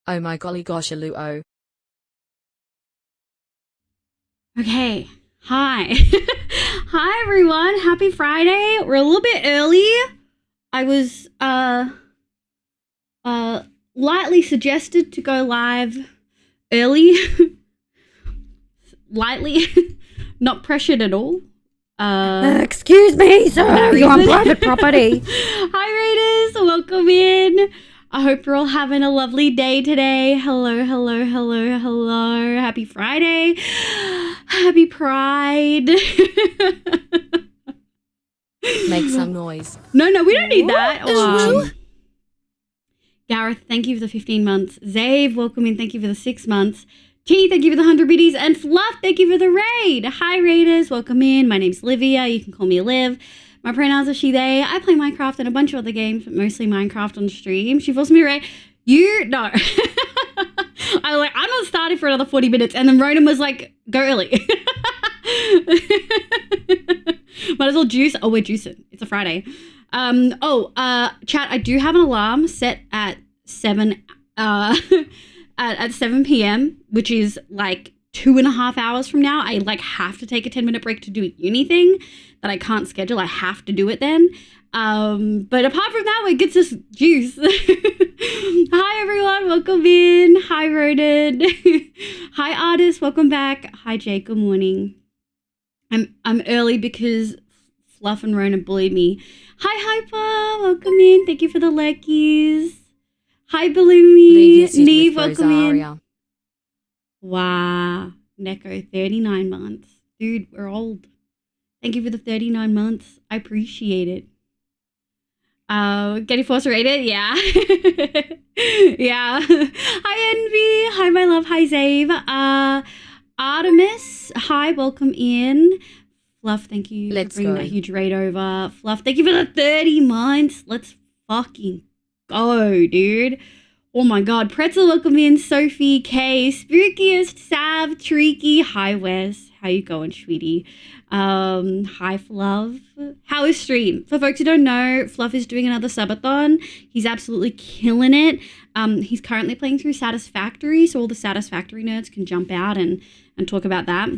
Oh my golly gosh, Aluo. Okay. Hi. Hi everyone. Happy Friday. We're a little bit early. I was lightly suggested to go live early. Lightly. Not pressured at all. Excuse me, sir. You're on private property. Hi Raiders, welcome in. I hope you're all having a lovely day today. Hello, hello, hello, hello. Happy Friday. Happy Pride. Make some noise. No, we don't need that. Woo. Gareth, thank you for the 15 months. Zave, welcome in. Thank you for the 6 months. T, thank you for the 100 biddies. And Fluff, thank you for the raid. Hi, Raiders. Welcome in. My name's Livia. You can call me Liv. My pronouns are she, they. I play Minecraft and a bunch of other games, but mostly Minecraft on stream. She forced me to raid. No. I was like, I'm not starting for another 40 minutes. And then Ronan was like, go early. Might as well juice. Oh, we're juicing. It's a Friday. Chat, I do have an alarm set at 7 at 7 p.m., which is like 2.5 hours from now. I like have to take a 10-minute break to do a uni thing that I can't schedule. I have to do it then. But apart from that, it gets us juice. Hi everyone, welcome in. Hi Ronan. Hi artist, welcome back. Hi Jake, good morning. I'm early because Fluff and Ronan bullied me. Hi Hyper, welcome in. Thank you for the leckies. Hi Balloony. Neve, welcome in. Wow. Neko, 39 months. Dude, we're old. Thank you for the 39 months. I appreciate it. Getting force rated? Yeah. Yeah. Hi Envy. Hi my love. Hi Zave. Artemis. Hi, welcome in. Fluff, thank you for bringing that huge raid over. Fluff, thank you for the 30 months. Let's fucking go, dude. Oh my god. Pretzel, welcome in. Sophie, K, Spookiest, Sav, Treaky. Hi, Wes. How you going, sweetie? Hi, Fluff. How is stream? For folks who don't know, Fluff is doing another subathon. He's absolutely killing it. He's currently playing through Satisfactory, so all the Satisfactory nerds can jump out and talk about that.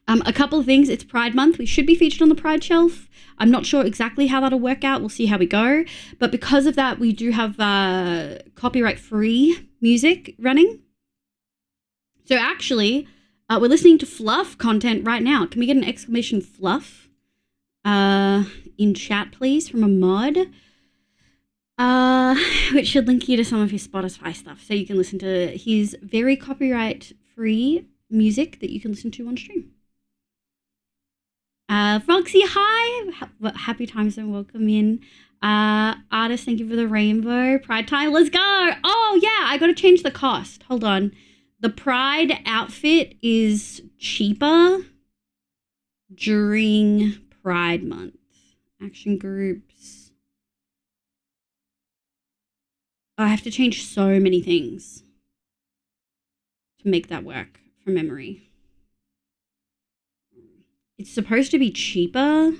A couple of things. It's Pride Month. We should be featured on the Pride shelf. I'm not sure exactly how that'll work out. We'll see how we go. But because of that, we do have copyright-free music running. So actually, we're listening to Fluff content right now. Can we get an exclamation Fluff in chat, please, from a mod? Which should link you to some of his Spotify stuff. So you can listen to his very copyright-free music that you can listen to on stream. Roxy, hi. Happy times and welcome in. Artist, thank you for the rainbow. Pride time, let's go. Oh, yeah, I got to change the cost. Hold on. The Pride outfit is cheaper during Pride Month. Action groups. I have to change so many things to make that work from memory. It's supposed to be cheaper.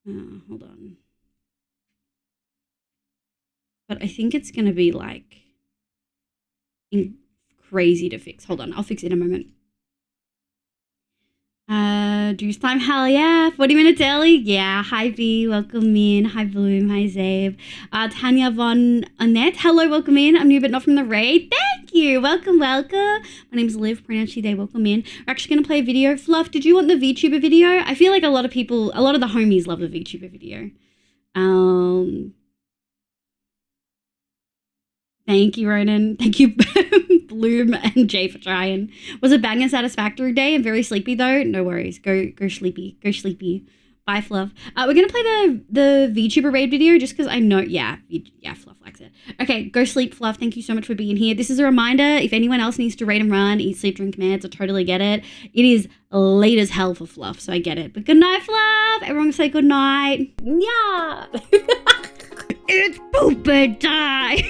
Hold on. But I think it's going to be like crazy to fix. Hold on, I'll fix it in a moment. Juice time, hell yeah. 40 minutes early? Yeah. Hi V, welcome in. Hi Bloom, hi Zabe. Tanya Von Annette, hello, welcome in. I'm new but not from the raid. Thank you. Welcome. My name's Liv, pronounced she, they, welcome in. We're actually going to play a video. Fluff, did you want the VTuber video? I feel like a lot of the homies love the VTuber video. Thank you, Ronan. Thank you, Bloom and Jay for trying. Was a bang and satisfactory day. I'm very sleepy though. No worries. Go sleepy. Go sleepy. Bye, Fluff. We're gonna play the VTuber raid video just because I know. Yeah, Fluff likes it. Okay, go sleep, Fluff. Thank you so much for being here. This is a reminder. If anyone else needs to raid and run, eat, sleep, drink meds, I totally get it. It is late as hell for Fluff, so I get it. But good night, Fluff. Everyone say good night. Yeah. It's pooper time.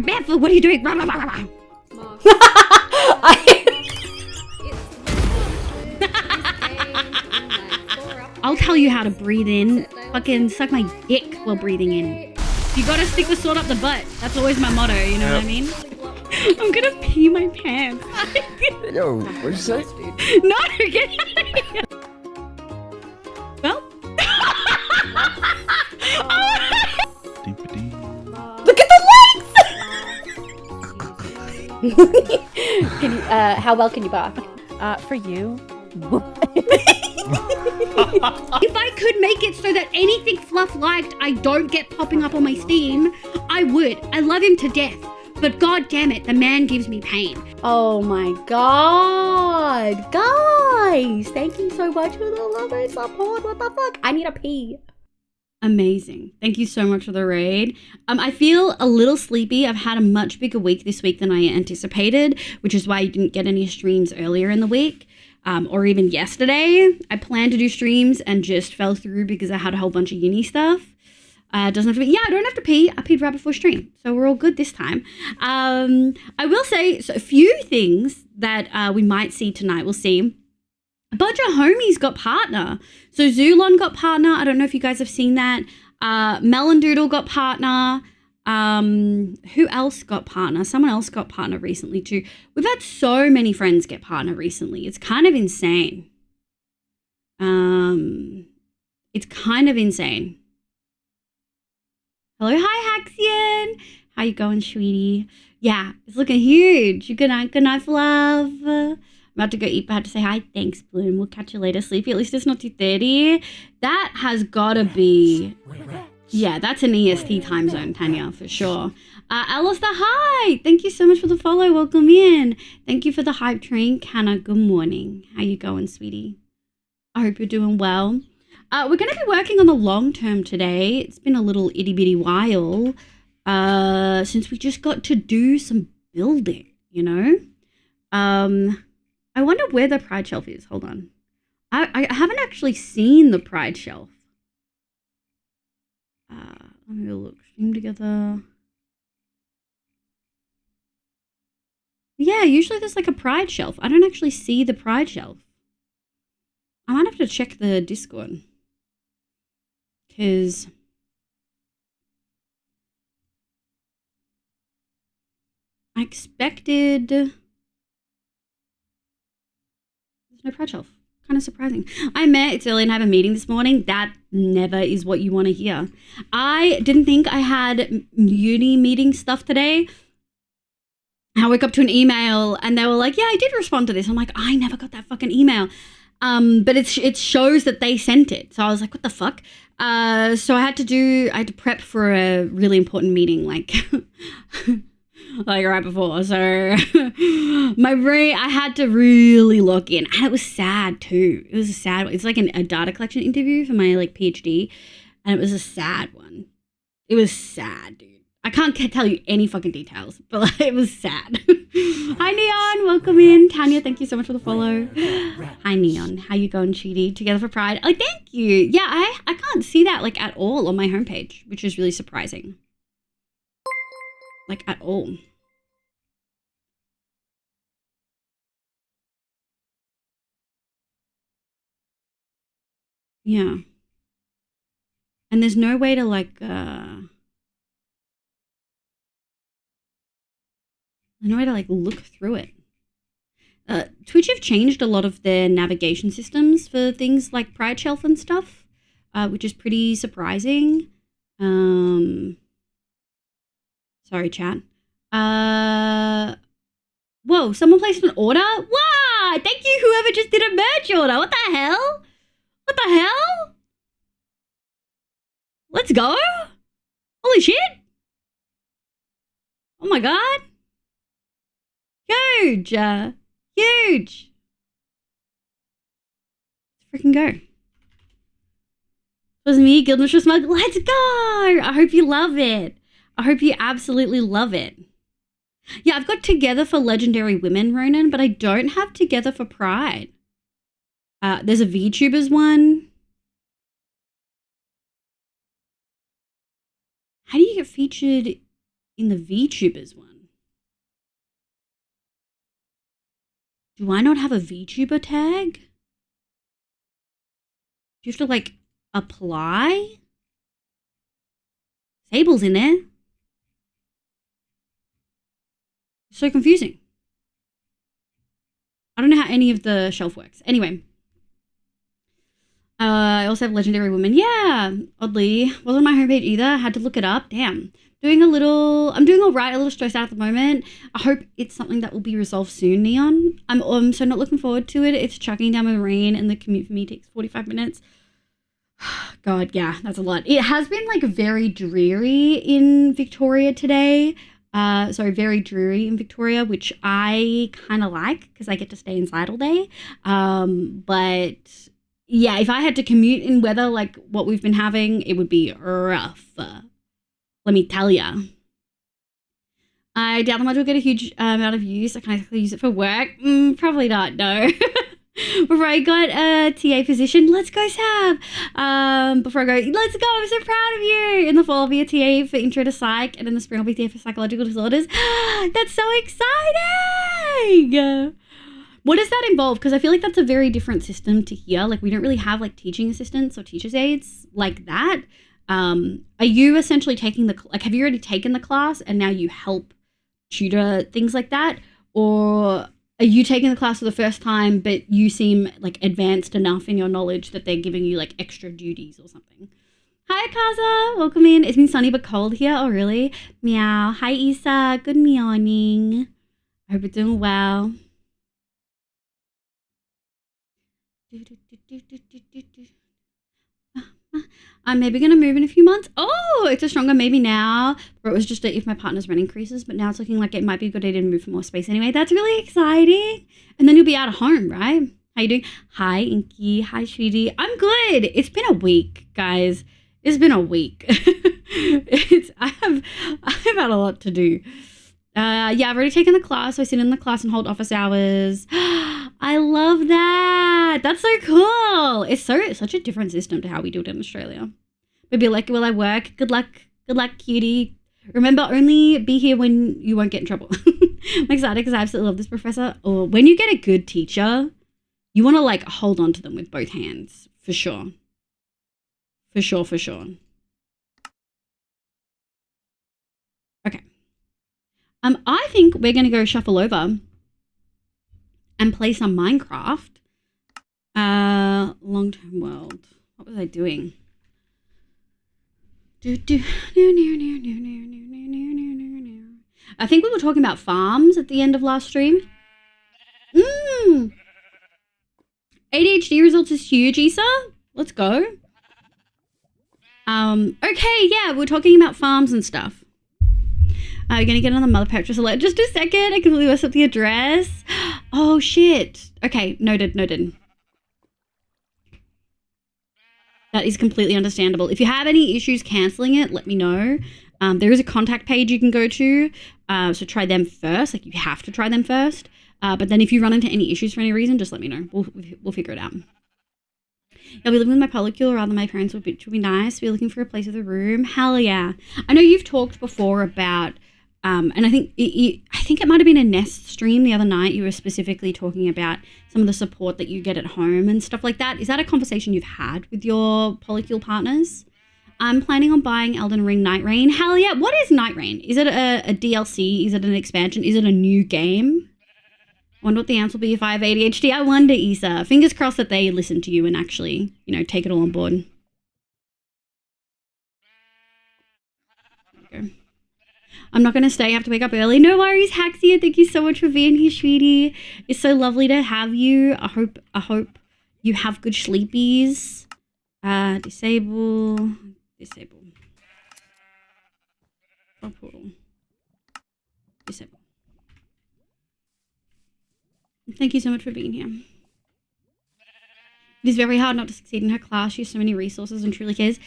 Barefoot, what are you doing? I'll tell you how to breathe in. Fucking suck my dick while breathing in. You gotta stick the sword up the butt. That's always my motto, you know what I mean? I'm gonna pee my pants. Yo, what'd you say? No, get out of here. Well. Look at the legs! Can you, how well can you bark? For you. If I could make it so that anything Fluff liked I don't get popping up on my Steam, I would. I love him to death. But god damn it, the man gives me pain. Oh my god. Guys, thank you so much for the love and support. What the fuck? I need a pee. Amazing. Thank you so much for the raid. I feel a little sleepy. I've had a much bigger week this week than I anticipated, which is why you didn't get any streams earlier in the week. Or even yesterday. I planned to do streams and just fell through because I had a whole bunch of uni stuff. Doesn't have to be, yeah, I don't have to pee. I peed right before stream. So we're all good this time. I will say a few things that we might see tonight. We'll see. A bunch of homies got partner. So Zulon got partner. I don't know if you guys have seen that. Melon Doodle got partner. Who else got partner? Someone else got partner recently too. We've had so many friends get partner recently. It's kind of insane. It's kind of insane. Hello, hi Haxian. How you going, sweetie? Yeah, it's looking huge. Good night, love. I'm about to go eat, but I had to say hi. Thanks, Bloom. We'll catch you later, Sleepy. At least it's not 2:30. That has gotta be... Yeah, that's an EST time zone, Tanya, for sure. Alistair, hi! Thank you so much for the follow. Welcome in. Thank you for the hype train. Canna, good morning. How you going, sweetie? I hope you're doing well. We're going to be working on the long term today. It's been a little itty-bitty while since we just got to do some building, you know? I wonder where the Pride Shelf is. Hold on. I haven't actually seen the Pride Shelf. Let me look. Stream together. Yeah, usually there's like a Pride Shelf. I don't actually see the Pride Shelf. I might have to check the Discord. Because I expected... There's no Pride Shelf. Kind of surprising. It's early and I have a meeting this morning. That never is what you want to hear. I didn't think I had uni meeting stuff today. I woke up to an email and they were like, yeah, I did respond to this. I'm like, I never got that fucking email. But it shows that they sent it. So I was like, what the fuck? So I had to prep for a really important meeting, like right before. So I had to really lock in. And it was sad too. It was a sad one. It's like a data collection interview for my like PhD. And it was a sad one. It was sad, dude. I can't tell you any fucking details, but like, it was sad. Hi, Neon. Welcome in. Tanya, thank you so much for the follow. Hi, Neon. How you going, Cheaty? Together for Pride. Like, thank you. Yeah, I can't see that like at all on my homepage, which is really surprising. Like, at all. Yeah. And there's no way to like, look through it. Twitch have changed a lot of their navigation systems for things like Pride Shelf and stuff, which is pretty surprising. Sorry, chat. Whoa, someone placed an order? Wow, thank you whoever just did a merch order. What the hell? What the hell? Let's go. Holy shit. Oh my god. Huge. Huge. Let's freaking go. It was me, Guildmistress Mug. Let's go. I hope you love it. I hope you absolutely love it. Yeah, I've got Together for Legendary Women, Ronan, but I don't have Together for Pride. There's a VTubers one. How do you get featured in the VTubers one? Do I not have a VTuber tag? you have to like apply? Sable's in there. So confusing. I don't know how any of the shelf works. Anyway. I also have Legendary Woman. Yeah, oddly. Wasn't on my homepage either. I had to look it up. Damn. I'm doing all right, a little stressed out at the moment. I hope it's something that will be resolved soon, Neon. I'm so not looking forward to it. It's chucking down with rain and the commute for me takes 45 minutes. God, yeah, that's a lot. It has been like very dreary in Victoria today. Very dreary in Victoria, which I kind of like because I get to stay inside all day. But yeah, if I had to commute in weather like what we've been having, it would be rough. Let me tell ya. I doubt the module will get a huge amount of use. I can't exactly use it for work. Probably not, no. Before I got a TA position, let's go, Sab. Before I go, let's go, I'm so proud of you. In the fall, I'll be a TA for Intro to Psych, and in the spring, I'll be TA for Psychological Disorders. That's so exciting. What does that involve? Because I feel like that's a very different system to here. Like, we don't really have, like, teaching assistants or teacher's aides like that. Are you essentially taking have you already taken the class and now you help tutor things like that? Or are you taking the class for the first time, but you seem like advanced enough in your knowledge that they're giving you like extra duties or something? Hi, Kaza. Welcome in. It's been sunny but cold here. Oh, really? Meow. Hi, Isa. Good morning. I hope you're doing well. I'm maybe going to move in a few months. Oh, it's a stronger maybe now. Or it was just if my partner's rent increases, but now it's looking like it might be a good idea to move for more space anyway. That's really exciting. And then you'll be out of home, right? How you doing? Hi, Inky. Hi, sweetie. I'm good. It's been a week, guys. It's been a week. I have had a lot to do. Yeah, I've already taken the class. So I sit in the class and hold office hours. I love that. That's so cool. It's such a different system to how we do it in Australia. We'd be like, will I work? Good luck, cutie. Remember, only be here when you won't get in trouble. I'm excited because I absolutely love this professor. Or when you get a good teacher, you want to like hold on to them with both hands, for sure. For sure. Okay. I think we're going to go shuffle over and play some Minecraft. Long-term world. What was I doing? I think we were talking about farms at the end of last stream. ADHD results is huge, Isa. Let's go. Okay, yeah, we're talking about farms and stuff. We're going to get on the mother purchase alert. Just a second. I completely messed up the address. Oh, shit. Okay, noted. That is completely understandable. If you have any issues cancelling it, let me know. There is a contact page you can go to. So try them first. Like, you have to try them first. But then if you run into any issues for any reason, just let me know. We'll figure it out. I'll be living with my polycule rather than my parents, which would be nice. We're looking for a place with a room. Hell yeah. I know you've talked before about... and I think it might have been a Nest stream the other night. You were specifically talking about some of the support that you get at home and stuff like that. Is that a conversation you've had with your polycule partners? I'm planning on buying Elden Ring Night Rain. Hell yeah. What is Night Rain? Is it a DLC? Is it an expansion? Is it a new game? I wonder what the answer will be if I have ADHD. I wonder, Isa. Fingers crossed that they listen to you and actually, take it all on board. Okay. I'm not going to stay. I have to wake up early. No worries, Haxia. Thank you so much for being here, sweetie. It's so lovely to have you. I hope you have good sleepies. Disable. Oh, portal. Disable. Thank you so much for being here. It is very hard not to succeed in her class. She has so many resources and truly cares.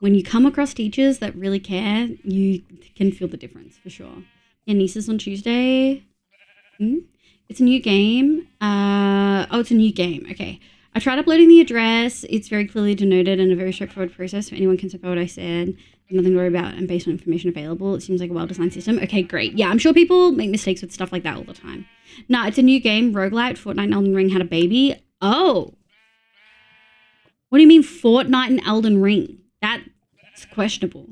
When you come across teachers that really care, you can feel the difference for sure. Yeah, nieces on Tuesday. It's a new game. It's a new game. Okay. I tried uploading the address. It's very clearly denoted and a very straightforward process. Anyone can support what I said. Nothing to worry about and based on information available. It seems like a well-designed system. Okay, great. Yeah, I'm sure people make mistakes with stuff like that all the time. No, it's a new game. Roguelite. Fortnite and Elden Ring had a baby. Oh. What do you mean Fortnite and Elden Ring? That's questionable.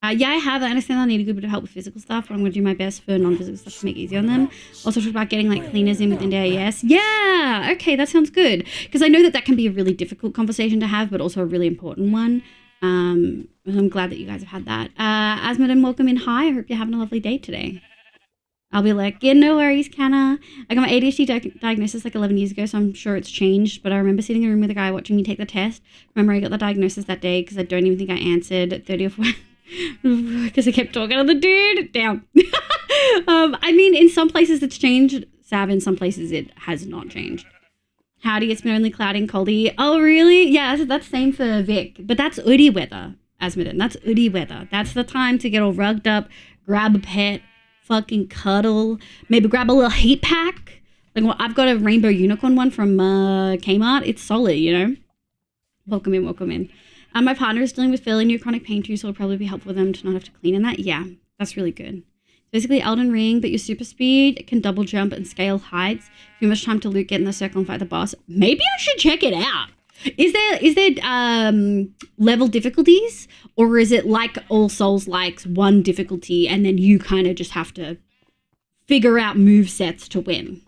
Yeah, I have. I understand I need a good bit of help with physical stuff, but I'm going to do my best for non-physical stuff to make it easy on them. Also talk about getting like cleaners in within the AUS. Yeah, okay, that sounds good. Because I know that can be a really difficult conversation to have, but also a really important one. I'm glad that you guys have had that. Asmodin, welcome in. Hi, I hope you're having a lovely day today. I'll be like, yeah, no worries, Canna. I got my ADHD diagnosis like 11 years ago, so I'm sure it's changed. But I remember sitting in a room with a guy watching me take the test. Remember, I got the diagnosis that day because I don't even think I answered at 30 or 40 because I kept talking to the dude. Down. I mean, in some places it's changed, Sav. In some places it has not changed. Howdy, it's been only cloudy and coldy. Oh, really? Yeah, that's same for Vic. But that's Udi weather, Asmodin. That's Udi weather. That's the time to get all rugged up, grab a pet, fucking cuddle, maybe grab a little heat pack. Like, well, I've got a rainbow unicorn one from Kmart. It's solid, you know. Welcome in, welcome in. My partner is dealing with fairly new chronic pain too, so it'll probably be helpful for them to not have to clean in that. Yeah, that's really good. Basically Elden Ring, but your super speed can double jump and scale heights. Too much time to loot, get in the circle and fight the boss. Maybe I should check it out. Is there level difficulties, or is it like all Souls likes one difficulty and then you kind of just have to figure out move sets to win?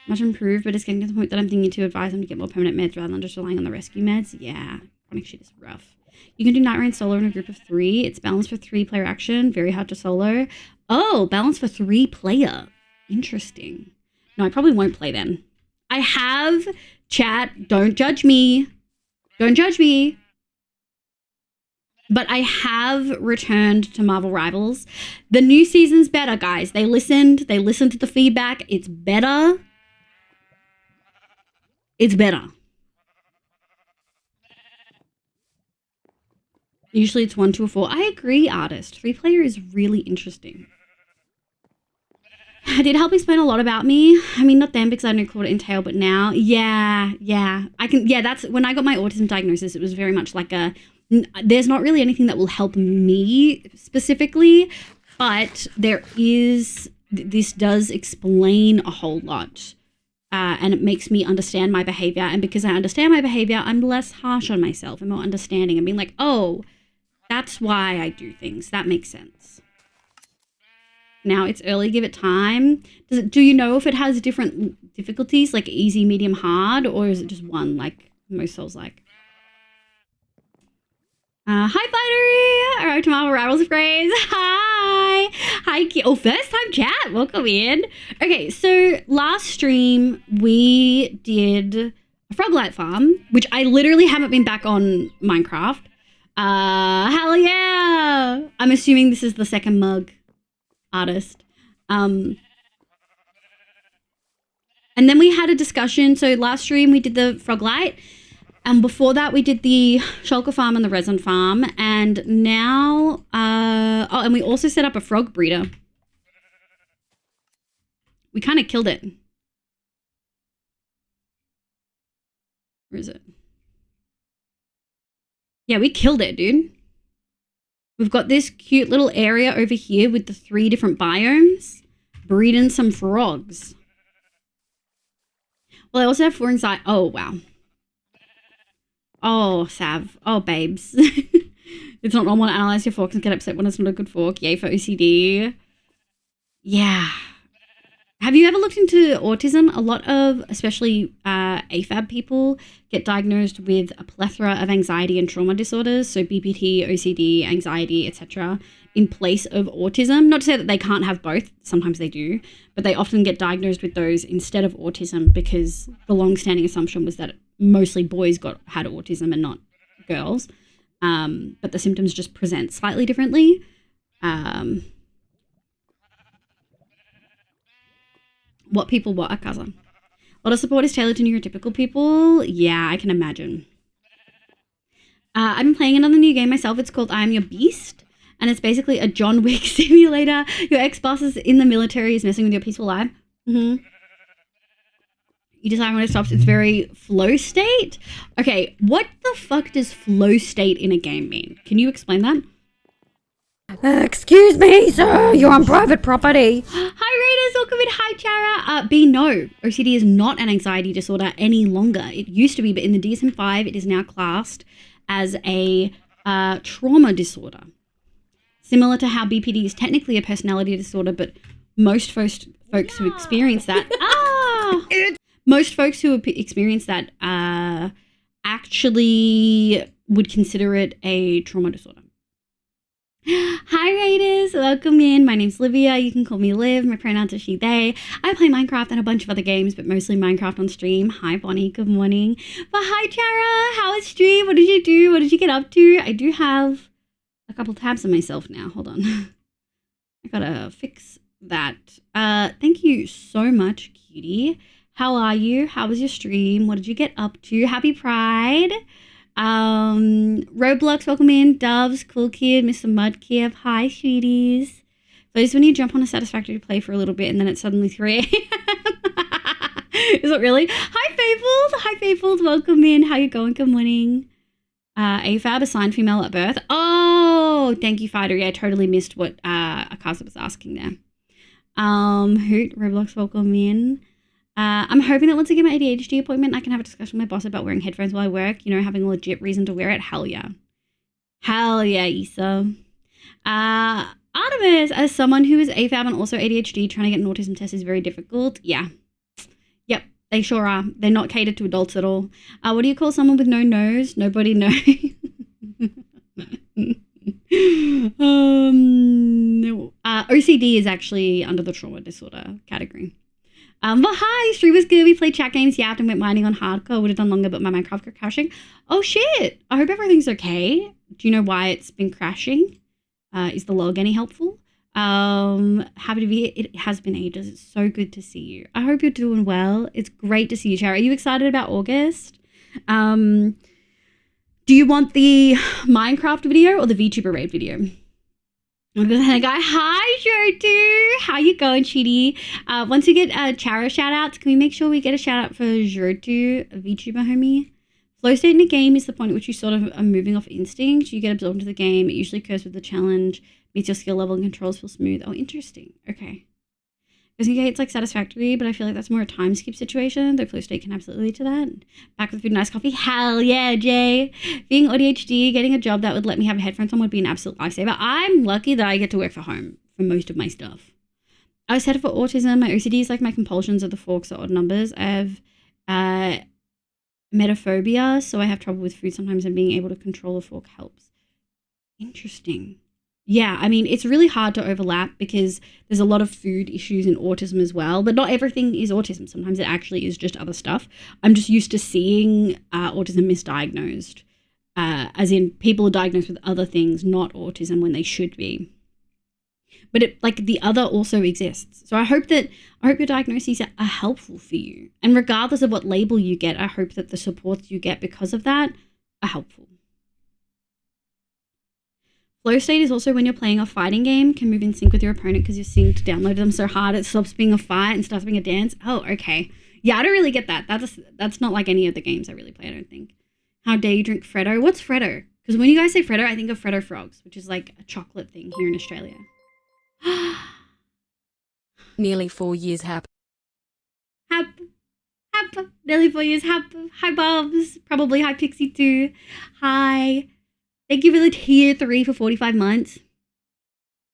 Much improved, but it's getting to the point that I'm thinking to advise them to get more permanent meds rather than just relying on the rescue meds. Yeah, chronic shit is rough. You can do Night Rain solo in a group of 3. It's balanced for 3-player action. Very hard to solo. Oh, balanced for 3-player. Interesting. No, I probably won't play then. I have, chat, don't judge me. Don't judge me. But I have returned to Marvel Rivals. The new season's better, guys. They listened to the feedback. It's better. It's better. Usually it's 1, 2, or 4. I agree, artist. 3-player is really interesting. It did help explain a lot about me. I mean, not then because I didn't call it entail, but now, yeah. That's when I got my autism diagnosis. It was very much like there's not really anything that will help me specifically, but this does explain a whole lot. And it makes me understand my behavior. And because I understand my behavior, I'm less harsh on myself and more understanding and being like, oh, that's why I do things. That makes sense. Now it's early, give it time. Do you know if it has different difficulties, like easy, medium, hard, or is it just one, like most Souls like? Hi, Fightery! Alright, to Marvel Rivals of Praise. Hi! Hi, oh, first time chat. Welcome in. Okay, so last stream we did a Froglight farm, which I literally haven't been back on Minecraft. Hell yeah! I'm assuming this is the second mug artist. And then we had a discussion. So last stream we did the Froglight. And before that, we did the shulker farm and the resin farm. And now, and we also set up a frog breeder. We kind of killed it. Where is it? Yeah, we killed it, dude. We've got this cute little area over here with the 3 different biomes. Breeding some frogs. Well, I also have 4 inside. Oh, wow. Oh, Sav. Oh, babes. It's not normal to analyze your forks and get upset when it's not a good fork. Yay for OCD. Yeah. Have you ever looked into autism? A lot of, especially AFAB people, get diagnosed with a plethora of anxiety and trauma disorders. So BPD, OCD, anxiety, etc. in place of autism. Not to say that they can't have both. Sometimes they do. But they often get diagnosed with those instead of autism because the long-standing assumption was that mostly boys had autism and not girls. But the symptoms just present slightly differently. What people what, Akaza? A lot of support is tailored to neurotypical people. Yeah, I can imagine. I've been playing another new game myself. It's called I Am Your Beast. And it's basically a John Wick simulator. Your ex-boss is in the military, is messing with your peaceful life. Mm-hmm. You decide when it stops. It's very flow state. Okay, what the fuck does flow state in a game mean? Can you explain that? Excuse me, sir. You're on private property. Hi, Raiders. Welcome in. Hi, Chara. No. OCD is not an anxiety disorder any longer. It used to be, but in the DSM-5, it is now classed as a trauma disorder. Similar to how BPD is technically a personality disorder, but most folks who experience that... most folks who experience that actually would consider it a trauma disorder. Hi Raiders, welcome in. My name's Livia. You can call me Liv. My pronouns are she, they. I play Minecraft and a bunch of other games, but mostly Minecraft on stream. Hi Bonnie, good morning. But hi Chara, how was stream? What did you do? What did you get up to? I do have a couple tabs on myself now. Hold on. I gotta fix that. Thank you so much, cutie. How are you? How was your stream? What did you get up to? Happy Pride. Roblox, welcome in. Doves, Cool Kid, Mr. Mudkip. Hi, sweeties. So just when you jump on a satisfactory to play for a little bit and then it's suddenly 3 a.m. Is it really? Hi, Fabled. Hi, Fabled. Welcome in. How you going? Good morning. AFAB, assigned female at birth. Oh, thank you, Fighter. Yeah, I totally missed what Akasa was asking there. Hoot, Roblox, welcome in. I'm hoping that once I get my ADHD appointment, I can have a discussion with my boss about wearing headphones while I work, you know, having a legit reason to wear it. Hell yeah. Hell yeah, Issa. Artemis, as someone who is AFAB and also ADHD, trying to get an autism test is very difficult. Yeah. Yep, they sure are. They're not catered to adults at all. What do you call someone with no nose? Nobody knows. OCD is actually under the trauma disorder category. But hi, stream was good. We played chat games, yapped, and went mining on hardcore. Would have done longer, but my Minecraft kept crashing. Oh shit! I hope everything's okay. Do you know why it's been crashing? Is the log any helpful? Happy to be here. It has been ages. It's so good to see you. I hope you're doing well. It's great to see you, Chara. Are you excited about August? Do you want the Minecraft video or the VTuber raid video? I'm gonna go, hi, Jotu. How you going, Chidi? Once we get Chara shout-outs, can we make sure we get a shout-out for Jotu, a VTuber homie? Flow state in a game is the point at which you sort of are moving off instinct. You get absorbed into the game. It usually occurs with the challenge, meets your skill level, and controls feel smooth. Oh, interesting. Okay. I was thinking it's like satisfactory, but I feel like that's more a time skip situation, though flow state can absolutely lead to that. Back with food and nice coffee. Hell yeah, Jay. Being ADHD, getting a job that would let me have headphones on would be an absolute lifesaver. I'm lucky that I get to work from home for most of my stuff. I was headed for autism. My OCD is like my compulsions of the forks or odd numbers. I have metaphobia, so I have trouble with food sometimes, and being able to control a fork helps. Interesting. Yeah, I mean, it's really hard to overlap because there's a lot of food issues in autism as well, but not everything is autism. Sometimes it actually is just other stuff. I'm just used to seeing autism misdiagnosed, as in people are diagnosed with other things, not autism, when they should be. But it, like, the other also exists. So I hope your diagnoses are helpful for you. And regardless of what label you get, I hope that the supports you get because of that are helpful. Flow state is also when you're playing a fighting game, can move in sync with your opponent because you're synced, downloaded them so hard it stops being a fight and starts being a dance. Oh, okay. Yeah, I don't really get that. That's not like any of the games I really play, I don't think. How dare you drink Freddo? What's Freddo? Because when you guys say Freddo, I think of Freddo Frogs, which is like a chocolate thing here in Australia. Nearly 4 years hap. Nearly 4 years hap. Hi, Bubs. Probably hi, Pixie too. Hi. Thank you for the tier 3 for 45 months.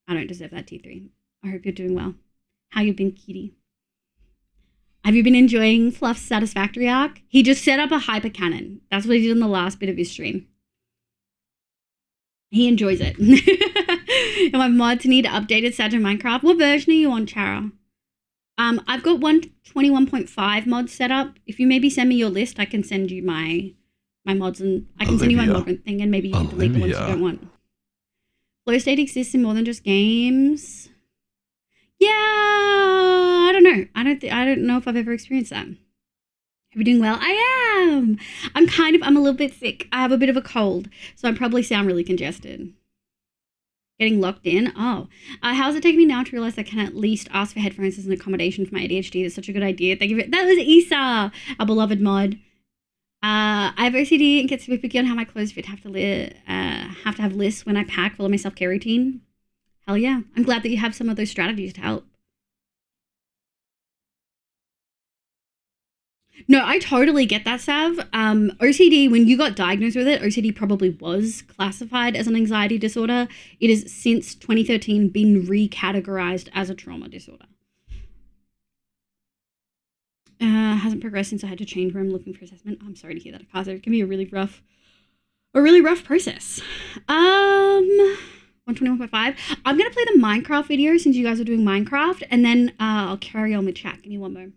I don't deserve that tier 3. I hope you're doing well. How you been, kitty? Have you been enjoying Fluff's Satisfactory arc? He just set up a hyper cannon. That's what he did in the last bit of his stream. He enjoys it. And my mods need updated Saturn Minecraft. What version are you on, Chara? I've got 121.5 mods set up. If you maybe send me your list, I can send you my mods, and I can send you my mod thing, and maybe you can delete the ones you don't want. Flow state exists in more than just games. Yeah, I don't know. I don't know if I've ever experienced that. Are you doing well? I am. I'm a little bit sick. I have a bit of a cold, so I probably sound really congested. Getting locked in. Oh, how's it taking me now to realize I can at least ask for headphones as an accommodation for my ADHD? That's such a good idea. Thank you. That was Isa, our beloved mod. I have OCD and get super picky on how my clothes fit. Have to have lists when I pack. Follow my self-care routine. Hell yeah. I'm glad that you have some of those strategies to help. No, I totally get that, Sav. OCD, when you got diagnosed with it, OCD probably was classified as an anxiety disorder. It has since 2013 been recategorized as a trauma disorder. Hasn't progressed since I had to change where I'm looking for assessment. I'm sorry to hear that, Akaza. It can be a really rough process. 121.5. I'm gonna play the Minecraft video since you guys are doing Minecraft, and then I'll carry on with chat. Give me one moment.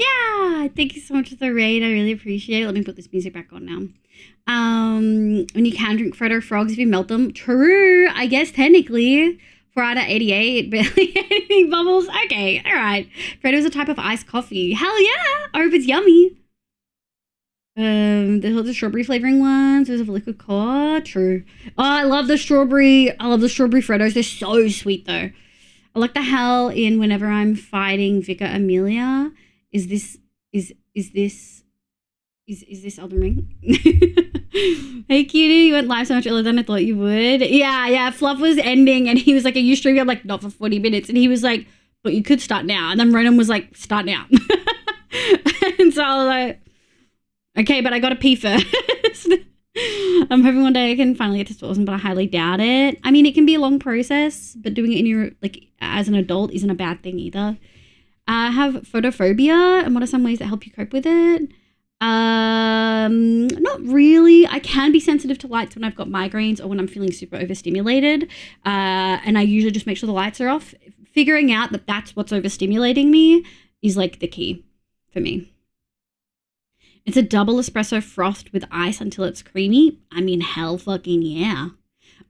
Yeah, thank you so much for the raid. I really appreciate it. Let me put this music back on now. When you can drink Frodo frogs if you melt them. True, I guess technically. 4 out of 88, barely anything bubbles. Okay, all right. Frodo's a type of iced coffee. Hell yeah! Or if it's yummy. There's the strawberry flavoring ones. There's a liquid core. True. Oh, I love the strawberry. I love the strawberry Frodos. They're so sweet though. I like the hell in whenever I'm fighting Vicar Amelia. Is this Elden Ring? Hey cutie, you went live so much earlier than I thought you would. Yeah, Fluff was ending and he was like, are you streaming? I'm like, not for 40 minutes. And he was like, but you could start now. And then Ronan was like, start now. And so I was like, okay, but I gotta pee first. I'm hoping one day I can finally get to Swordsman, but I highly doubt it. I mean, it can be a long process, but doing it in your, like, as an adult isn't a bad thing either. I have photophobia, and what are some ways that help you cope with it? Not really. I can be sensitive to lights when I've got migraines or when I'm feeling super overstimulated. And I usually just make sure the lights are off. Figuring out that that's what's overstimulating me is like the key for me. It's a double espresso frothed with ice until it's creamy. I mean, hell fucking yeah.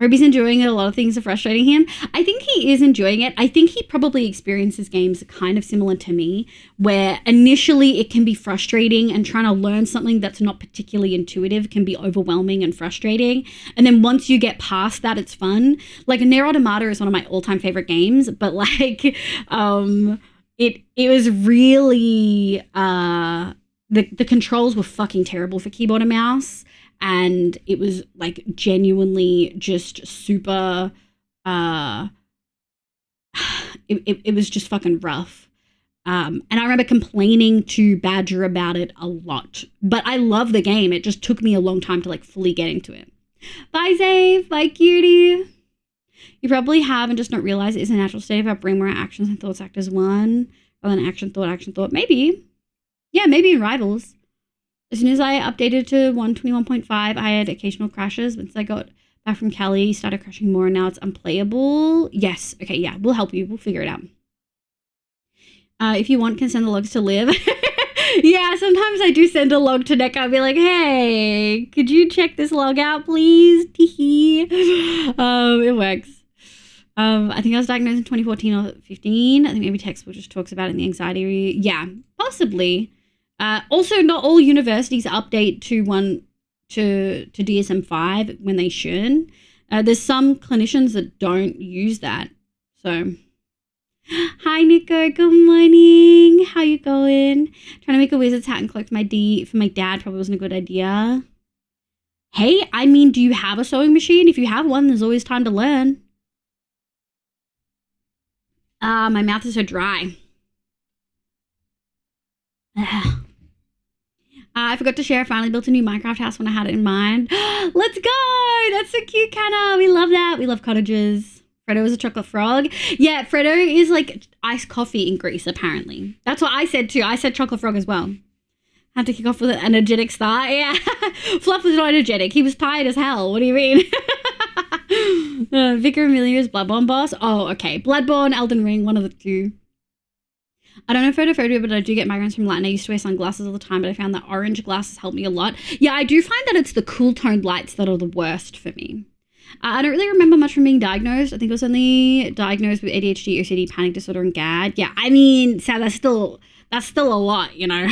Roby's enjoying it. A lot of things are frustrating him. I think he is enjoying it. I think he probably experiences games kind of similar to me, where initially it can be frustrating and trying to learn something that's not particularly intuitive can be overwhelming and frustrating. And then once you get past that, it's fun. Like Nier Automata is one of my all-time favorite games, but like it was really the controls were fucking terrible for keyboard and mouse. And it was like genuinely just super, it was just fucking rough. And I remember complaining to Badger about it a lot, but I love the game. It just took me a long time to like fully get into it. Bye, Zave. Bye, cutie. You probably have and just not realize it is a natural state of our brain where our actions and thoughts act as one, rather than action, thought. Maybe. Yeah, maybe in Rivals. As soon as I updated to 121.5, I had occasional crashes. Once I got back from Cali, started crashing more, and now it's unplayable. Yes. Okay, yeah, we'll help you. We'll figure it out. If you want, can send the logs to Liv. Yeah, sometimes I do send a log to Nick. I'll be like, hey, could you check this log out, please? It works. I think I was diagnosed in 2014 or 15. I think maybe textbook just talks about it in the anxiety. Yeah, possibly. Also, not all universities update to DSM-5 when they should. There's some clinicians that don't use that. So, hi Nico, good morning. How you going? Trying to make a wizard's hat and cloak for my dad probably wasn't a good idea. Hey, I mean, do you have a sewing machine? If you have one, there's always time to learn. My mouth is so dry. I forgot to share. I finally built a new Minecraft house when I had it in mind. Let's go! That's so cute, Canna. We love that. We love cottages. Freddo is a chocolate frog. Yeah, Freddo is like iced coffee in Greece, apparently. That's what I said too. I said chocolate frog as well. Had to kick off with an energetic start. Yeah. Fluff was not energetic. He was tired as hell. What do you mean? Vicar Amelia's Bloodborne boss. Oh, okay. Bloodborne, Elden Ring, one of the two. I don't know photophobia, but I do get migraines from light, and I used to wear sunglasses all the time, but I found that orange glasses help me a lot. Yeah, I do find that it's the cool toned lights that are the worst for me. I don't really remember much from being diagnosed. I think I was only diagnosed with ADHD, OCD, panic disorder, and GAD. Yeah, I mean, so that's still a lot, you know.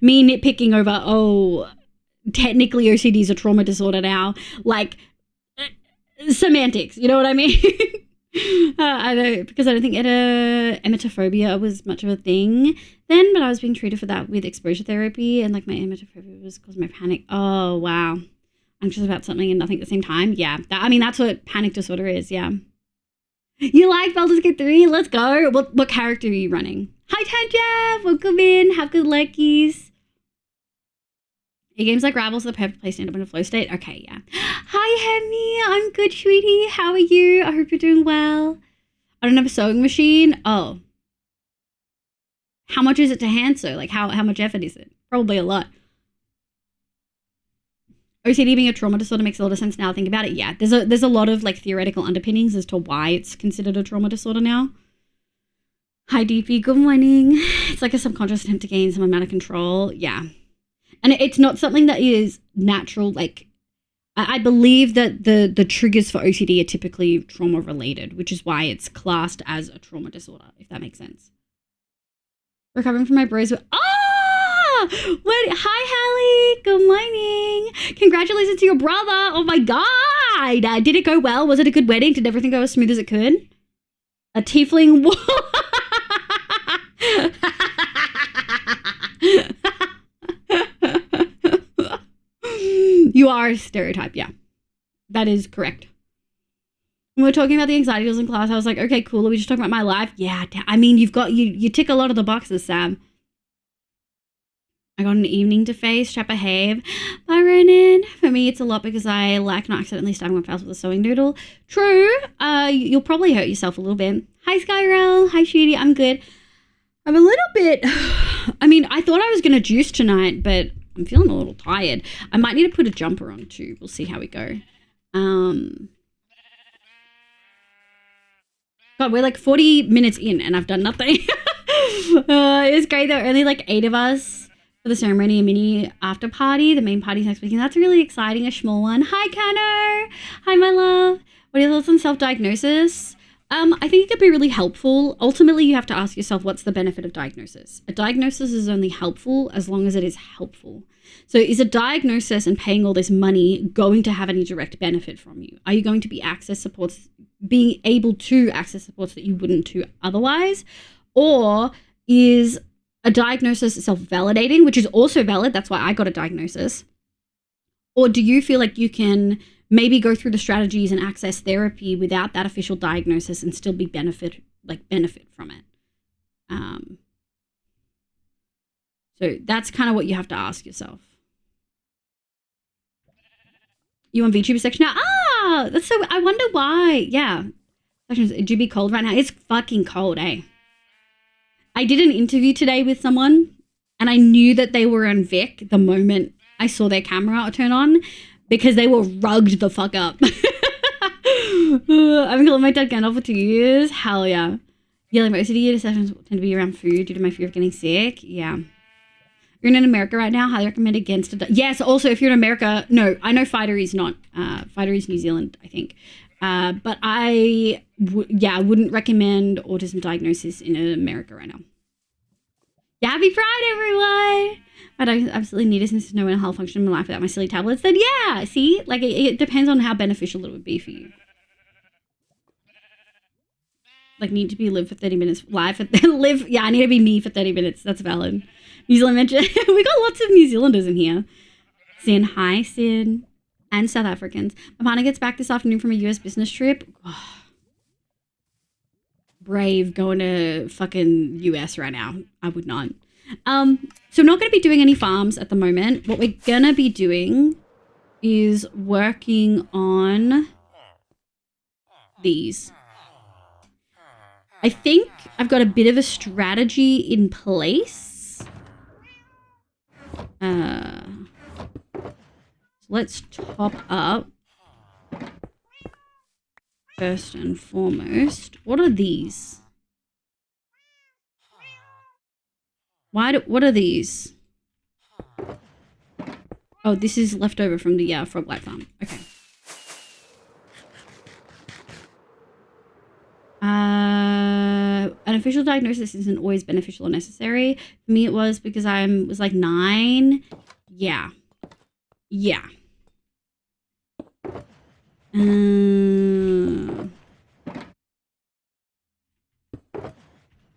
Me nitpicking over, technically OCD is a trauma disorder now. Like, semantics, you know what I mean? I don't think emetophobia was much of a thing then, but I was being treated for that with exposure therapy, and like my emetophobia was causing my panic. Oh wow, anxious about something and nothing at the same time. Yeah, that's what panic disorder is. Yeah. You like Baldur's Gate 3? Let's go. What character are you running? Hi Tanjab, welcome in. Have good luckies. Your game's like Rabble, so the perfect place to end up in a flow state. Okay, yeah. Hi, Henny. I'm good, sweetie. How are you? I hope you're doing well. I don't have a sewing machine. Oh. How much is it to hand sew? Like, how much effort is it? Probably a lot. OCD being a trauma disorder makes a lot of sense now. Think about it. Yeah, there's a lot of like theoretical underpinnings as to why it's considered a trauma disorder now. Hi, DP. Good morning. It's like a subconscious attempt to gain some amount of control. Yeah. And it's not something that is natural. Like, I believe that the triggers for OCD are typically trauma related, which is why it's classed as a trauma disorder, if that makes sense. Recovering from my bros. Hi, Hallie. Good morning. Congratulations to your brother. Oh my God. Did it go well? Was it a good wedding? Did everything go as smooth as it could? A tiefling. You are a stereotype, yeah. That is correct. When we were talking about the anxiety tools in class, I was like, okay, cool. Are we just talking about my life? Yeah, I mean, you tick a lot of the boxes, Sam. I got an evening to face, chat behave. Bye, Ronan. For me, it's a lot because I like not accidentally stabbing my face with a sewing noodle. True. You'll probably hurt yourself a little bit. Hi, Skyrel. Hi, Shooty. I'm good. I'm a little bit... I mean, I thought I was going to juice tonight, but... I'm feeling a little tired. I might need to put a jumper on too. We'll see how we go. God, we're like 40 minutes in and I've done nothing. It was great. There were only like 8 of us for the ceremony and mini after party. The main party's next week, and that's really exciting. A small one. Hi, Cano. Hi, my love. What are your thoughts on self-diagnosis? I think it could be really helpful. Ultimately, you have to ask yourself, what's the benefit of diagnosis? A diagnosis is only helpful as long as it is helpful. So is a diagnosis and paying all this money going to have any direct benefit from you? Are you going to be being able to access supports that you wouldn't to otherwise? Or is a diagnosis self-validating, which is also valid? That's why I got a diagnosis. Or do you feel like you can maybe go through the strategies and access therapy without that official diagnosis and still be benefit from it? So that's kind of what you have to ask yourself. You on VTuber section now? That's so, I wonder why. Yeah. It should be cold right now. It's fucking cold, eh? I did an interview today with someone and I knew that they were on Vic the moment I saw their camera turn on, because they were rugged the fuck up. I've been calling my dad Gandalf for 2 years. Hell yeah. Yeah, like my OCD sessions tend to be around food due to my fear of getting sick. Yeah. you're in America right now, highly recommend against it. Yes, also, if you're in America, no, I know Fighter is not. Fighter is New Zealand, I think. But I wouldn't recommend autism diagnosis in America right now. Yeah, happy Pride, everyone! But I absolutely need to know how I'll function in my life without my silly tablets. Then yeah, see? Like, it depends on how beneficial it would be for you. Like, need to be live for 30 minutes. I need to be me for 30 minutes. That's valid. New Zealand mentioned. We got lots of New Zealanders in here. Sin, hi, Sin. And South Africans. My partner gets back this afternoon from a US business trip. Oh, brave going to fucking US right now. I would not. So I'm not going to be doing any farms at the moment. What we're going to be doing is working on these. I think I've got a bit of a strategy in place. Let's top up. First and foremost, what are these? What are these? Oh, this is leftover from the frog light farm. Okay. An official diagnosis isn't always beneficial or necessary. For me, it was because I was like 9. Yeah. Yeah.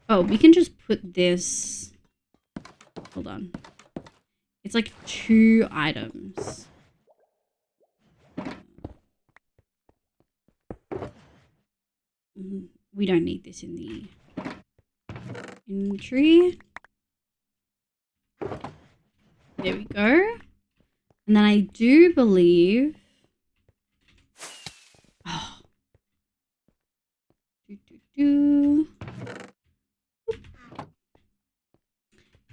Oh, we can just put this. Hold on. It's like 2 items. We don't need this in the inventory. There we go. And then I do believe... Oh.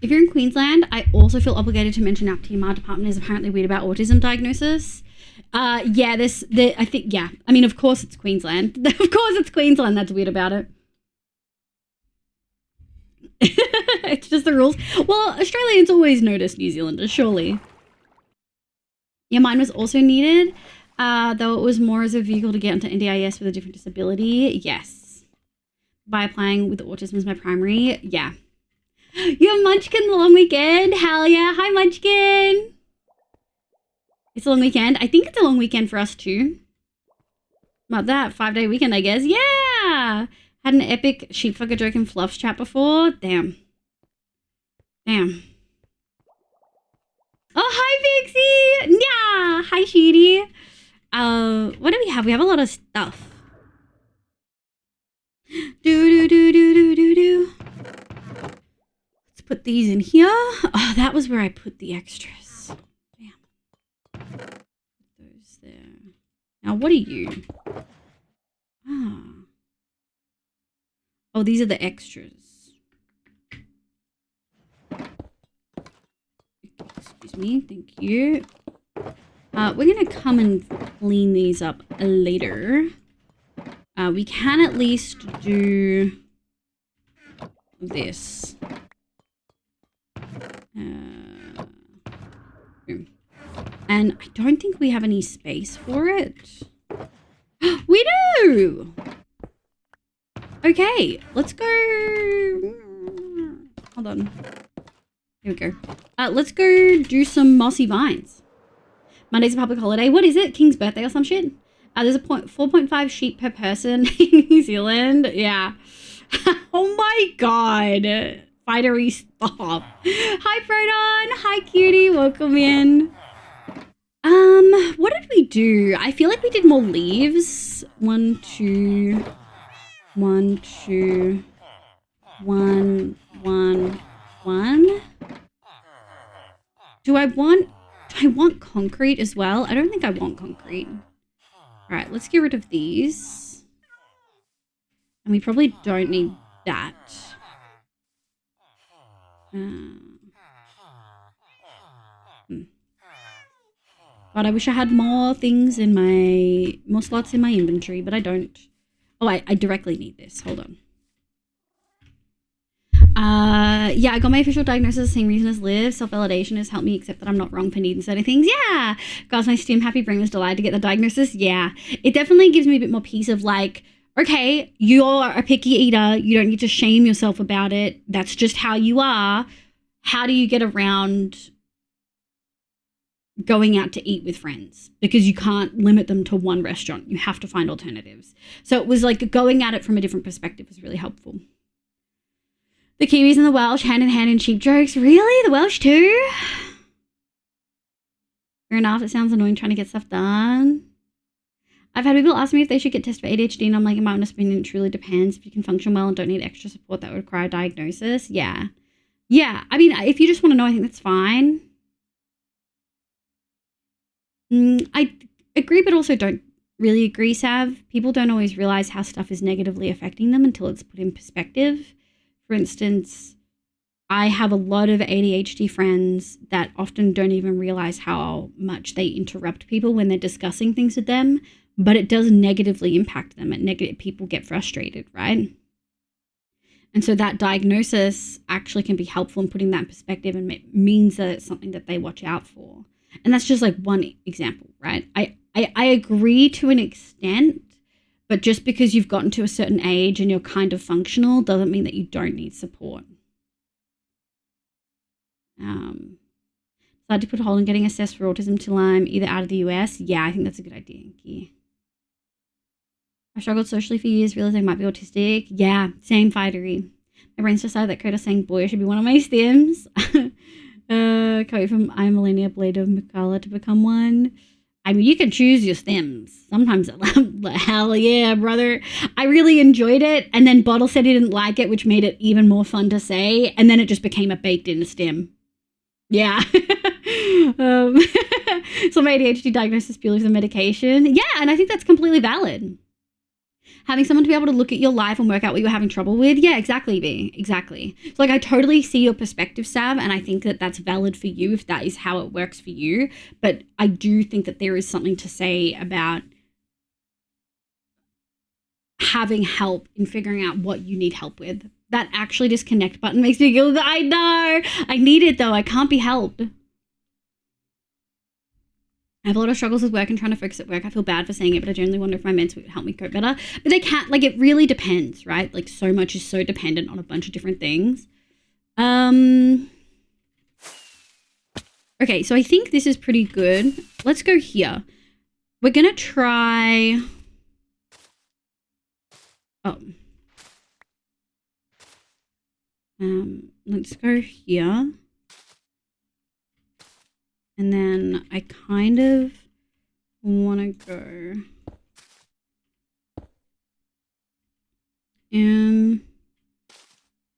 If you're in Queensland, I also feel obligated to mention our TMR department is apparently weird about autism diagnosis. I think, yeah. I mean, of course it's Queensland. Of course it's Queensland that's weird about it. It's just the rules. Well, Australians always notice New Zealanders, surely. Yeah, mine was also needed, though it was more as a vehicle to get into NDIS with a different disability. Yes. By applying with autism as my primary. Yeah. You have Munchkin the long weekend? Hell yeah. Hi, Munchkin. It's a long weekend. I think it's a long weekend for us too. About that 5-day weekend, I guess. Yeah. Had an epic sheepfucker joke in Fluff's chat before. Damn. Damn. Oh, hi, Pixie. Yeah. Hi, Sheedy. What do we have? We have a lot of stuff. Do. Let's put these in here. Oh, that was where I put the extras. Damn. Put those there. Now, what are you? Ah. Oh, these are the extras. Excuse me. Thank you. We're going to come and clean these up later. We can at least do this. And I don't think we have any space for it. We do! Okay, let's go. Hold on. Here we go. Let's go do some mossy vines. Monday's a public holiday. What is it? King's birthday or some shit? There's a 4.5 sheep per person in New Zealand. Yeah. Oh my god. Fightery stop. Hi, Proton. Hi, cutie. Welcome in. What did we do? I feel like we did more leaves. 1, 2, 1, 2, 1, 1, 1. Do I want concrete as well? I don't think I want concrete. All right, let's get rid of these. And we probably don't need that. God, I wish I had more slots in my inventory, but I don't. Oh, I directly need this. Hold on. Yeah, I got my official diagnosis the same reason as Liv. Self-validation has helped me accept that I'm not wrong for needing certain things. Yeah. Guys, my stim happy brain was delighted to get the diagnosis. Yeah. It definitely gives me a bit more peace of like, okay, you're a picky eater. You don't need to shame yourself about it. That's just how you are. How do you get around going out to eat with friends? Because you can't limit them to one restaurant. You have to find alternatives. So it was like going at it from a different perspective was really helpful. The Kiwis and the Welsh, hand in hand in cheap jokes. Really? The Welsh too? Fair enough. It sounds annoying trying to get stuff done. I've had people ask me if they should get tested for ADHD, and I'm like, in my honest opinion, it truly depends. If you can function well and don't need extra support, that would require a diagnosis. Yeah. Yeah. I mean, if you just want to know, I think that's fine. I agree, but also don't really agree, Sav. People don't always realize how stuff is negatively affecting them until it's put in perspective. For instance, I have a lot of ADHD friends that often don't even realize how much they interrupt people when they're discussing things with them, but it does negatively impact them. People get frustrated, right? And so that diagnosis actually can be helpful in putting that in perspective, and it means that it's something that they watch out for. And that's just like one example, right? I agree to an extent, but just because you've gotten to a certain age and you're kind of functional doesn't mean that you don't need support. Decided to put a hold on getting assessed for autism till I'm either out of the US. Yeah, I think that's a good idea, Inky. I struggled socially for years, realizing I might be autistic. Yeah, same fightery. My brain's decided that Coda saying boy should be one of my stims. Can't wait from I'm Millennia Blade of Mikala to become one. I mean, you can choose your stims. Sometimes, hell yeah, brother. I really enjoyed it. And then Bottle said he didn't like it, which made it even more fun to say. And then it just became a baked-in stim. Yeah. So my ADHD diagnosis purely for medication. Yeah, and I think that's completely valid. Having someone to be able to look at your life and work out what you're having trouble with. Yeah, exactly, B. Exactly. So, like, I totally see your perspective, Sav, and I think that that's valid for you if that is how it works for you. But I do think that there is something to say about having help in figuring out what you need help with. That actually disconnect button makes me go, I know. I need it, though. I can't be helped. I have a lot of struggles with work and trying to focus at work. I feel bad for saying it, but I generally wonder if my meds would help me cope better. But they can't, like, it really depends, right? Like, so much is so dependent on a bunch of different things. Okay, so I think this is pretty good. Let's go here. We're going to try... let's go here. And then I kind of want to go...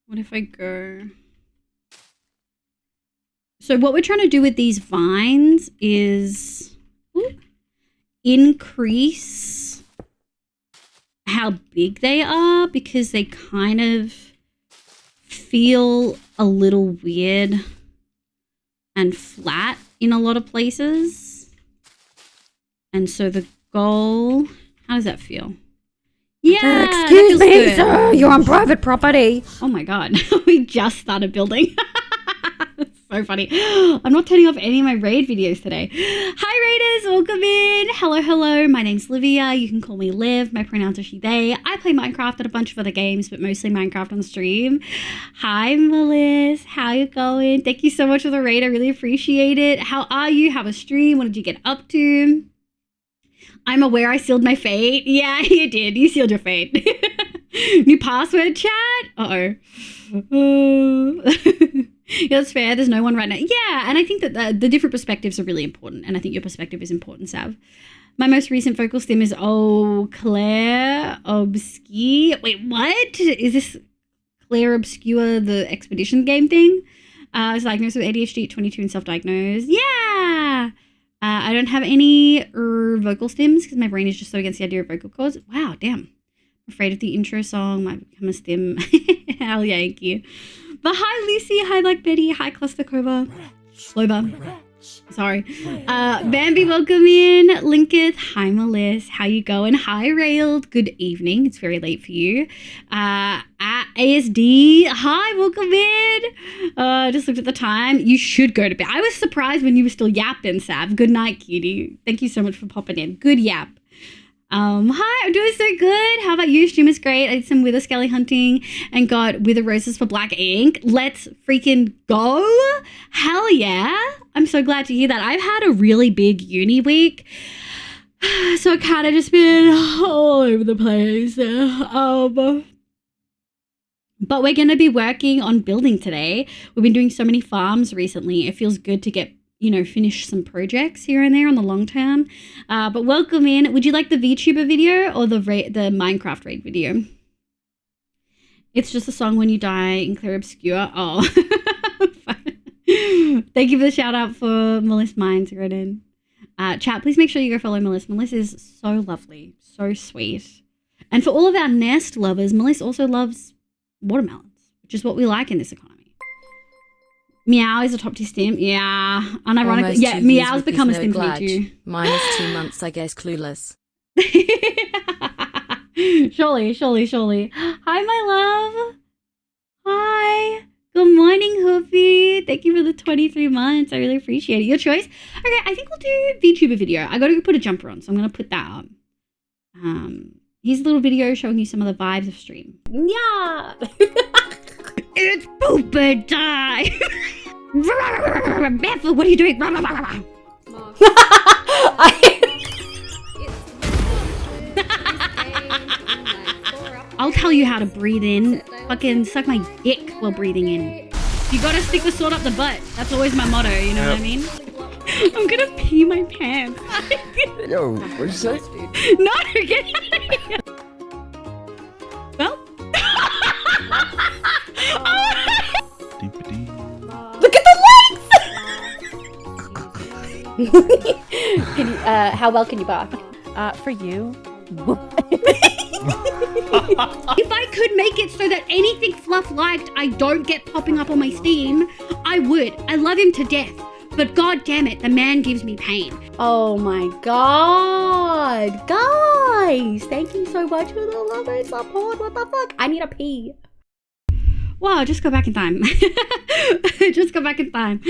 what if I go... So what we're trying to do with these vines is increase how big they are, because they kind of feel a little weird and flat in a lot of places. And so the goal, how does that feel? Yeah, excuse me, sir, you're on private property. Oh my God, we just started building. That's so funny. I'm not turning off any of my raid videos today. Hi raiders, welcome in. Hello, hello. My name's Livia. You can call me Liv. My pronouns are she, they. I play Minecraft and a bunch of other games, but mostly Minecraft on stream. Hi, Melissa. How you going? Thank you so much for the raid. I really appreciate it. How are you? How was stream? What did you get up to? I'm aware I sealed my fate. Yeah, you did. You sealed your fate. New password, chat? Uh-oh. Yeah, that's fair. There's no one right now. Yeah, and I think that the different perspectives are really important, and I think your perspective is important, Sav. My most recent vocal stim is Claire Obscure. Wait, what? Is this Claire Obscure, the expedition game thing? I was diagnosed with ADHD at 22 and self-diagnosed. Yeah! I don't have any vocal stims because my brain is just so against the idea of vocal cords. Wow, damn. I'm afraid if the intro song might become a stim. Hell yeah, thank you. But hi, Lucy. Hi, Black Betty. Hi, Cluster Cobra. Sloba. Sorry. Bambi, welcome in. Linketh. Hi, Melissa. How you going? Hi, Railed. Good evening. It's very late for you. ASD, hi, welcome in. Just looked at the time. You should go to bed. I was surprised when you were still yapping, Sav. Good night, cutie. Thank you so much for popping in. Good yap. Hi, I'm doing so good. How about you? Stream is great. I did some wither skelly hunting and got wither roses for black ink. Let's freaking go. Hell yeah. I'm so glad to hear that. I've had a really big uni week. So I kind of just been all over the place. But we're going to be working on building today. We've been doing so many farms recently. It feels good to get, finish some projects here and there on the long term. But welcome in. Would you like the VTuber video or the Minecraft raid video? It's just a song when you die in Clear Obscure. Oh. Thank you for the shout out for Melissa Mines, Rodin. Chat, please make sure you go follow Melissa. Melissa is so lovely, so sweet. And for all of our nest lovers, Melissa also loves watermelons, which is what we like in this economy. Meow is a top tier stim. Yeah. Unironically, yeah, Meow's become a stim for me too. Minus 2 months, I guess, clueless. Surely. Hi, my love. Hi. Good morning, Hoofy. Thank you for the 23 months. I really appreciate it. Your choice. Okay, I think we'll do VTuber video. I got to put a jumper on, so I'm going to put that up. Here's a little video showing you some of the vibes of stream. Yeah. It's pooper time. Barefoot, what are you doing? I'll tell you how to breathe in. Fucking suck my dick while breathing in. You gotta stick the sword up the butt. That's always my motto, you know what I mean? I'm gonna pee my pants. Yo, what'd you say? No, get out of here. Well. Look at the legs! Can you, how well can you bark? For you. If I could make it so that anything Fluff liked I don't get popping up on my Steam, I would. I love him to death. But god damn it, the man gives me pain. Oh my god. Guys, thank you so much for the love and support. What the fuck? I need a pee. Wow, just go back in time. Just go back in time.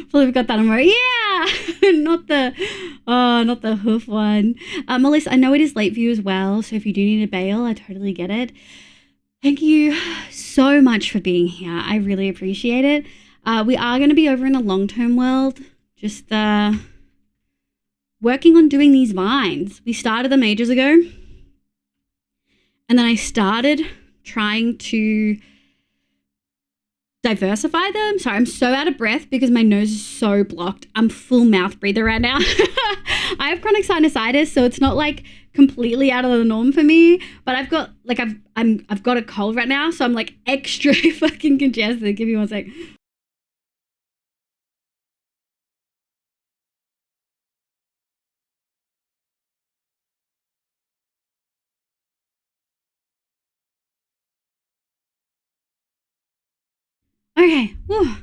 Fully got that on right. Yeah! not the hoof one. Melissa, I know it is late for you as well, so if you do need a bail, I totally get it. Thank you so much for being here. I really appreciate it. We are going to be over in a long-term world, just working on doing these vines. We started them ages ago, and then I started trying to diversify them. Sorry, I'm so out of breath because my nose is so blocked. I'm full mouth breather right now. I have chronic sinusitis, so it's not like completely out of the norm for me, but I've got like I've got a cold right now, so I'm like extra fucking congested. Give me one sec. Okay. Whew.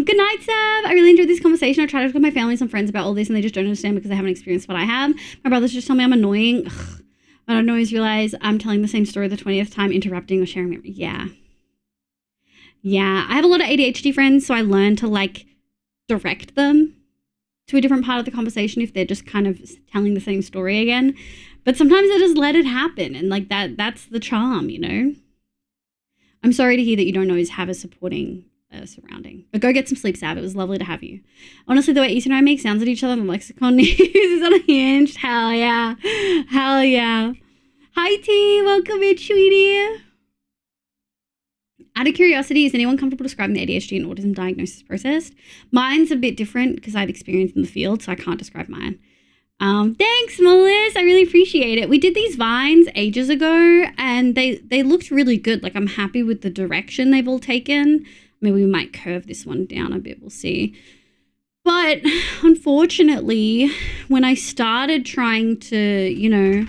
Good night, Sav. I really enjoyed this conversation. I try to talk to my family and some friends about all this, and they just don't understand because they haven't experienced what I have. My brothers just tell me I'm annoying. Ugh. I don't always realize I'm telling the same story the 20th time, interrupting or sharing memory. Yeah. I have a lot of ADHD friends, so I learn to like direct them to a different part of the conversation if they're just kind of telling the same story again. But sometimes I just let it happen, and like that's the charm, you know? I'm sorry to hear that you don't always have a supporting surrounding. But go get some sleep, Sav. It was lovely to have you. Honestly, the way Ethan and I make sounds at each other in the lexicon is unhinged. Hell yeah. Hell yeah. Hi, T. Welcome in, sweetie. Out of curiosity, is anyone comfortable describing the ADHD and autism diagnosis process? Mine's a bit different because I've experienced in the field, so I can't describe mine. Thanks, Melissa. I really appreciate it. We did these vines ages ago and they looked really good. Like, I'm happy with the direction they've all taken. Maybe we might curve this one down a bit. We'll see. But unfortunately, when I started trying to,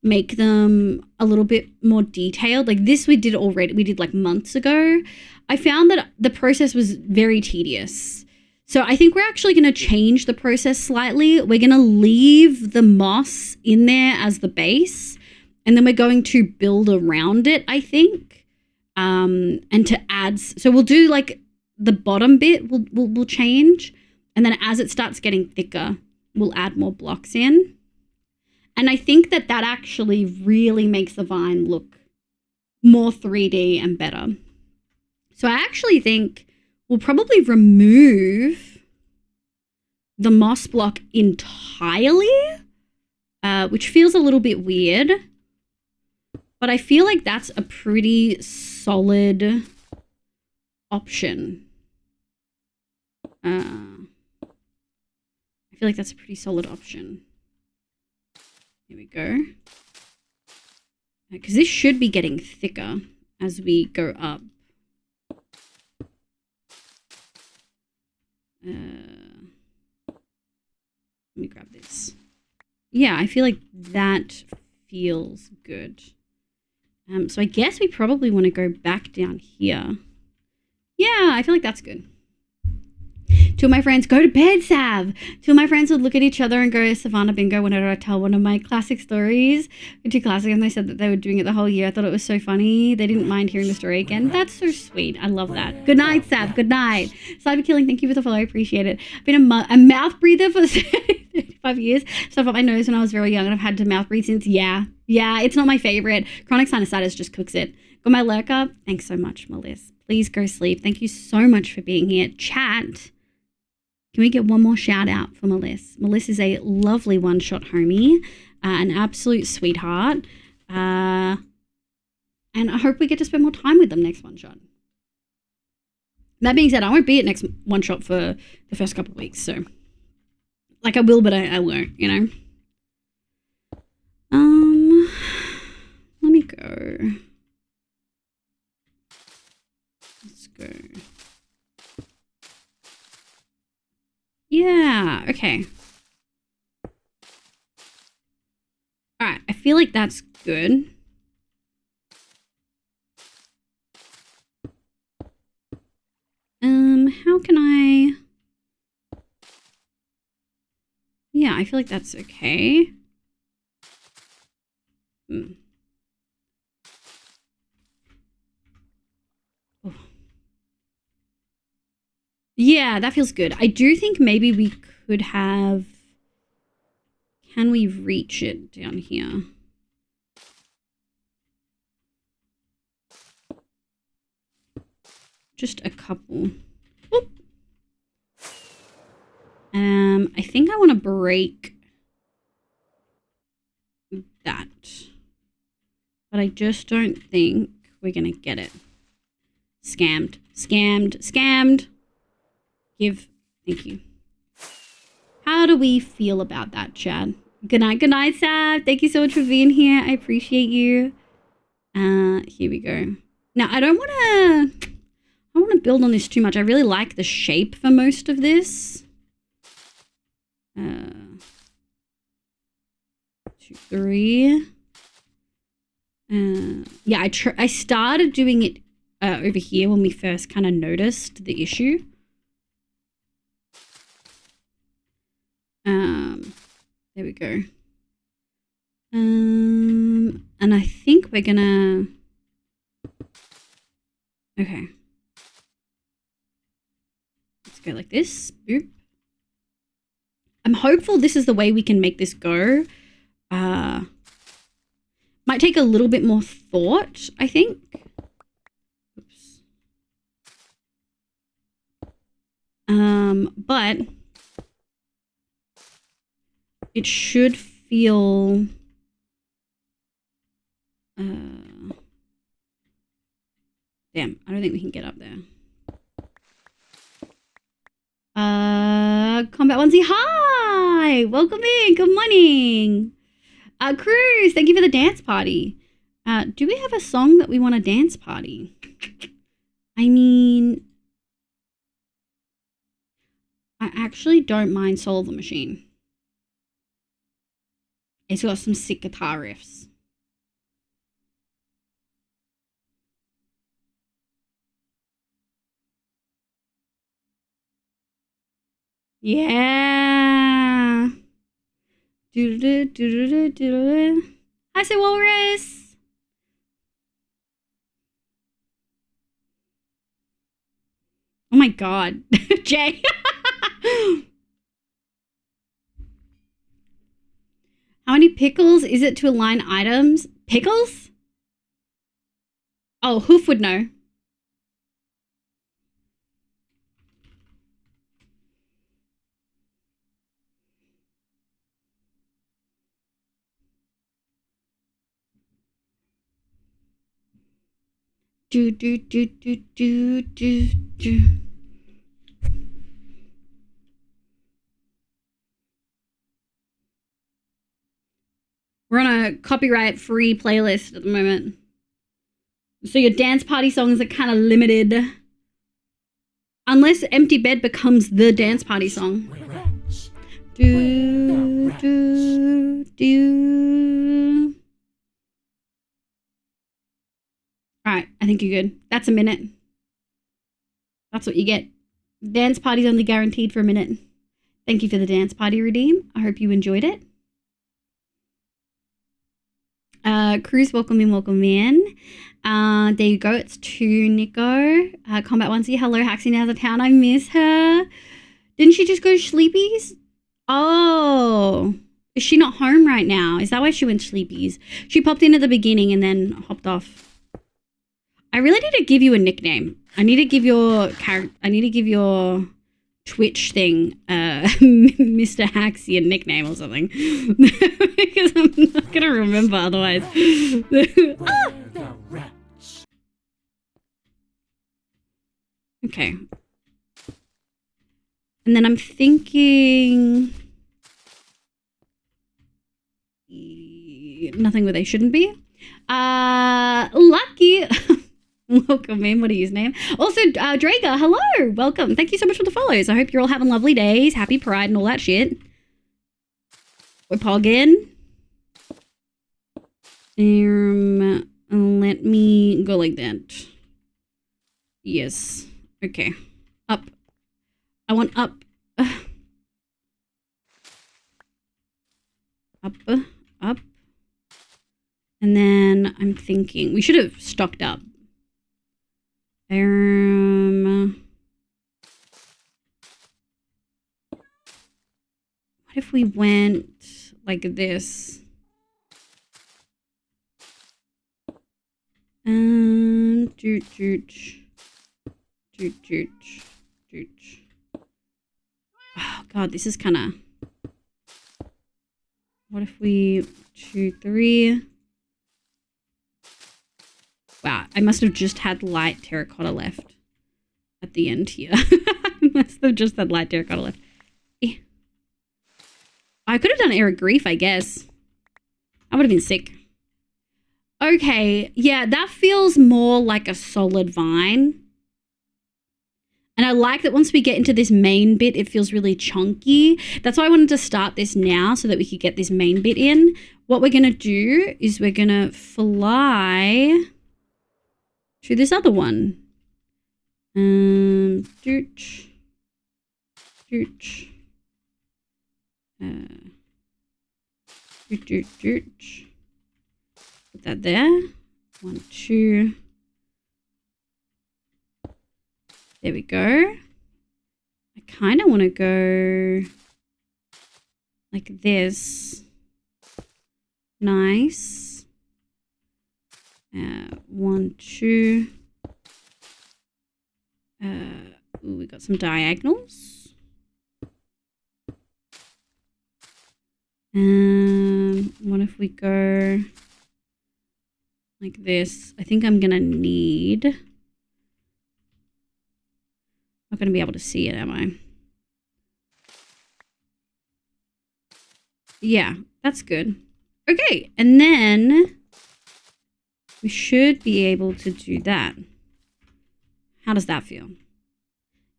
make them a little bit more detailed, like this we did like months ago, I found that the process was very tedious. So I think we're actually going to change the process slightly. We're going to leave the moss in there as the base, And then we're going to build around it, I think. And to add, so we'll do like the bottom bit we'll change. And then as it starts getting thicker, we'll add more blocks in. And I think that actually really makes the vine look more 3D and better. So I actually think we'll probably remove the moss block entirely, which feels a little bit weird. But I feel like that's a pretty solid option. I feel like that's a pretty solid option. Here we go. Because this should be getting thicker as we go up. Let me grab this. Yeah, I feel like that feels good. So I guess we probably want to go back down here. Yeah, I feel like that's good. Two of my friends, go to bed, Sav. Two of my friends would look at each other and go, Savannah bingo, whenever I tell one of my classic stories. Too classic, and they said that they were doing it the whole year. I thought it was so funny. They didn't mind hearing the story again. That's so sweet. I love that. Good night, Sav. Good night. Cyber Killing, thank you for the follow. I appreciate it. I've been a mouth breather for 35 years. So I got my nose when I was very young, and I've had to mouth breathe since. Yeah, it's not my favorite. Chronic sinusitis just cooks it. Got my lurker. Thanks so much, Melissa. Please go sleep. Thank you so much for being here. Chat. Can we get one more shout out for Melissa? Melissa is a lovely one-shot homie, an absolute sweetheart. And I hope we get to spend more time with them next one-shot. That being said, I won't be at next one-shot for the first couple of weeks. So, like I will, but I won't, you know. Let me go. Let's go. Yeah, okay. All right, I feel like that's good. How can I... Yeah, I feel like that's okay. Oh. Yeah, that feels good. I do think maybe we could have... Can we reach it down here? Just a couple. Whoop. I think I want to break that. But I just don't think we're going to get it. Scammed. Scammed. Scammed. Give. Thank you. How do we feel about that, Chad? Good night, Sav. Thank you so much for being here. I appreciate you. Here we go. Now, I don't want to build on this too much. I really like the shape for most of this. 2, 3. Yeah, I started doing it over here when we first kind of noticed the issue. There we go. And I think we're gonna... Okay. Let's go like this. Boop. I'm hopeful this is the way we can make this go. Might take a little bit more thought, I think. Oops. But it should feel... Damn, I don't think we can get up there. Combat Onesie, hi! Welcome in, good morning. Cruz, thank you for the dance party. Do we have a song that we want to dance party? I mean... I actually don't mind Soul of the Machine. It's got some sick guitar riffs. Yeah. Hi, Hi, Sir Walrus. Oh my God. Jay. How many pickles is it to align items? Pickles? Oh, Hoof would know. Do. We're on a copyright-free playlist at the moment. So your dance party songs are kind of limited. Unless Empty Bed becomes the dance party song. Do. Alright, I think you're good. That's a minute. That's what you get. Dance party's only guaranteed for a minute. Thank you for the dance party redeem. I hope you enjoyed it. Cruz, welcome in. There you go. It's 2, Nico. Combat Onesie, hello, Haxie out of town. I miss her. Didn't she just go to Sleepy's? Oh, is she not home right now? Is that why she went to Sleepy's? She popped in at the beginning and then hopped off. I really need to give you a nickname. I need to give your Twitch thing, Mr. Haxie, a nickname or something. Because I'm not going to remember otherwise. Ah! Okay. And then I'm thinking... nothing where they shouldn't be. Lucky... Welcome in. What are your name? Also, Draga, hello. Welcome. Thank you so much for the follows. I hope you're all having lovely days. Happy Pride and all that shit. We're pogging. Let me go like that. Yes. Okay. Up. I want up. Up. And then I'm thinking we should have stocked up. What if we went like this? Oh God, this is kind of. What if we 2, 3? Wow, I must have just had light terracotta left at the end here. I must have just had light terracotta left. I could have done Eric Grief, I guess. I would have been sick. Okay, yeah, that feels more like a solid vine. And I like that once we get into this main bit, it feels really chunky. That's why I wanted to start this now so that we could get this main bit in. What we're going to do is we're going to fly to this other one. Dooch. Put that there. 1, 2. There we go. I kind of want to go like this. Nice. 1, 2. Ooh, we got some diagonals. What if we go like this? I think I'm gonna need. Not gonna be able to see it, am I? Yeah, that's good. Okay, and then we should be able to do that. How does that feel?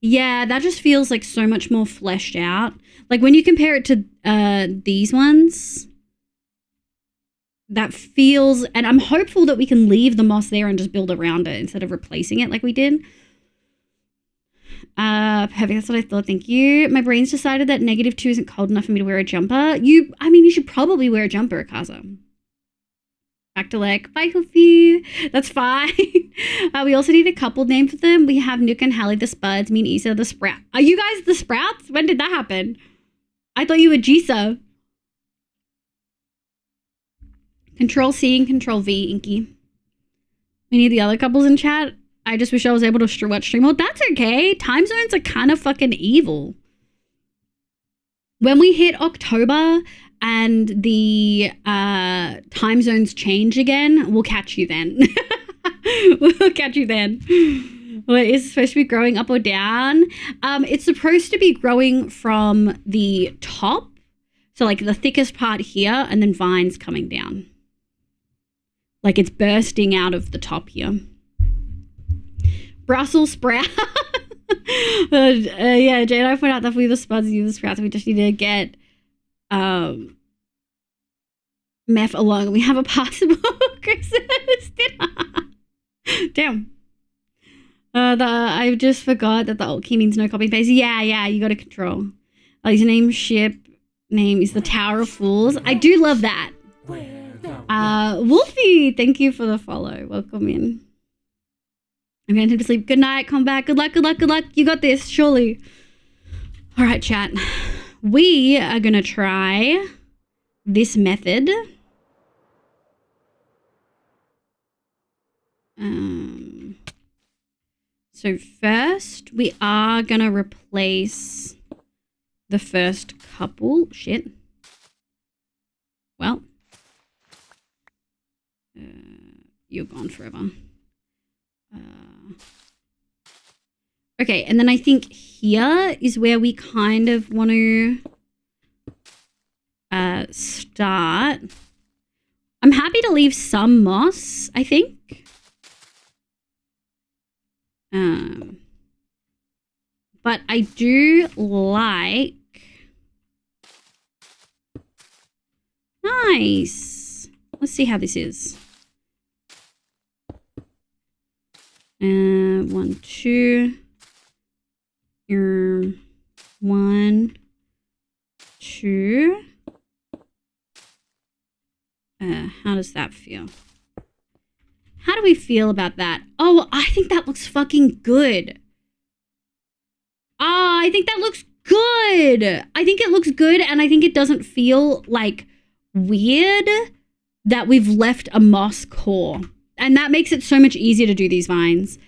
Yeah, that just feels like so much more fleshed out. Like when you compare it to these ones, that feels, and I'm hopeful that we can leave the moss there and just build around it instead of replacing it like we did. Perfect, that's what I thought, thank you. My brain's decided that -2 isn't cold enough for me to wear a jumper. I mean, you should probably wear a jumper, Akaza. Back to Lek. Bye, Hoofy. That's fine. We also need a couple name for them. We have Nook and Hallie the Spuds. Me and Issa the Sprout. Are you guys the Sprouts? When did that happen? I thought you were Jisa. Control C and Control V, Inky. We need the other couples in chat. I just wish I was able to watch stream mode. That's okay. Time zones are kind of fucking evil. When we hit October and the time zones change again, we'll catch you then. We'll catch you then. Well, is it supposed to be growing up or down? It's supposed to be growing from the top. So like the thickest part here and then vines coming down. Like it's bursting out of the top here. Brussels sprout. Yeah, Jade, I point out that we the spuds, you the sprouts. We just need to get Meth along. We have a possible Christmas dinner. Damn. I just forgot that the alt key means no copy and paste. Yeah, you got to control. Username ship name is the Tower of Fools. I do love that. Wolfie, thank you for the follow. Welcome in. I'm going to sleep. Good night. Come back. Good luck. You got this, surely. All right, chat. We are going to try this method. So first, we are going to replace the first couple. Shit. Well. You're gone forever. Okay, and then I think here is where we kind of want to start. I'm happy to leave some moss, I think. But I do like... Nice. Let's see how this is. 1, 2. 1, 2. How does that feel? How do we feel about that? Oh, I think that looks fucking good. I think that looks good. I think it looks good, and I think it doesn't feel like weird that we've left a moss core. And that makes it so much easier to do these vines.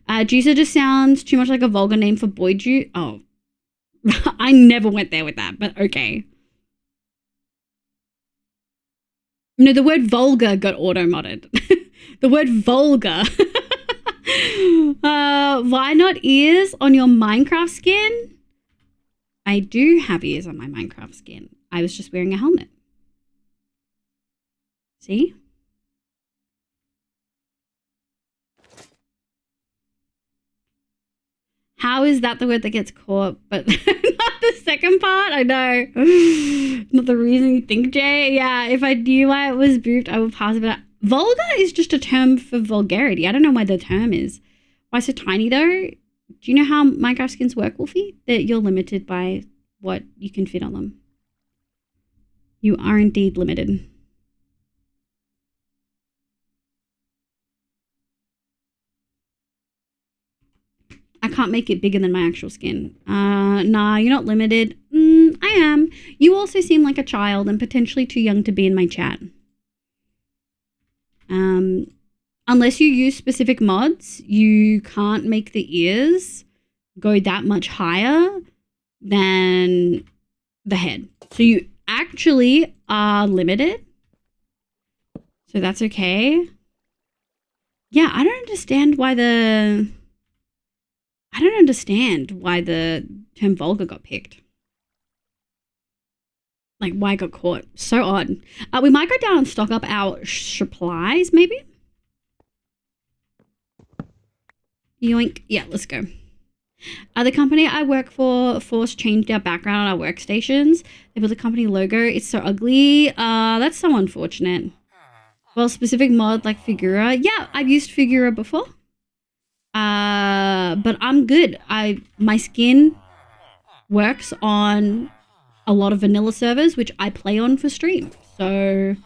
Juicer just sounds too much like a vulgar name for boy juice. Oh, I never went there with that, but okay. No, the word vulgar got auto-modded. The word vulgar. Why not ears on your Minecraft skin? I do have ears on my Minecraft skin. I was just wearing a helmet. See? How is that the word that gets caught, but not the second part? I know. Not the reason you think, Jay. Yeah, if I knew why it was booped, I would pass it. But vulgar is just a term for vulgarity. I don't know why the term is. Why so tiny, though? Do you know how Minecraft skins work, Wolfie? That you're limited by what you can fit on them. You are indeed limited. I can't make it bigger than my actual skin. Nah, you're not limited. I am. You also seem like a child and potentially too young to be in my chat. Unless you use specific mods, you can't make the ears go that much higher than the head. So you actually are limited. So that's okay. Yeah, I don't understand why the term vulgar got picked. Like, why it got caught. So odd. We might go down and stock up our supplies, maybe? Yoink. Yeah, let's go. The company I work for forced changed our background on our workstations. They built a company logo. It's so ugly. That's so unfortunate. Well, specific mod like Figura. Yeah, I've used Figura before. But I'm good. My skin works on a lot of vanilla servers, which I play on for stream. So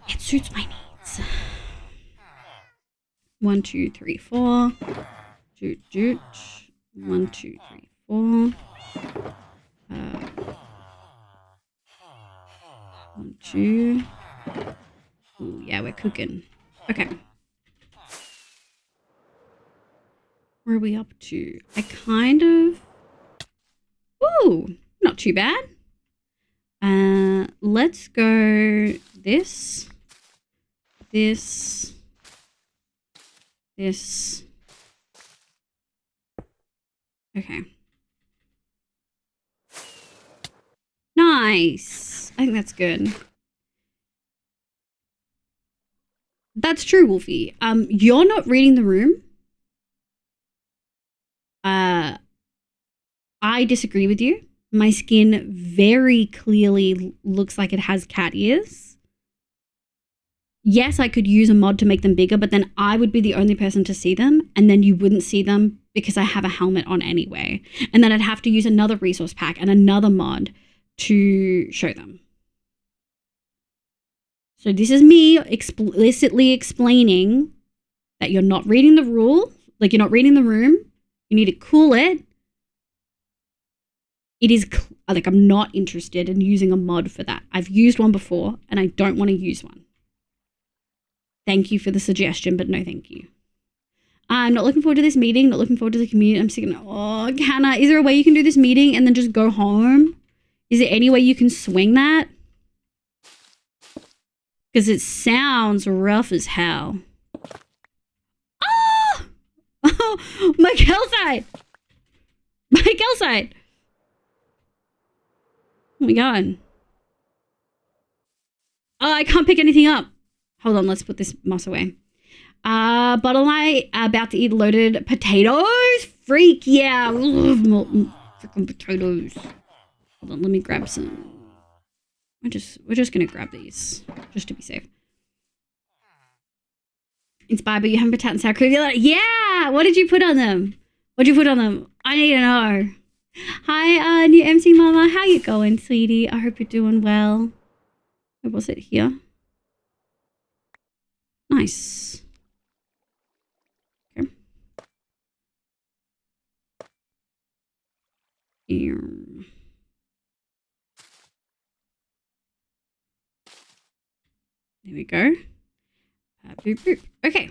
It suits my needs. 1, 2, 3, 4. Joot, joot. 1, 2, 3, 4. 1, 2. Ooh, yeah, we're cooking. Okay. Where are we up to? I kind of... Ooh, not too bad. Let's go this. This. Okay. Nice. I think that's good. That's true, Wolfie. You're not reading the room. I disagree with you. My skin very clearly looks like it has cat ears. Yes, I could use a mod to make them bigger, but then I would be the only person to see them, and then you wouldn't see them because I have a helmet on anyway. And then I'd have to use another resource pack and another mod to show them. So this is me explicitly explaining that you're not reading the rule, like you're not reading the room. You need to cool it. It is like I'm not interested in using a mod for that. I've used one before and I don't want to use one. Thank you for the suggestion, but no thank you. I'm not looking forward to this meeting, not looking forward to the community. I'm sick of, oh, Hannah, is there a way you can do this meeting and then just go home? Is there any way you can swing that? Because it sounds rough as hell. Oh! Oh, my calcite! My calcite! Oh my god. Oh, I can't pick anything up. Hold on, let's put this moss away. Bottle and I are about to eat loaded potatoes. Freak, yeah. I love freaking potatoes. Hold on, let me grab some. We're just gonna grab these, just to be safe. Inspired by you haven't potato and sour cream. Yeah, what did you put on them? What'd you put on them? I need to know. Hi, new MC Mama. How you going, sweetie? I hope you're doing well. Where was it? Here. Nice. Okay. Here. There we go. Boop, boop. Okay.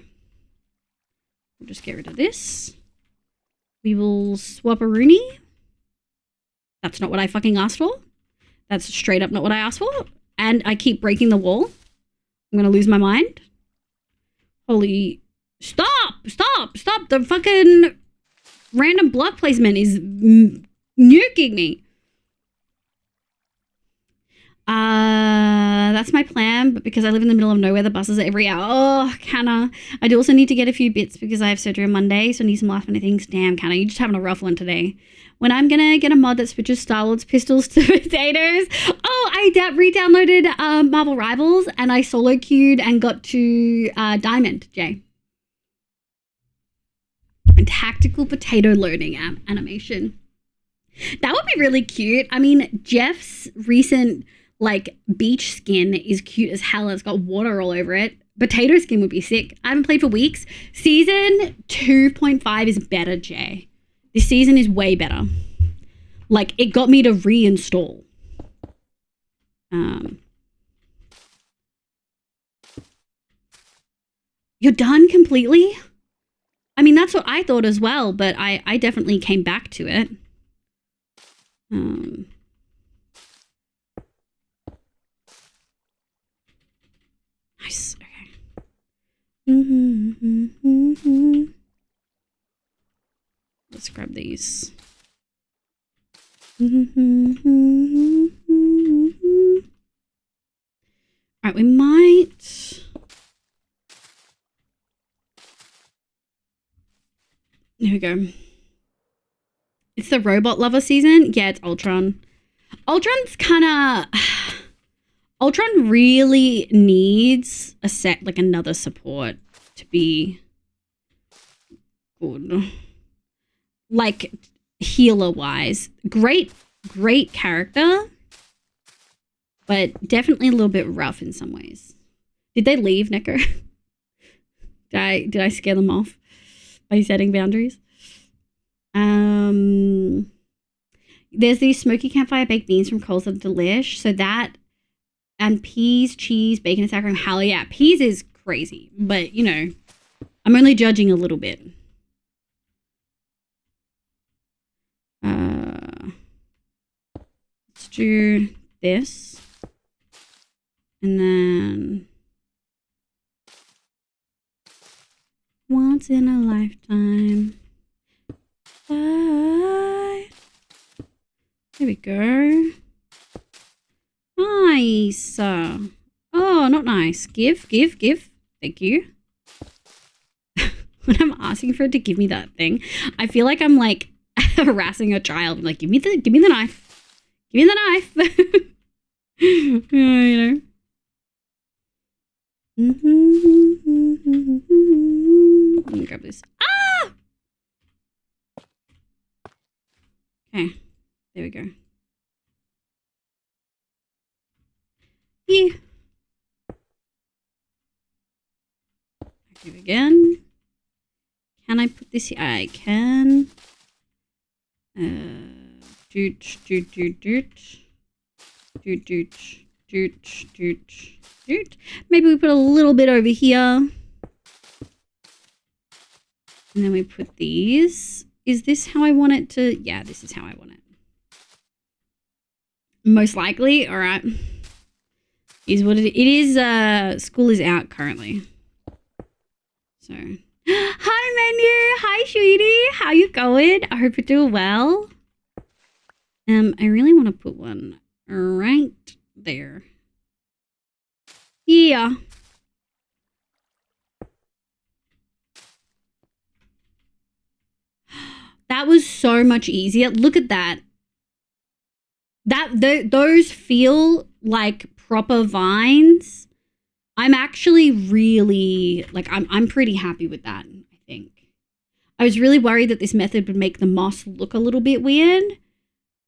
We'll just get rid of this. We will swap a Rooney. That's not what I fucking asked for. That's straight up not what I asked for. And I keep breaking the wall. I'm going to lose my mind. Holy... Stop! Stop! Stop! The fucking random block placement is nuking me. That's my plan, but because I live in the middle of nowhere, the buses are every hour. Oh, Canna. I do also need to get a few bits because I have surgery on Monday, so I need some last minute things. Damn, Canna, you're just having a rough one today. When I'm gonna get a mod that switches Star-Lord's pistols to potatoes. Oh, I re-downloaded Marvel Rivals and I solo queued and got to Diamond, Jay. And tactical potato loading animation. That would be really cute. I mean, Jeff's recent like beach skin is cute as hell. It's got water all over it. Potato skin would be sick. I haven't played for weeks. Season 2.5 is better, Jay. This season is way better. Like, it got me to reinstall. You're done completely? I mean, that's what I thought as well, but I definitely came back to it. Nice. Okay. Let's grab these. All right, we might. There we go. It's the robot lover season. Yeah, it's Ultron. Ultron's kind of. Ultron really needs a set, like another support to be good. Like healer wise. Great character, but definitely a little bit rough in some ways. Did they leave, Neko? Did I scare them off by setting boundaries? There's these smoky campfire baked beans from Coles that are delish. So that, and peas, cheese, bacon, and sour cream. Hell yeah, peas is crazy. But, you know, I'm only judging a little bit. Let's do this. And then once in a lifetime. Bye. There we go. Nice. Oh, not nice. Give. Thank you. When I'm asking for it to give me that thing, I feel like I'm like harassing a child. I'm like, give me the knife. Give me the knife. You know. Let me grab this. Ah! Okay. There we go. Yeah. Active again. Can I put this here? I can. Doot. Maybe we put a little bit over here. And then we put these. Is this how I want it to? Yeah, this is how I want it. Most likely. All right. Is what it is. School is out currently. So, hi menu. Hi sweetie. How you going? I hope you're doing well. I really want to put one right there. Yeah. That was so much easier. Look at that. Those feel like proper vines. I'm actually really like I'm pretty happy with that, I think. I was really worried that this method would make the moss look a little bit weird,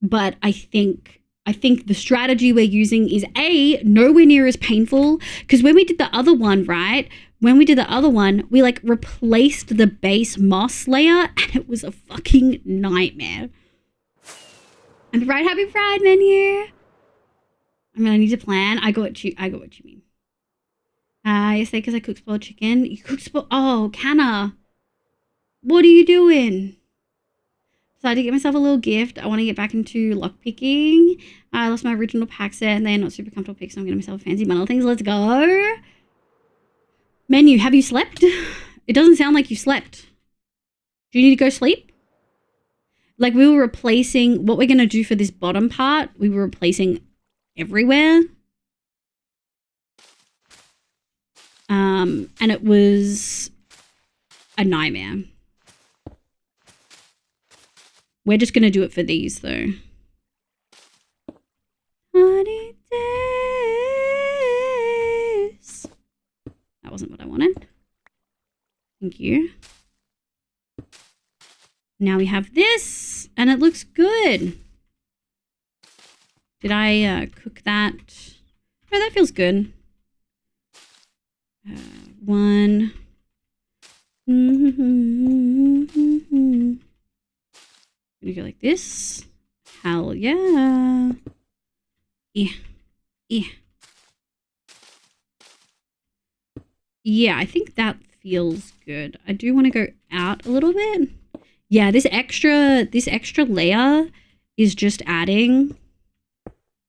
but I think the strategy we're using is nowhere near as painful, because when we did the other one, right? When we did the other one, we like replaced the base moss layer and it was a fucking nightmare. And right, happy Pride menu. I mean, I need to plan. I got what you mean. Yesterday because I cooked spoiled chicken. You cooked oh, Canna. What are you doing? So I had to get myself a little gift. I want to get back into lockpicking. I lost my original pack set and they're not super comfortable picks, so I'm getting myself a fancy bundle of things. Let's go. Menu, have you slept? It doesn't sound like you slept. Do you need to go sleep? Like we were replacing, what we're going to do for this bottom part, we were replacing everywhere. And it was a nightmare. We're just going to do it for these though. That wasn't what I wanted. Thank you. Now we have this and it looks good. Did I cook that? Oh, that feels good. One. I'm gonna go like this. Hell yeah. Yeah, I think that feels good. I do want to go out a little bit. Yeah, this extra layer is just adding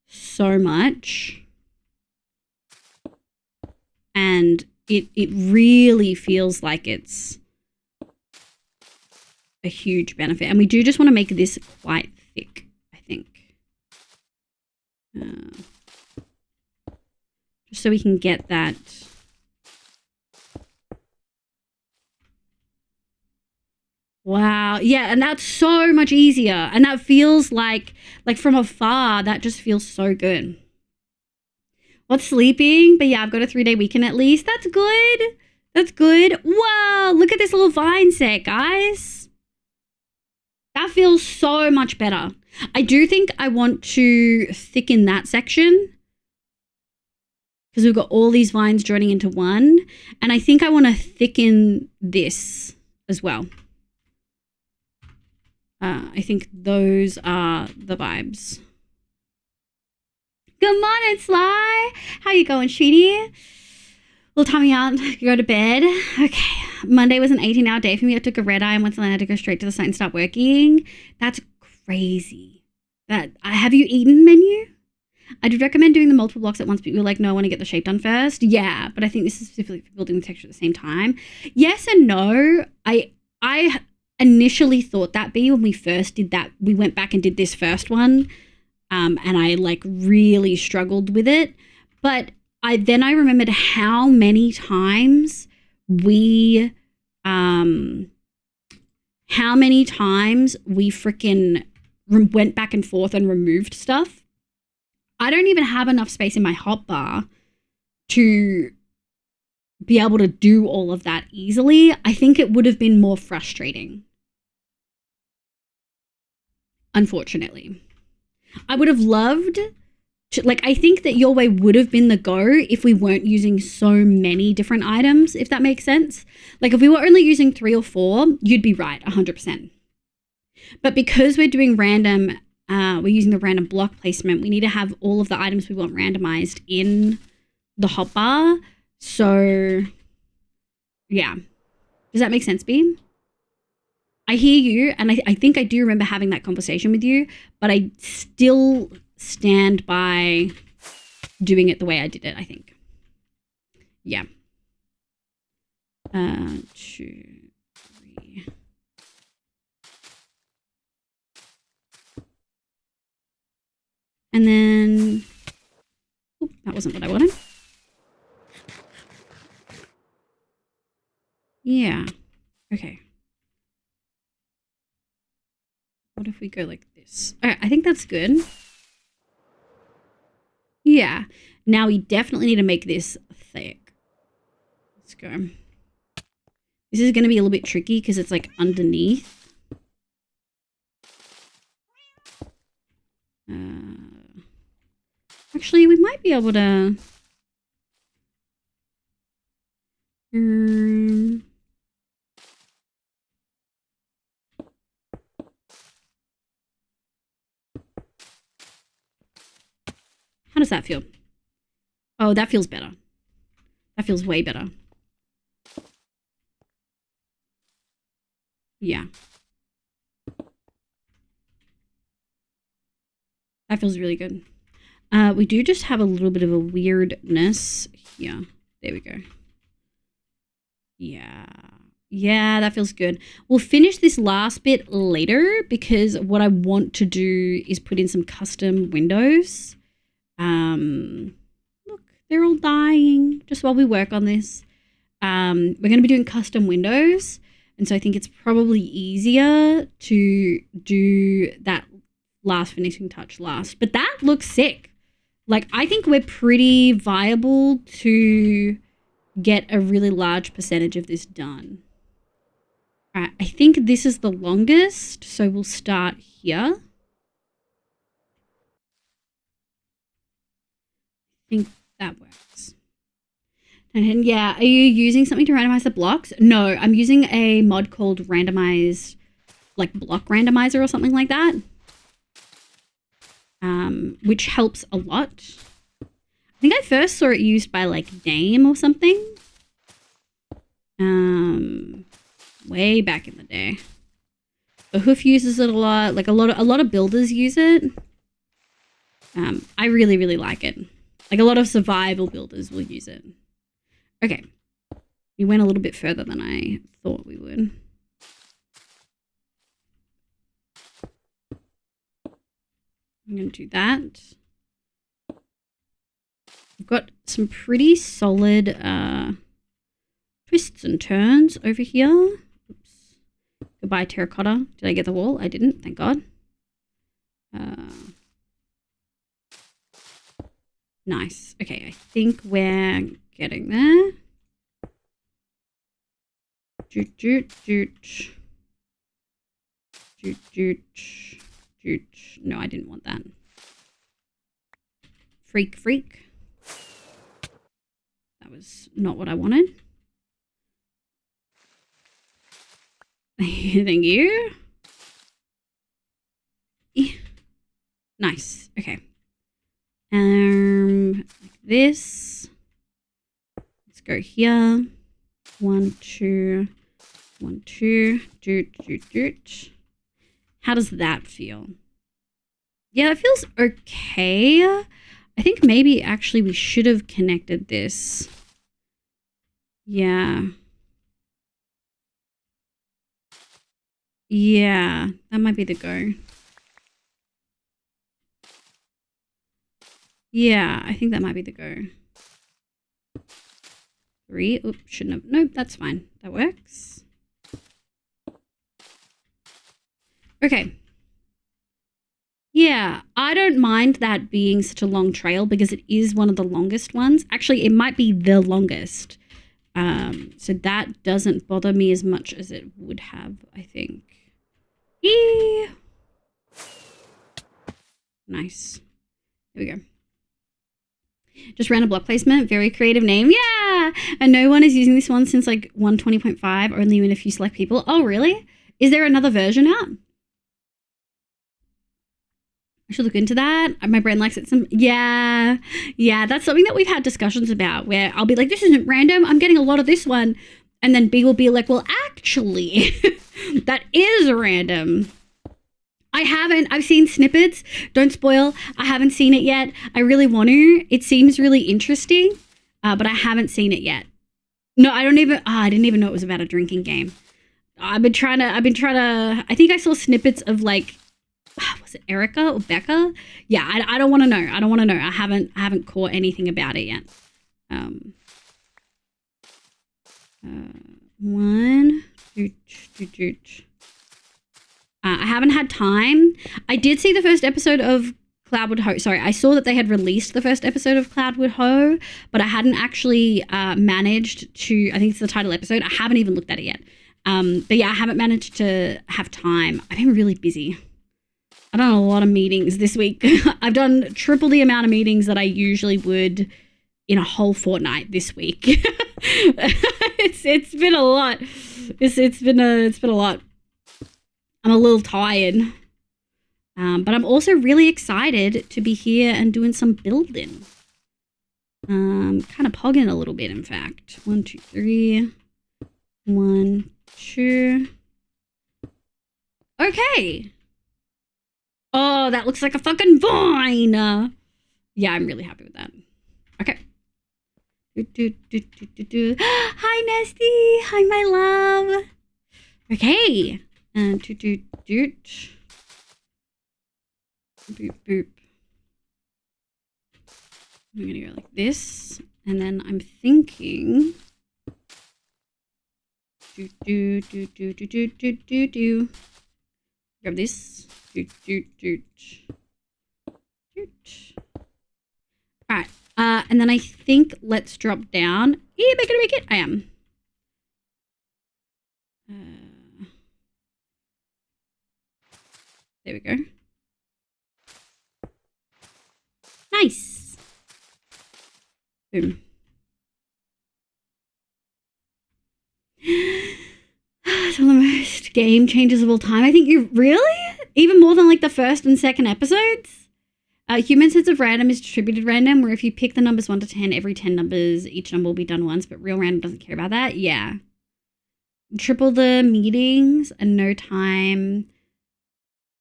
so much. And it really feels like it's a huge benefit. And we do just want to make this quite thick, I think. Just so we can get that. Wow. Yeah, and that's so much easier. And that feels like from afar, that just feels so good. What's sleeping? But yeah, I've got a 3-day weekend at least. That's good. That's good. Whoa, look at this little vine set, guys. That feels so much better. I do think I want to thicken that section because we've got all these vines joining into one. And I think I want to thicken this as well. I think those are the vibes. Good morning, Sly. How you going, Sheedy? Little tummy out, go to bed. Okay. Monday was an 18-hour day for me. I took a red eye and once I had to go straight to the site and start working. That's crazy. Have you eaten menu? I did recommend doing the multiple blocks at once, but you were like, no, I want to get the shape done first. Yeah, but I think this is specifically for building the texture at the same time. Yes and no. I initially thought that when we first did that, we went back and did this first one, and I like really struggled with it. But I remembered how many times we freaking went back and forth and removed stuff. I don't even have enough space in my hotbar to be able to do all of that easily. I think it would have been more frustrating. Unfortunately. I would have loved to, I think that your way would have been the go if we weren't using so many different items, if that makes sense. Like if we were only using 3 or 4, you'd be right, 100%. But because we're doing random, we're using the random block placement, we need to have all of the items we want randomized in the hotbar. So, yeah. Does that make sense, B? I hear you, and I think I do remember having that conversation with you, but I still stand by doing it the way I did it, I think. Yeah. 2, 3. And then, oh, that wasn't what I wanted. Yeah. Okay. What if we go like this? All right, I think that's good. Yeah. Now we definitely need to make this thick. Let's go. This is going to be a little bit tricky because it's like underneath. Actually, we might be able to... How does that feel? Oh, that feels better. That feels way better. Yeah. That feels really good. We do just have a little bit of a weirdness here. There we go. Yeah. Yeah, that feels good. We'll finish this last bit later because what I want to do is put in some custom windows. Look, they're all dying just while we work on this. We're going to be doing custom windows. And so I think it's probably easier to do that last finishing touch last. But that looks sick. Like, I think we're pretty viable to get a really large percentage of this done. All right, I think this is the longest, so we'll start here. I think that works. And yeah, are you using something to randomize the blocks? No, I'm using a mod called randomize, like block randomizer or something like that. Which helps a lot. I think I first saw it used by like Dame or something. Way back in the day. The Hoof uses it a lot. Like a lot of builders use it. I really, really like it. Like a lot of survival builders will use it. Okay. We went a little bit further than I thought we would. I'm going to do that. I've got some pretty solid twists and turns over here. Oops. Goodbye, terracotta. Did I get the wall? I didn't, thank God. Nice. Okay, I think we're getting there. Joot, joot, joot. Joot, joot. No, I didn't want that. Freak, freak. That was not what I wanted. Thank you. Nice. Okay. Like this. Let's go here. 1, 2, 1, 2. Doot. How does that feel? Yeah, it feels okay. I think maybe actually we should have connected this. Yeah. Yeah, that might be the go. Yeah, I think that might be the go. 3. Oops, shouldn't have. Nope, that's fine. That works. Okay. Yeah, I don't mind that being such a long trail because it is one of the longest ones. Actually, it might be the longest. So that doesn't bother me as much as it would have, I think. Eee! Nice. There we go. Just ran a block placement. Very creative name. Yeah! And no one is using this one since like 120.5, only in a few select people. Oh, really? Is there another version out? I should look into that. My brain likes it. Yeah, that's something that we've had discussions about where I'll be like, this isn't random. I'm getting a lot of this one. And then B will be like, well, actually, that is random. I've seen snippets. Don't spoil. I haven't seen it yet. I really want to. It seems really interesting, but I haven't seen it yet. No, I didn't even know it was about a drinking game. I've been trying to, I think I saw snippets of like, was it Erica or Becca? Yeah, I don't want to know. I haven't caught anything about it yet. 1, 2, 2. I haven't had time. I did see the first episode of Cloudwood Ho. Sorry, I saw that they had released the first episode of Cloudwood Ho, but I hadn't actually managed to, I think it's the title episode. I haven't even looked at it yet. But yeah, I haven't managed to have time. I've been really busy. I've done a lot of meetings this week. I've done triple the amount of meetings that I usually would in a whole fortnight this week. It's been a lot. It's been a lot. I'm a little tired. But I'm also really excited to be here and doing some building. Kind of pogging a little bit, in fact. 1, 2, 3. 1, 2. Okay. Oh, that looks like a fucking vine. Yeah, I'm really happy with that. Okay. Hi, Nesty. Hi, my love. Okay. And Boop, boop. I'm gonna go like this, and then I'm thinking. Grab this. All right. And then I think let's drop down. Yeah, am I gonna make it? I am. There we go. Nice. Boom. It's one of the most game changers of all time. I think you really? Even more than like the first and second episodes? Human sense of random is distributed random, where if you pick the numbers 1 to 10, every 10 numbers, each number will be done once, but real random doesn't care about that. Yeah. Triple the meetings and no time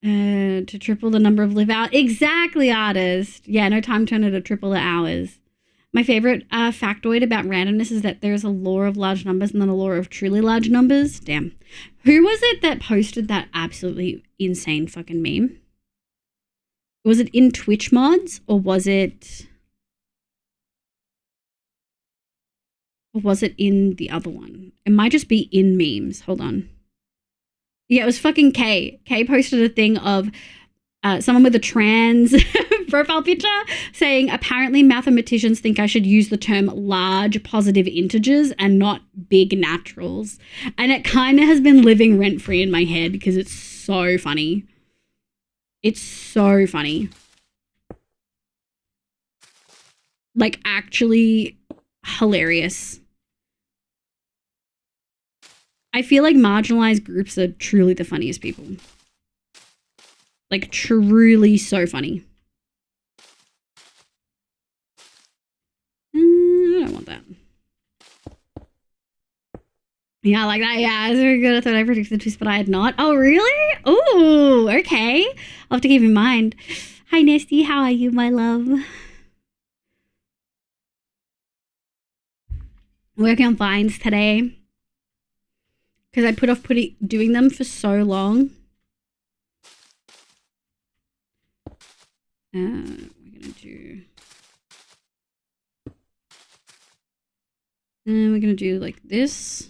to triple the number of live out. Exactly, artist. Yeah, no time turner to triple the hours. My favorite factoid about randomness is that there's a law of large numbers and then a law of truly large numbers. Damn. Who was it that posted that absolutely insane fucking meme? Was it in Twitch mods or was it in the other one? It might just be in memes. Hold on. Yeah, it was fucking Kay. Kay posted a thing of someone with a trans profile picture saying, apparently mathematicians think I should use the term large positive integers and not big naturals. And it kind of has been living rent-free in my head because it's so funny. It's so funny. Like, actually, hilarious. I feel like marginalized groups are truly the funniest people. Like, truly so funny. I don't want that. Yeah, I like that. Yeah, it's very good. I thought I predicted the twist, but I had not. Oh, really? Oh, okay. I'll have to keep in mind. Hi, Nesty. How are you, my love? Working on vines today. Because I put off doing them for so long. We're gonna do like this.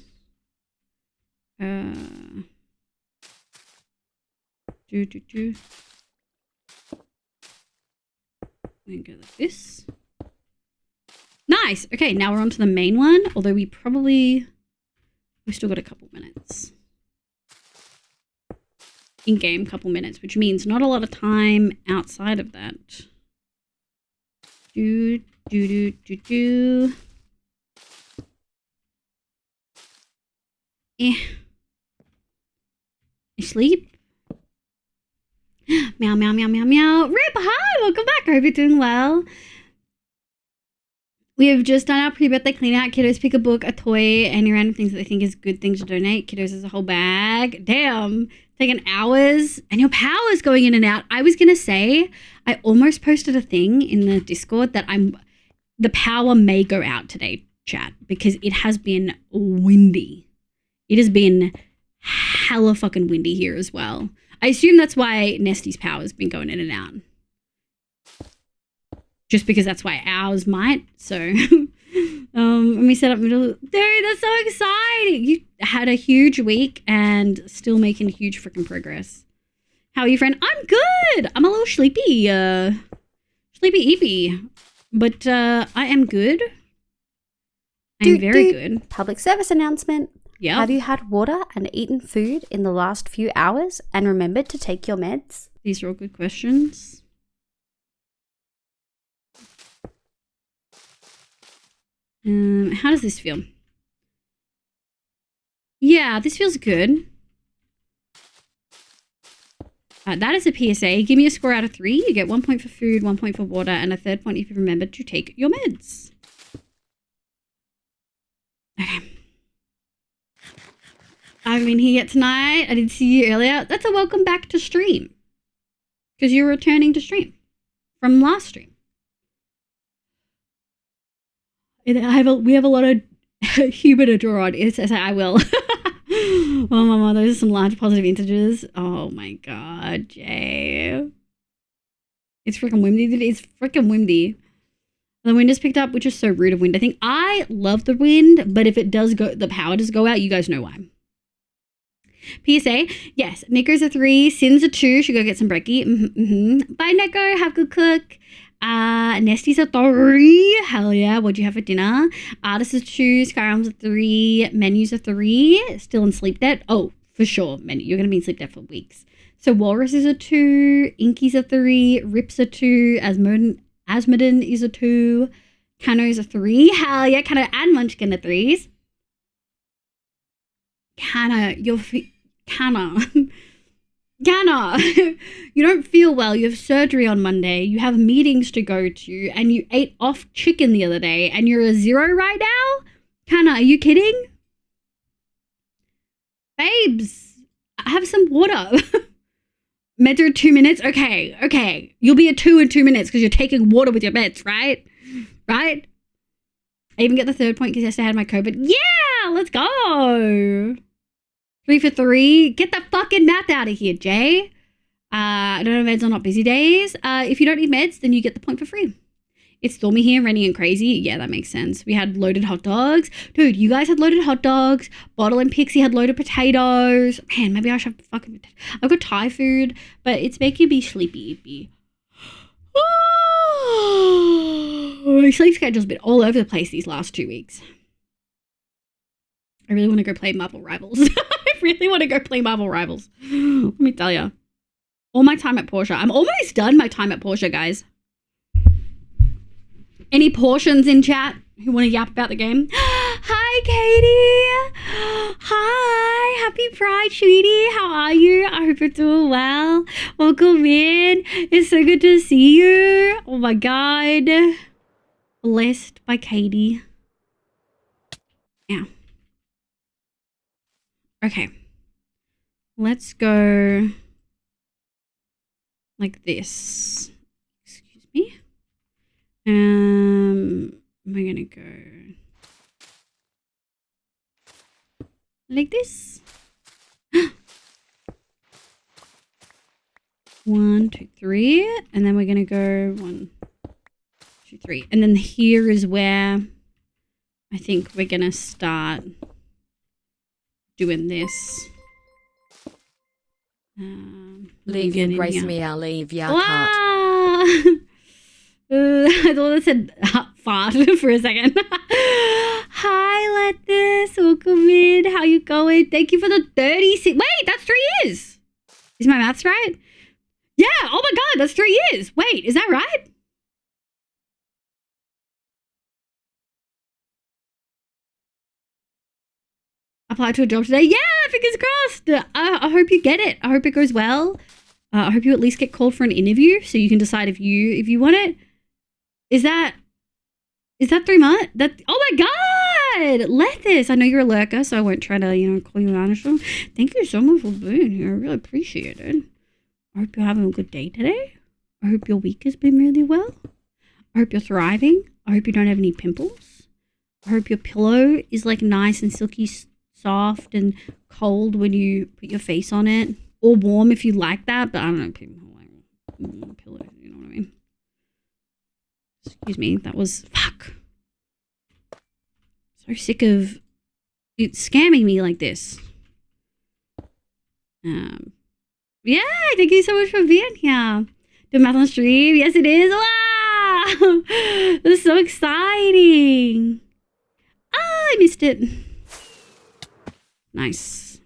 And go like this. Nice. Okay, now we're on to the main one. Although we've still got a couple minutes. In-game couple minutes, which means not a lot of time outside of that. You sleep? Meow, meow, meow, meow, meow. Rip, hi, welcome back. I hope you're doing well. We have just done our pre-birthday clean out. Kiddos pick a book, a toy, any random things that they think is good things to donate. Kiddos is a whole bag. Damn. Taking hours. And your power's going in and out. I was going to say, I almost posted a thing in the Discord that the power may go out today, chat, because it has been windy. It has been hella fucking windy here as well. I assume that's why Nesty's power has been going in and out. Just because that's why ours might. So, and we set up middle. Dude, that's so exciting. You had a huge week and still making huge freaking progress. How are you, friend? I'm good. I'm a little sleepy. Sleepy-eepy. But I am good. I'm very good. Public service announcement. Yeah. Have you had water and eaten food in the last few hours and remembered to take your meds? These are all good questions. How does this feel? Yeah, this feels good. That is a PSA. Give me a score out of 3. You get 1 point for food, 1 point for water, and a 3rd point if you remember to take your meds. Okay. I haven't been here yet tonight. I did see you earlier. That's a welcome back to stream. Because you're returning to stream from last stream. We have a lot of human to draw on. It says I will. Oh, mama, those are some large positive integers. Oh my god, Jay. It's freaking windy. It's freaking windy. The wind has picked up, which is so rude of wind. I think I love the wind, but if it does go, the power does go out, you guys know why. PSA, yes, Nico's a 3, Sin's a 2, should go get some brekkie. Bye, Nico, have a good cook. Nesty's a 3, hell yeah, what'd you have for dinner? Artist is 2, Skyrim's a 3, Menu's a 3, still in sleep debt. Oh, for sure, Menu, you're going to be in sleep debt for weeks. So Walrus is a 2, Inky's a 3, Rip's a 2, Asmodin is a 2, Kano's a 3, hell yeah, Kano and Munchkin are 3s. Canna, you don't feel well. You have surgery on Monday. You have meetings to go to, and you ate off chicken the other day, and you're a 0 right now? Canna, are you kidding? Babes, have some water. Meds are 2 minutes? Okay. You'll be a 2 in 2 minutes because you're taking water with your meds, right? Right? I even get the 3rd point because yesterday I had my COVID. Yeah, let's go. 3 for 3. Get the fucking math out of here, Jay. I don't have meds on not busy days. If you don't need meds, then you get the point for free. It's stormy here, rainy and crazy. Yeah, that makes sense. We had loaded hot dogs. Dude, you guys had loaded hot dogs. Bottle and Pixie had loaded potatoes. Man, maybe I should have fucking potatoes. I've got Thai food, but it's making me sleepy. My sleep schedule's been all over the place these last 2 weeks. I really want to go play Marvel Rivals. Let me tell you. All my time at Porsche. I'm almost done my time at Porsche, guys. Any portions in chat? who want to yap about the game. Hi, Katie. Hi. Happy Pride, sweetie. How are you? I hope you're doing well. Welcome in. It's so good to see you. Oh my God. Blessed by Katie. Yeah. Okay. Let's go like this. Excuse me. We're gonna go like this. 1, 2, 3, and then we're gonna go 1, 2, 3, and then here is where I think we're gonna start doing this. Leave you, embrace me, I'll leave ya. Wow. I thought it said fart for a second. Hi, Lettuce. Welcome in. How you going? Thank you for the 36. Wait, that's 3 years. Is my maths right? Yeah. Oh my God, that's 3 years. Wait, is that right? Apply to a job today. Yeah, fingers crossed. I hope you get it. I hope it goes well. I hope you at least get called for an interview so you can decide if you want it. Is that 3 months? Oh my God! Lettuce. I know you're a lurker, so I won't try to, call you out or something. Thank you so much for being here. I really appreciate it. I hope you're having a good day today. I hope your week has been really well. I hope you're thriving. I hope you don't have any pimples. I hope your pillow is like nice and silky soft and cold when you put your face on it. Or warm if you like that, but I don't know, people like warm pillows, you know what I mean? Excuse me, that was, fuck. So sick of it scamming me like this. Yeah, thank you so much for being here. Do math on stream? Yes, it is. Wow! This is so exciting. Ah, I missed it. Nice.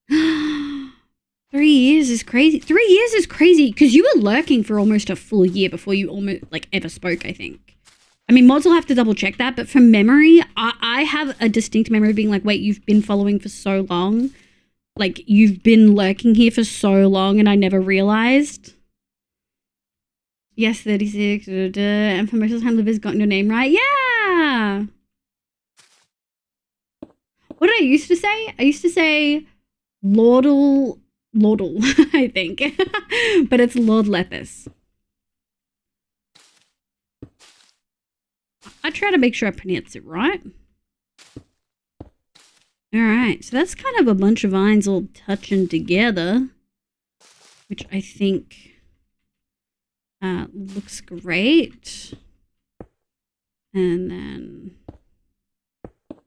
3 years is crazy. 3 years is crazy because you were lurking for almost a full year before you almost ever spoke, I think. I mean, mods will have to double check that, but from memory, I have a distinct memory of being like, wait, you've been following for so long. Like, you've been lurking here for so long and I never realized. Yes, 36. And for most of the time, Liver's gotten your name right. Yeah. What did I used to say? I used to say Laudle, I think. But it's Lord Lettuce. I try to make sure I pronounce it right. Alright, so that's kind of a bunch of vines all touching together, which I think looks great. And then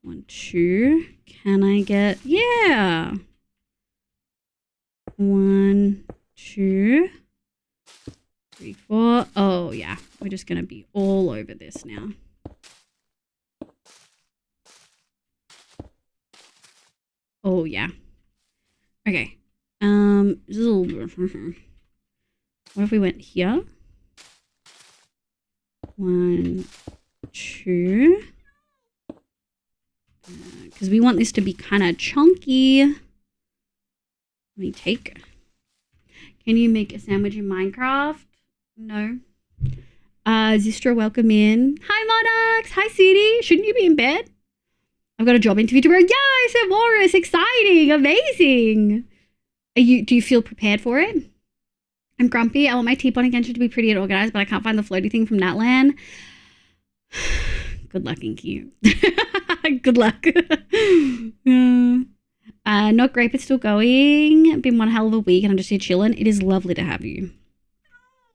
1, 2. Can I get, yeah. 1, 2, 3, 4. Oh yeah, we're just gonna be all over this now. Oh yeah. Okay. What if we went here? 1, 2. Because we want this to be kind of chunky. Let me take. Can you make a sandwich in Minecraft? No. Zistra, welcome in. Hi, Monarchs. Hi, City. Shouldn't you be in bed? I've got a job interview tomorrow. Yes, at Morris. Exciting. Amazing. Do you feel prepared for it? I'm grumpy. I want my teapot intention to be pretty and organized, but I can't find the floaty thing from Natlan. Good luck, Inky. Good luck. Not great, but still going. Been one hell of a week and I'm just here chilling. It is lovely to have you.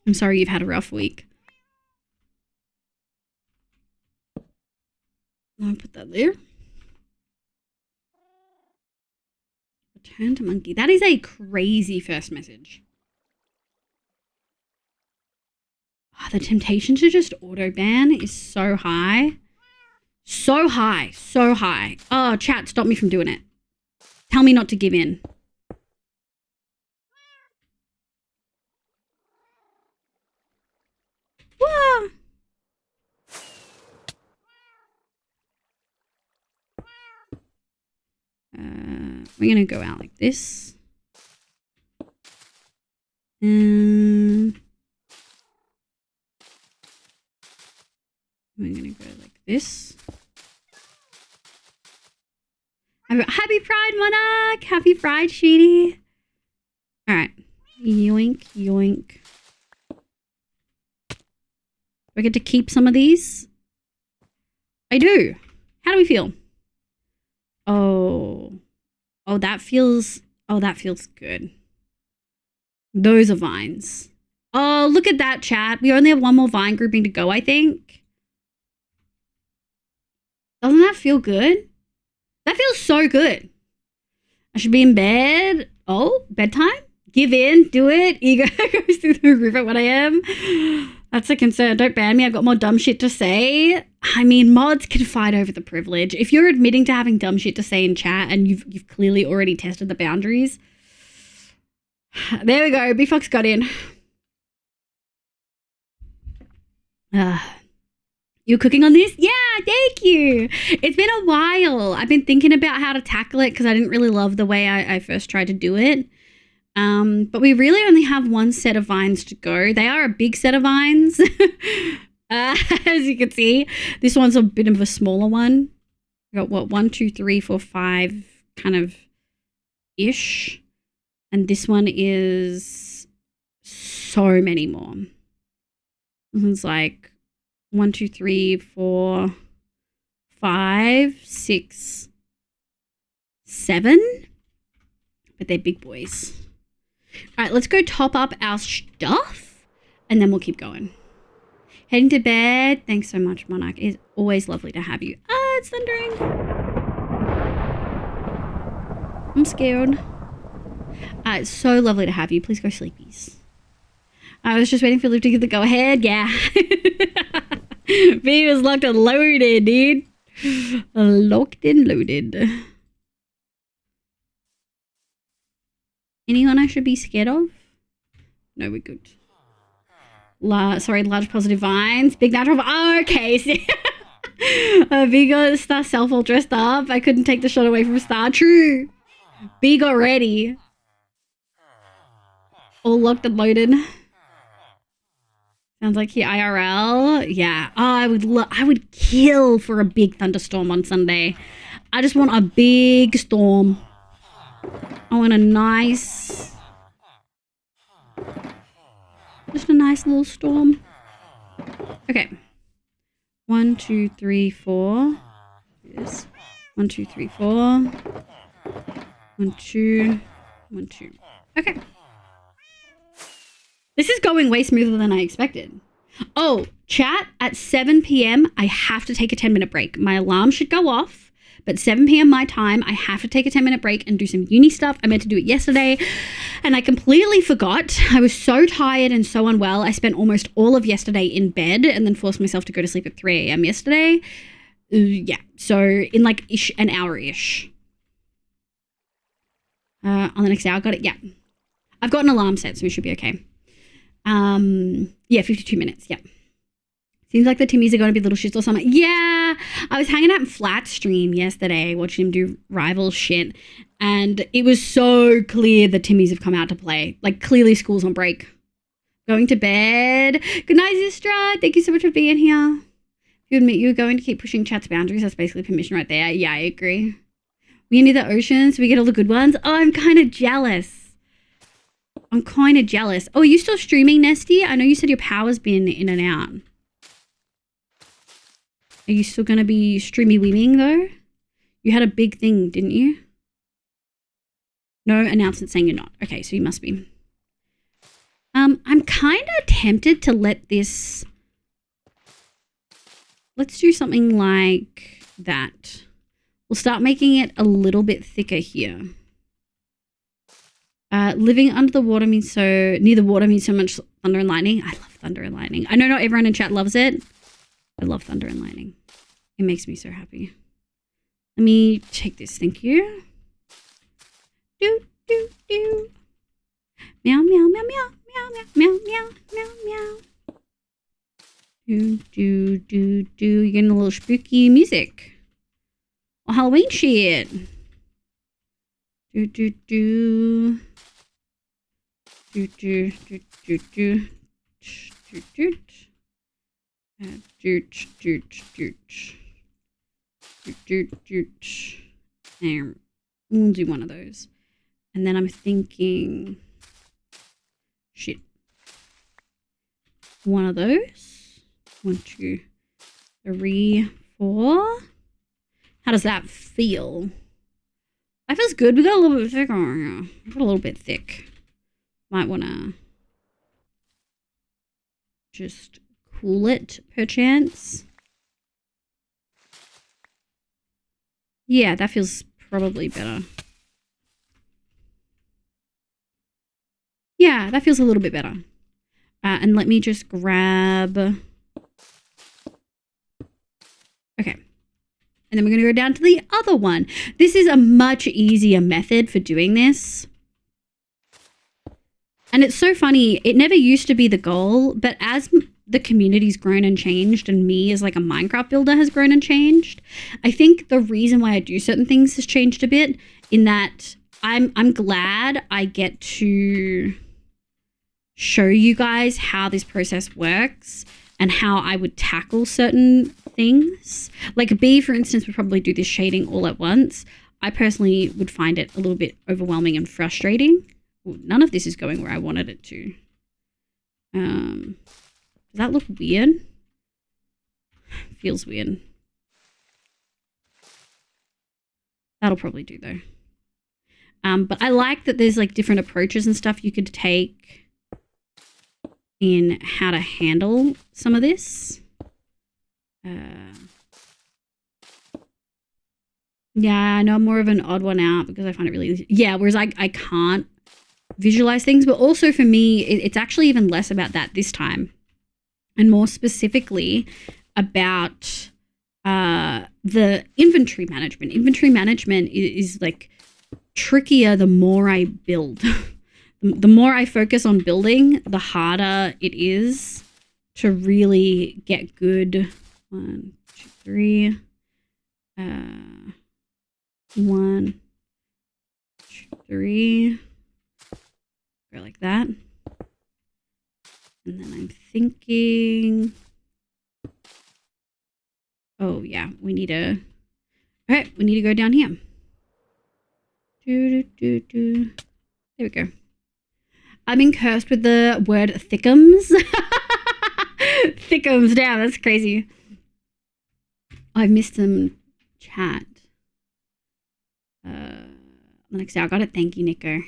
I'm sorry you've had a rough week. I'll put that there. Return to monkey. That is a crazy first message. Oh, the temptation to just auto ban is so high. So high. So high. Oh, chat, stop me from doing it. Tell me not to give in. Whoa. we're going to go out like this. And we're going to go like this. Happy Pride, Monarch! Happy Pride, Shooty! Alright. Yoink, yoink. Do I get to keep some of these? I do. How do we feel? Oh, that feels good. Those are vines. Oh, look at that, chat. We only have one more vine grouping to go, I think. Doesn't that feel good? That feels so good. I should be in bed. Oh, bedtime? Give in, do it. Ego goes through the roof at what I am. That's a concern. Don't ban me. I've got more dumb shit to say. I mean, mods can fight over the privilege. If you're admitting to having dumb shit to say in chat and you've clearly already tested the boundaries. There we go. B-Fox got in. You cooking on this? Yeah, thank you. It's been a while. I've been thinking about how to tackle it because I didn't really love the way I first tried to do it. But we really only have one set of vines to go. They are a big set of vines. As you can see, this one's a bit of a smaller one. We got what, 1, 2, 3, 4, 5 kind of ish. And this one is so many more. This one's like 1, 2, 3, 4, 5, 6, 7. But they're big boys. All right, let's go top up our stuff and then we'll keep going. Heading to bed. Thanks so much, Monarch. It's always lovely to have you. Ah, it's thundering. I'm scared. It's so lovely to have you. Please go sleepies. I was just waiting for Luke to give the go ahead. Yeah. B was locked and loaded, dude. Locked and loaded. Anyone I should be scared of? No, we're good. Large positive vines. Big natural. Oh, okay. B got Star Self all dressed up. I couldn't take the shot away from Star. True. B got ready. All locked and loaded. Sounds like he IRL. Yeah. Oh, I would kill for a big thunderstorm on Sunday. I just want a big storm. I want just a nice little storm. Okay. 1, 2, 3, 4. Yes. 1, 2, 3, 4. 1, 2. 1, 2. Okay. This is going way smoother than I expected. Oh, chat, at 7 p.m. I have to take a 10-minute break. My alarm should go off, but 7 p.m. my time, I have to take a 10-minute break and do some uni stuff. I meant to do it yesterday, and I completely forgot. I was so tired and so unwell. I spent almost all of yesterday in bed and then forced myself to go to sleep at 3 a.m. yesterday. Yeah, so in like an hour-ish. On the next hour, got it? Yeah. I've got an alarm set, so we should be okay. Yeah, 52 minutes. Yeah. Seems like the Timmies are going to be little shits or something. Yeah. I was hanging out in Flat Stream yesterday, watching him do rival shit. And it was so clear the Timmies have come out to play. Like, clearly school's on break. Going to bed. Good night, Zistra. Thank you so much for being here. If you admit you're going to keep pushing chat's boundaries, that's basically permission right there. Yeah, I agree. We near the ocean, so we get all the good ones. Oh, I'm kind of jealous. I'm kind of jealous. Oh, are you still streaming, Nesty? I know you said your power's been in and out. Are you still going to be streamy weeming, though? You had a big thing, didn't you? No announcement saying you're not. Okay, so you must be. I'm kind of tempted to let this... Let's do something like that. We'll start making it a little bit thicker here. Living under the water means so... Near the water means so much thunder and lightning. I love thunder and lightning. I know not everyone in chat loves it. I love thunder and lightning. It makes me so happy. Let me take this. Thank you. Do, do, do. Meow, meow, meow, meow, meow, meow, meow, meow, meow. Do, do, do, do. You're getting a little spooky music. Or Halloween shit. Do do do. Do do do do do. Do do. Doot doot doot. Doot doot doot. We'll do one of those. And then I'm thinking, shit. One of those. 1, 2, 3, 4. How does that feel? That feels good. We got a little bit thicker. We got a little bit thick. Might want to just cool it, perchance. Yeah, that feels probably better. Yeah, that feels a little bit better. And let me just grab... Okay. And then we're going to go down to the other one. This is a much easier method for doing this. And it's so funny. It never used to be the goal, but as the community's grown and changed and me as like a Minecraft builder has grown and changed, I think the reason why I do certain things has changed a bit in that I'm glad I get to show you guys how this process works and how I would tackle certain things. Like B, for instance, would probably do this shading all at once. I personally would find it a little bit overwhelming and frustrating. Ooh, none of this is going where I wanted it to. Does that look weird? Feels weird. That'll probably do though. But I like that there's like different approaches and stuff you could take in how to handle some of this. Yeah, I know I'm more of an odd one out because I find it really easy. Yeah, whereas I can't visualize things, but also for me, it's actually even less about that this time and more specifically about the inventory management. Inventory management is like trickier the more I build. The more I focus on building, the harder it is to really get good. 1, 2, 3. 1, 2, 3. Go like that. And then I'm thinking, oh yeah, we need to go down here. There we go. I've been cursed with the word thickums. Thickums, damn, that's crazy. I've missed some chat. The next day I got it. Thank you, Nico.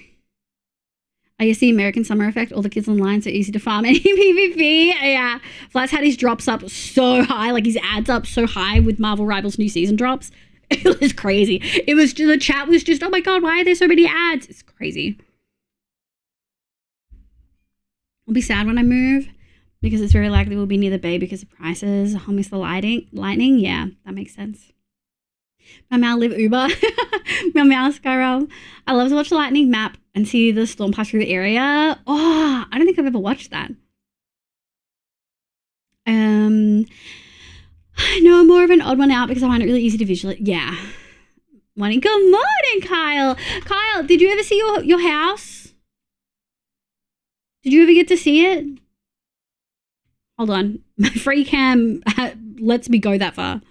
I guess the American summer effect, all the kids online, so easy to farm any PvP. Yeah. Flash had his drops up so high, like his ads up so high with Marvel Rivals new season drops. It was crazy. It was just, the chat was just, oh my god, why are there so many ads? It's crazy. I'll be sad when I move because it's very likely we'll be near the bay because of prices. I'll miss the lightning. Yeah, that makes sense. My Meow live Uber. My Meow Skyrim. I love to watch the lightning map and see the storm pass through the area. Oh, I don't think I've ever watched that. I know I'm more of an odd one out because I find it really easy to visualize. Yeah. Morning. Good morning, Kyle. Kyle, did you ever see your house? Did you ever get to see it? Hold on. My free cam lets me go that far.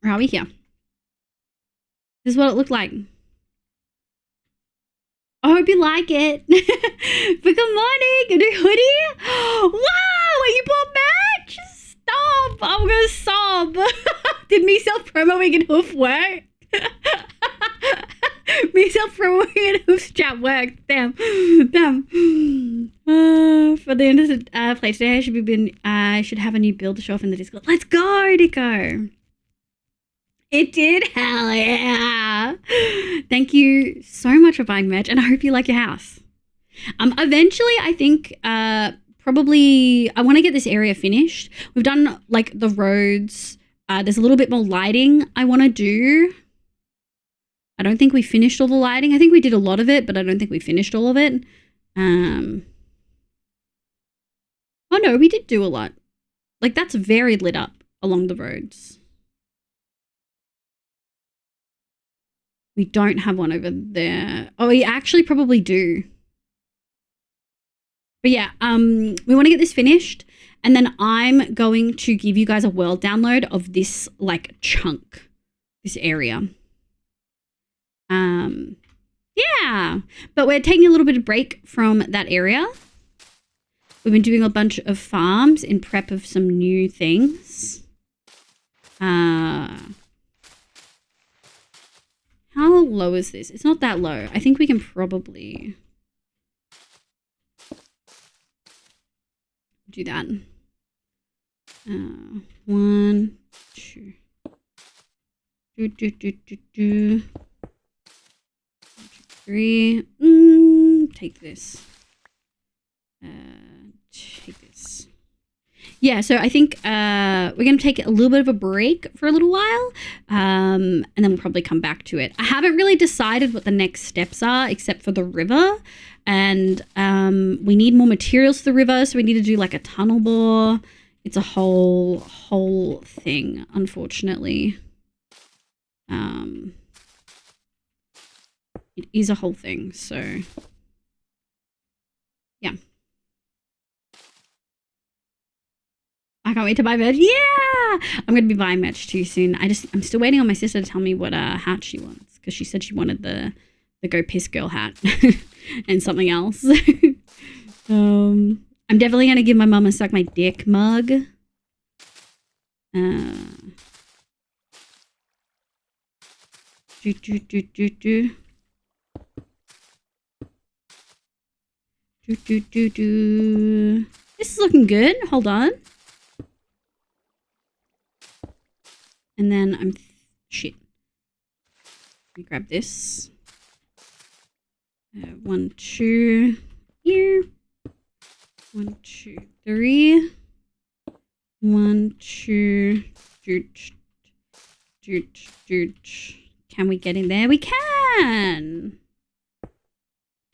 Or are we here? This is what it looked like. I hope you like it. But good morning. A new hoodie. Wow, you bought merch? Stop. I'm going to sob. Did me self-promoing and hoof work? Me self-promoting and hoof chat worked. Damn. For the end of the play today, I should have a new build to show off in the Discord. Let's go, Nico. It did, hell yeah. Thank you so much for buying merch, and I hope you like your house. Eventually, I think probably I want to get this area finished. We've done like the roads. There's a little bit more lighting I want to do. I don't think we finished all the lighting. I think we did a lot of it, but I don't think we finished all of it. Oh no, we did do a lot. Like that's very lit up. along the roads. We don't have one over there. Oh, we actually probably do. But yeah, we want to get this finished, and then I'm going to give you guys a world download of this like chunk, this area. Yeah, but we're taking a little bit of break from that area. We've been doing a bunch of farms in prep of some new things. How low is this? It's not that low. I think we can probably do that. 1, 2. Do. 3. Take this. Take this. Yeah, so I think we're going to take a little bit of a break for a little while, and then we'll probably come back to it. I haven't really decided what the next steps are except for the river, and we need more materials for the river, so we need to do like a tunnel bore. It's a whole thing, unfortunately. It is a whole thing, so yeah. I can't wait to buy merch. Yeah! I'm going to be buying merch too soon. I'm still waiting on my sister to tell me what hat she wants, because she said she wanted the Go Piss Girl hat and something else. I'm definitely going to give my mum a suck my dick mug. This is looking good. Hold on. And then shit. Let me grab this. 1, 2. Here. 1, 2, 3. 1, 2. Can we get in there? We can.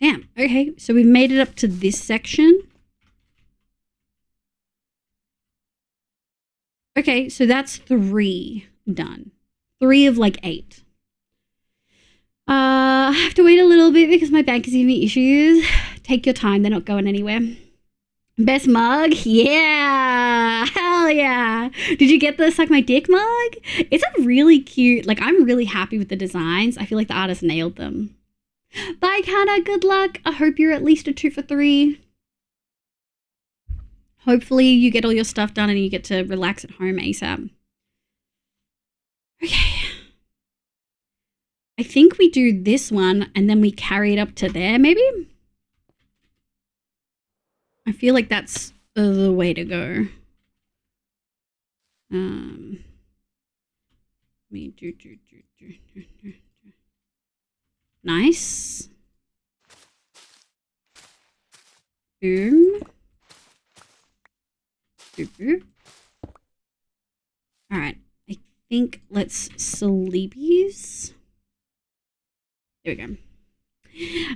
Damn. Okay, so we've made it up to this section. Okay, so that's 3 done. 3 of like 8. I have to wait a little bit because my bank is giving me issues. Take your time, they're not going anywhere. Best mug? Yeah! Hell yeah! Did you get the Suck My Dick mug? It's a really cute, like I'm really happy with the designs. I feel like the artist nailed them. Bye, Kana. Good luck. I hope you're at least a 2 for 3. Hopefully you get all your stuff done and you get to relax at home ASAP. Okay. I think we do this one and then we carry it up to there, maybe? I feel like that's the way to go. Nice. Boom. All right. I think let's sleepies. There we go.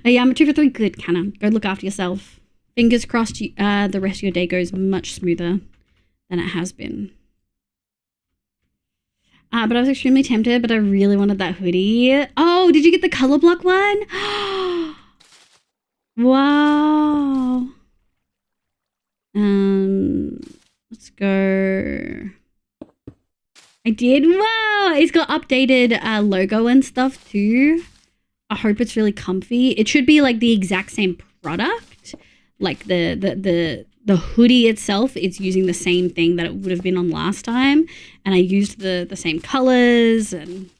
Yeah, I'm a 2 for 3. Good, Canna. Go look after yourself. Fingers crossed the rest of your day goes much smoother than it has been. But I was extremely tempted, but I really wanted that hoodie. Oh, did you get the color block one? Wow. Let's go. I did. Wow. It's got updated logo and stuff too. I hope it's really comfy. It should be like the exact same product. Like the hoodie itself, it's using the same thing that it would have been on last time. And I used the same colors and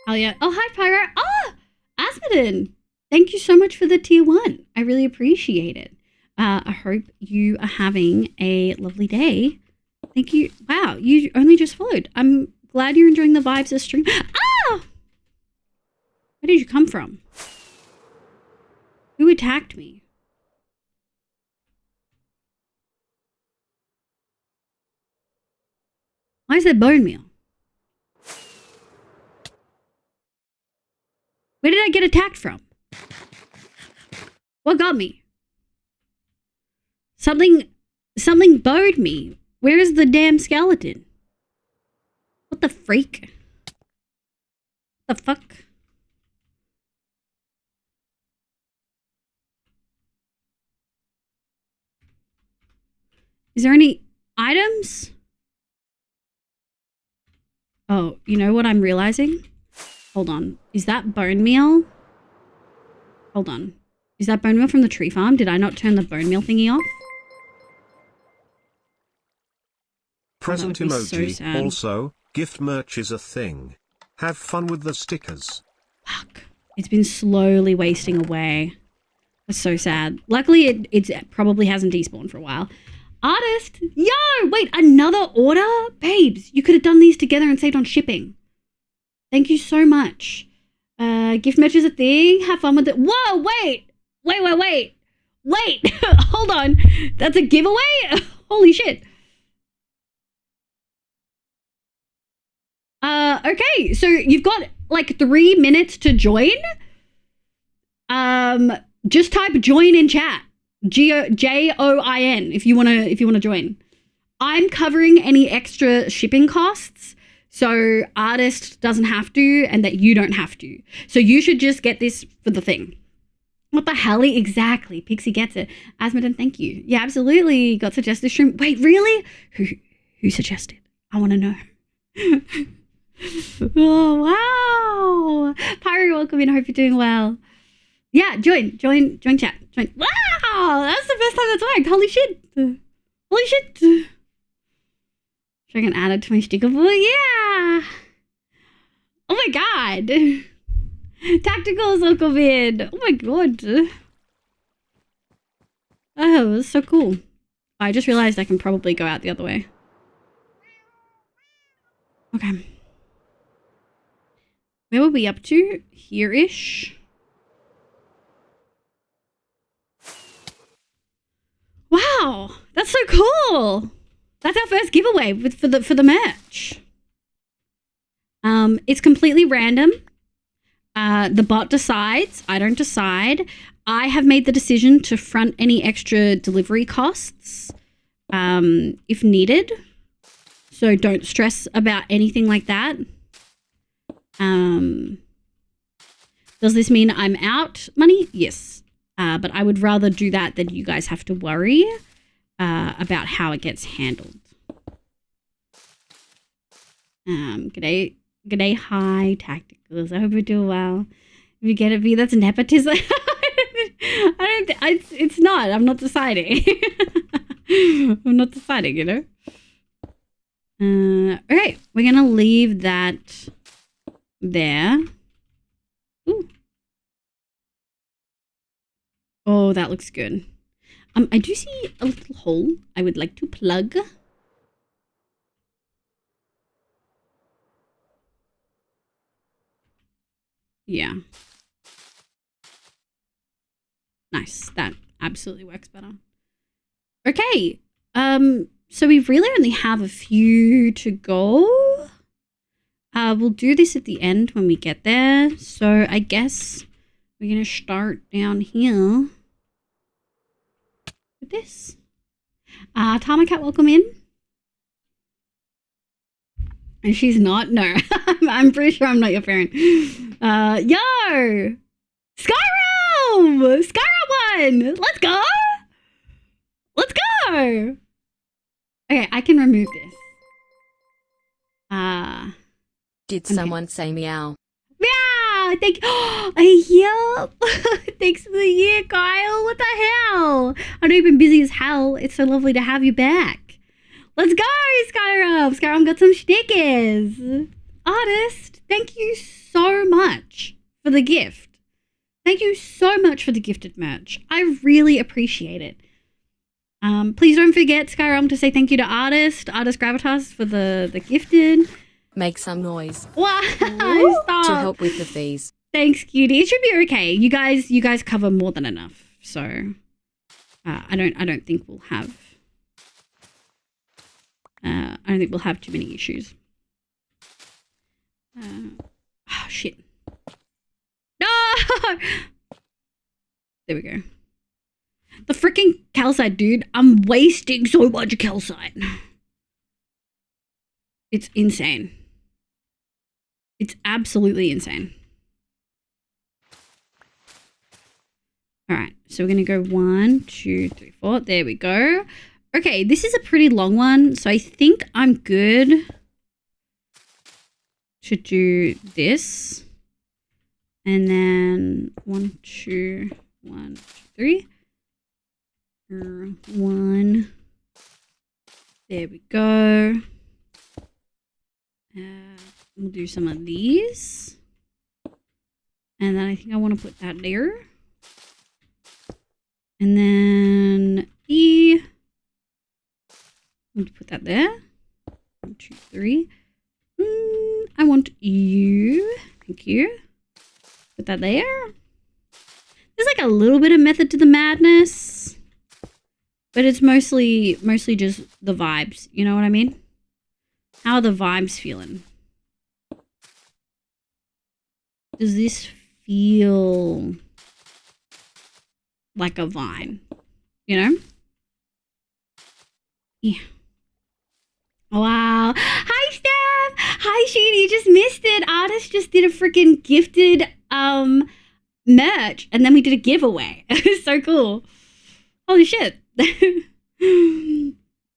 Oh yeah. Oh, hi Pyro. Oh, Asmodin. Thank you so much for the tier 1. I really appreciate it. I hope you are having a lovely day. Thank you. Wow, you only just followed. I'm glad you're enjoying the vibes of stream. Ah! Where did you come from? Who attacked me? Why is there bone meal? Where did I get attacked from? What got me? Something bowed me. Where is the damn skeleton? What the freak? The fuck? Is there any items? Oh, you know what I'm realizing? Hold on. Is that bone meal? Hold on. Is that bone meal from the tree farm? Did I not turn the bone meal thingy off? Present emoji. So also, gift merch is a thing. Have fun with the stickers. Fuck. It's been slowly wasting away. That's so sad. Luckily, it probably hasn't despawned for a while. Artist! Yo! Wait, another order? Babes, you could have done these together and saved on shipping. Thank you so much. Gift merch is a thing. Have fun with it. Whoa, wait! Wait! Hold on. That's a giveaway? Holy shit. Okay, so you've got like 3 minutes to join. Just type join in chat. JOIN if you wanna join. I'm covering any extra shipping costs, so artist doesn't have to, and that you don't have to. So you should just get this for the thing. What the hell? Exactly. Pixie gets it. Asmodon, thank you. Yeah, absolutely. Got suggested stream. Wait, really? Who suggested? I want to know. Oh, wow. Pyro, welcome in. Hope you're doing well. Yeah, join chat. Join. Wow, that's the first time that's worked. Holy shit. Should I can add it to my sticker book? Yeah. Oh my god. Tacticals, welcome in. Oh my god. Oh, that's so cool. I just realized I can probably go out the other way. Okay. Where were we up to? Here-ish. Wow, that's so cool. That's our first giveaway for the merch. It's completely random. The bot decides. I don't decide. I have made the decision to front any extra delivery costs if needed. So don't stress about anything like that. Does this mean I'm out money? Yes. But I would rather do that than you guys have to worry about how it gets handled. G'day, hi, Tacticals. I hope you're doing well. If you get a V, that's nepotism. It's not. I'm not deciding. I'm not deciding, you know? Okay, we're gonna leave that there. Ooh. Oh, that looks good. I do see a little hole I would like to plug. Yeah. Nice. That absolutely works better. Okay. So we really only have a few to go. We'll do this at the end when we get there. So I guess we're going to start down here with this. Tamacat, welcome in. And she's not? No. I'm pretty sure I'm not your parent. Yo! Skyrim! Skyrim 1! Let's go! Let's go! Okay, I can remove this. Did someone say meow? Meow! Thank you. Thanks for the year, Kyle. What the hell? I know you've been busy as hell. It's so lovely to have you back. Let's go, Skyrim! Skyrim got some stickers. Artist, thank you so much for the gift. Thank you so much for the gifted merch. I really appreciate it. Please don't forget, Skyrim, to say thank you to Artist Gravitas for the gifted. Make some noise. Wow, stop. To help with the fees. Thanks, cutie. It should be okay. You guys cover more than enough. So I don't think we'll have too many issues. Oh shit. No! There we go. The freaking calcite, dude. I'm wasting so much calcite. It's insane. It's absolutely insane. All right, so we're going to go 1, 2, 3, 4. There we go. Okay, this is a pretty long one, so I think I'm good to do this. And then 1, 2, 1, 2, 3. 1. There we go. We'll do some of these. And then I think I want to put that there. And then E. I'm going to put that there. 1, 2, 3. I want you. Thank you. Put that there. There's like a little bit of method to the madness, but it's mostly just the vibes. You know what I mean? How are the vibes feeling? Does this feel like a vine? You know? Yeah. Wow. Hi, Steph. Hi, Shooty. You just missed it. Artist just did a freaking gifted merch, and then we did a giveaway. It was so cool. Holy shit.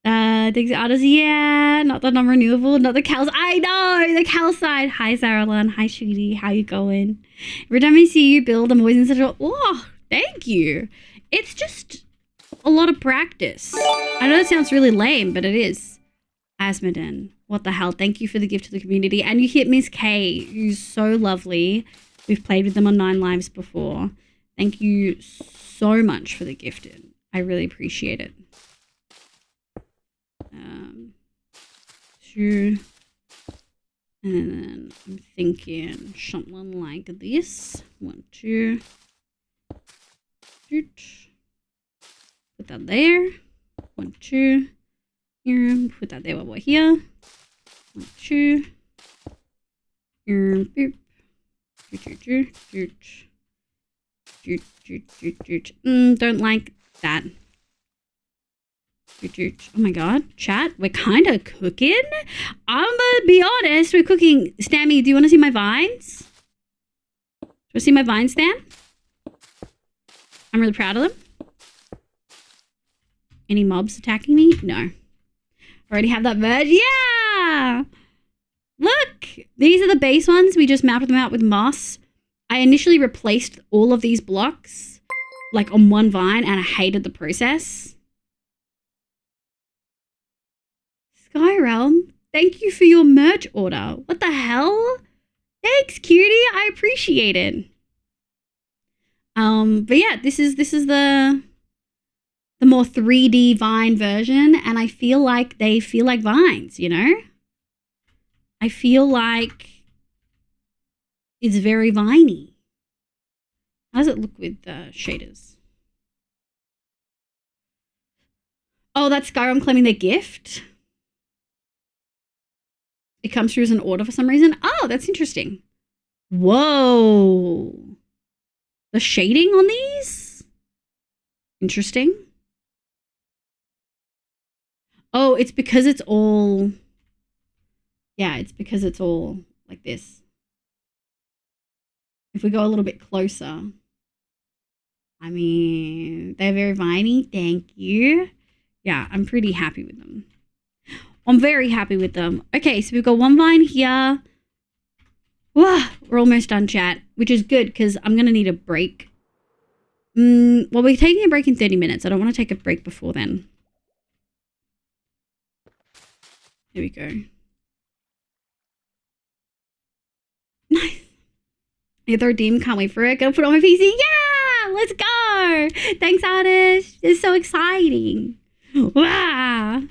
Thanks, artists. Yeah, not the non-renewable, not the cals. I know, the calcite. Hi, Sarah-Lan. Hi, Shooty. How you going? Every time I see you build, I'm always in such a... Oh, thank you. It's just a lot of practice. I know that sounds really lame, but it is. Asmodin, what the hell? Thank you for the gift to the community. And you hit Miss K, who's so lovely. We've played with them on 9 Lives before. Thank you so much for the gifted. I really appreciate it. 2. And then I'm thinking something like this. 1, 2. Put that there. 1, 2. Here. Put that there while we're here. 1, 2. Here. Boop. Don't like that. Oh my god, chat, we're kind of cooking. I'm gonna be honest, we're cooking. Stammy, do you want to see my vines? Do you want to see my vines, Stan? I'm really proud of them. Any mobs attacking me? No. Already have that merge? Yeah! Look! These are the base ones. We just mapped them out with moss. I initially replaced all of these blocks, like on one vine, and I hated the process. Skyrealm, thank you for your merch order. What the hell? Thanks, cutie. I appreciate it. But yeah, this is the more 3D vine version, and I feel like they feel like vines, you know? I feel like it's very viney. How does it look with the shaders? Oh, that's Skyrim claiming their gift. It comes through as an order for some reason. Oh, that's interesting. Whoa. The shading on these? Interesting. Oh, it's because it's all... Yeah, it's because it's all like this. If we go a little bit closer... I mean, they're very viney. Thank you. Yeah, I'm pretty happy with them. I'm very happy with them. Okay, so we've got one vine here. Wow, we're almost done, chat, which is good because I'm going to need a break. Well, we're taking a break in 30 minutes. I don't want to take a break before then. Here we go. Nice. Yeah, throw Dim, can't wait for it. Gonna put it on my PC. Yeah, let's go. Thanks, artist. It's so exciting. Wow.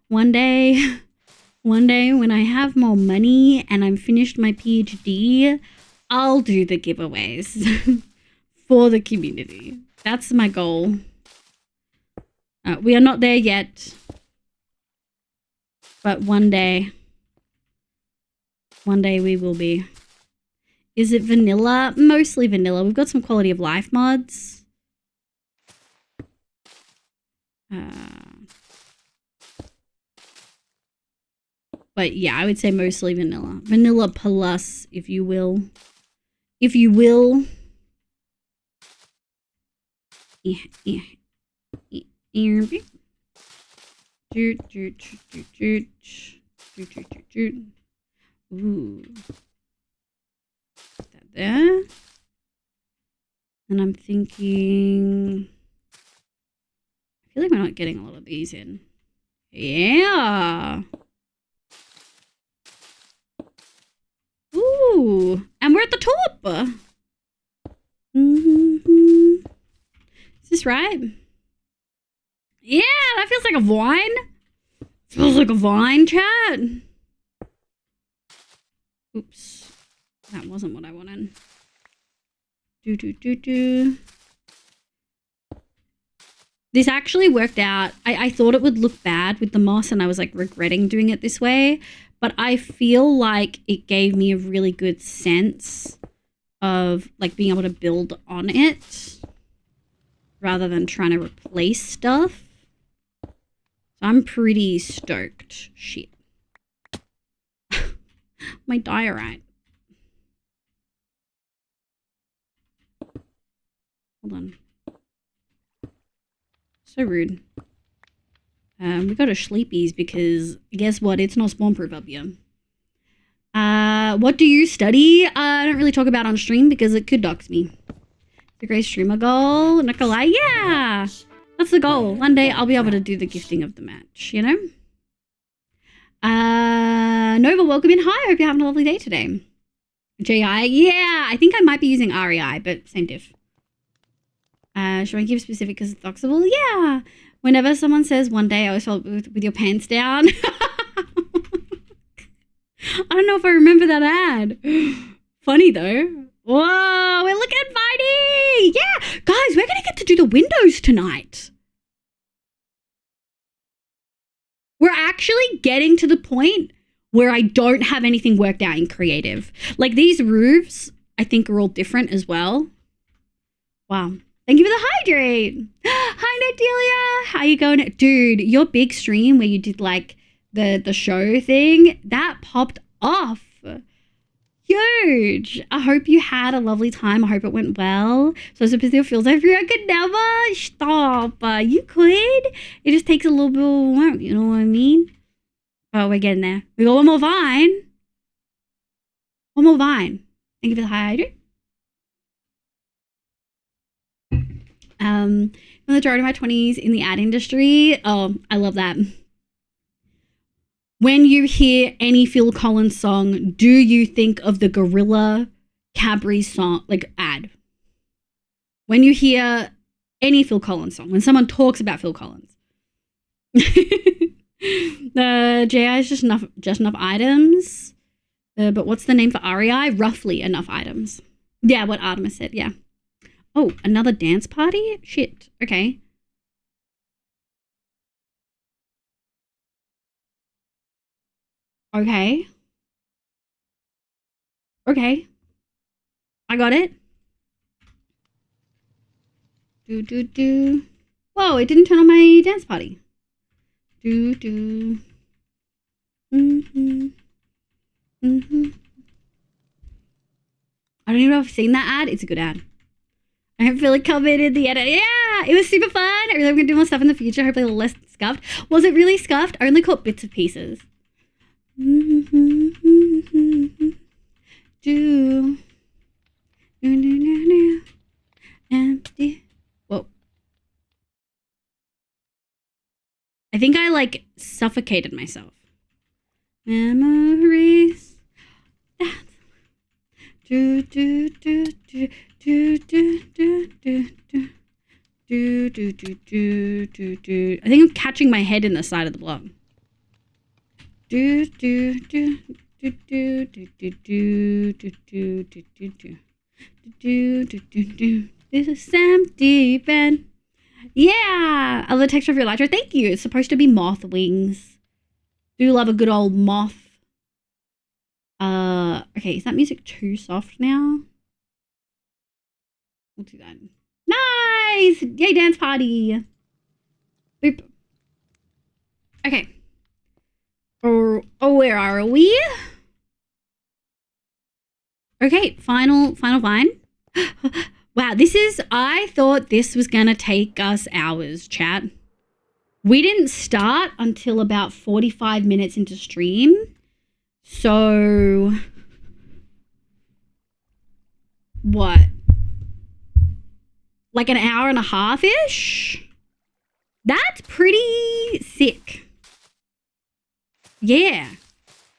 One day when I have more money and I'm finished my PhD, I'll do the giveaways for the community. That's my goal. We are not there yet, but one day we will be. Is it vanilla? Mostly vanilla. We've got some quality of life mods. But yeah, I would say mostly vanilla. Vanilla plus, if you will. If you will. Ooh. Put that there. And I'm thinking, I feel like we're not getting a lot of these in. Yeah. Ooh. And we're at the top. Mm-hmm. Is this right? Yeah, that feels like a vine. Smells like a vine, chat. Oops. That wasn't what I wanted. This actually worked out. I thought it would look bad with the moss and I was like regretting doing it this way. But I feel like it gave me a really good sense of like being able to build on it rather than trying to replace stuff. So I'm pretty stoked. Shit. My diorite. Hold on. So rude. We go to Sleepies because guess what? It's not spawn proof up here. What do you study? I don't really talk about on stream because it could dox me. The great streamer goal, not gonna lie. Yeah, that's the goal. One day I'll be able to do the gifting of the match, you know? Nova, welcome in. Hi, I hope you're having a lovely day today. JI, yeah, I think I might be using REI, but same diff. Should I give specific because it's doxable? Yeah. Whenever someone says one day I always felt with your pants down. I don't know if I remember that ad. Funny though. Whoa, we're looking mighty. Yeah, guys, we're going to get to do the windows tonight. We're actually getting to the point where I don't have anything worked out in creative. Like these roofs, I think are all different as well. Wow. Thank you for the hydrate. Hi, Nadelia. How you going? Dude, your big stream where you did like the show thing, that popped off. Huge. I hope you had a lovely time. I hope it went well. So Super feels like I could never stop. You could. It just takes a little bit of work. You know what I mean? Oh, we're getting there. We got one more vine. One more vine. Thank you for the hydrate. The majority of my 20s in the ad industry. Oh, I love that. When you hear any Phil Collins song, do you think of the Gorilla Cadbury song, like ad? When you hear any Phil Collins song, when someone talks about Phil Collins. The JI is just enough items. But what's the name for REI? Roughly enough items. Yeah, what Artemis said, yeah. Oh, another dance party? Shit. Okay. Okay. Okay. I got it. Whoa, it didn't turn on my dance party. Mm-hmm. Mm-hmm. I don't even know if I've seen that ad. It's a good ad. I feel like covered in the edit. Yeah, it was super fun. I really am going to do more stuff in the future. Hopefully a little less scuffed. Was it really scuffed? I only caught bits of pieces. Empty. Whoa. I think I like suffocated myself. Memories. I think I'm catching my head in the side of the block. This is empty bed. Yeah, I love the texture of your elytra. Thank you. It's supposed to be moth wings. Do love a good old moth. Okay, is that music too soft now? We'll do that. Nice! Yay, dance party. Boop. Okay. Oh, where are we? Okay, final find. Wow, I thought this was gonna take us hours, chat. We didn't start until about 45 minutes into stream. So, what? Like an hour and a half-ish? That's pretty sick. Yeah.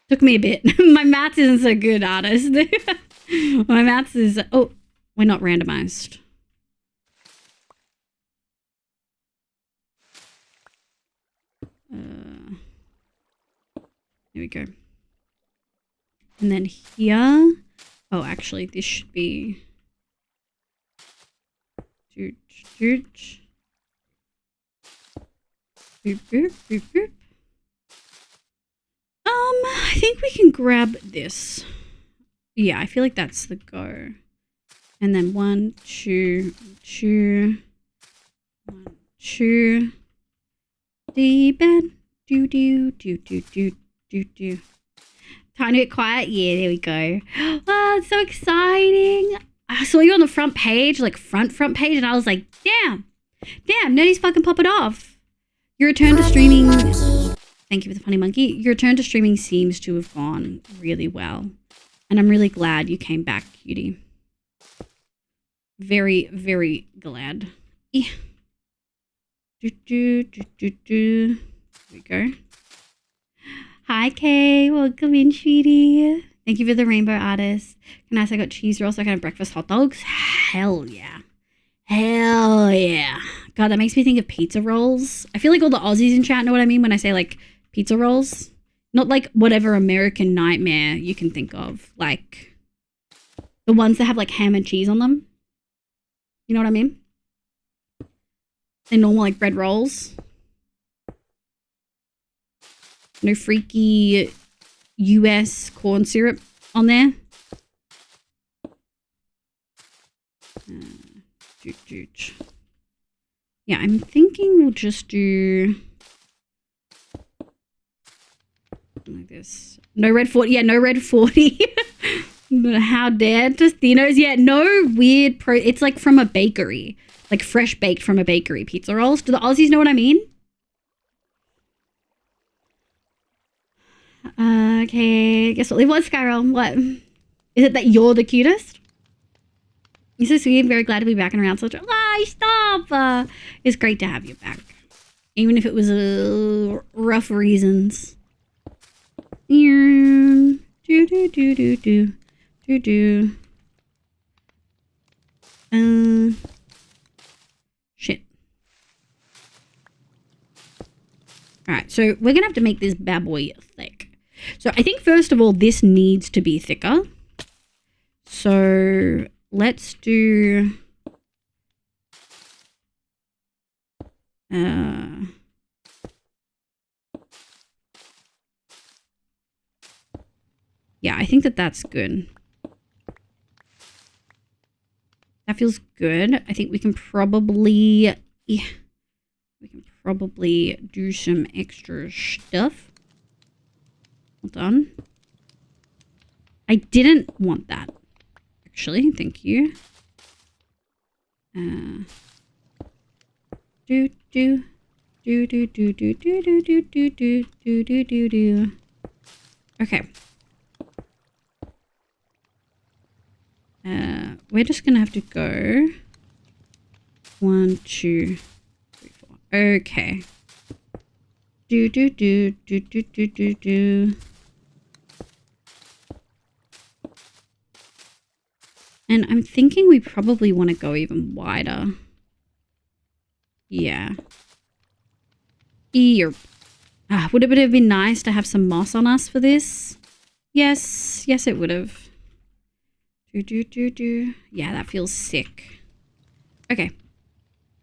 Took me a bit. My maths isn't so good, artist. My maths is... Oh, we're not randomized. There we go. And then here... Oh, actually, this should be... Boop, boop, boop, boop. I think we can grab this. Yeah, I feel like that's the go. And then 1, 2, 2, 1, 2. The bed. Do, do, do, do, do, do, do. Time to get quiet? Yeah, there we go. Oh, it's so exciting. I saw you on the front page, like front page, and I was like, damn, Nerdy's fucking pop it off. Your return to streaming... Thank you for the funny monkey. Your return to streaming seems to have gone really well. And I'm really glad you came back, cutie. Very, very glad. Yeah. Here we go. Hi, Kay. Welcome in, sweetie. Thank you for the rainbow artist. Can I say I got cheese rolls so I can have breakfast hot dogs? Hell yeah. Hell yeah. God, that makes me think of pizza rolls. I feel like all the Aussies in chat know what I mean when I say like pizza rolls. Not like whatever American nightmare you can think of. Like the ones that have like ham and cheese on them. You know what I mean? They're normal like bread rolls. No freaky US corn syrup on there. Yeah, I'm thinking we'll just do like this. No red 40. Yeah, no red 40. How dare Tostinos? Yeah, no weird it's like from a bakery. Like fresh baked from a bakery pizza rolls. Do the Aussies know what I mean? Okay, guess what? What, Skyroll? What? Is it that you're the cutest? You're so sweet. I'm very glad to be back and around such a... Why, stop! It's great to have you back. Even if it was rough reasons. Do. Shit. Alright, so we're gonna have to make this bad boy thick. So I think first of all, this needs to be thicker. So let's do... yeah, I think that's good. That feels good. I think we can probably... yeah, we can probably do some extra stuff. Hold on. I didn't want that. Actually, thank you. Okay. We're just gonna have to go 1, 2, 3, 4. Okay. And I'm thinking we probably want to go even wider. Yeah. Would it have been nice to have some moss on us for this? Yes. Yes, it would have. Yeah, that feels sick. Okay.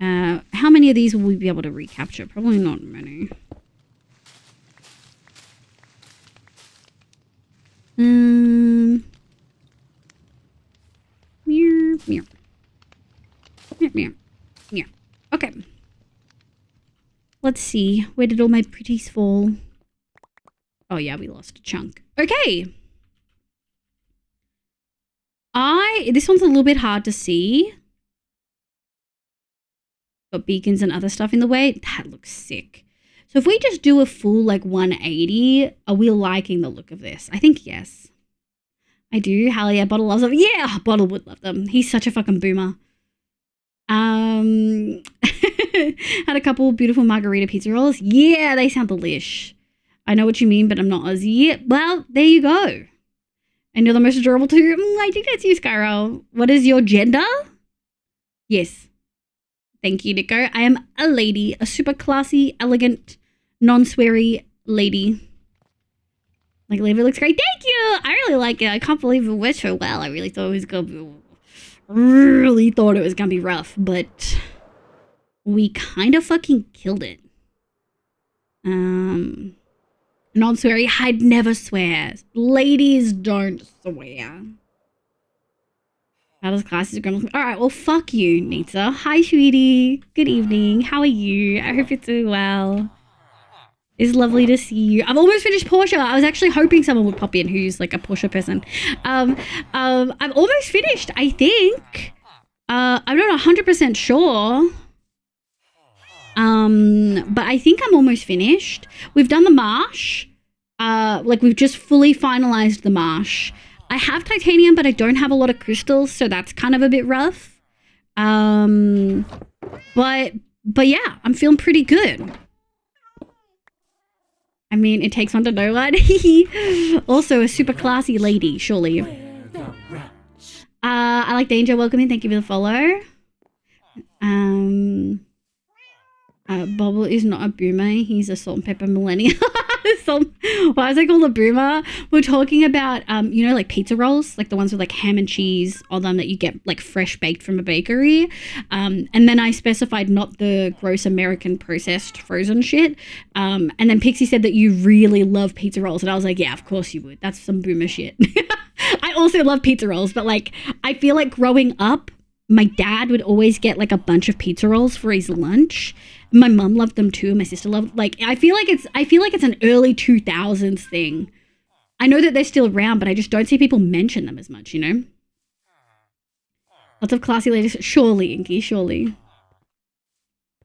How many of these will we be able to recapture? Probably not many. Meow. Meow. Meow. Meow. Okay. Let's see. Where did all my pretties fall? Oh yeah, we lost a chunk. Okay. This one's a little bit hard to see. Got beacons and other stuff in the way. That looks sick. So if we just do a full like 180, are we liking the look of this? I think yes. I do. Hell yeah, Bottle loves them. Yeah, Bottle would love them. He's such a fucking boomer. Had a couple beautiful margarita pizza rolls. Yeah, they sound delish. I know what you mean, but I'm not Aussie. Well, there you go. And you're the most adorable too. I think that's you, Skyro. What is your gender? Yes. Thank you, Nico. I am a lady, a super classy, elegant, non-sweary lady. Like, Lever looks great. Thank you. I really like it. I can't believe it went so well. I really thought it was going to be rough, but we kind of fucking killed it. Non-sweary. I'd never swear. Ladies don't swear. How does classes go? All right, well, fuck you, Nita. Hi, sweetie. Good evening. How are you? I hope you're doing well. It's lovely to see you. I've almost finished Portia. I was actually hoping someone would pop in who's like a Portia person. I'm almost finished, I think. I'm not 100% sure. But I think I'm almost finished. We've done the marsh. Like we've just fully finalized the marsh. I have titanium, but I don't have a lot of crystals, so that's kind of a bit rough. But yeah, I'm feeling pretty good. I mean, it takes one to know one. Also, a super classy lady, surely. I like Danger. Welcome in. Thank you for the follow. Bobble is not a boomer. He's a salt and pepper millennial. Why is it called a boomer? We're talking about, you know, like pizza rolls, like the ones with like ham and cheese on them that you get like fresh baked from a bakery. And then I specified not the gross American processed frozen shit. And then Pixie said that you really love pizza rolls. And I was like, yeah, of course you would. That's some boomer shit. I also love pizza rolls, but like, I feel like growing up, my dad would always get like a bunch of pizza rolls for his lunch. My mum loved them too. My sister loved, like, I feel like it's an early 2000s thing. I know that they're still around, but I just don't see people mention them as much, you know? Lots of classy ladies. Surely, Inky, surely.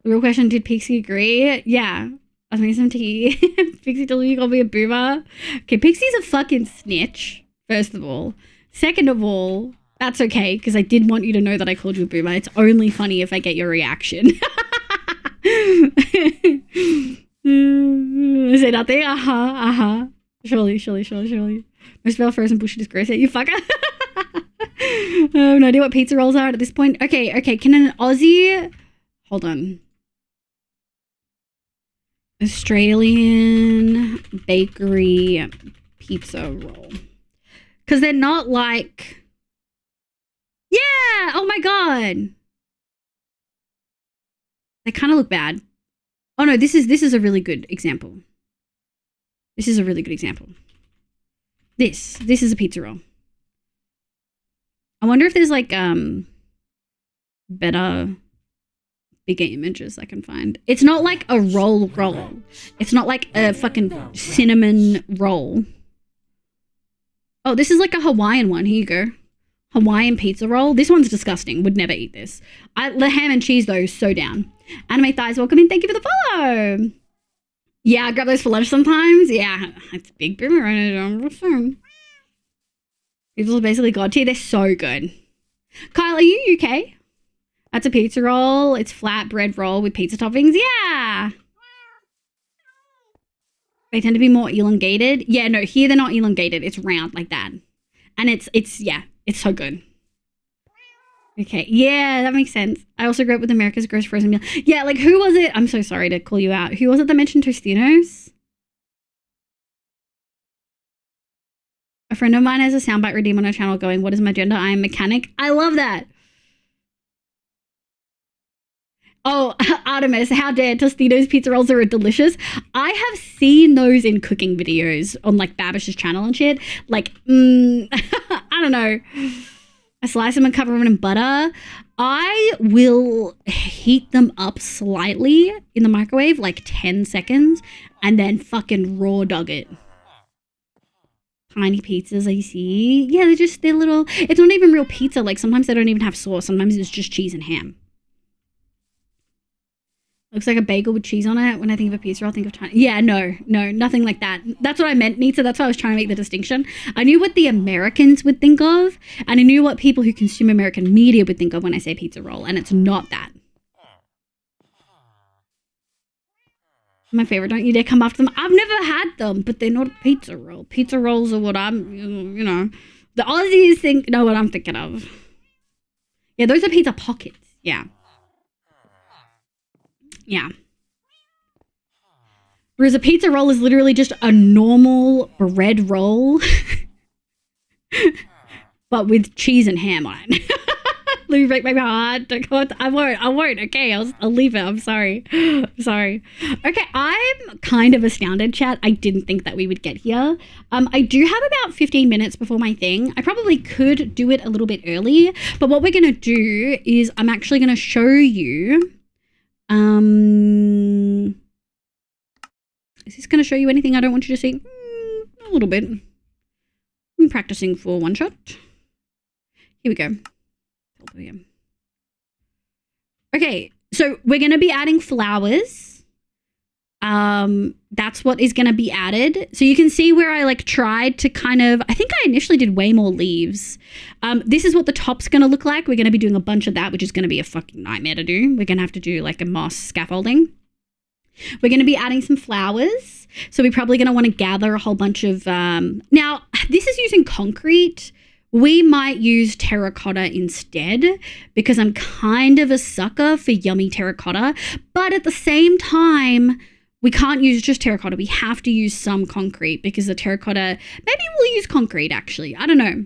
The real question, did Pixie agree? Yeah. I was making some tea. Pixie told me you called me a boomer. Okay, Pixie's a fucking snitch, first of all. Second of all, that's okay, because I did want you to know that I called you a boomer. It's only funny if I get your reaction. Say nothing? Surely. Most spell frozen bullshit is gross. You fucker. I have no idea what pizza rolls are at this point. Okay. Can an Aussie... Hold on. Australian bakery pizza roll. Because they're not like... Yeah! Oh my god! They kind of look bad. Oh no, this is a really good example. This is a really good example. This is a pizza roll. I wonder if there's like better, bigger images I can find. It's not like a roll. It's not like a fucking cinnamon roll. Oh, this is like a Hawaiian one. Here you go. Hawaiian pizza roll. This one's disgusting. Would never eat this. The ham and cheese, though, so down. Anime Thighs, welcome in. Thank you for the follow. Yeah, I grab those for lunch sometimes. Yeah, it's big boomer. These are basically god tier. They're so good. Kyle, are you UK? That's a pizza roll. It's flat bread roll with pizza toppings. Yeah. They tend to be more elongated. Yeah, no, here they're not elongated. It's round like that. And it's so good. Okay, yeah, that makes sense. I also grew up with America's gross frozen meal. Yeah, like who was it? I'm so sorry to call you out. Who was it that mentioned Tostinos? A friend of mine has a soundbite redeem on her channel going, what is my gender? I am mechanic. I love that. Oh, Artemis, how dare Tostinos pizza rolls are delicious. I have seen those in cooking videos on like Babish's channel and shit. Like, I don't know. I slice them and cover them in butter. I will heat them up slightly in the microwave, like 10 seconds, and then fucking raw dog it. Tiny pizzas, I see. Yeah, they're little. It's not even real pizza. Like sometimes they don't even have sauce. Sometimes it's just cheese and ham. Looks like a bagel with cheese on it. When I think of a pizza, I'll think of tiny. Yeah, no, nothing like that. That's what I meant, Nita. That's why I was trying to make the distinction. I knew what the Americans would think of, and I knew what people who consume American media would think of when I say pizza roll, and it's not that. My favorite, don't you dare come after them. I've never had them, but they're not a pizza roll. Pizza rolls are what the Aussies know what I'm thinking of. Yeah, those are pizza pockets. Yeah. Yeah. Whereas a pizza roll is literally just a normal bread roll, but with cheese and ham on it. Let me break my heart. I won't. Okay, I'll leave it. I'm sorry. Okay, I'm kind of astounded, chat. I didn't think that we would get here. I do have about 15 minutes before my thing. I probably could do it a little bit early, but what we're going to do is I'm actually going to show you. Is this going to show you anything I don't want you to see? A little bit. I'm practicing for one shot. Here we go. Okay, so we're going to be adding flowers. That's what is going to be added. So you can see where I tried to I think I initially did way more leaves. This is what the top's going to look like. We're going to be doing a bunch of that, which is going to be a fucking nightmare to do. We're going to have to do a moss scaffolding. We're going to be adding some flowers. So we're probably going to want to gather a whole bunch of, now this is using concrete. We might use terracotta instead because I'm kind of a sucker for yummy terracotta. But at the same time, we can't use just terracotta. We have to use some concrete because the terracotta, maybe we'll use concrete actually. I don't know.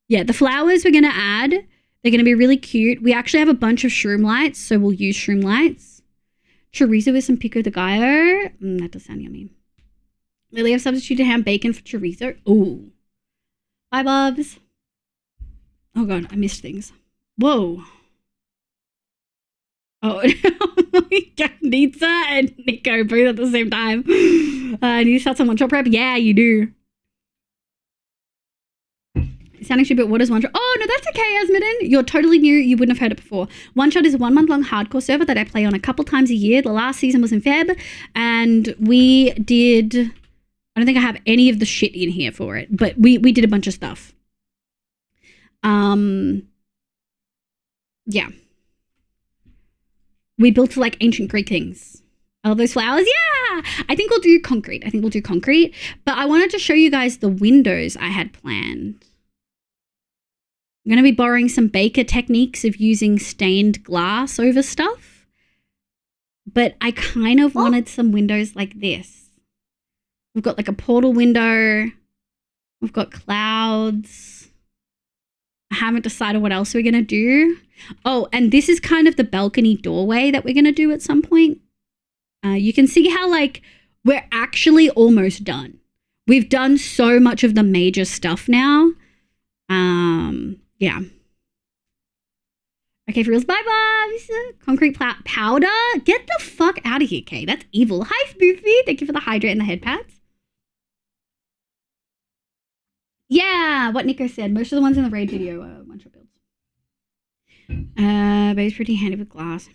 Yeah, the flowers we're going to add, they're going to be really cute. We actually have a bunch of shroom lights, so we'll use shroom lights. Chorizo with some pico de gallo. That does sound yummy. Lily, have substituted ham bacon for chorizo. Ooh. Bye, Bubs. Oh, God, I missed things. Whoa. Oh, Nitsa and Nico both at the same time. Do you start some one-shot prep? Yeah, you do. Sounding stupid, what is one shot? Oh, no, that's okay, Asmodin. You're totally new. You wouldn't have heard it before. One shot is a 1 month long hardcore server that I play on a couple times a year. The last season was in Feb, and we did... I don't think I have any of the shit in here for it, but we did a bunch of stuff. Yeah. We built ancient Greek things. All those flowers? Yeah! I think we'll do concrete. But I wanted to show you guys the windows I had planned. I'm going to be borrowing some Baker techniques of using stained glass over stuff. But I kind of wanted some windows like this. We've got a portal window. We've got clouds. I haven't decided what else we're going to do. Oh, and this is kind of the balcony doorway that we're going to do at some point. You can see how we're actually almost done. We've done so much of the major stuff now. Yeah. Okay, for reals. Bye, Bobs. Concrete powder. Get the fuck out of here, Kay. That's evil. Hi, Spoofy. Thank you for the hydrate and the head pads. Yeah, what Nico said. Most of the ones in the raid video are one-shot builds. Bay's pretty handy with glass.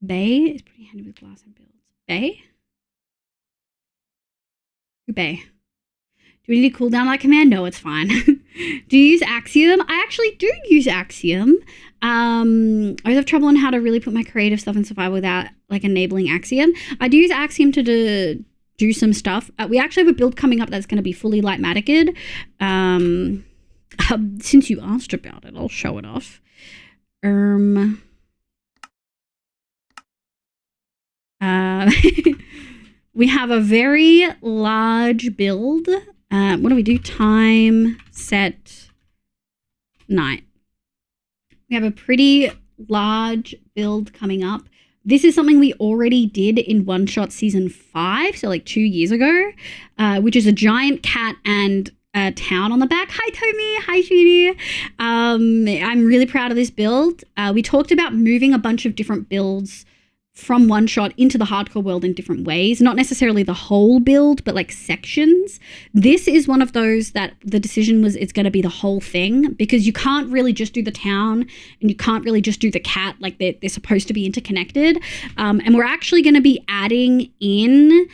Bay is pretty handy with glass and builds. Bay? Who Bay? Do we need to cool down that command? No, it's fine. Do you use Axiom? I actually do use Axiom. I always have trouble on how to really put my creative stuff in survival without enabling Axiom. I do use Axiom to do some stuff. We actually have a build coming up that's going to be fully light-maticed. Since you asked about it, I'll show it off. We have a very large build. What do we do? Time, set, night. We have a pretty large build coming up. This is something we already did in One Shot Season 5, so 2 years ago, which is a giant cat and town on the back. Hi, Tommy. Hi, Judy. I'm really proud of this build. We talked about moving a bunch of different builds from one shot into the hardcore world in different ways, not necessarily the whole build, but like sections. This is one of those that the decision was it's going to be the whole thing, because you can't really just do the town and you can't really just do the cat. Like they're supposed to be interconnected. And we're actually going to be adding in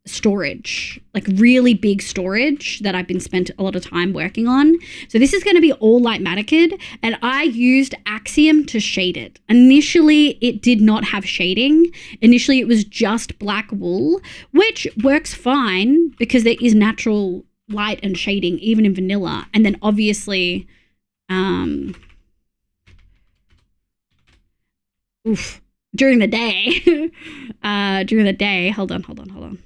storage, like really big storage that I've been spent a lot of time working on. So this is going to be all light maticad, and I used Axiom to shade it. Initially, it did not have shading. Initially, it was just black wool, which works fine because there is natural light and shading even in vanilla. And then obviously, during the day, hold on.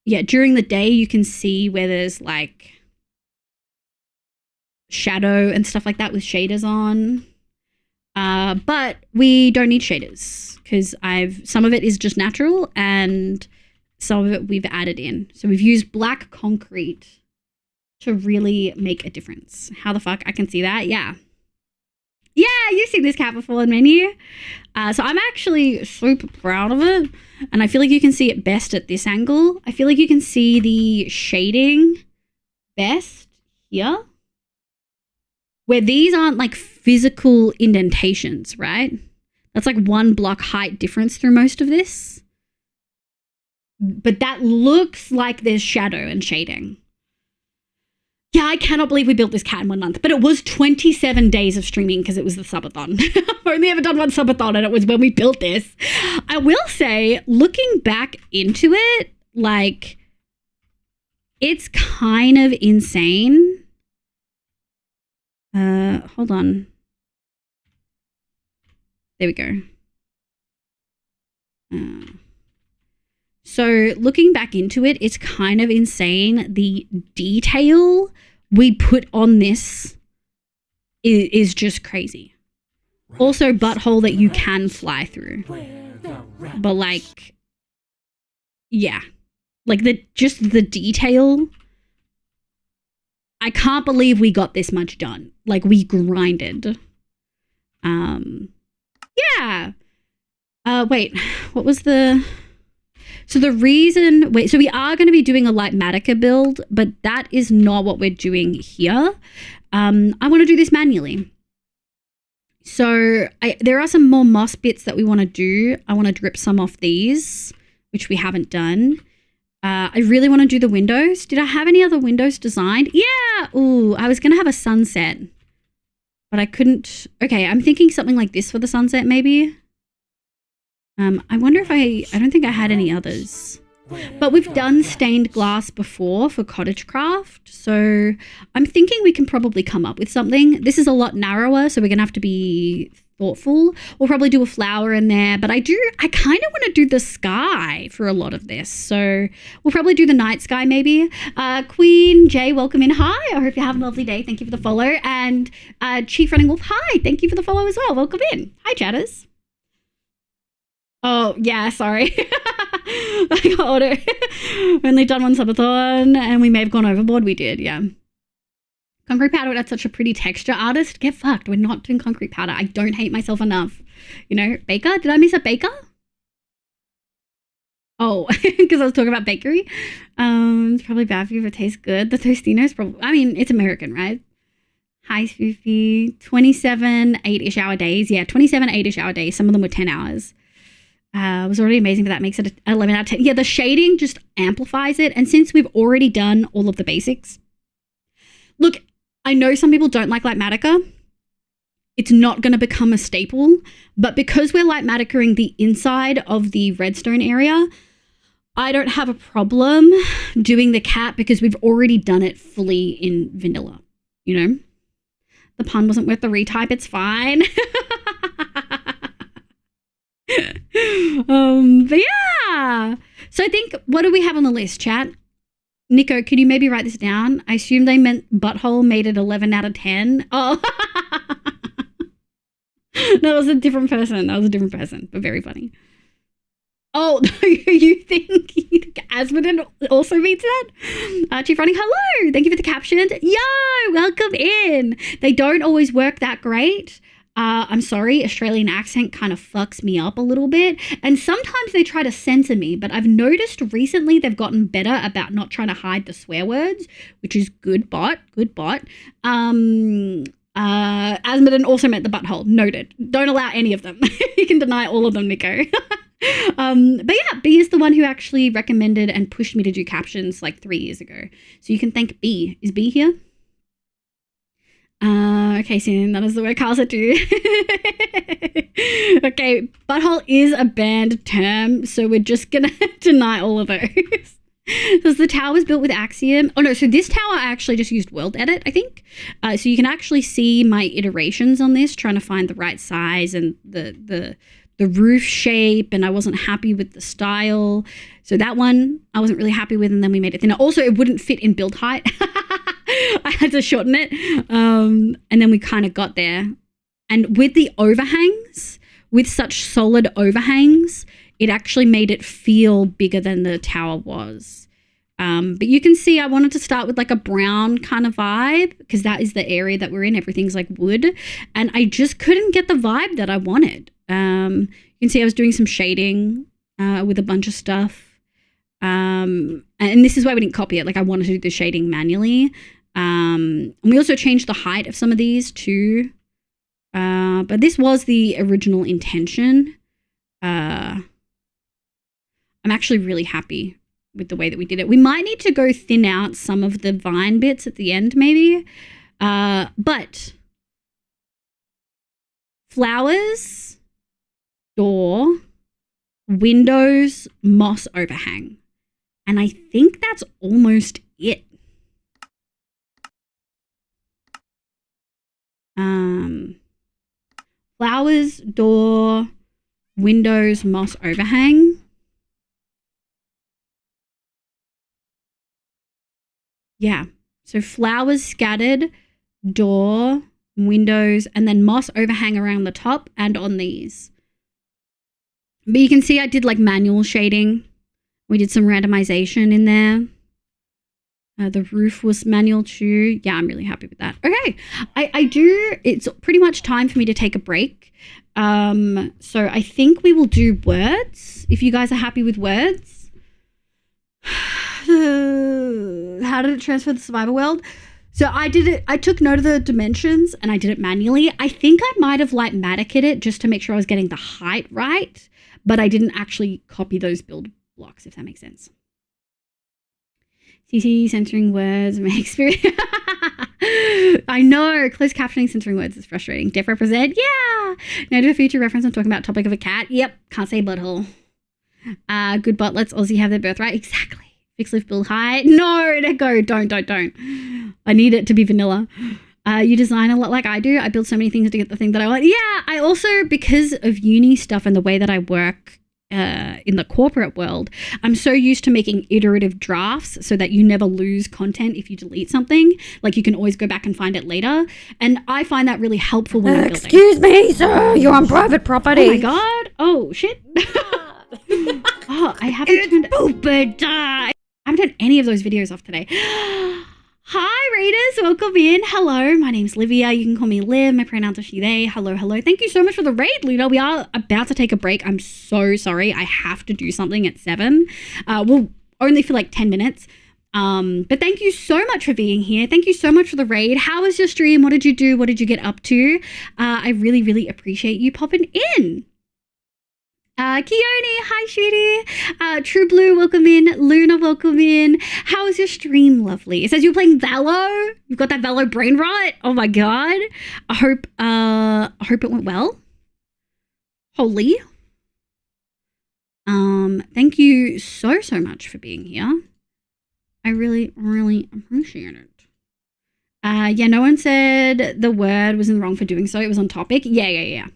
Yeah, during the day, you can see where there's like shadow and stuff like that with shaders on. But we don't need shaders because some of it is just natural and some of it we've added in. So we've used black concrete to really make a difference. How the fuck I can see that? Yeah. Yeah, you've seen this cat before in menu. So I'm actually super proud of it. And I feel like you can see it best at this angle. I feel like you can see the shading best here, where these aren't like physical indentations, right? That's like 1 block height difference through most of this. But that looks like there's shadow and shading. Yeah, I cannot believe we built this cat in 1 month, but it was 27 days of streaming because it was the subathon. I've only ever done one subathon and it was when we built this. I will say, looking back into it, like, it's kind of insane. Hold on. There we go. So looking back into it, it's kind of insane. The detail we put on this is just crazy. Also, butthole that you can fly through. But like, yeah, like just the detail. I can't believe we got this much done. Like, we grinded. Yeah. Wait, what was the... So the reason, so we are going to be doing a light matica build, but that is not what we're doing here. I want to do this manually. So there are some more moss bits that we want to do. I want to drip some off these, which we haven't done. I really want to do the windows. Did I have any other windows designed? Yeah. Ooh, I was going to have a sunset, but I couldn't. Okay, I'm thinking something like this for the sunset maybe. I wonder if I don't think I had any others, but we've done stained glass before for cottage craft. So I'm thinking we can probably come up with something. This is a lot narrower, so we're going to have to be thoughtful. We'll probably do a flower in there, but I kind of want to do the sky for a lot of this. So we'll probably do the night sky maybe. Queen Jay, welcome in. Hi, I hope you're having a lovely day. Thank you for the follow. And Chief Running Wolf, hi, thank you for the follow as well. Welcome in. Hi, chatters. Oh, yeah, sorry. I got auto. Only done one subathon and we may have gone overboard. We did, yeah. Concrete powder, that's such a pretty texture. Artist, get fucked. We're not doing concrete powder. I don't hate myself enough. You know, baker? Did I miss a baker? Oh, because I was talking about bakery. It's probably bad for you if it tastes good. The Tostino's probably, I mean, it's American, right? Hi, Spoofy. 27 8-ish hour days. Yeah, 27 8-ish hour days. Some of them were 10 hours. It was already amazing, but that makes it 11 out of 10. Yeah, the shading just amplifies it. And since we've already done all of the basics, look, I know some people don't like light matica. It's not going to become a staple, but because we're light maticaing the inside of the redstone area, I don't have a problem doing the cat because we've already done it fully in vanilla, you know? The pun wasn't worth the retype. It's fine. But yeah. So I think, what do we have on the list, chat? Nico, could you maybe write this down? I assume they meant butthole made it 11 out of 10. Oh. No, that was a different person. But very funny. Oh, you think Asmodin also means that? Chief Running, hello. Thank you for the captions. Yo, welcome in. They don't always work that great. I'm sorry, Australian accent kind of fucks me up a little bit. And sometimes they try to censor me, but I've noticed recently they've gotten better about not trying to hide the swear words, which is good bot. Asmodin also meant the butthole. Noted. Don't allow any of them. You can deny all of them, Nico. But yeah, B is the one who actually recommended and pushed me to do captions like 3 years ago. So you can thank B. Is B here? Okay, so that is the word Carl said too. Okay, butthole is a banned term, so we're just gonna deny all of those. Because the tower was built with Axiom. Oh no, so this tower I actually just used World Edit, I think. So you can actually see my iterations on this, trying to find the right size and the roof shape, and I wasn't happy with the style. So that one I wasn't really happy with, and then we made it thinner. Also, it wouldn't fit in build height. I had to shorten it. And then we kind of got there. And with the overhangs, with such solid overhangs, it actually made it feel bigger than the tower was. But you can see I wanted to start with like a brown kind of vibe because that is the area that we're in. Everything's like wood. And I just couldn't get the vibe that I wanted. You can see I was doing some shading with a bunch of stuff. And this is why we didn't copy it. Like I wanted to do the shading manually. And we also changed the height of some of these too. But this was the original intention. I'm actually really happy with the way that we did it. We might need to go thin out some of the vine bits at the end maybe. But flowers, door, windows, moss overhang. And I think that's almost it. Flowers, door, windows, moss overhang. Yeah. So flowers scattered, door, windows, and then moss overhang around the top and on these. But you can see I did like manual shading. We did some randomization in there. The roof was manual too. Yeah, I'm really happy with that. Okay, it's pretty much time for me to take a break. So I think we will do words, if you guys are happy with words. How did it transfer the survivor world? So I did it, I took note of the dimensions and I did it manually. I think I might have like Matic it just to make sure I was getting the height right, but I didn't actually copy those build blocks, if that makes sense. CC censoring words, my experience. I know, closed captioning censoring words is frustrating. Def represent, yeah. Now do a future reference I'm talking about topic of a cat. Yep, can't say butthole. Good bot lets Aussie have their birthright. Exactly. Fix lift build high. No, go. Don't. I need it to be vanilla. You design a lot like I do. I build so many things to get the thing that I want. Yeah, I also, because of uni stuff and the way that I work in the corporate world, I'm so used to making iterative drafts so that you never lose content if you delete something. Like you can always go back and find it later. And I find that really helpful when I'm building. Excuse me, sir. You're on private property. Oh my God. Oh, shit. Oh, I haven't turned... I haven't done any of those videos off today. Hi, readers. Welcome in. Hello. My name's Livia. You can call me Liv. My pronouns are she, they. Hello. Thank you so much for the raid, Luna. We are about to take a break. I'm so sorry. I have to do something at 7. We'll only for like 10 minutes. But thank you so much for being here. Thank you so much for the raid. How was your stream? What did you do? What did you get up to? I really, really appreciate you popping in. Keone, hi sweetie. True Blue, welcome in. Luna, welcome in. How was your stream? Lovely. It says you were playing Valo. You've got that Valo brain rot. Oh my God. I hope it went well. Holy. Thank you so much for being here. I really, really appreciate it. Yeah, no one said the word was in the wrong for doing so. It was on topic. Yeah.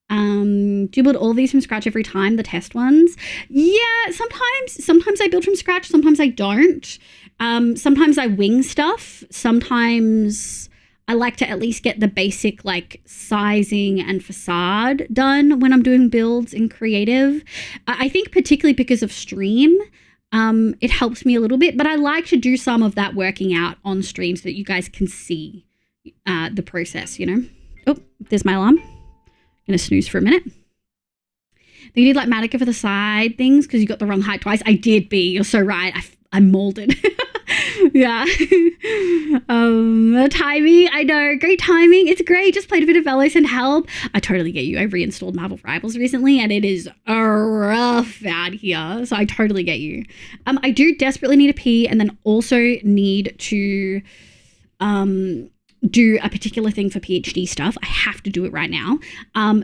Do you build all these from scratch every time, the test ones? Yeah, sometimes I build from scratch, sometimes I don't. Sometimes I wing stuff, sometimes I like to at least get the basic like sizing and facade done when I'm doing builds in creative. I think particularly because of stream, it helps me a little bit, but I like to do some of that working out on stream so that you guys can see the process, you know. Oh, there's my alarm. I'm gonna snooze for a minute. You did like Matica for the side things because you got the wrong height twice. I did, B. You're so right. I molded. Yeah. Timing. I know. Great timing. It's great. Just played a bit of Velos and Help. I totally get you. I reinstalled Marvel Rivals recently and it is rough out here. So I totally get you. I do desperately need a pee and then also need to do a particular thing for PhD stuff. I have to do it right now.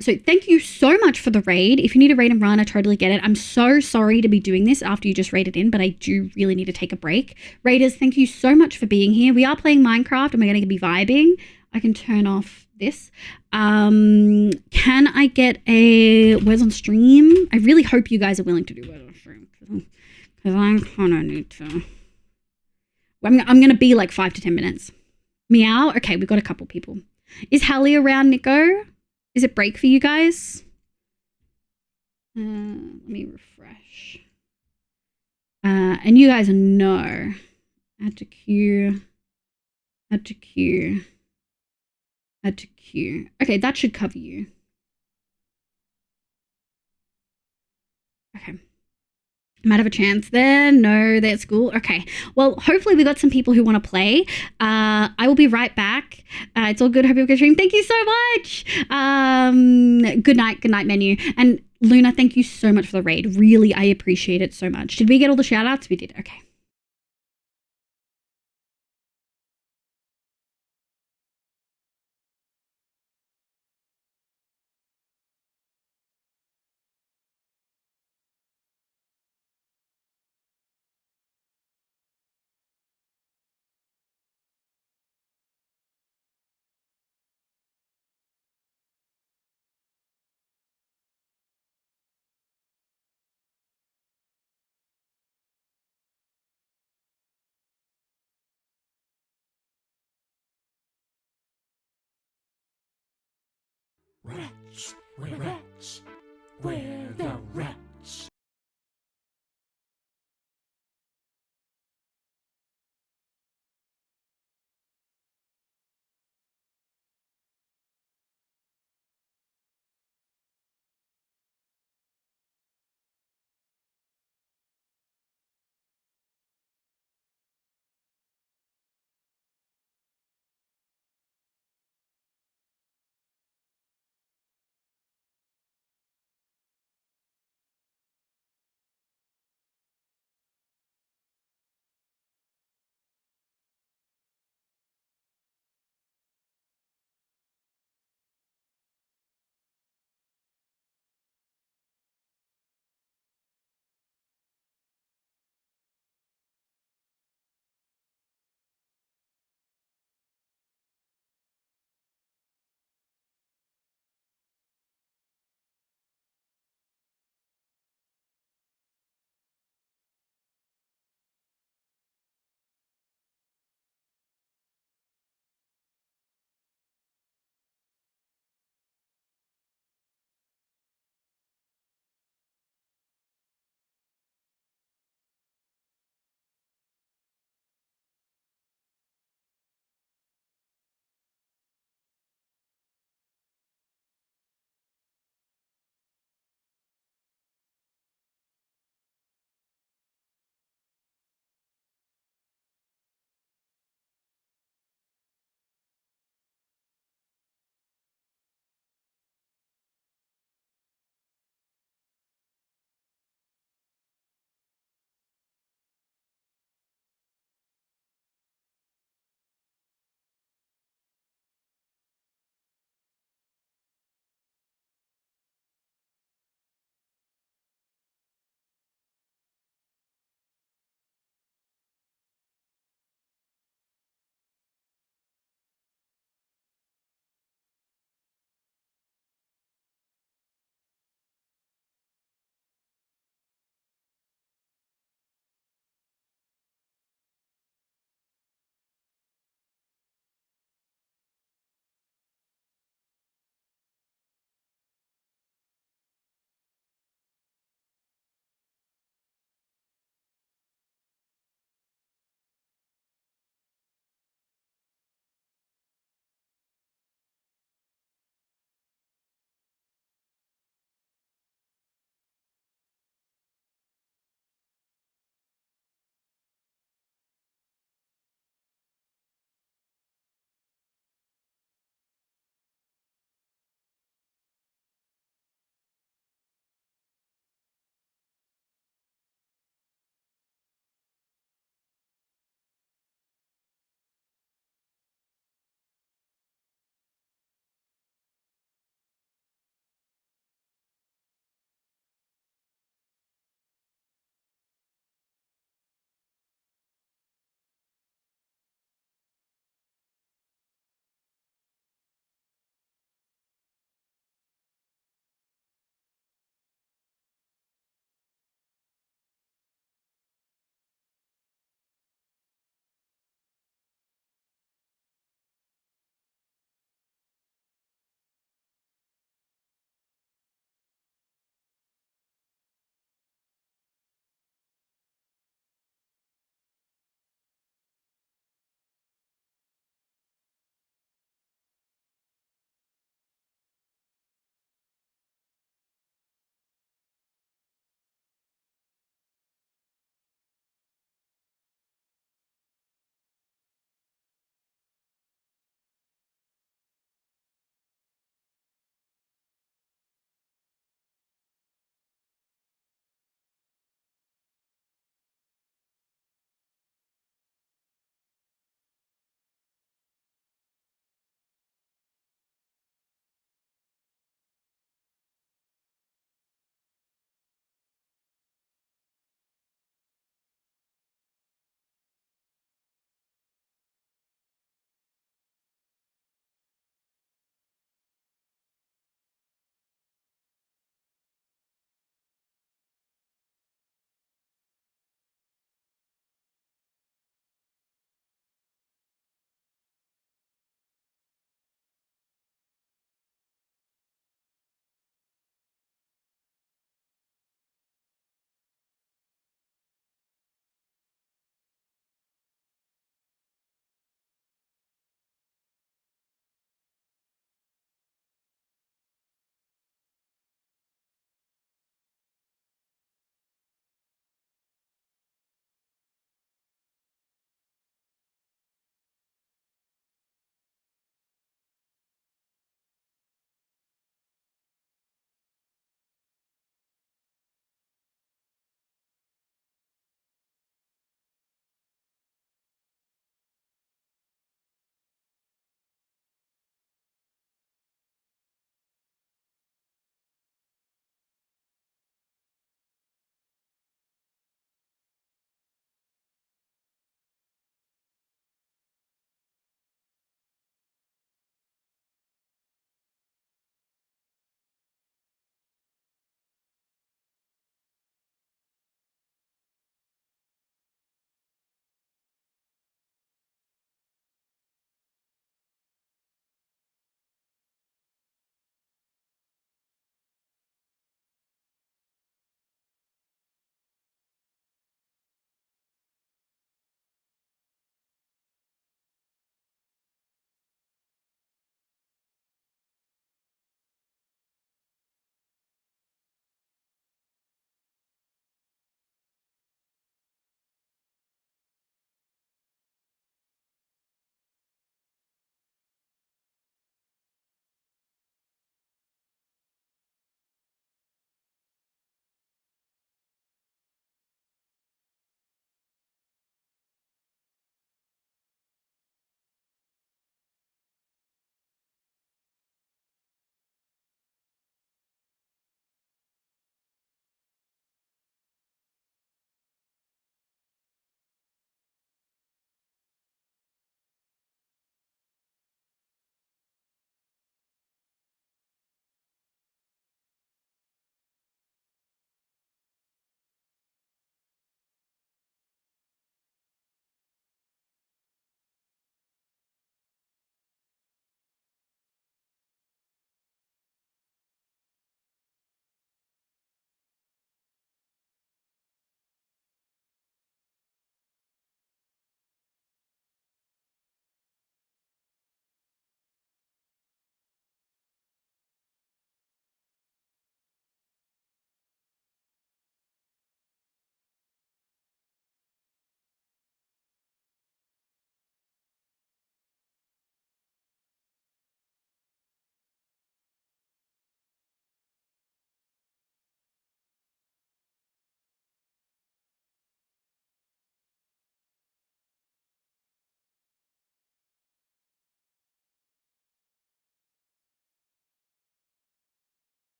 So thank you so much for the raid. If you need a raid and run, I totally get it. I'm so sorry to be doing this after you just raided in, but I do really need to take a break. Raiders, thank you so much for being here. We are playing Minecraft and we're going to be vibing. I can turn off this. Can I get a words on stream? I really hope you guys are willing to do words on stream because I kind of need to. I'm going to be like 5 to 10 minutes. Meow. Okay, we've got a couple people. Is Hallie around, Nico? Is it break for you guys? Let me refresh. And you guys know. Add to queue. Add to queue. Add to queue. Okay, that should cover you. Okay. Might have a chance there. No, they're at school. Okay. Well, hopefully we got some people who want to play. I will be right back. It's all good. Hope you have a good stream. Thank you so much. Good night. Good night, menu. And Luna, thank you so much for the raid. Really, I appreciate it so much. Did we get all the shout outs? We did. Okay. Rats, we're rats, we're the rats.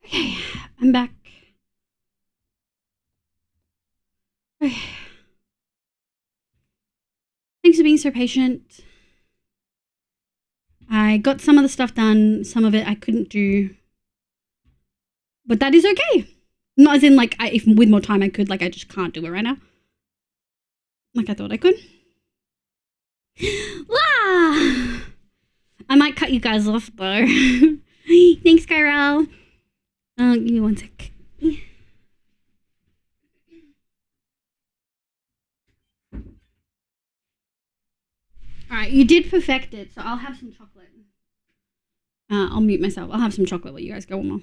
Okay, I'm back. Okay. Thanks for being so patient. I got some of the stuff done, some of it I couldn't do. But that is okay. Not as in, like, if with more time I could, like, I just can't do it right now. Like I thought I could. Ah! I might cut you guys off, though. Thanks, Kyrell. Give me one sec. Alright, you did perfect it, so I'll have some chocolate. I'll mute myself. I'll have some chocolate while you guys go on more.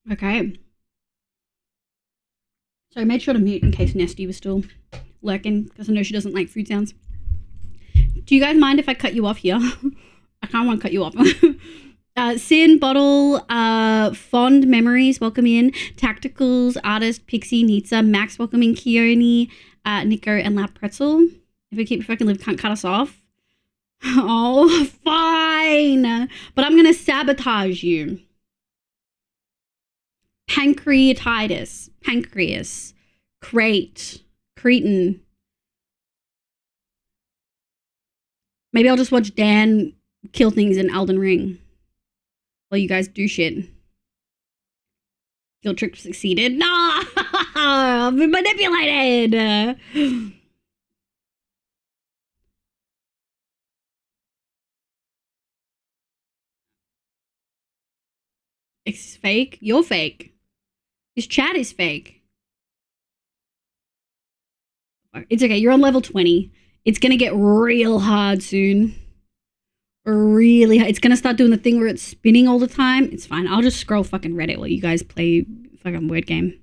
Okay. So I made sure to mute in case Nesty was still lurking, because I know she doesn't like food sounds. Do you guys mind if I cut you off here? I can't want to cut you off. Sin, Bottle, Fond Memories, welcome in. Tacticals, Artist, Pixie, Nitsa, Max, welcome in. Keone, Nico, and Lap Pretzel. If we keep fucking live, can't cut us off. Oh, fine. But I'm going to sabotage you. Pancreatitis, Pancreas, Crate, Cretin. Maybe I'll just watch Dan kill things in Elden Ring while you guys do shit. Guilt trick succeeded. No! I've been manipulated! It's fake. You're fake. This chat is fake. It's okay. You're on level 20. It's gonna get real hard soon. Really hard. It's gonna start doing the thing where it's spinning all the time. It's fine. I'll just scroll fucking Reddit while you guys play fucking word game.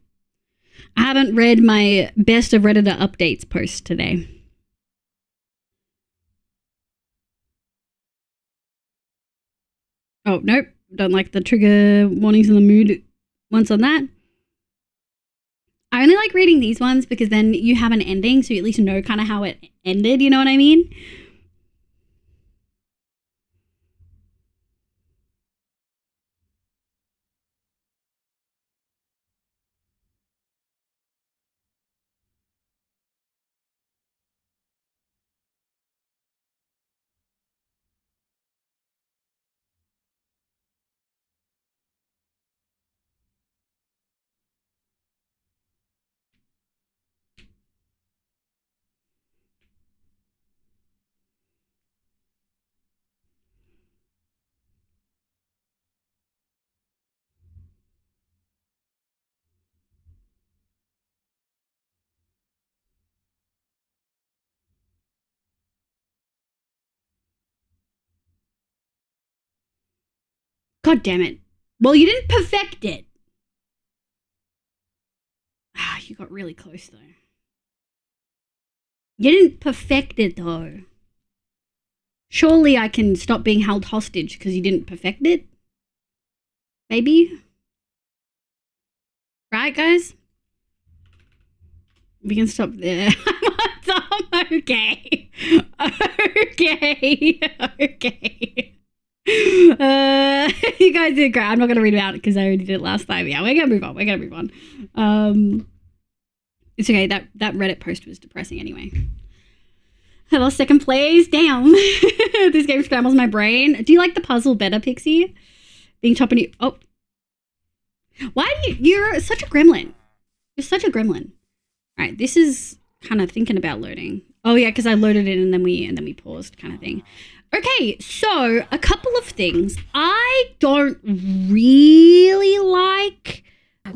I haven't read my best of Redditor updates post today. Oh, nope. Don't like the trigger warnings in the mood ones on that. I only like reading these ones because then you have an ending, so you at least know kind of how it ended, you know what I mean? God damn it. Well, you didn't perfect it. Ah, you got really close though. You didn't perfect it though. Surely I can stop being held hostage because you didn't perfect it? Maybe? Right, guys? We can stop there. Okay. Okay. Okay. You guys did great. I'm not going to read it out because I already did it last time. Yeah, we're going to move on. We're going to move on. It's okay. That Reddit post was depressing anyway. I lost second place. Damn. This game scrambles my brain. Do you like the puzzle better, Pixie? Being top and you... Oh. Why do you... You're such a gremlin. You're such a gremlin. All right. This is kind of thinking about loading. Oh, yeah, because I loaded it and then we paused kind of thing. Okay, so a couple of things. I don't really like...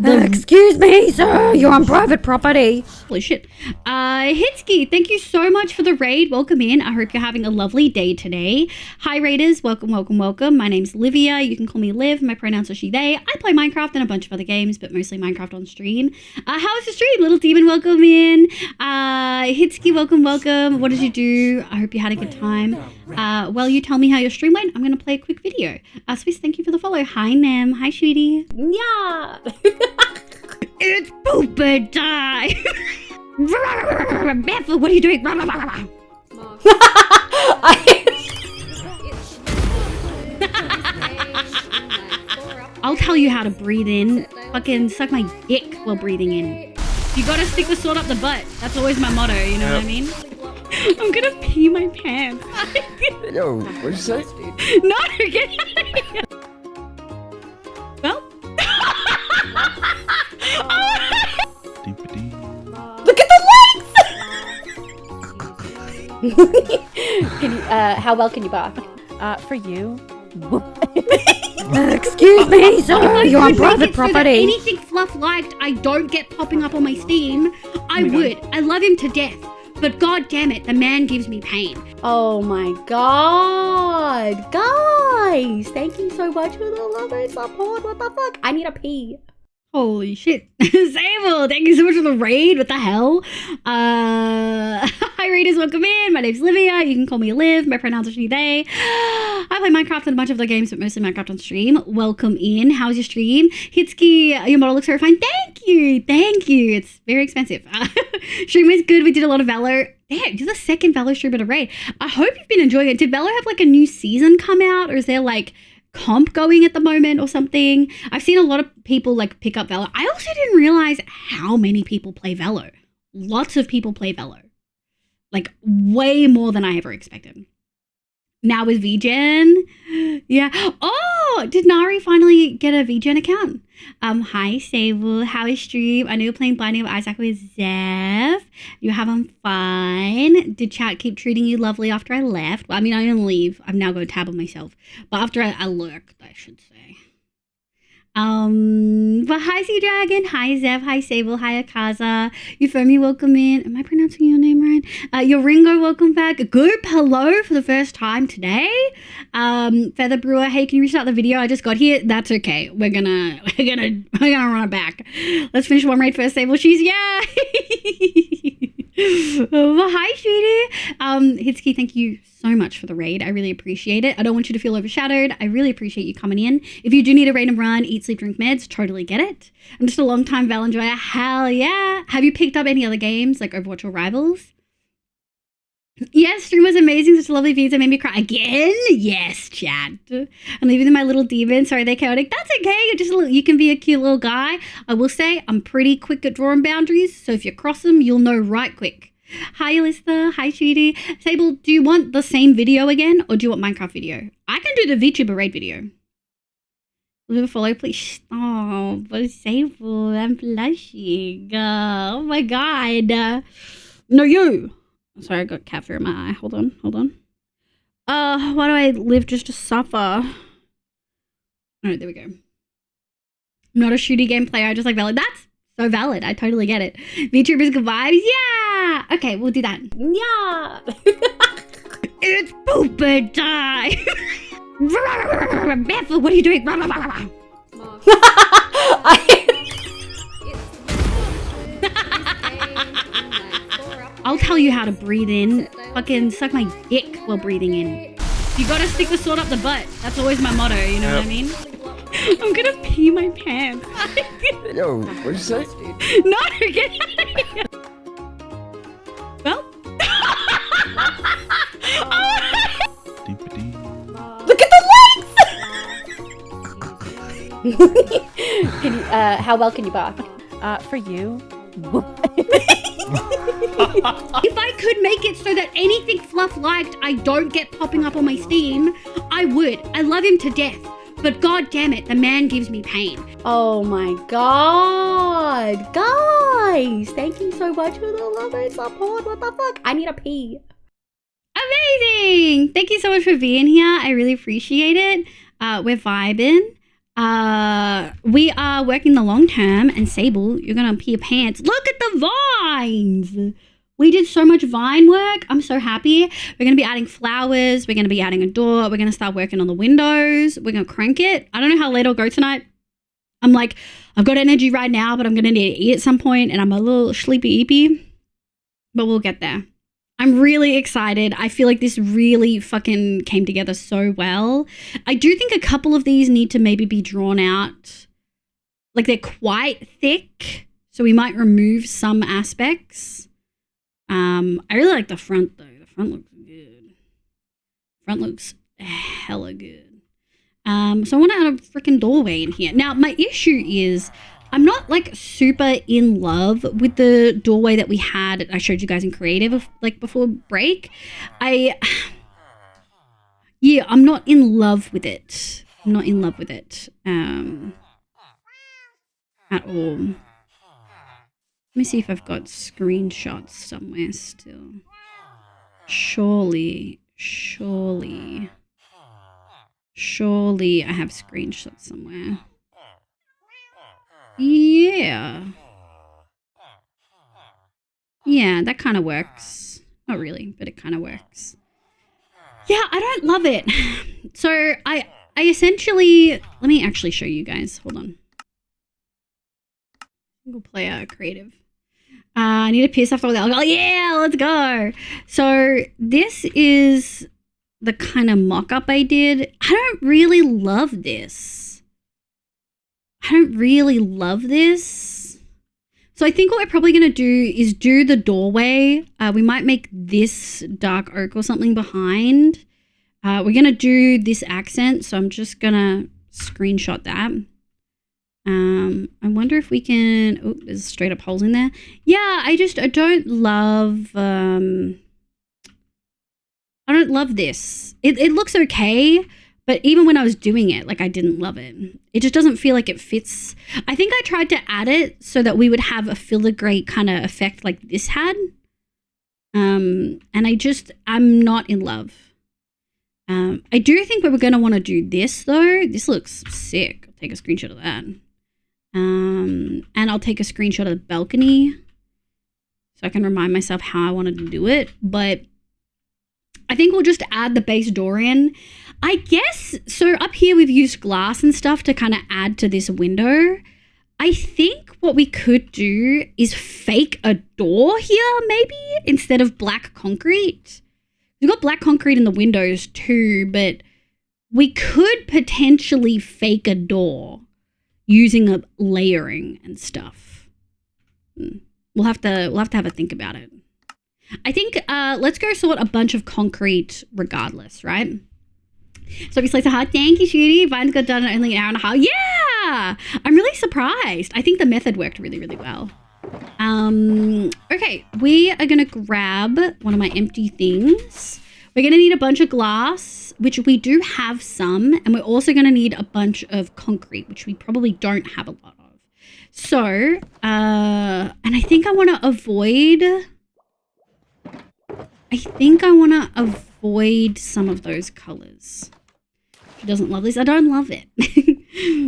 Excuse me, sir. You're on private property. Holy shit. Hitsky, thank you so much for the raid. Welcome in. I hope you're having a lovely day today. Hi, raiders. Welcome, welcome, welcome. My name's Livia. You can call me Liv. My pronouns are she, they. I play Minecraft and a bunch of other games, but mostly Minecraft on stream. How was the stream? Little Demon, welcome in. Hitsky, welcome, welcome. What did you do? I hope you had a good time. While you tell me how your stream went, I'm going to play a quick video. Swiss, thank you for the follow. Hi, Nem. Hi, sweetie. Yeah. It's pooper time. Barefoot, what are you doing? I'll tell you how to breathe in. Fucking suck my dick while breathing in. You gotta stick the sword up the butt. That's always my motto, you know what I mean? I'm gonna pee my pants. Yo, what'd you say? No, get out of here. Well. Look at the legs! Can you, how well can you bark? For you. Excuse me, sir. You're on private So that property. anything Fluff liked, I don't get popping up on my Steam. I would. I love him to death. But god damn it, the man gives me pain. Oh my god. Guys, thank you so much for the love and support. What the fuck? I need a pee. Holy shit. Sable, thank you so much for the raid. What the hell? Hi, raiders, welcome in. My name's Livia. You can call me Liv. My pronouns are she, they. I play Minecraft and a bunch of other games, but mostly Minecraft on stream. Welcome in. How's your stream? Hitsky, your model looks very fine. Thank you. Thank you. It's very expensive. Stream was good. We did a lot of Valor. Damn, you're the second Valor stream at a raid. I hope you've been enjoying it. Did Valor have like a new season come out? Or is there like comp going at the moment or something? I've seen a lot of people like pick up Valor. I also didn't realize how many people play Valor. Lots of people play Valor. Like way more than I ever expected. Now with VGen, yeah. Oh, did Nari finally get a VGen account? Hi Sable, how is stream? I know you're playing Binding of Isaac with Zeph. You're having fun. Did chat keep treating you lovely after I left? Well, I mean, I didn't leave. I've now got a tab on myself. But after I lurked, I should say. But hi Sea Dragon, hi Zev, hi Sable, hi Akaza, Euphemia, welcome in. Am I pronouncing your name right? Your Ringo, welcome back. Goop, hello for the first time today. Feather Brewer, hey, can you restart the video? I just got here. That's okay. We're gonna run it back. Let's finish one raid first, Sable. She's yeah. Well, hi, sweetie. Hitsky, thank you so much for the raid. I really appreciate it. I don't want you to feel overshadowed. I really appreciate you coming in. If you do need a raid and run, eat, sleep, drink meds, totally get it. I'm just a long time Val enjoyer. Hell yeah. Have you picked up any other games like Overwatch or Rivals? Yes, stream was amazing. Such a lovely pizza. Made me cry again. Yes, chat. I'm leaving my little demon. Sorry, they're chaotic. That's okay. You're just you can be a cute little guy. I will say I'm pretty quick at drawing boundaries. So if you cross them, you'll know right quick. Hi, Alyssa. Hi, sweetie. Sable, do you want the same video again or do you want Minecraft video? I can do the VTuber raid video. Leave a follow, please. Oh, but Sable, I'm blushing. Oh my god. No, you. Sorry, I got cat fur in my eye. Hold on. Why do I live just to suffer? Alright, there we go. I'm not a shooty game player, I just like valid. That's so valid. I totally get it. VTubers good vibes? Yeah! Okay, we'll do that. Yeah. It's pooper time! Beth, what are you doing? I'll tell you how to breathe in. Fucking suck my dick while breathing in. You gotta stick the sword up the butt. That's always my motto, you know what I mean? I'm gonna pee my pants. Yo, what'd you say? No, get out of here. Well. Look at the legs! Can you, how well can you bark? For you. If I could make it so that anything Fluff liked I don't get popping up on my Steam, I would. I love him to death. But god damn it, the man gives me pain. Oh my god. Guys, thank you so much for the love and support. What the fuck? I need a pee. Amazing! Thank you so much for being here. I really appreciate it. We're vibing. We are working the long term, and Sable, you're gonna pee your pants. Look at the vines! We did so much vine work. I'm so happy. We're gonna be adding flowers. We're gonna be adding a door. We're gonna start working on the windows. We're gonna crank it. I don't know how late I'll go tonight. I'm like, I've got energy right now, but I'm gonna need to eat at some point, and I'm a little sleepy-eepy. But we'll get there. I'm really excited. I feel like this really fucking came together so well. I do think a couple of these need to maybe be drawn out. Like they're quite thick, so we might remove some aspects. I really like the front though. The front looks good. Front looks hella good. So I want to add a freaking doorway in here. Now my issue is I'm not like super in love with the doorway that we had. I showed you guys in creative like before break. I'm not in love with it. I'm not in love with it at all. Let me see if I've got screenshots somewhere still. Surely I have screenshots somewhere. Yeah, that kind of works. Not really, but it kind of works. Yeah, I don't love it. So I essentially, let me actually show you guys. Hold on. We'll play a creative. I need to piss off all the alcohol. Yeah, let's go. So this is the kind of mock-up I did. I don't really love this. So I think what we're probably going to do is do the doorway. We might make this dark oak or something behind. We're going to do this accent, so I'm just going to screenshot that. I wonder if we can... Oh, there's straight up holes in there. Yeah, I don't love... I don't love this. It looks okay, but even when I was doing it, like I didn't love it. It just doesn't feel like it fits. I think I tried to add it so that we would have a filigree kind of effect like this had. And I'm not in love. I do think we were going to want to do this though. This looks sick. I'll take a screenshot of that. And I'll take a screenshot of the balcony so I can remind myself how I wanted to do it. But I think we'll just add the base door in. I guess, so up here we've used glass and stuff to kind of add to this window. I think what we could do is fake a door here maybe instead of black concrete. We've got black concrete in the windows too, but we could potentially fake a door using a layering and stuff. We'll have to have a think about it. I think let's go sort a bunch of concrete regardless, right? So we like, thank you, Shooty. Vines got done in only an hour and a half. Yeah, I'm really surprised. I think the method worked really, really well. Okay, we are gonna grab one of my empty things. We're gonna need a bunch of glass, which we do have some, and we're also gonna need a bunch of concrete, which we probably don't have a lot of. So, and I think I want to avoid some of those colors. She doesn't love this. I don't love it.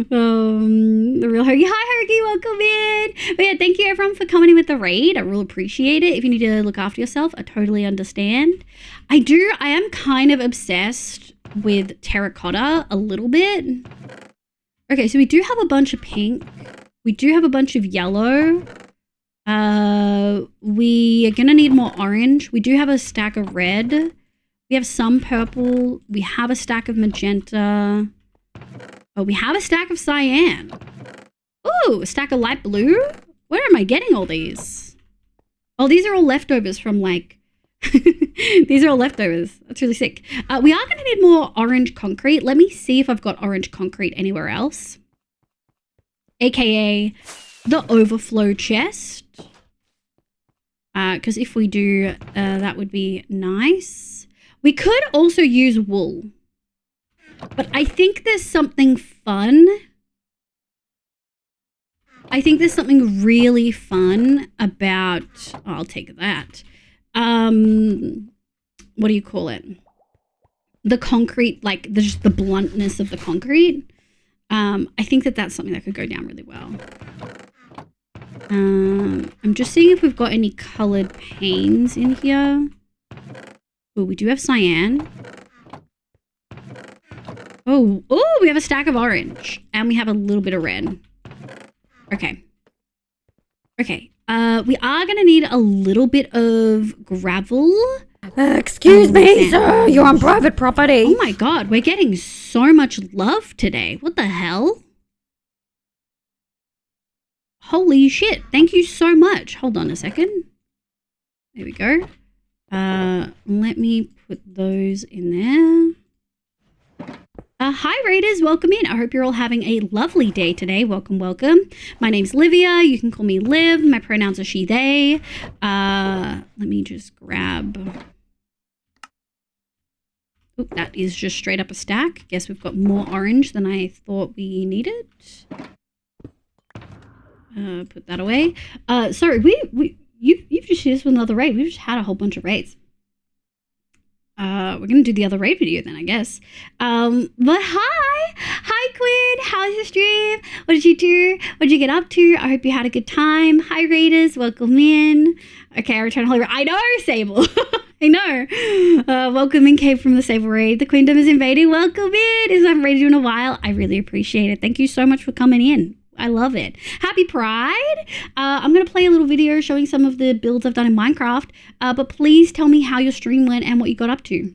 The real Hergy. Hi, Hergy. Welcome in. But yeah, thank you everyone for coming in with the raid. I really appreciate it. If you need to look after yourself, I totally understand. I am kind of obsessed with terracotta a little bit. Okay, so we do have a bunch of pink. We do have a bunch of yellow. We are gonna need more orange. We do have a stack of red. We have some purple. We have a stack of magenta. Oh, we have a stack of cyan. Ooh, a stack of light blue. Where am I getting all these? Oh, these are all leftovers from like... These are all leftovers. That's really sick. We are going to need more orange concrete. Let me see if I've got orange concrete anywhere else. AKA the overflow chest. Because if we do, that would be nice. We could also use wool. But I think there's something fun. I think there's something really fun about... Oh, I'll take that. What do you call it? The concrete, like just the bluntness of the concrete. I think that's something that could go down really well. I'm just seeing if we've got any colored panes in here. Oh, we do have cyan. Oh, we have a stack of orange. And we have a little bit of red. Okay. Okay. We are going to need a little bit of gravel. Excuse me, sir. You're on private property. Oh my god, we're getting so much love today. What the hell? Holy shit. Thank you so much. Hold on a second. There we go. Let me put those in there. Hi Raiders, welcome in. I hope you're all having a lovely day today. Welcome, welcome. My name's Livia. You can call me Liv. My pronouns are she, they. Let me just grab... Oh, that is just straight up a stack. Guess we've got more orange than I thought we needed. Put that away. Sorry, you've just used another raid. We've just had a whole bunch of raids. We're gonna do the other raid video then, I guess. But hi Quinn, how's your stream? What did you do? What did you get up to? I hope you had a good time. Hi Raiders, welcome in. Okay, I return Hollywood. I know, Sable. I know. Welcome in, Cave from the Sable raid. The Queendom is invading. Welcome in. I haven't raided you in a while. I really appreciate it. Thank you so much for coming in. I love it. Happy Pride. I'm going to play a little video showing some of the builds I've done in Minecraft. But please tell me how your stream went and what you got up to.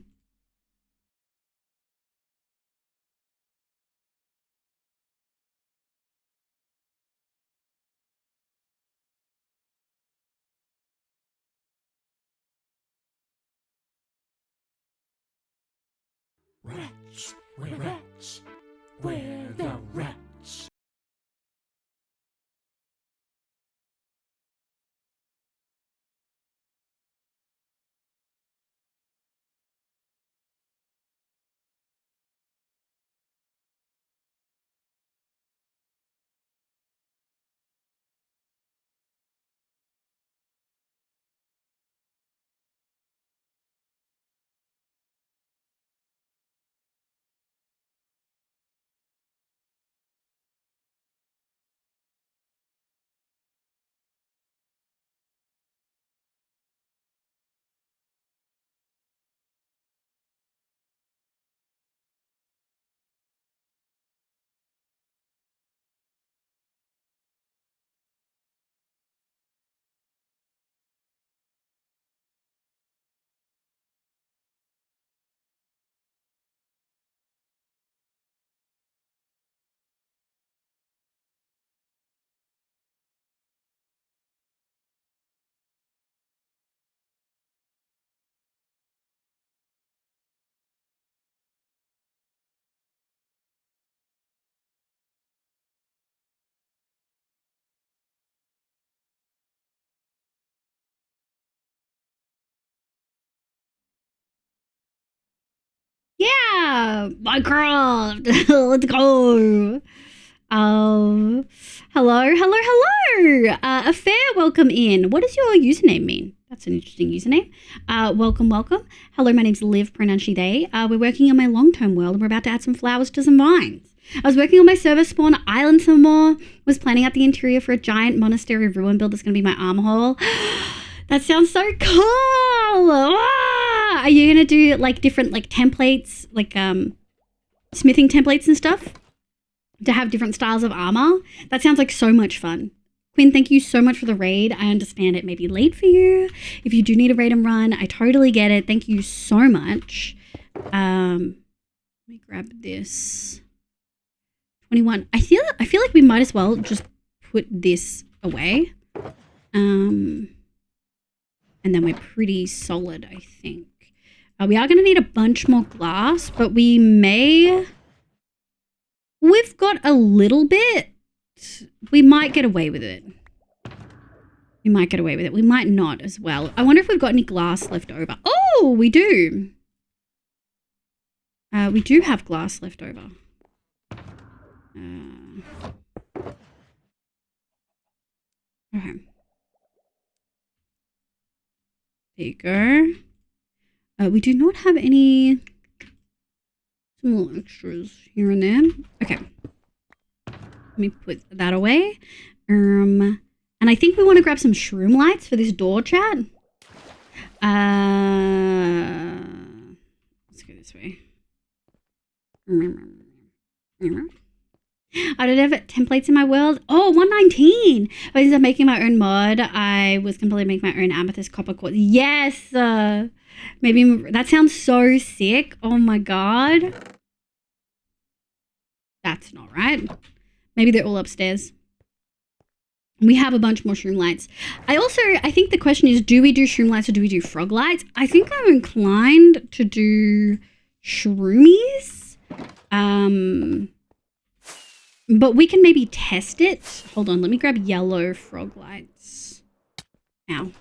Rats, we're rats. We're the rats. Yeah, Minecraft. Let's go. Hello. A fair welcome in. What does your username mean? That's an interesting username. Welcome. Hello, my name's Liv, pronoun she, they. We're working on my long-term world and we're about to add some flowers to some vines. I was working on my server spawn island some more. Was planning out the interior for a giant monastery ruin build that's going to be my armor hole. That sounds so cool. are you gonna do like different like templates, like smithing templates and stuff to have different styles of armor? That sounds like so much fun. Quinn, thank you so much for the raid. I understand it may be late for you. If you do need a raid and run, I totally get it. Thank you so much. Let me grab this. 21. I feel like we might as well just put this away. And then we're pretty solid, I think. We are going to need a bunch more glass, but we've got a little bit. We might get away with it. We might get away with it. We might not as well. I wonder if we've got any glass left over. Oh, we do. We do have glass left over. Okay. There you go. We do not have any some little extras here and there. Okay. Let me put that away. And I think we want to grab some shroom lights for this door, chat. Let's go this way. I don't have templates in my world. Oh, 119. But instead of making my own mod, I was completely making my own amethyst copper quartz. Yes. Maybe that sounds so sick. Oh my god. That's not right. Maybe they're all upstairs. We have a bunch more shroom lights. I think the question is, do we do shroom lights or do we do frog lights? I think I'm inclined to do shroomies. But we can maybe test it. Hold on, let me grab yellow frog lights. Ow.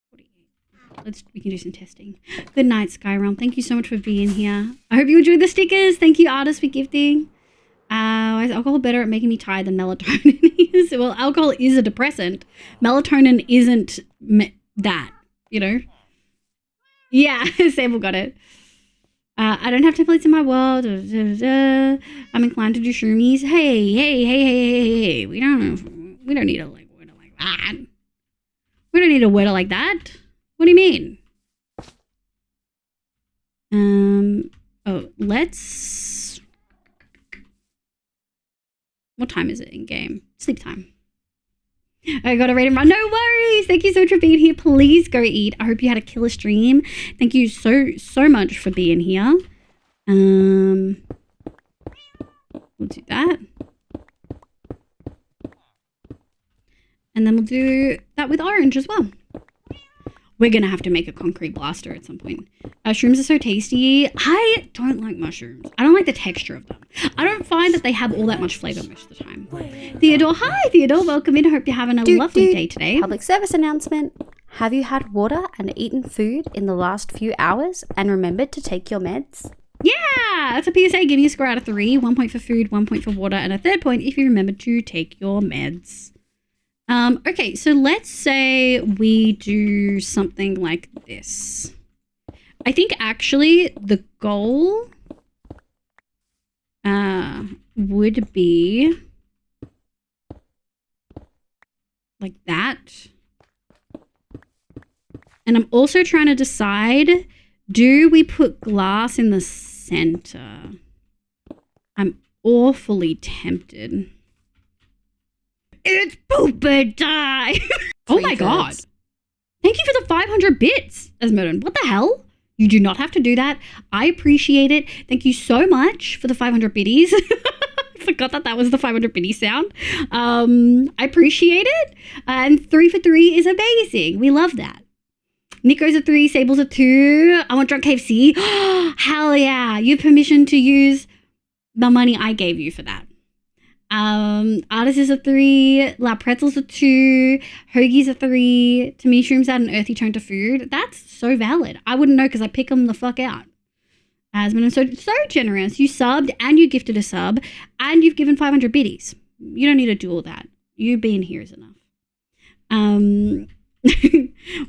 48. We can do some testing. Good night, Skyrealm. Thank you so much for being here. I hope you enjoyed the stickers. Thank you, artists, for gifting. Why is alcohol better at making me tired than melatonin is? Well, alcohol is a depressant. Melatonin isn't that, you know? Yeah, Sable got it. I don't have templates in my world. I'm inclined to do shroomies. Hey. We don't need a like word like that. We don't need a word like that. What do you mean? Let's. What time is it in game? Sleep time. I got a raid and run. No worries. Thank you so much for being here. Please go eat. I hope you had a killer stream. Thank you so much for being here. We'll do that. And then we'll do that with orange as well. We're going to have to make a concrete blaster at some point. Shrooms are so tasty. I don't like mushrooms. I don't like the texture of them. I don't find that they have all that much flavor most of the time. Theodore, hi Theodore. Welcome in. I hope you're having a lovely day today. Public service announcement. Have you had water and eaten food in the last few hours and remembered to take your meds? Yeah, that's a PSA. Give me a score out of 3. 1 point for food, 1 point for water, and a 3rd point if you remember to take your meds. Okay, so let's say we do something like this. I think actually the goal would be like that. And I'm also trying to decide, do we put glass in the center? I'm awfully tempted. It's pooper time. Oh my god. Thank you for the 500 bits, Esmeralda. What the hell? You do not have to do that. I appreciate it. Thank you so much for the 500 biddies. I forgot that was the 500 biddy sound. I appreciate it. And 3 for 3 is amazing. We love that. Nico's a 3, Sable's a 2. I want drunk KFC. Hell yeah. You have permission to use the money I gave you for that. Artist is a 3, La Pretzel's a 2, Hoagie's a 3, to me shrooms add an earthy tone to food. That's so valid. I wouldn't know because I pick them the fuck out. Asman is so generous. You subbed and you gifted a sub and you've given 500 biddies. You don't need to do all that. You being here is enough.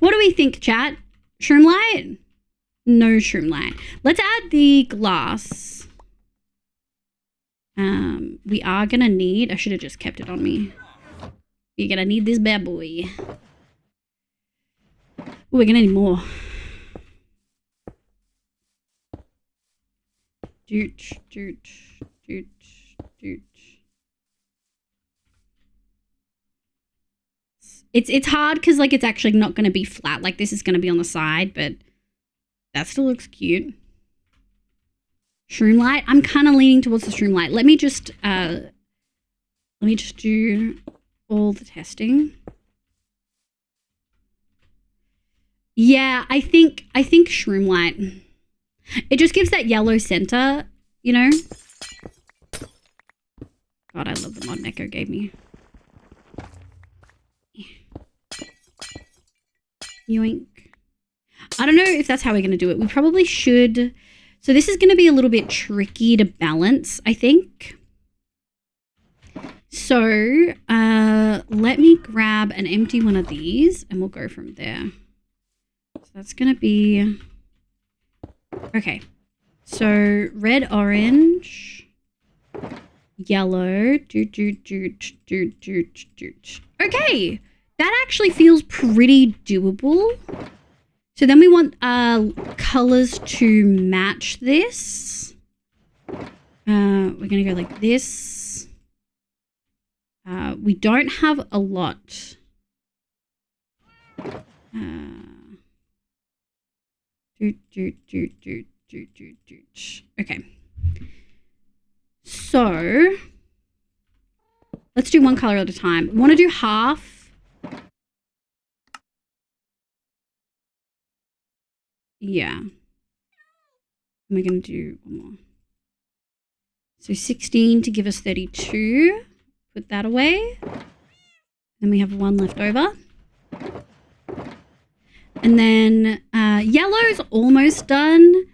What do we think, chat? Shroom light? No shroom light. Let's add the glass. We are gonna need, I should have just kept it on me. You're gonna need this bad boy. we're gonna need more. Doot, doot, doot, doot. It's hard because like it's actually not going to be flat. Like this is going to be on the side, but that still looks cute. Shroom light. I'm kind of leaning towards the shroom light. Let me just do all the testing. Yeah, I think shroom light. It just gives that yellow center, you know. God, I love the mod Neko gave me. Yoink. I don't know if that's how we're going to do it. We probably should. So this is going to be a little bit tricky to balance, I think. So let me grab an empty one of these and we'll go from there. So that's going to be... Okay. So red, orange, yellow. Doot, doot, doot, doot, doot, doot. Okay. That actually feels pretty doable. So then we want colors to match this. We're going to go like this. We don't have a lot. Okay. So let's do one color at a time. I want to do half. Yeah. And we're going to do one more. So 16 to give us 32. Put that away. Then we have one left over. And then yellow's almost done.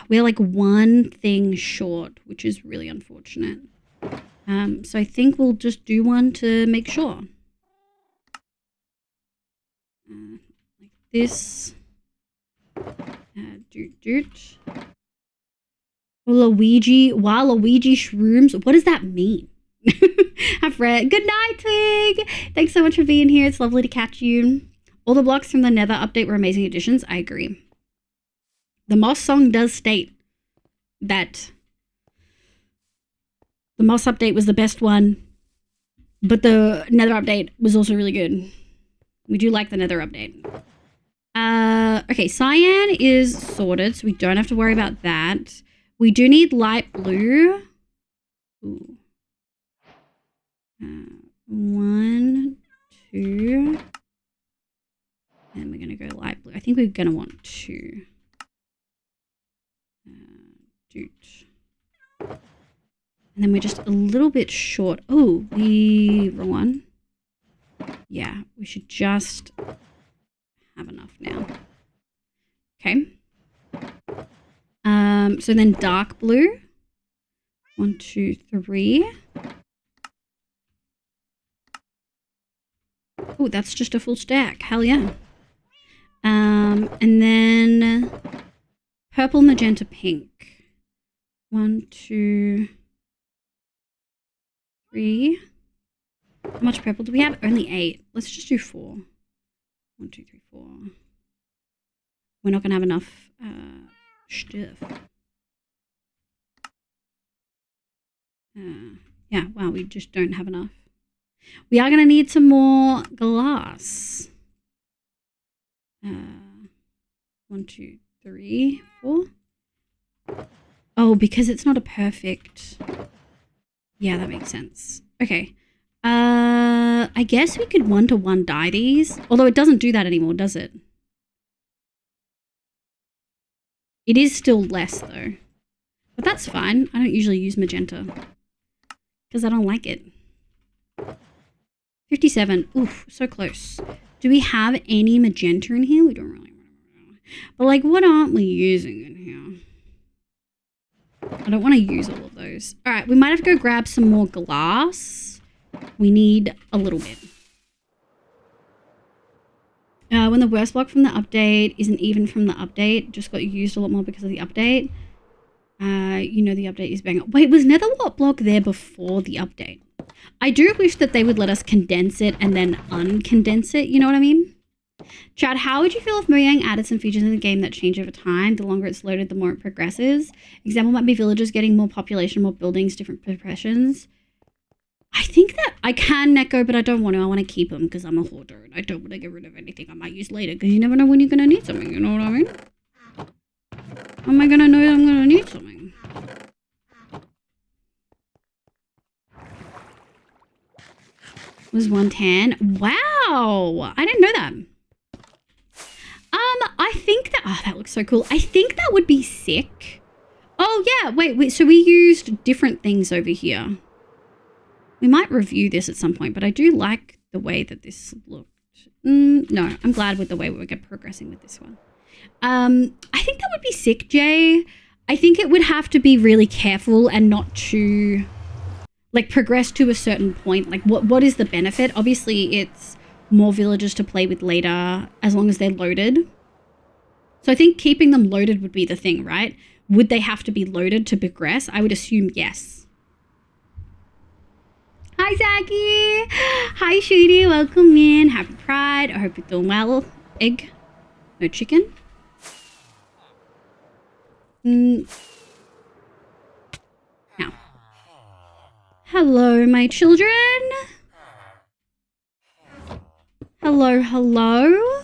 We're like one thing short, which is really unfortunate. So I think we'll just do one to make sure. Like this. Doot doot. Waluigi shrooms. What does that mean? I've read. Good night, Twig. Thanks so much for being here. It's lovely to catch you. All the blocks from the Nether update were amazing additions. I agree. The Moss song does state that the Moss update was the best one, but the Nether update was also really good. We do like the Nether update. Okay, cyan is sorted, so we don't have to worry about that. We do need light blue. Ooh. 1, 2. And we're going to go light blue. I think we're going to want 2. Doot. And then we're just a little bit short. Oh, wrong one. Yeah, we should just have enough now. Okay. So then dark blue. 1, 2, 3. Oh, that's just a full stack. Hell yeah. And then purple, magenta, pink. 1, 2, 3. How much purple do we have? Only 8. Let's just do 4. 1, 2, 3, 4. We're not gonna have enough stuff. Yeah, wow, we just don't have enough. We are gonna need some more glass. 1, 2, 3, 4. Oh, because it's not a perfect. Yeah, that makes sense. Okay. I guess we could 1-to-1 dye these. Although it doesn't do that anymore, does it? It is still less though. But that's fine. I don't usually use magenta. Because I don't like it. 57. Oof, so close. Do we have any magenta in here? We don't really. But like, what aren't we using in here? I don't want to use all of those. All right, we might have to go grab some more glass. We need a little bit. When the worst block from the update isn't even from the update, just got used a lot more because of the update. You know the update is bang. Wait, was Netherwart block there before the update? I do wish that they would let us condense it and then uncondense it. You know what I mean? Chad, how would you feel if Mojang added some features in the game that change over time? The longer it's loaded, the more it progresses. Example might be villagers getting more population, more buildings, different professions. I think that I can Neko, but I don't want to. I want to keep them because I'm a hoarder and I don't want to get rid of anything I might use later because you never know when you're going to need something. You know what I mean? How am I going to know that I'm going to need something? It was 110. Wow. I didn't know that. I think that, oh, that looks so cool. I think that would be sick. Oh yeah, wait, so we used different things over here. We might review this at some point, but I do like the way that this looked. No, I'm glad with the way we're progressing with this one. I think that would be sick, Jay. I think it would have to be really careful and not to, like, progress to a certain point. Like, what is the benefit? Obviously, it's more villagers to play with later as long as they're loaded. So I think keeping them loaded would be the thing, right? Would they have to be loaded to progress? I would assume yes. Hi, Zaki. Hi, Shooty. Welcome in. Happy Pride. I hope you're doing well. Egg. No chicken. Now. Hello, my children. Hello, hello.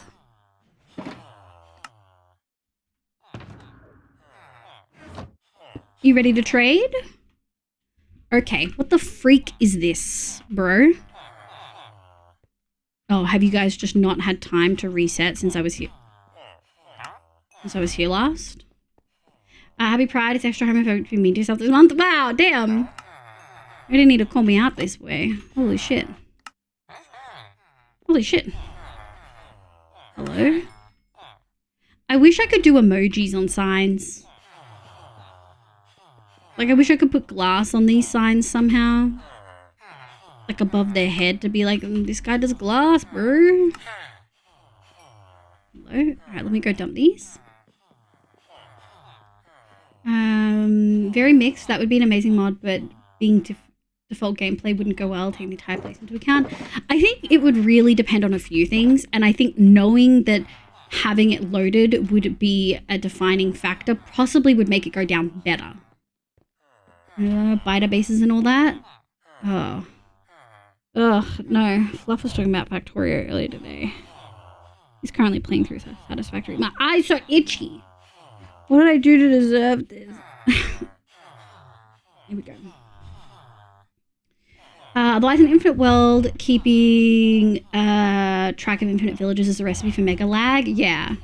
You ready to trade? Okay, what the freak is this, bro? Oh, have you guys just not had time to reset since I was here? Since I was here last? Happy Pride, it's extra homophobic to be mean to yourself this month. Wow, damn. You didn't need to call me out this way. Holy shit. Holy shit. Hello? I wish I could do emojis on signs. Like, I wish I could put glass on these signs somehow. Like, above their head to be like, this guy does glass, bro. Hello? Alright, let me go dump these. Very mixed. That would be an amazing mod, but being default gameplay wouldn't go well, taking the entire place into account. I think it would really depend on a few things, and I think knowing that having it loaded would be a defining factor possibly would make it go down better. Biter bases and all that. Oh. Ugh, no. Fluff was talking about Factorio earlier today. He's currently playing through Satisfactory. My eyes are itchy. What did I do to deserve this? Here we go. Otherwise, an infinite world, keeping track of infinite villages is a recipe for mega lag. Yeah.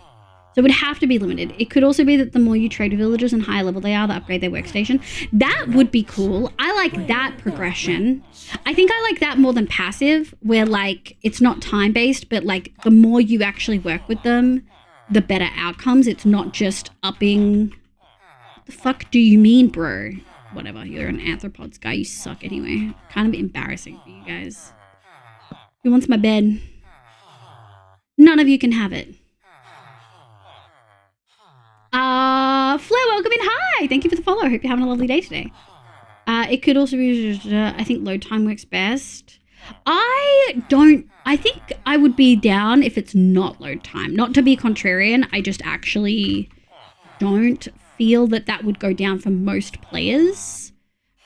So it would have to be limited. It could also be that the more you trade with villagers and higher level they are, the upgrade their workstation. That would be cool. I like that progression. I think I like that more than passive, where like it's not time-based, but like the more you actually work with them, the better outcomes. It's not just upping. What the fuck do you mean, bro? Whatever, you're an arthropods guy. You suck anyway. Kind of embarrassing for you guys. Who wants my bed? None of you can have it. Flair, welcome in. Hi, thank you for the follow. I hope you're having a lovely day today. It could also be, I think load time works best. I think I would be down if it's not load time. Not to be contrarian, I just actually don't feel that that would go down for most players.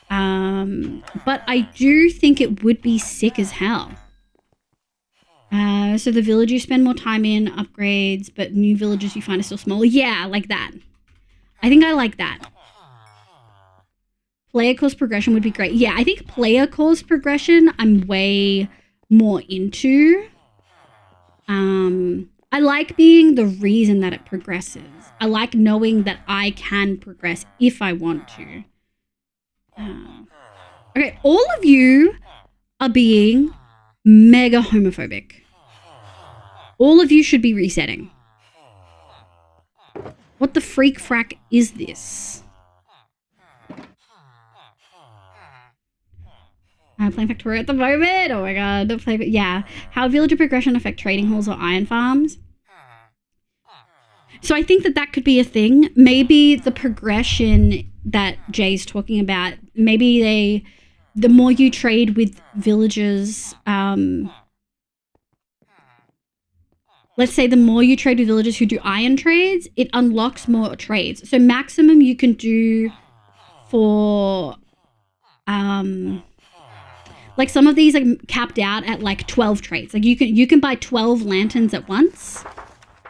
But I do think it would be sick as hell. So the village you spend more time in, upgrades, but new villages you find are still smaller. Yeah, like that. I think I like that. Player course progression would be great. Yeah, I think player course progression I'm way more into. I like being the reason that it progresses. I like knowing that I can progress if I want to. Okay, all of you are being mega homophobic. All of you should be resetting. What the freak frack is this? I'm playing Factorio at the moment. Oh my god, don't play. Yeah, how villager progression affect trading halls or iron farms? So I think that that could be a thing. Maybe the progression that Jay's talking about. Maybe the more you trade with villagers, let's say the more you trade with villagers who do iron trades, it unlocks more trades. So maximum you can do for, like some of these are capped out at like 12 trades. Like you can buy 12 lanterns at once.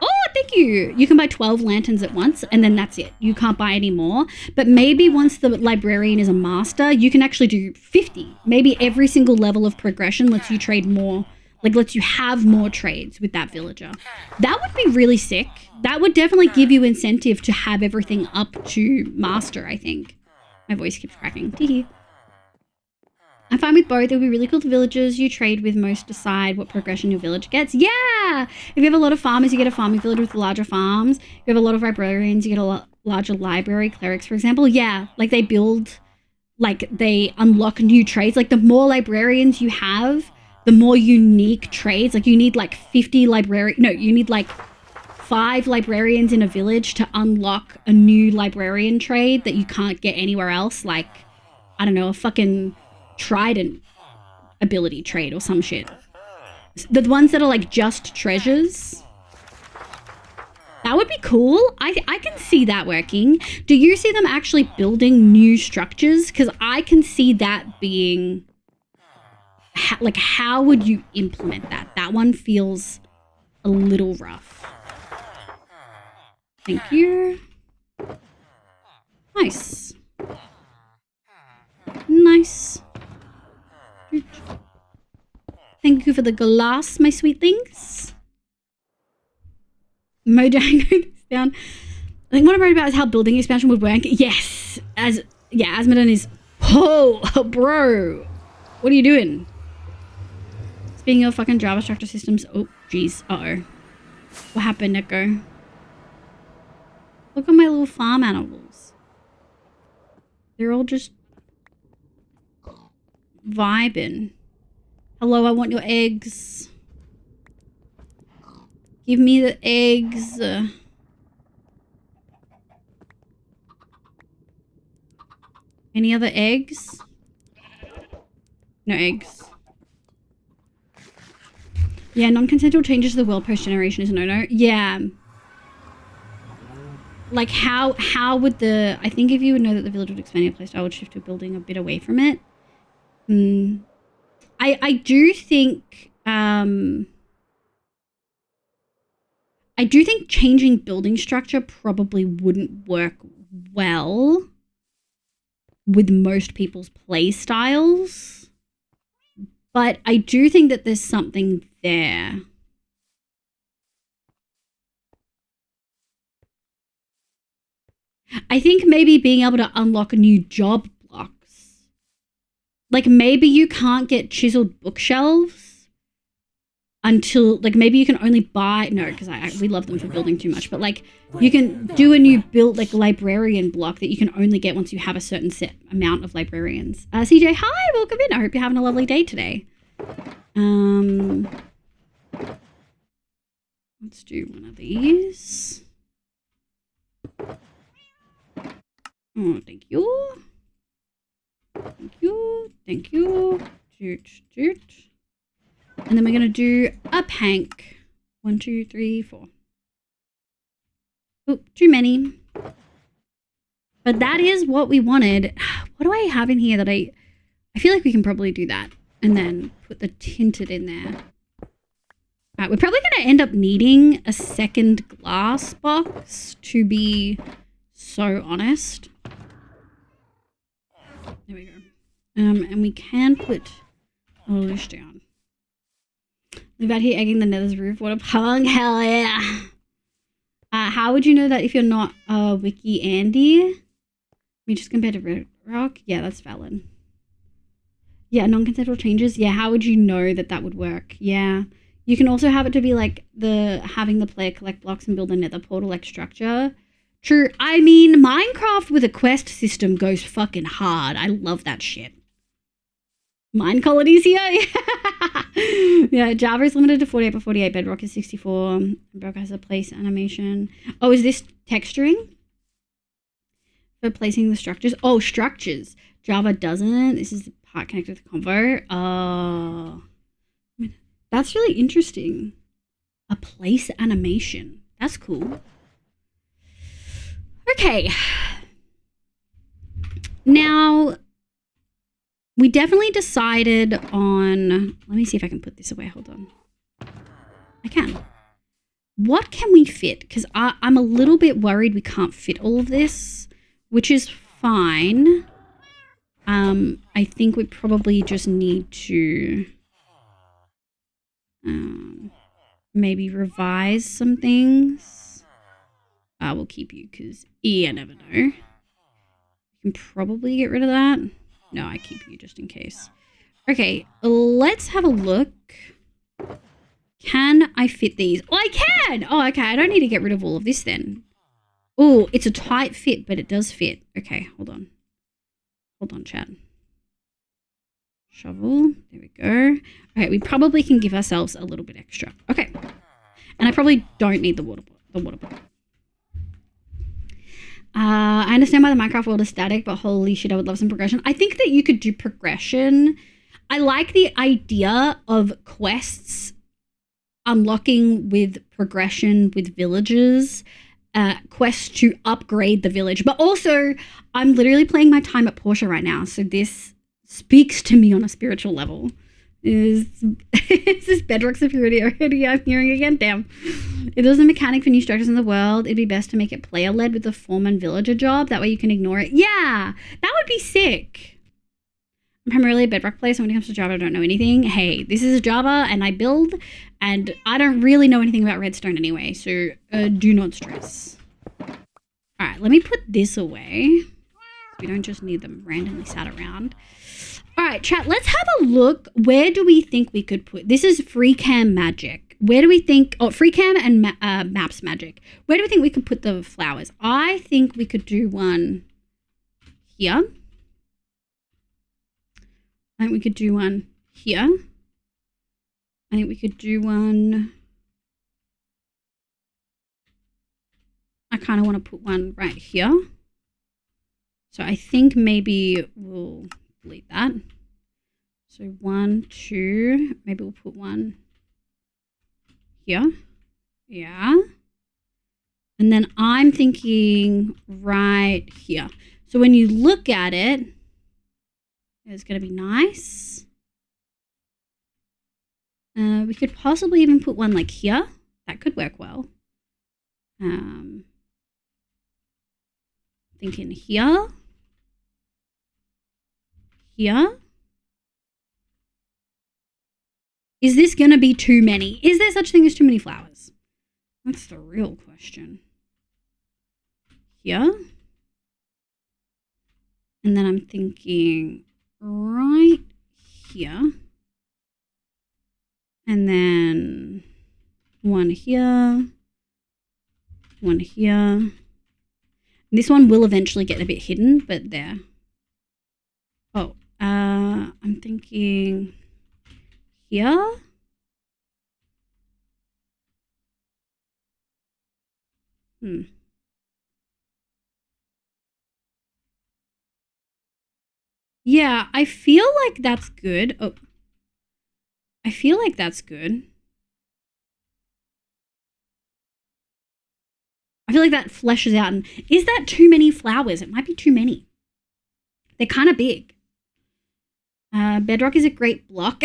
Oh, thank you. You can buy 12 lanterns at once and then that's it. You can't buy any more. But maybe once the librarian is a master, you can actually do 50. Maybe every single level of progression lets you trade more, like lets you have more trades with that villager. That would be really sick. That would definitely give you incentive to have everything up to master, I think. My voice keeps cracking. Tee-hee. I'm fine with both. It would be really cool if the villagers you trade with most decide what progression your village gets. Yeah! If you have a lot of farmers, you get a farming village with larger farms. If you have a lot of librarians, you get a larger library. Clerics, for example. Yeah, like they build, like they unlock new trades. Like the more librarians you have, the more unique trades. Like you need like 50 you need like 5 librarians in a village to unlock a new librarian trade that you can't get anywhere else. Like, I don't know, a fucking trident ability trade or some shit. The ones that are like just treasures. That would be cool. I can see that working. Do you see them actually building new structures? Because I can see that being... like, how would you implement that? That one feels a little rough. Thank you. Nice. Nice. Thank you for the glass, my sweet things. Mojang this down. I think what I'm worried about is how building expansion would work. Yes. Asmodon is... Oh, bro. What are you doing? Speaking of fucking Java structure systems... Oh, jeez. Uh-oh. What happened, Echo? Look at my little farm animals. They're all just... vibing. Hello, I want your eggs. Give me the eggs. Any other eggs? No eggs. Yeah, non-consensual changes to the world post-generation is a no-no. Yeah. Like how would the... I think if you would know that the village would expand your playstyle would shift to building a bit away from it. I do think changing building structure probably wouldn't work well with most people's play styles, but I do think that there's something there. I think maybe being able to unlock new job blocks. Like maybe you can't get chiseled bookshelves until, like maybe you can only buy, no, because we love them for building too much, but like you can do a new build, like librarian block that you can only get once you have a certain set amount of librarians. CJ, hi, welcome in. I hope you're having a lovely day today. Let's do one of these. Oh, thank you. Thank you. Thank you. Doot, doot. And then we're going to do a pank. 1, 2, 3, 4. Oh, too many. But that is what we wanted. What do I have in here that I feel like we can probably do that. And then put the tinted in there. All right, we're probably going to end up needing a second glass box, to be so honest. There we go. And we can put a leash down. Live out here egging the nether's roof. What a punk. Hell yeah. How would you know that if you're not Wiki Andy? We just compared to Red Rock? Yeah, that's valid. Yeah, non-consensual changes. Yeah, how would you know that that would work? Yeah. You can also have it to be like having the player collect blocks and build a nether portal-like structure. True. I mean, Minecraft with a quest system goes fucking hard. I love that shit. Mine colonies here? Yeah, Java is limited to 48 by 48. Bedrock is 64. Bedrock has a place animation. Oh, is this texturing? For placing the structures? Oh, structures. Java doesn't. This is the part connected to the convo. Oh. That's really interesting. A place animation. That's cool. Okay. Now, we definitely decided on... Let me see if I can put this away. Hold on. I can. What can we fit? Because I'm a little bit worried we can't fit all of this, which is fine. I think we probably just need to maybe revise some things. I will keep you because I never know. You can probably get rid of that. No, I keep you just in case. Okay, let's have a look. Can I fit these? Oh, I can! Oh, okay, I don't need to get rid of all of this then. Oh, it's a tight fit, but it does fit. Okay, hold on. Hold on, chat. Shovel. There we go. Okay, we probably can give ourselves a little bit extra. Okay. And I probably don't need the water bottle. I understand why the Minecraft world is static, but holy shit, I would love some progression. I think that you could do progression. I like the idea of quests unlocking with progression with villages, quests to upgrade the village. But also, I'm literally playing my time at Porsche right now, so this speaks to me on a spiritual level. Is this bedrock security already? I'm hearing again. Damn. If there was a mechanic for new structures in the world, it'd be best to make it player-led with the foreman villager job. That way you can ignore it. Yeah, that would be sick. I'm primarily a bedrock player, so when it comes to Java, I don't know anything. Hey, this is Java, and I build, and I don't really know anything about redstone anyway, so do not stress. All right, let me put this away. We don't just need them randomly sat around. All right, chat, let's have a look. Where do we think we could put... This is free cam magic. Where do we think... Oh, free cam and maps magic. Where do we think we could put the flowers? I think we could do one here. I think we could do one here. I think we could do one... I kind of want to put one right here. So I think maybe we'll delete that. So 1, 2, maybe we'll put one here. Yeah. And then I'm thinking right here. So when you look at it, it's going to be nice. We could possibly even put one like here. That could work well. Thinking here. Here. Is this going to be too many? Is there such thing as too many flowers? That's the real question. Here. And then I'm thinking right here. And then one here. One here. This one will eventually get a bit hidden, but there. Oh, I'm thinking here. Yeah, I feel like that's good. Oh, I feel like that's good. I feel like that fleshes out. And is that too many flowers? It might be too many. They're kind of big. Bedrock is a great block.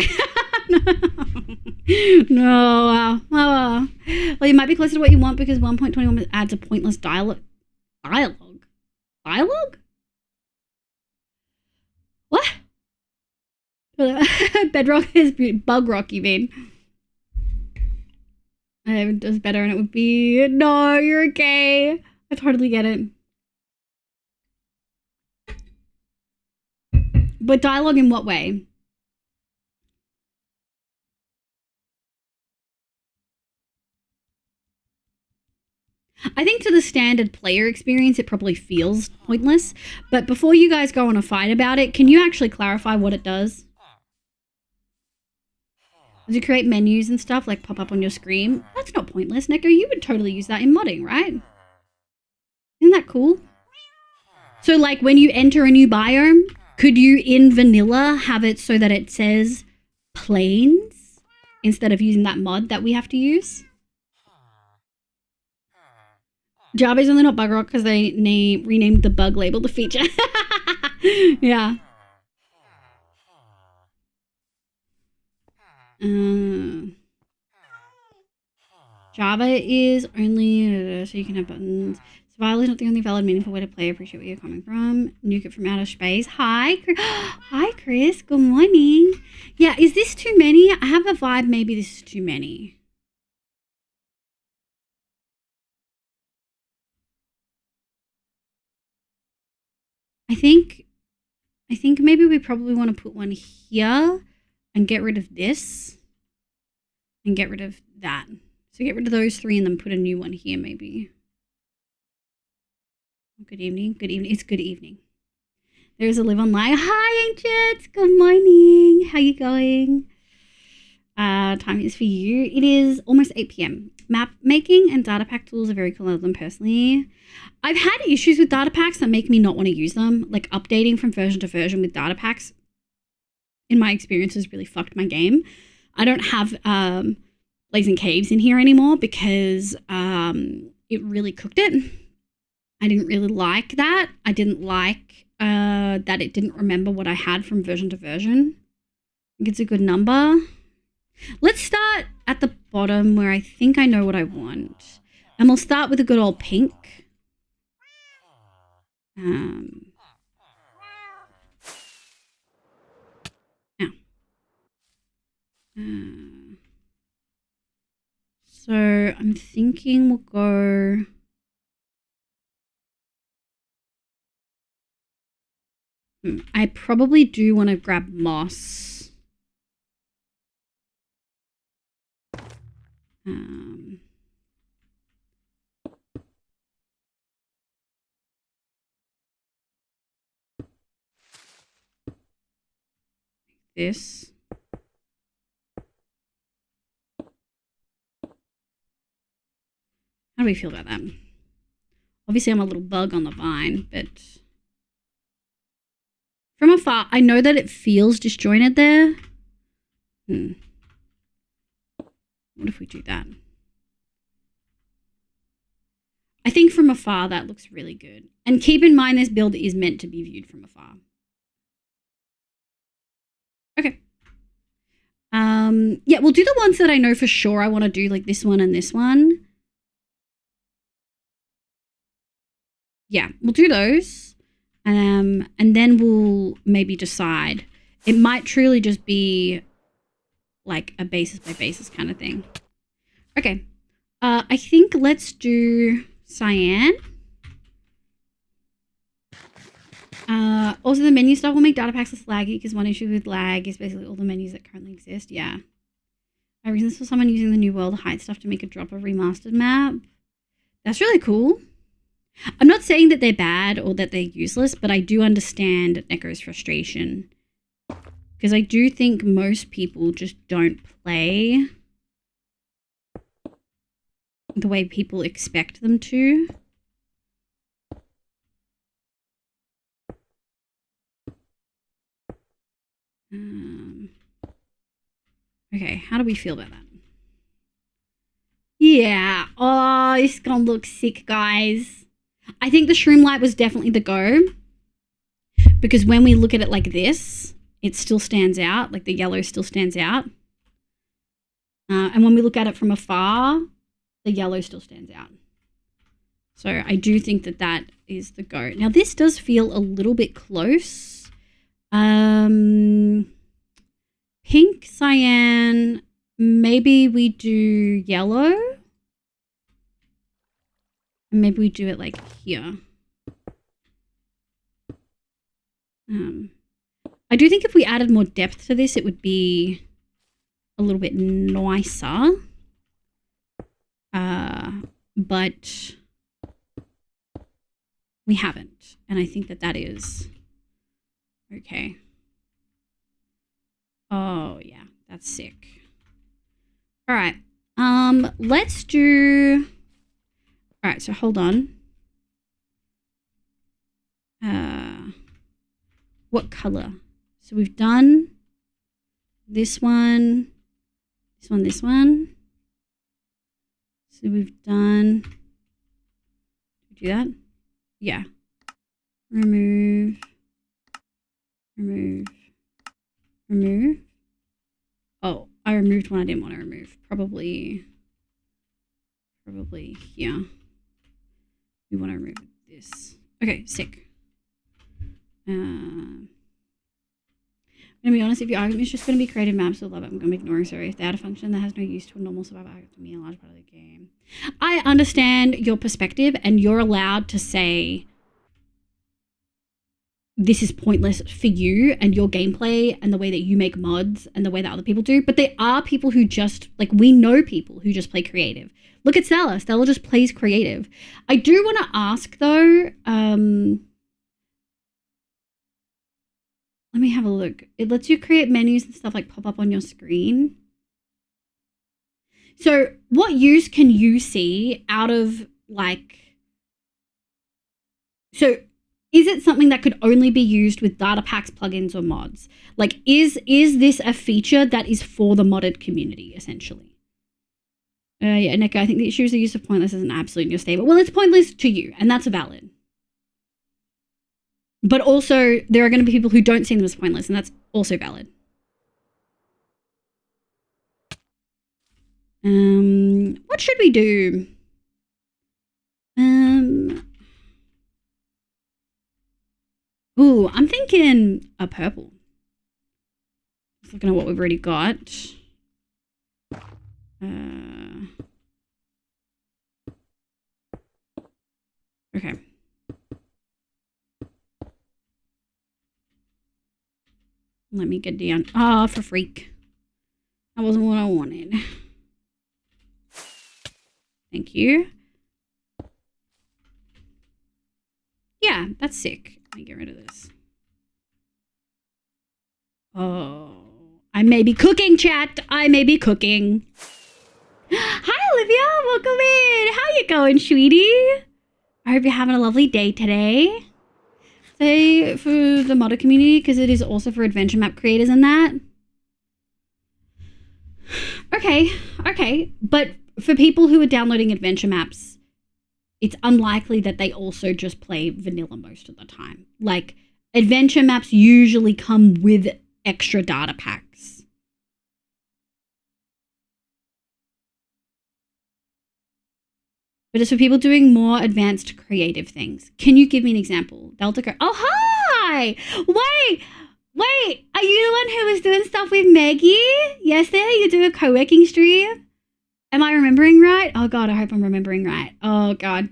No. Well, you might be closer to what you want because 1.21 adds a pointless dialogue. Dialogue? What? Bedrock is bug rock, you mean? It does better and it would be... No, you're okay. I totally get it. But dialogue in what way? I think to the standard player experience, it probably feels pointless. But before you guys go on a fight about it, can you actually clarify what it does? Does it create menus and stuff like pop up on your screen? That's not pointless, Neko. You would totally use that in modding, right? Isn't that cool? So like when you enter a new biome, could you in vanilla have it so that it says plains instead of using that mod that we have to use? Java's only not bug rock because they renamed the bug label the feature. Yeah. Java is only so you can have buttons. Survival is not the only valid, meaningful way to play. I appreciate where you're coming from. Nuke it from outer space. Hi, hi, Chris. Good morning. Yeah, is this too many? I have a vibe. Maybe this is too many. I think maybe we probably want to put one here and get rid of this and get rid of that. So get rid of those three and then put a new one here maybe. Good evening. Good evening. It's good evening. There's a live online. Hi, Ancients. Good morning. How you going? Time is for you. It is almost 8 p.m. Map making and data pack tools are very cool. I love them personally. I've had issues with data packs that make me not want to use them. Like updating from version to version with data packs, in my experience, has really fucked my game. I don't have Blazing Caves in here anymore because it really cooked it. I didn't really like that. I didn't like that it didn't remember what I had from version to version. I think it's a good number. Let's start at the bottom where I think I know what I want. And we'll start with a good old pink. So I'm thinking we'll go... I probably do want to grab moss. This. How do we feel about that? Obviously, I'm a little bug on the vine, but from afar, I know that it feels disjointed there. What if we do that? I think from afar, that looks really good. And keep in mind, this build is meant to be viewed from afar. Okay. Yeah, we'll do the ones that I know for sure I want to do, like this one and this one. Yeah, we'll do those. And then we'll maybe decide. It might truly just be like a basis by basis kind of thing. Okay. I think let's do cyan. Also, the menu stuff will make data packs less laggy because one issue with lag is basically all the menus that currently exist. Yeah. I reasons for someone using the new world hide stuff to make a drop of remastered map. That's really cool. I'm not saying that they're bad or that they're useless, but I do understand Neko's frustration. Because I do think most people just don't play the way people expect them to. Okay, how do we feel about that? Yeah. Oh, this is gonna look sick, guys. I think the shroom light was definitely the go. Because when we look at it like this, it still stands out. Like the yellow still stands out. And when we look at it from afar, the yellow still stands out. So I do think that that is the go. Now this does feel a little bit close. Pink, cyan, maybe we do yellow. And maybe we do it like here. I do think if we added more depth to this, it would be a little bit nicer. But we haven't. And I think that that is okay. Oh, yeah. That's sick. All right. Let's do... All right, so hold on. What color? So we've done this one, this one, this one. So we've done Do that? Yeah. Remove. Oh, I removed one I didn't want to remove. Probably here. We want to remove this. Okay, sick. I'm gonna be honest, if your argument is just gonna be creative maps, you'll love it. I'm gonna be ignoring, sorry. If they add a function that has no use to a normal survival act, to me a large part of the game. I understand your perspective, and you're allowed to say this is pointless for you and your gameplay and the way that you make mods and the way that other people do. But there are people who just, like, we know people who just play creative. Look at Stella. Stella just plays creative. I do want to ask, though, let me have a look. It lets you create menus and stuff like pop up on your screen. So what use can you see out of, like, so is it something that could only be used with data packs, plugins, or mods? Like, is this a feature that is for the modded community, essentially? Yeah, Nick, I think the issue is the use of pointless is an absolute in your statement. Well, it's pointless to you, and that's valid. But also, there are going to be people who don't see them as pointless, and that's also valid. What should we do? Ooh, I'm thinking a purple. Just looking at what we've already got. Okay. Let me get down. Ah, for freak. That wasn't what I wanted. Thank you. Yeah, that's sick. Let me get rid of this. Oh, I may be cooking, chat. I may be cooking. Hi, Olivia. Welcome in. How you going, sweetie? I hope you're having a lovely day today. Say for the modder community, because it is also for adventure map creators and that. Okay. But for people who are downloading adventure maps, it's unlikely that they also just play vanilla most of the time. Like, adventure maps usually come with extra data packs. But it's for people doing more advanced creative things. Can you give me an example? Delta Go. Oh, hi! Wait! Are you the one who was doing stuff with Maggie yesterday? You do a co-working stream? Am I remembering right? Oh, God, I hope I'm remembering right. Oh, God.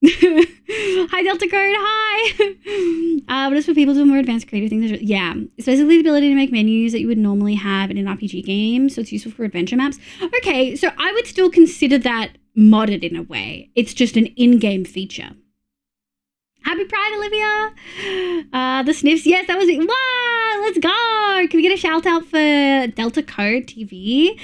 Hi, Delta Code. Hi. But it's for people doing more advanced creative things. Yeah. It's basically the ability to make menus that you would normally have in an RPG game. So it's useful for adventure maps. Okay, so I would still consider that modded in a way. It's just an in-game feature. Happy Pride, Olivia. The sniffs. Yes, that was it. Wow, let's go. Can we get a shout out for Delta Code TV?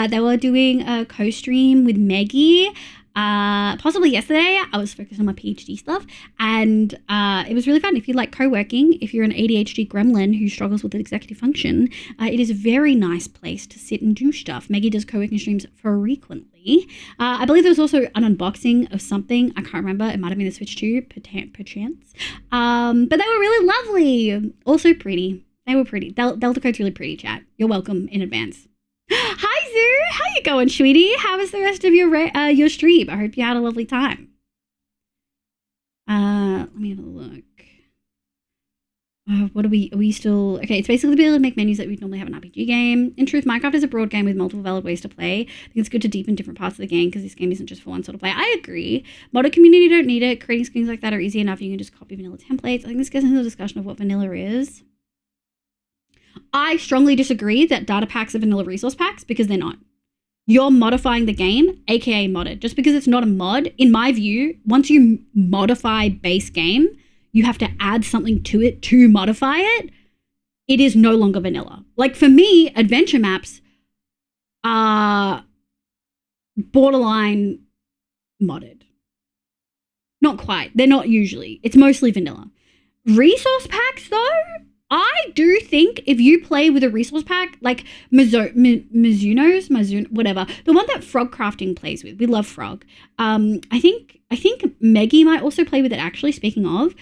They were doing a co-stream with Maggie. Possibly yesterday. I was focused on my PhD stuff, and it was really fun. If you like co-working, if you're an ADHD gremlin who struggles with executive function, it is a very nice place to sit and do stuff. Maggie does co-working streams frequently. I believe there was also an unboxing of something. I can't remember. It might have been the Switch 2, perchance. But they were really lovely. Also pretty. They were pretty. Delta Code's really pretty, chat. You're welcome in advance. Hi, Zoo. How you going, sweetie? How was the rest of your stream? I hope you had a lovely time. Let me have a look. What are we still... Okay, it's basically to be able to make menus that we'd normally have in an RPG game. In truth, Minecraft is a broad game with multiple valid ways to play. I think it's good to deepen different parts of the game because this game isn't just for one sort of play. I agree. Modder community don't need it. Creating screens like that are easy enough. You can just copy vanilla templates. I think this gets into the discussion of what vanilla is. I strongly disagree that data packs are vanilla resource packs because they're not. You're modifying the game, aka modded. Just because it's not a mod, in my view, once you modify base game, you have to add something to it to modify it. It is no longer vanilla. Like for me, adventure maps are borderline modded. Not quite. They're not usually. It's mostly vanilla. Resource packs though, I do think if you play with a resource pack, like Mizuno's, whatever, the one that Frog Crafting plays with, we love Frog. I think Meggie might also play with it, actually, speaking of.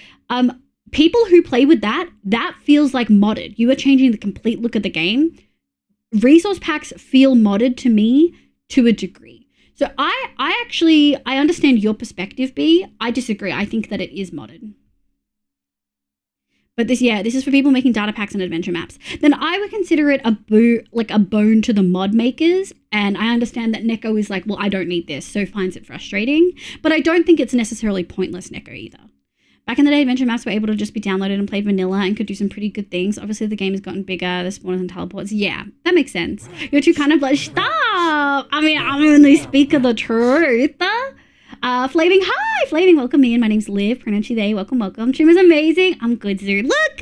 People who play with that feels like modded. You are changing the complete look of the game. Resource packs feel modded to me to a degree. So I understand your perspective, B. I disagree. I think that it is modded. But this is for people making data packs and adventure maps. Then I would consider it a bone to the mod makers. And I understand that Neko is like, well, I don't need this, so finds it frustrating. But I don't think it's necessarily pointless, Neko, either. Back in the day, adventure maps were able to just be downloaded and played vanilla and could do some pretty good things. Obviously, the game has gotten bigger, the spawners and teleports. Yeah, that makes sense. You're too kind of like, stop! I mean, I'm only speaking the truth. Flaving, hi! Flaving, welcome in. My name's Liv, pronounce you they. Welcome, welcome. Stream is amazing. I'm good, Zoo. Look!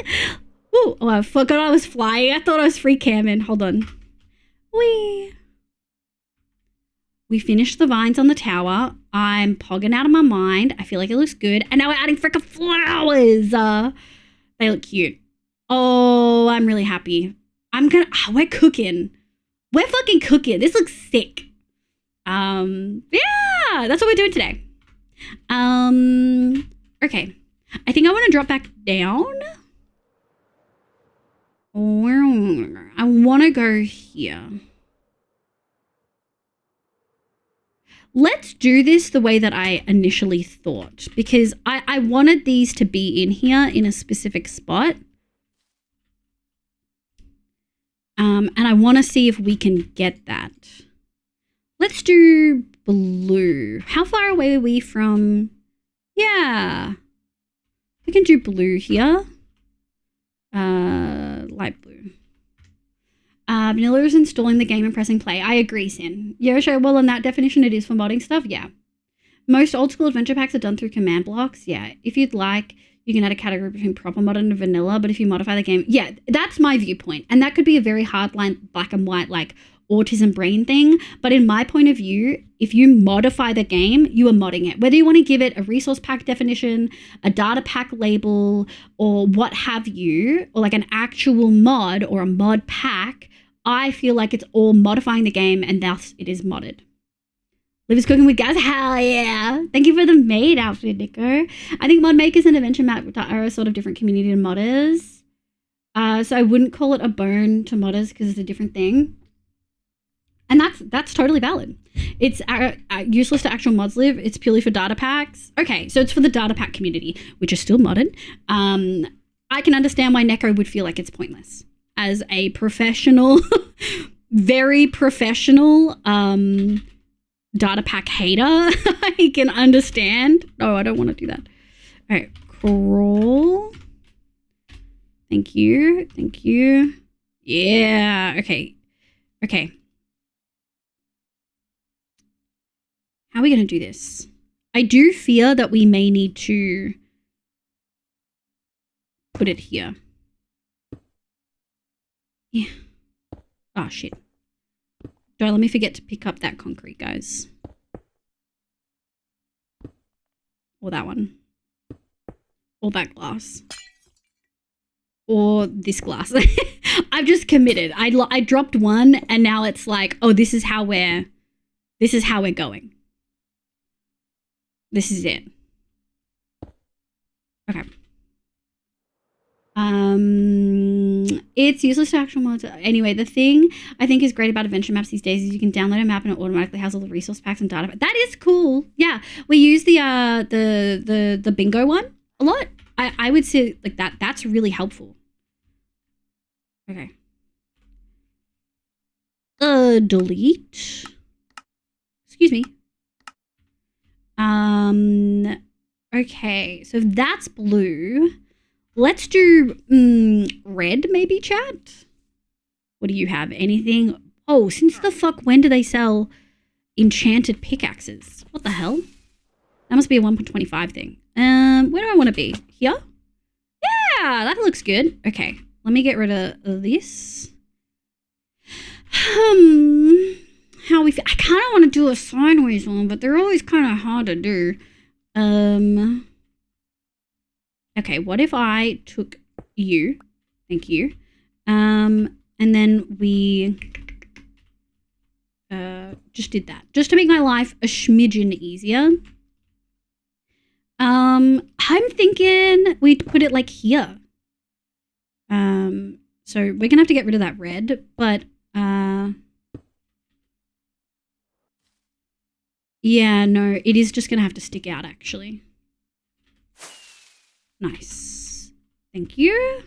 Ooh, oh, I forgot I was flying. I thought I was free camming. Hold on. Whee! We finished the vines on the tower. I'm pogging out of my mind. I feel like it looks good. And now we're adding freaking flowers. They look cute. Oh, I'm really happy. We're cooking. We're fucking cooking. This looks sick. Yeah, that's what we're doing today. Okay. I think I want to drop back down. I want to go here. Let's do this the way that I initially thought, because I wanted these to be in here in a specific spot. And I want to see if we can get that. Let's do blue. How far away are we from? Yeah. We can do blue here. Light blue. Vanilla is installing the game and pressing play. I agree, Sin. Yosho, well, in that definition, it is for modding stuff. Yeah. Most old school adventure packs are done through command blocks. Yeah. If you'd like, you can add a category between proper mod and vanilla, but if you modify the game, yeah, that's my viewpoint. And that could be a very hard line, black and white, like autism brain thing. But in my point of view, if you modify the game, you are modding it. Whether you want to give it a resource pack definition, a data pack label, or what have you, or like an actual mod or a mod pack, I feel like it's all modifying the game, and thus it is modded. Liv is cooking with gas. Hell yeah. Thank you for the maid outfit, Nico. I think mod makers and adventure map are a sort of different community than modders. So I wouldn't call it a bone to modders because it's a different thing. And that's totally valid. It's useless to actual mods, Liv. It's purely for data packs. Okay, so it's for the data pack community, which is still modded. I can understand why Neko would feel like it's pointless. As a professional, very professional data pack hater, I can understand. Oh, I don't want to do that. All right, crawl. Thank you. Thank you. Yeah, okay. Okay. How are we going to do this? I do fear that we may need to put it here. Yeah. Oh, shit. Don't let me forget to pick up that concrete, guys. Or that one. Or that glass. Or this glass. I've just committed. I dropped one and now it's like, oh, this is how we're going. This is it. Okay. It's useless to actual mods. Anyway, the thing I think is great about adventure maps these days is you can download a map and it automatically has all the resource packs and data. That is cool. Yeah, we use the bingo one a lot. I would say like that. That's really helpful. Okay. Delete. Excuse me. Okay, so that's blue. Let's do red, maybe, chat? What do you have? Anything? Oh, since the fuck when do they sell enchanted pickaxes? What the hell? That must be a 1.25 thing. Where do I want to be? Here? Yeah, that looks good. Okay, let me get rid of this. How we? I kind of want to do a sideways one, but they're always kind of hard to do. Okay, what if I took you Thank you. And then we just did that. Just to make my life a smidgen easier. I'm thinking we'd put it like here. So we're going to have to get rid of that red, but yeah, no, it is just going to have to stick out actually. Nice. Thank you.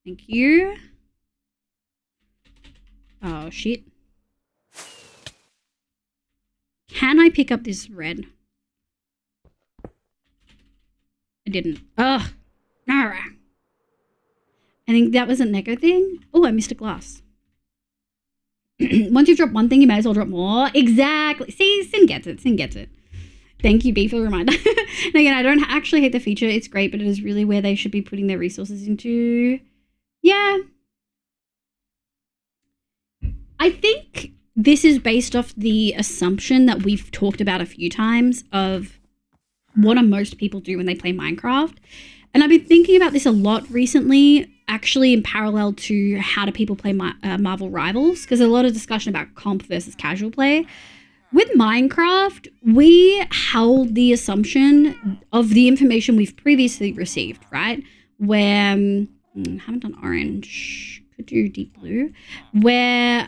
Thank you. Oh, shit. Can I pick up this red? I didn't. Ugh. No. I think that was a Neko thing. Oh, I missed a glass. Once you've dropped one thing, you may as well drop more. Exactly. See, Sin gets it. Sin gets it. Thank you, B, for the reminder. And again, I don't actually hate the feature. It's great, but it is really where they should be putting their resources into. Yeah. I think this is based off the assumption that we've talked about a few times of what do most people do when they play Minecraft. And I've been thinking about this a lot recently, actually in parallel to how do people play Marvel Rivals, because there's a lot of discussion about comp versus casual play. With Minecraft, we held the assumption of the information we've previously received, right? Where, haven't done orange, could do deep blue, where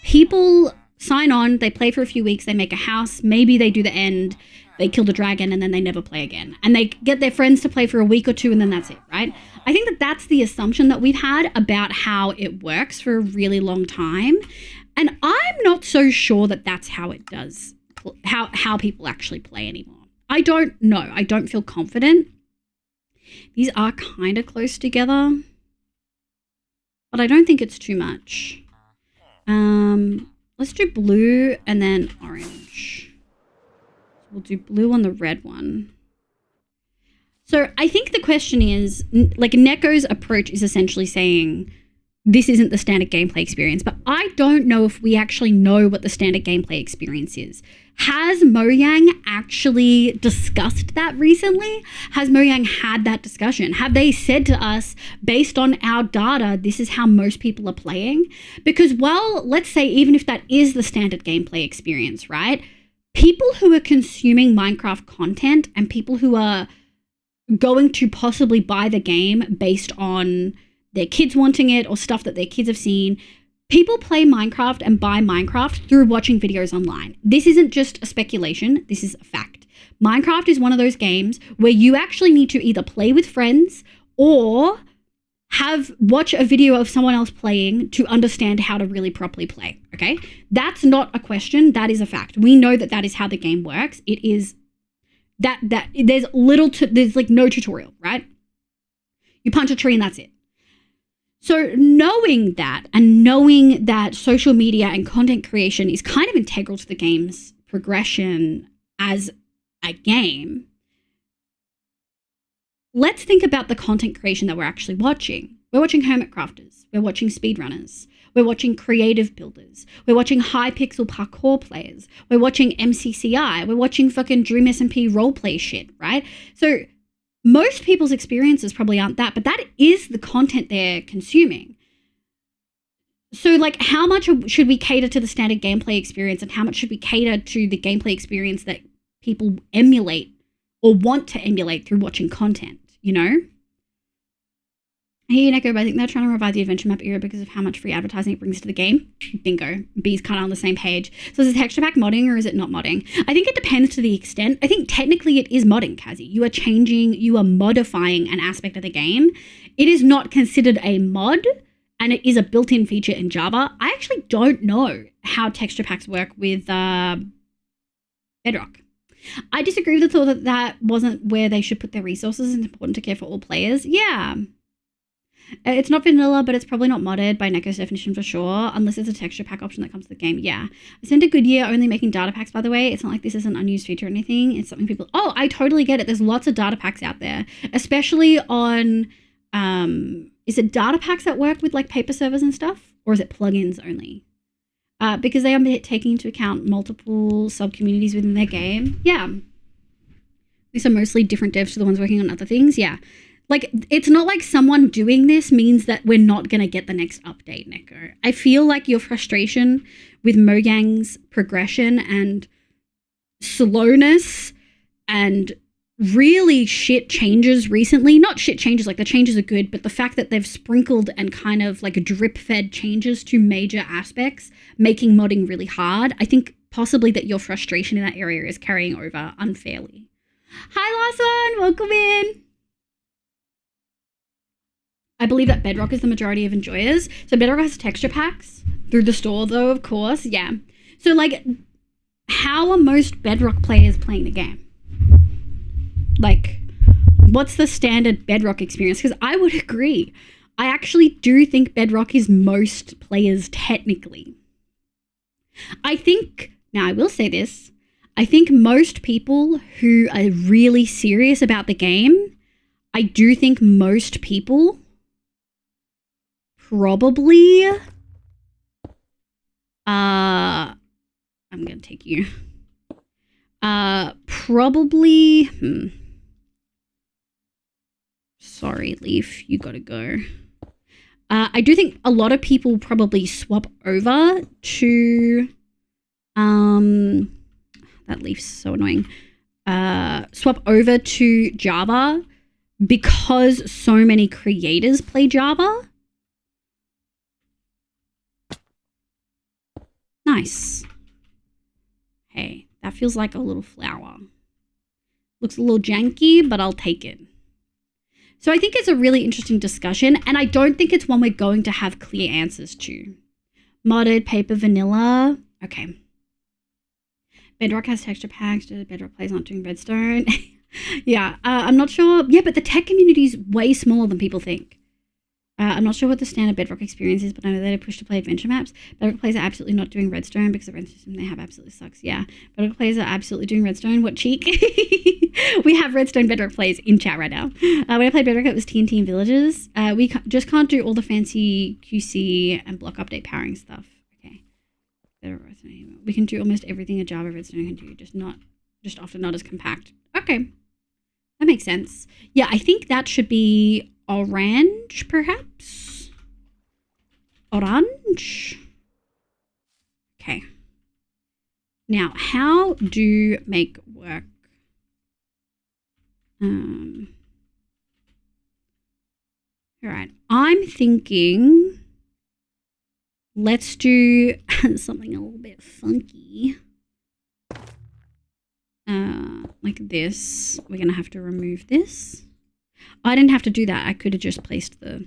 people sign on, they play for a few weeks, they make a house, maybe they do the end, they kill the dragon, and then they never play again. And they get their friends to play for a week or two, and then that's it, right? I think that that's the assumption that we've had about how it works for a really long time. And I'm not so sure that that's how it does, how people actually play anymore. I don't know. I don't feel confident. These are kind of close together, but I don't think it's too much. Let's do blue and then orange. We'll do blue on the red one. So I think the question is, like, Neko's approach is essentially saying, this isn't the standard gameplay experience, but I don't know if we actually know what the standard gameplay experience is. Has Mojang actually discussed that recently? Has Mojang had that discussion? Have they said to us, based on our data, this is how most people are playing? Because, well, let's say even if that is the standard gameplay experience, right? People who are consuming Minecraft content and people who are going to possibly buy the game based on their kids wanting it or stuff that their kids have seen. People play Minecraft and buy Minecraft through watching videos online. This isn't just a speculation. This is a fact. Minecraft is one of those games where you actually need to either play with friends or watch a video of someone else playing to understand how to really properly play, okay? That's not a question. That is a fact. We know that that is how the game works. It is that there's like no tutorial, right? You punch a tree and that's it. So knowing that and knowing that social media and content creation is kind of integral to the game's progression as a game, let's think about the content creation that we're actually watching. We're watching hermit crafters. We're watching speedrunners. We're watching creative builders. We're watching high-pixel parkour players. We're watching MCCI. We're watching fucking Dream SMP roleplay shit, right? So most people's experiences probably aren't that, but that is the content they're consuming. So, like, how much should we cater to the standard gameplay experience and how much should we cater to the gameplay experience that people emulate or want to emulate through watching content, you know? Hey, Neko, but I think they're trying to revive the adventure map era because of how much free advertising it brings to the game. Bingo. B's kind of on the same page. So is it texture pack modding or is it not modding? I think it depends to the extent. I think technically it is modding, Kazi. You are modifying an aspect of the game. It is not considered a mod and it is a built-in feature in Java. I actually don't know how texture packs work with Bedrock. I disagree with the thought that that wasn't where they should put their resources. It's important to care for all players. Yeah. It's not vanilla, but it's probably not modded by Neko's definition for sure, unless it's a texture pack option that comes with the game. Yeah. I spent a good year only making data packs, by the way. It's not like this is an unused feature or anything. It's something people... Oh, I totally get it. There's lots of data packs out there, especially on... is it data packs that work with, like, paper servers and stuff? Or is it plugins only? because they are taking into account multiple sub-communities within their game. Yeah. These are mostly different devs to the ones working on other things. Yeah. Like, it's not like someone doing this means that we're not going to get the next update, Neko. I feel like your frustration with Mojang's progression and slowness and really shit changes recently, not shit changes, like the changes are good, but the fact that they've sprinkled and kind of like drip-fed changes to major aspects, making modding really hard, I think possibly that your frustration in that area is carrying over unfairly. Hi, Lawson, welcome in. I believe that Bedrock is the majority of enjoyers. So Bedrock has texture packs through the store, though, of course. Yeah. So, like, how are most Bedrock players playing the game? Like, what's the standard Bedrock experience? Because I would agree. I actually do think Bedrock is most players technically. I think, now I will say this, I think most people who are really serious about the game, I do think most people probably, I'm going to take you, probably, sorry, Leaf, you got to go. I do think a lot of people probably swap over to, that Leaf's so annoying, swap over to Java because so many creators play Java. Nice. Hey, that feels like a little flower. Looks a little janky, but I'll take it. So I think it's a really interesting discussion, and I don't think it's one we're going to have clear answers to. Modded, paper, vanilla. Okay. Bedrock has texture packs. Bedrock players aren't doing redstone. Yeah, I'm not sure. Yeah, but the tech community is way smaller than people think. I'm not sure what the standard Bedrock experience is, but I know they push to play adventure maps. Bedrock players are absolutely not doing redstone because the redstone system they have absolutely sucks. Yeah, Bedrock players are absolutely doing redstone. What cheek? We have redstone Bedrock players in chat right now. When I played Bedrock, it was TNT and villages. We just can't do all the fancy QC and block update powering stuff. Okay. We can do almost everything a Java redstone can do, just often not as compact. Okay. That makes sense. Yeah, I think that should be orange, perhaps? Orange? Okay. Now, how do make work? All right. I'm thinking let's do something a little bit funky. Like this. We're going to have to remove this. I didn't have to do that. I could have just placed the...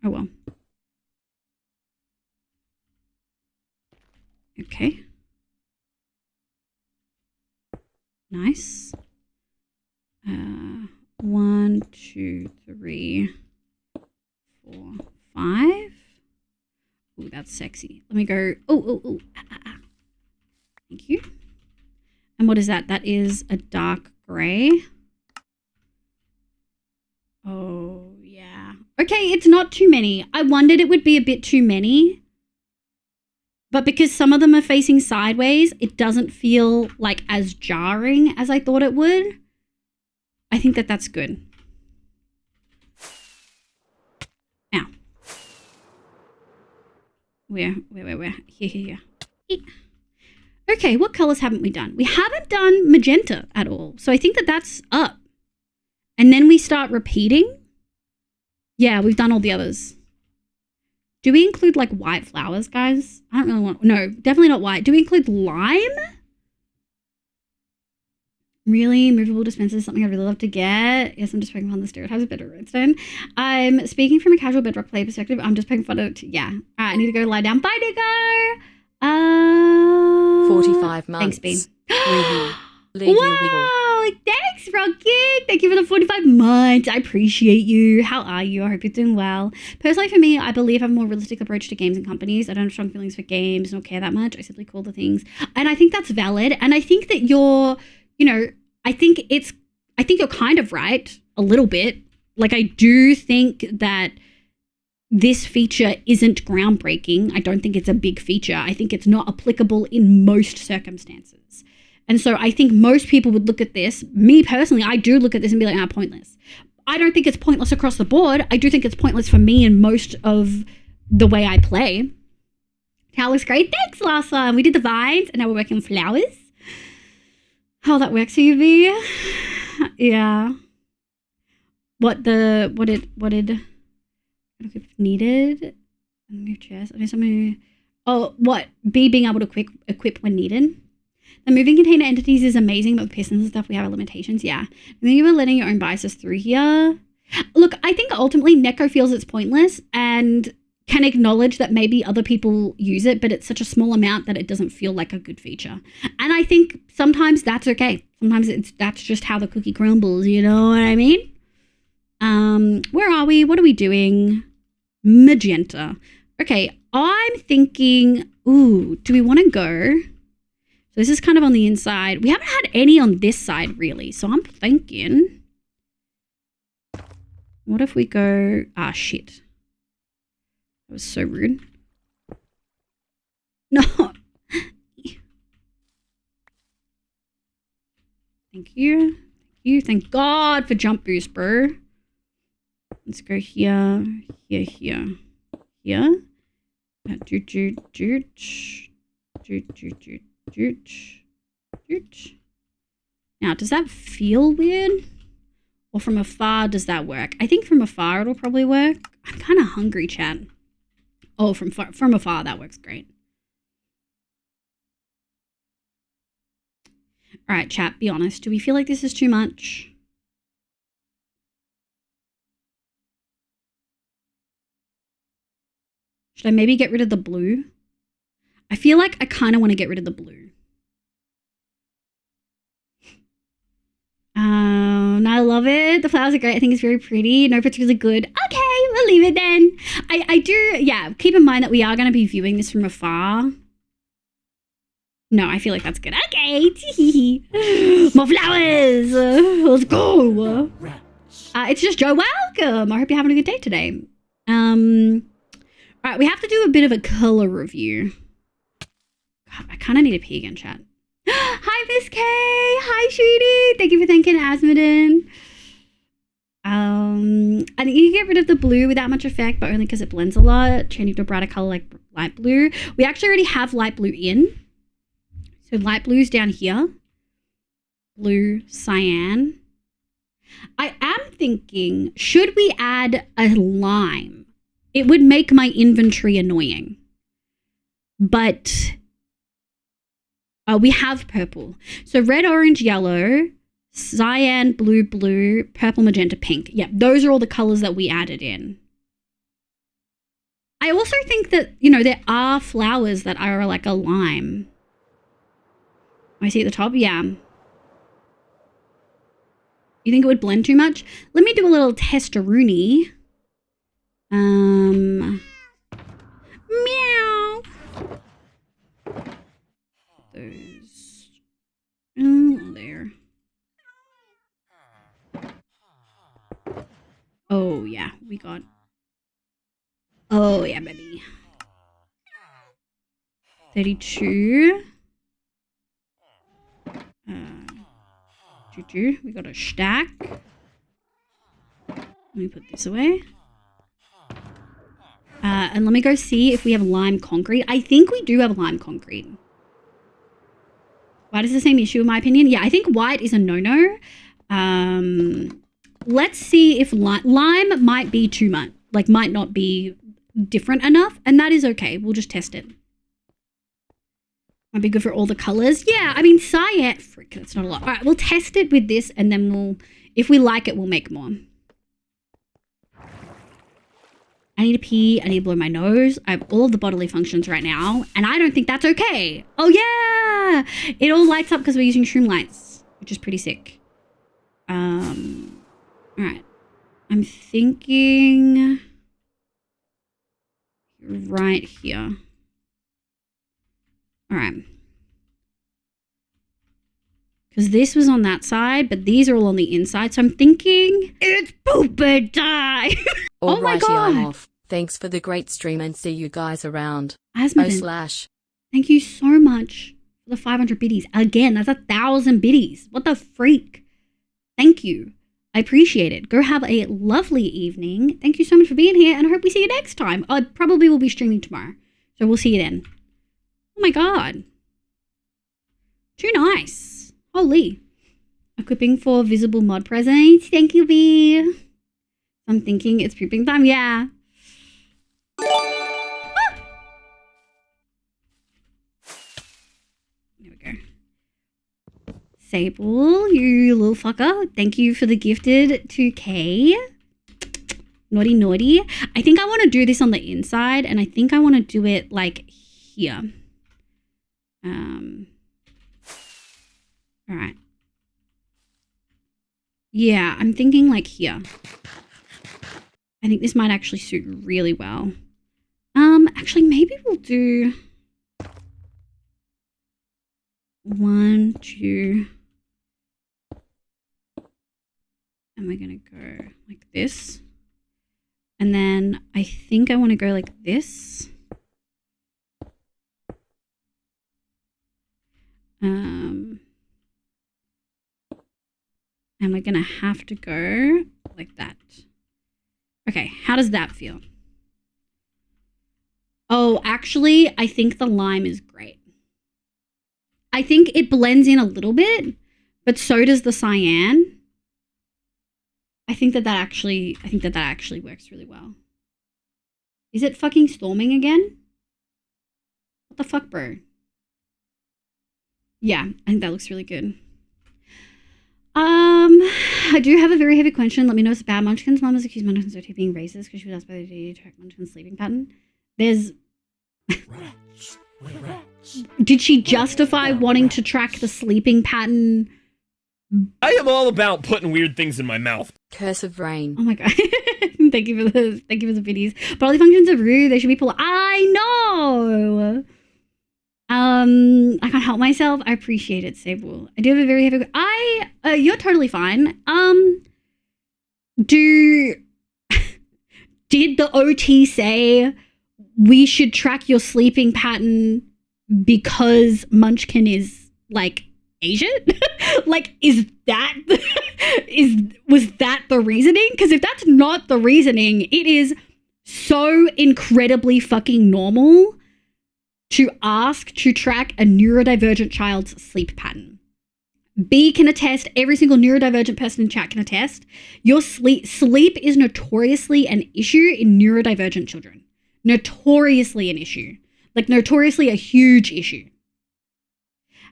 Oh, well. Okay. Nice. 1, 2, 3, 4, 5. Ooh, that's sexy. Let me go... Oh. Thank you. And what is that? That is a dark gray. Oh, yeah. Okay, it's not too many. I wondered it would be a bit too many. But because some of them are facing sideways, it doesn't feel like as jarring as I thought it would. I think that that's good. Now. Where? Here. Okay, what colors haven't we done? We haven't done magenta at all. So I think that that's up. And then we start repeating. Yeah, we've done all the others. Do we include like white flowers, guys? I don't really want... No, definitely not white. Do we include lime? Really? Movable dispensers is something I'd really love to get. Yes, I'm just poking fun the stereotypes of Bedrock redstone. I'm speaking from a casual Bedrock player perspective. I'm just poking fun of... Yeah. All right, I need to go lie down. Bye, Nico! 45 months. Thanks, babe. Wow! Thanks, Rocky! Thank you for the 45 months. I appreciate you. How are you? I hope you're doing well. Personally, for me, I believe I have a more realistic approach to games and companies. I don't have strong feelings for games, don't care that much. I simply call the things. And I think that's valid. And I think that you're, I think you're kind of right a little bit. Like, I do think that this feature isn't groundbreaking. I don't think it's a big feature. I think it's not applicable in most circumstances. And so I think most people would look at this. Me personally, I do look at this and be like, pointless. I don't think it's pointless across the board. I do think it's pointless for me and most of the way I play. How looks great. Thanks, last one. We did the vines and now we're working on flowers. How that works for you, V? Yeah. What did needed? Move chairs. Oh, what? B being able to equip when needed. The moving container entities is amazing, but with pistons and stuff, we have limitations. Yeah. And then you were letting your own biases through here. Look, I think ultimately Neko feels it's pointless and can acknowledge that maybe other people use it, but it's such a small amount that it doesn't feel like a good feature. And I think sometimes that's okay. Sometimes that's just how the cookie crumbles, you know what I mean? Where are we? What are we doing? Magenta. Okay, I'm thinking, ooh, do we want to go? So this is kind of on the inside. We haven't had any on this side really. So I'm thinking, what if we go, shit. That was so rude. No. Thank you. Thank God for jump boost, bro. Let's go here. Now, does that feel weird? Or from afar, does that work? I think from afar it'll probably work. I'm kind of hungry, chat. Oh, from afar, that works great. All right, chat, be honest. Do we feel like this is too much? Should I maybe get rid of the blue? I feel like I kind of want to get rid of the blue. I love it. The flowers are great. I think it's very pretty. No, it's really good. Okay, we'll leave it then. I do, yeah, keep in mind that we are going to be viewing this from afar. No, I feel like that's good. Okay, more flowers. Let's go. It's just Joe. Welcome. I hope you're having a good day today. All right, we have to do a bit of a color review. God, I kind of need to pee again, chat. Hi, Miss K. Hi, Sweetie. Thank you for thanking Asmodin. I think you can get rid of the blue without much effect, but only because it blends a lot. Changing to a brighter color like light blue. We actually already have light blue in. So light blue's down here. Blue, cyan. I am thinking, should we add a lime? It would make my inventory annoying. But we have purple. So red, orange, yellow, cyan, blue, blue, purple, magenta, pink. Yep, those are all the colors that we added in. I also think that, you know, there are flowers that are like a lime. I see at the top? Yeah. You think it would blend too much? Let me do a little test-a-rooney. Meow. Those. Oh, there. Oh, yeah, we got. Oh, yeah, baby. 32. We got a stack. Let me put this away. And let me go see if we have lime concrete. I think we do have lime concrete. White is the same issue in my opinion. Yeah, I think white is a no-no. Let's see if lime might be too much. Like, might not be different enough. And that is okay. We'll just test it. Might be good for all the colors. Yeah, I mean, cyan. Frick, that's not a lot. All right, we'll test it with this and then we'll, if we like it, we'll make more. I need to pee. I need to blow my nose. I have all of the bodily functions right now, and I don't think that's okay. Oh, yeah. It all lights up because we're using shroom lights, which is pretty sick. All right. I'm thinking right here. All right. Because this was on that side, but these are all on the inside. So I'm thinking it's pooper time. Oh my God. I'm off. Thanks for the great stream and see you guys around. Asmodin, thank you so much for the 500 biddies. Again, that's 1,000 biddies. What the freak? Thank you. I appreciate it. Go have a lovely evening. Thank you so much for being here, and I hope we see you next time. I probably will be streaming tomorrow, so we'll see you then. Oh my god. Too nice. Holy. Equipping for visible mod presence. Thank you, B. I'm thinking it's pooping time. Yeah. Ah! There we go. Sable, you little fucker. Thank you for the gifted 2K. Naughty, naughty. I think I want to do this on the inside, and I think I want to do it like here. All right. Yeah, I'm thinking like here. I think this might actually suit really well. Actually, maybe we'll do 1, 2, and we're gonna go like this. And then I think I want to go like this. And we're gonna have to go like that. Okay, how does that feel? Oh, actually, I think the lime is great. I think it blends in a little bit, but so does the cyan. I think that actually works really well. Is it fucking storming again? What the fuck, bro? Yeah, I think that looks really good. I do have a very heavy question. Let me know if it's bad. Munchkin's mom has accused Munchkin's of being racist because she was asked by the DD to track Munchkin's sleeping pattern. There's... Did she justify wanting to track the sleeping pattern? I am all about putting weird things in my mouth. Curse of rain. Oh my god. Thank you for the videos. Bodily functions are rude. They should be polite. I know. I can't help myself. I appreciate it, Sable. I do have a very heavy... you're totally fine. Did the OT say we should track your sleeping pattern because Munchkin is, like, Asian? Like, was that the reasoning? Because if that's not the reasoning, it is so incredibly fucking normal to ask to track a neurodivergent child's sleep pattern. B can attest, every single neurodivergent person in chat can attest, your sleep is notoriously an issue in neurodivergent children. Notoriously an issue. Like, notoriously a huge issue.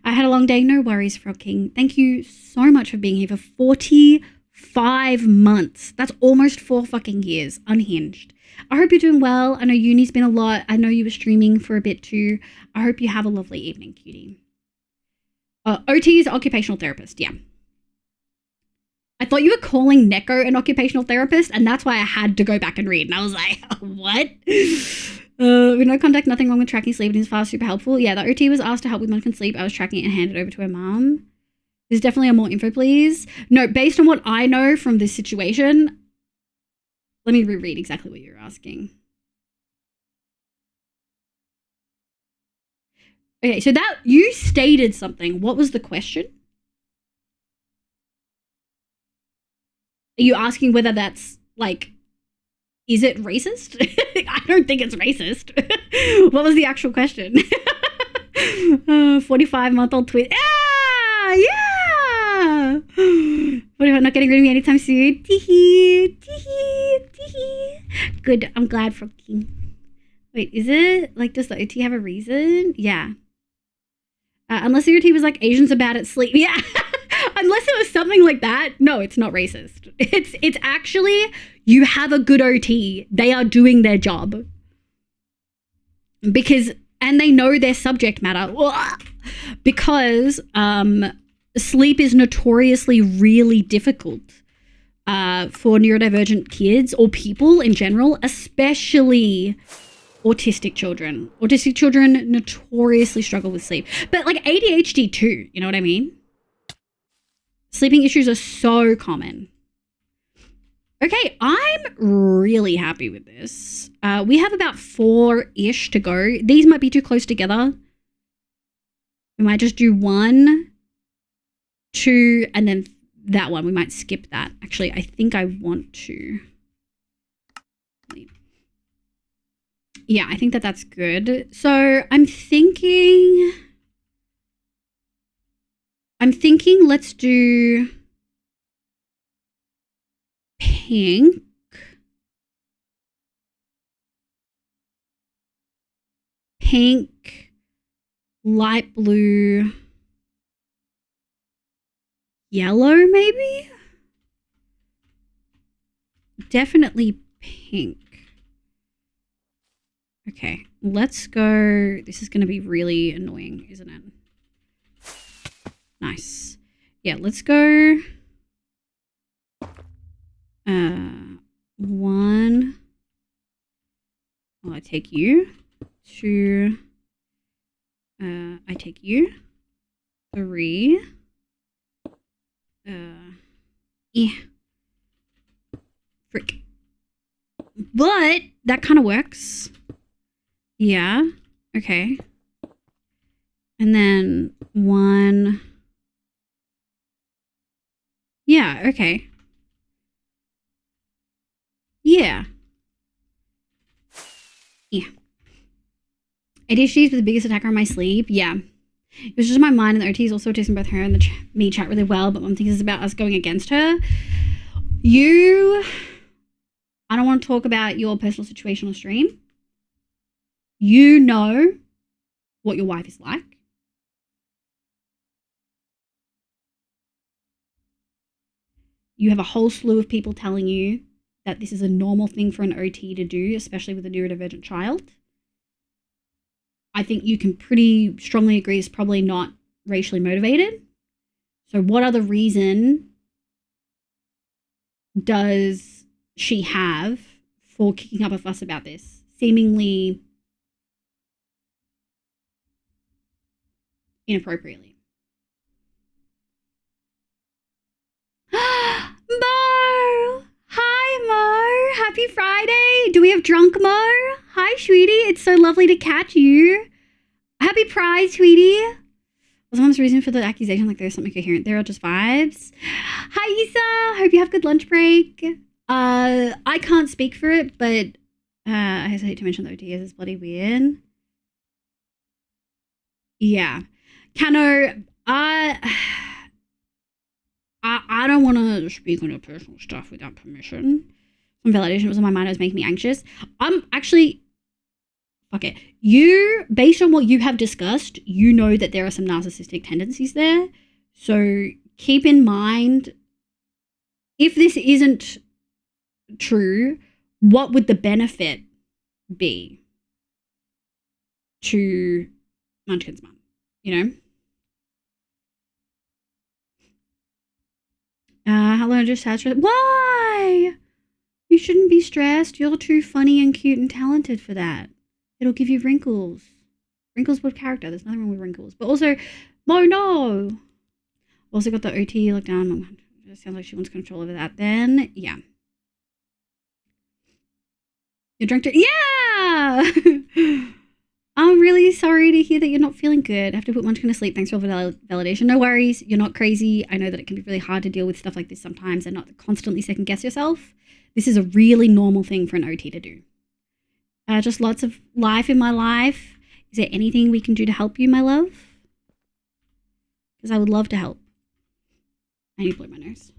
I had a long day. No worries, Frog King. Thank you so much for being here for 45 months. That's almost 4 fucking years, unhinged. I hope you're doing well. I know uni's been a lot. I know you were streaming for a bit too. I hope you have a lovely evening, cutie. OT is occupational therapist, yeah. I thought you were calling Neko an occupational therapist, and that's why I had to go back and read. And I was like, what? With no contact, nothing wrong with tracking sleep. It is fast, super helpful. Yeah, the OT was asked to help with Munchkin sleep. I was tracking it and handed it over to her mom. There's definitely more info, please. No, based on what I know from this situation... Let me reread exactly what you're asking. Okay, so that you stated something. What was the question? Are you asking whether that's like, is it racist? I don't think it's racist. What was the actual question? 45-month-old twin. Ah, yeah. What about not getting rid of me anytime soon? Teehee, teehee, teehee. Good. I'm glad, Frog King. Wait, is it like, does the OT have a reason? Yeah. Unless the OT was like, Asians are bad at sleep. Yeah. Unless it was something like that. No, it's not racist. It's actually, you have a good OT. They are doing their job. Because, and they know their subject matter. Because sleep is notoriously really difficult for neurodivergent kids or people in general, especially autistic children. Autistic children notoriously struggle with sleep. But like ADHD too, you know what I mean? Sleeping issues are so common. Okay, I'm really happy with this. We have about 4-ish to go. These might be too close together. We might just do 1, 2, and then that one. We might skip that. Actually, I think I want to. Yeah, I think that that's good. So I'm thinking let's do pink. Pink, light blue, yellow maybe? Definitely pink. Okay, let's go. This is going to be really annoying, isn't it? Nice. Yeah, let's go. 1. Oh, I take you. 2. I take you. 3. Yeah. Frick. But that kind of works. Yeah. Okay. And then 1. Yeah, okay. Yeah. Yeah. ADHD is the biggest attacker on my sleep. Yeah. It was just my mind, and the OT is also tasting both her and me chat really well, but Mom thinks it's about us going against her. I don't want to talk about your personal situation on stream. You know what your wife is like. You have a whole slew of people telling you that this is a normal thing for an OT to do, especially with a neurodivergent child. I think you can pretty strongly agree it's probably not racially motivated. So what other reason does she have for kicking up a fuss about this? Seemingly inappropriately. Mo! Hi, Mo! Happy Friday! Do we have drunk Mo? Hi, sweetie. It's so lovely to catch you. Happy Pride, sweetie. Was Mom's reason for the accusation like there's something coherent there or just vibes? Hi, Issa. Hope you have good lunch break. I can't speak for it, but I hesitate to mention the OT is bloody weird. Yeah. Kano, I don't want to speak on your personal stuff without permission. Some validation was on my mind. It was making me anxious. I'm actually... Fuck it. You, based on what you have discussed, you know that there are some narcissistic tendencies there. So keep in mind, if this isn't true, what would the benefit be to Munchkin's mum? You know? Hello, just had stress. Why? You shouldn't be stressed. You're too funny and cute and talented for that. It'll give you wrinkles. Wrinkles with character. There's nothing wrong with wrinkles. But also, no. Also got the OT locked down. It sounds like she wants control over that then. Yeah. You're drunk too? Yeah! I'm really sorry to hear that you're not feeling good. I have to put Munchkin to sleep. Thanks for all the validation. No worries. You're not crazy. I know that it can be really hard to deal with stuff like this sometimes and not constantly second guess yourself. This is a really normal thing for an OT to do. Just lots of life in my life. Is there anything we can do to help you, my love? Because I would love to help. I need to blow my nose.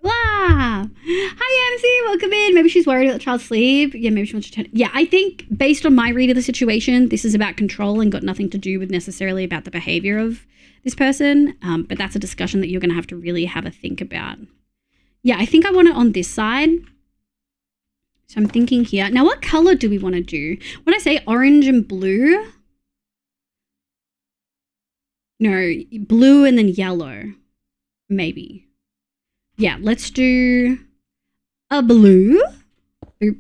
Wow. Hi, MC. Welcome in. Maybe she's worried about the child's sleep. Yeah, maybe she wants to turn. Yeah, I think based on my read of the situation, this is about control and got nothing to do with necessarily about the behavior of this person. But that's a discussion that you're going to have to really have a think about. Yeah, I think I want it on this side. So I'm thinking here. Now, what color do we want to do? When I say orange and blue? No, blue and then yellow. Maybe. Yeah, let's do a blue. Boop.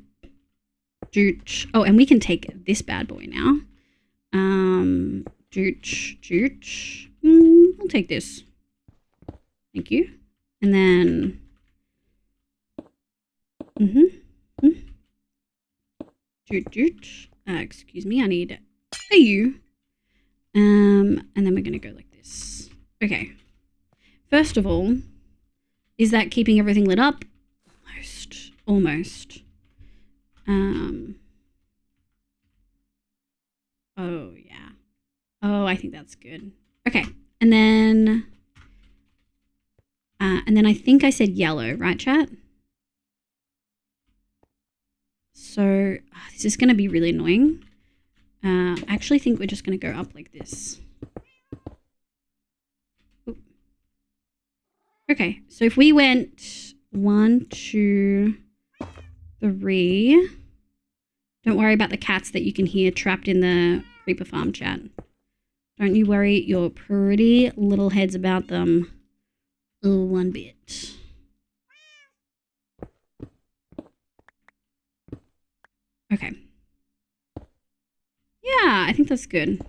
Dooch. Oh, and we can take this bad boy now. Dooch. I'll take this. Thank you. And then... Dooch. Excuse me, I need a U. And then we're going to go like this. Okay. First of all, is that keeping everything lit up? Almost. Oh, yeah. Oh, I think that's good. Okay. And then I think I said yellow, right, chat? So this is going to be really annoying. I actually think we're just going to go up like this. Ooh. Okay, so if we went 1, 2, 3. Don't worry about the cats that you can hear trapped in the creeper farm, chat. Don't you worry your pretty little heads about them. Oh, one bit. Okay. Yeah, I think that's good.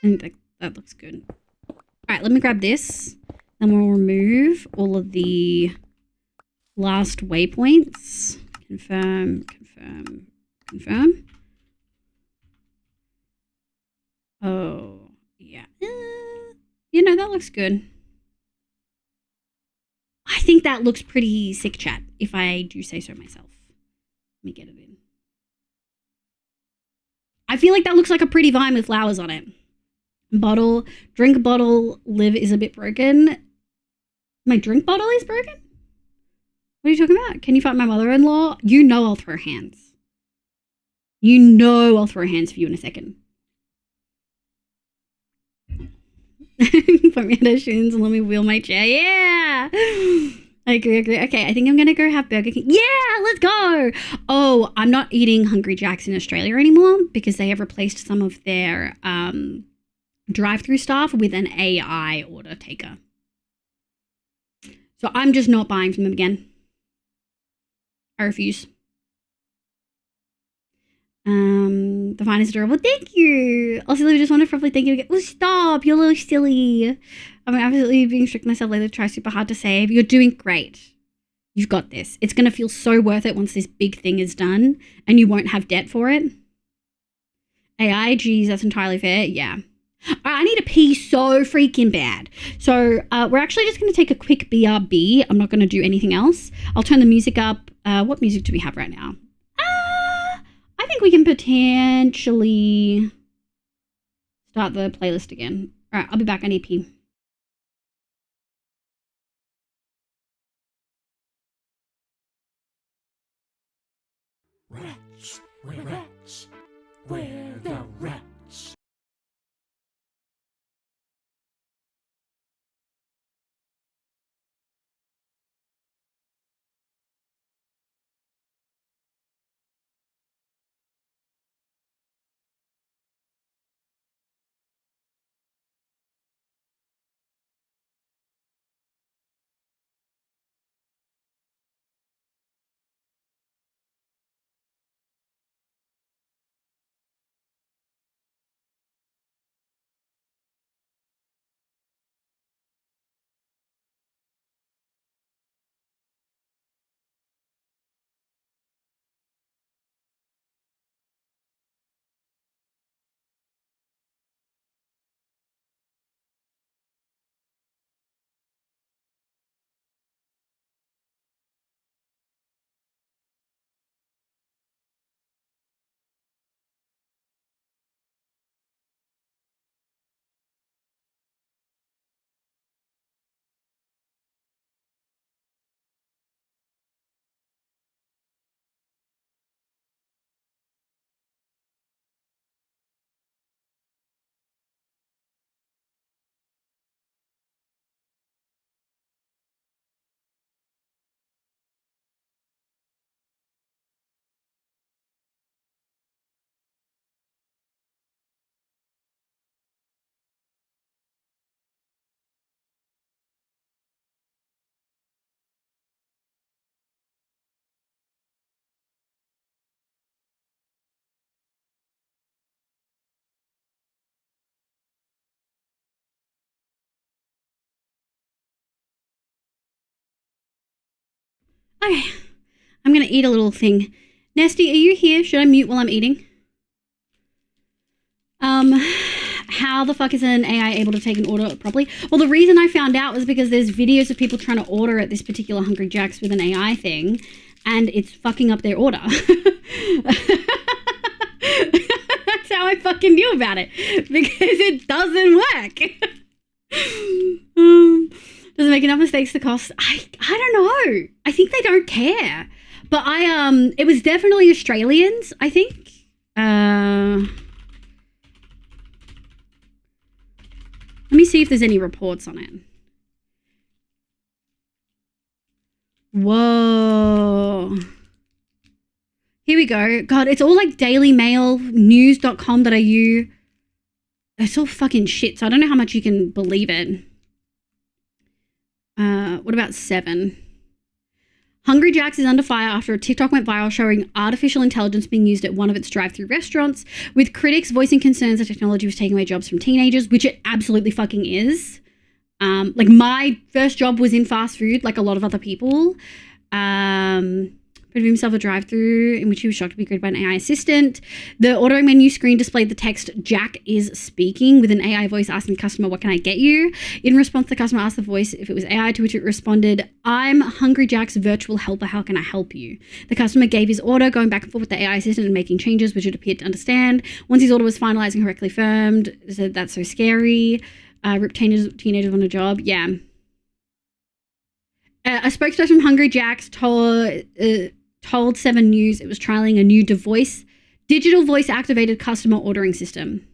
I think that looks good. All right, let me grab this. Then we'll remove all of the last waypoints. Confirm. Oh, yeah. You know, that looks good. I think that looks pretty sick, chat, if I do say so myself. Let me get it in. I feel like that looks like a pretty vine with flowers on it. Bottle, drink bottle, live is a bit broken. My drink bottle is broken? What are you talking about? Can you find my mother-in-law? You know I'll throw hands. You know I'll throw hands for you in a second. Put me on her shoes and let me wheel my chair. Yeah! I agree. Okay, I think I'm going to go have Burger King. Yeah, let's go! Oh, I'm not eating Hungry Jack's in Australia anymore because they have replaced some of their drive-through staff with an AI order taker. So I'm just not buying from them again. I refuse. The vine is adorable. Thank you. Also, I just want to probably thank you again. Oh, stop. You're a little silly. I'm absolutely being strict myself lately to try super hard to save. You're doing great. You've got this. It's going to feel so worth it once this big thing is done and you won't have debt for it. AI, geez, that's entirely fair. Yeah. I need to pee so freaking bad. So we're actually just going to take a quick BRB. I'm not going to do anything else. I'll turn the music up. What music do we have right now? I think we can potentially start the playlist again. All right, I'll be back. I need pee. Rats, where the rats? Okay, I'm gonna eat a little thing. Nesty, are you here? Should I mute while I'm eating? How the fuck is an AI able to take an order properly? Well, the reason I found out was because there's videos of people trying to order at this particular Hungry Jack's with an AI thing, and it's fucking up their order. That's how I fucking knew about it, because it doesn't work. Does it make enough mistakes to cost? I don't know. I think they don't care. But it was definitely Australians, I think. Let me see if there's any reports on it. Whoa. Here we go. God, it's all like Daily Mail, news.com.au. It's all fucking shit, so I don't know how much you can believe it. What about 7? Hungry Jack's is under fire after a TikTok went viral showing artificial intelligence being used at one of its drive-thru restaurants, with critics voicing concerns that technology was taking away jobs from teenagers, which it absolutely fucking is. Like, my first job was in fast food, like a lot of other people. Put himself a drive-thru in which he was shocked to be greeted by an AI assistant. The ordering menu screen displayed the text, "Jack is speaking," with an AI voice asking the customer, "What can I get you?" In response, the customer asked the voice if it was AI, to which it responded, "I'm Hungry Jack's virtual helper. How can I help you?" The customer gave his order, going back and forth with the AI assistant and making changes, which it appeared to understand. Once his order was finalized and correctly firmed, said, "That's so scary. Rip teenagers on a job." Yeah. A spokesperson from Hungry Jack's told 7 News it was trialing a new digital voice activated customer ordering system.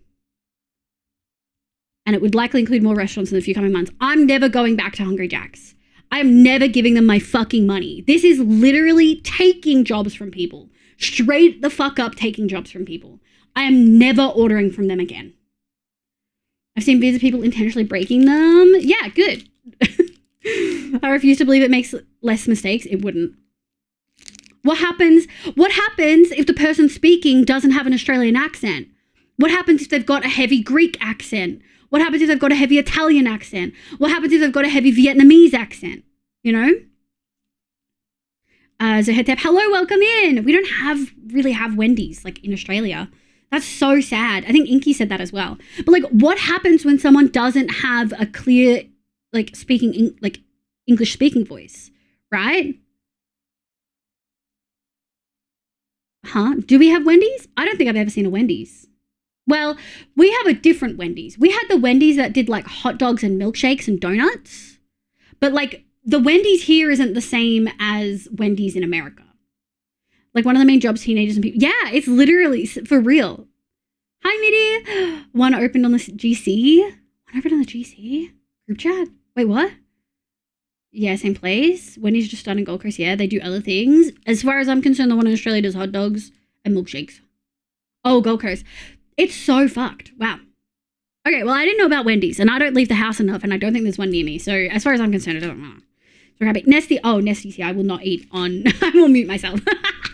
And it would likely include more restaurants in the few coming months. I'm never going back to Hungry Jack's. I'm never giving them my fucking money. This is literally taking jobs from people. Straight the fuck up taking jobs from people. I am never ordering from them again. I've seen videos of people intentionally breaking them. Yeah, good. I refuse to believe it makes less mistakes. It wouldn't. What happens if the person speaking doesn't have an Australian accent? What happens if they've got a heavy Greek accent? What happens if they've got a heavy Italian accent? What happens if they've got a heavy Vietnamese accent? You know? Zohetep, hello, welcome in. We don't really have Wendy's like in Australia. That's so sad. I think Inky said that as well. But like, what happens when someone doesn't have a clear like English speaking voice, right? Huh? Do we have Wendy's? I don't think I've ever seen a Wendy's. Well, we have a different Wendy's. We had the Wendy's that did like hot dogs and milkshakes and donuts. But like the Wendy's here isn't the same as Wendy's in America. Like one of the main jobs teenagers and people. Yeah, it's literally for real. Hi, Midi. One opened on the GC. One opened on the GC? Group chat? Wait, what? Yeah, same place. Wendy's just starting Gold Coast. Yeah, they do other things. As far as I'm concerned, the one in Australia does hot dogs and milkshakes. Oh, Gold Coast. It's so fucked. Wow. Okay, well, I didn't know about Wendy's, and I don't leave the house enough, and I don't think there's one near me. So as far as I'm concerned, I don't know. So happy. Nesty. Oh, Nesty. See, I will not eat on. I will mute myself.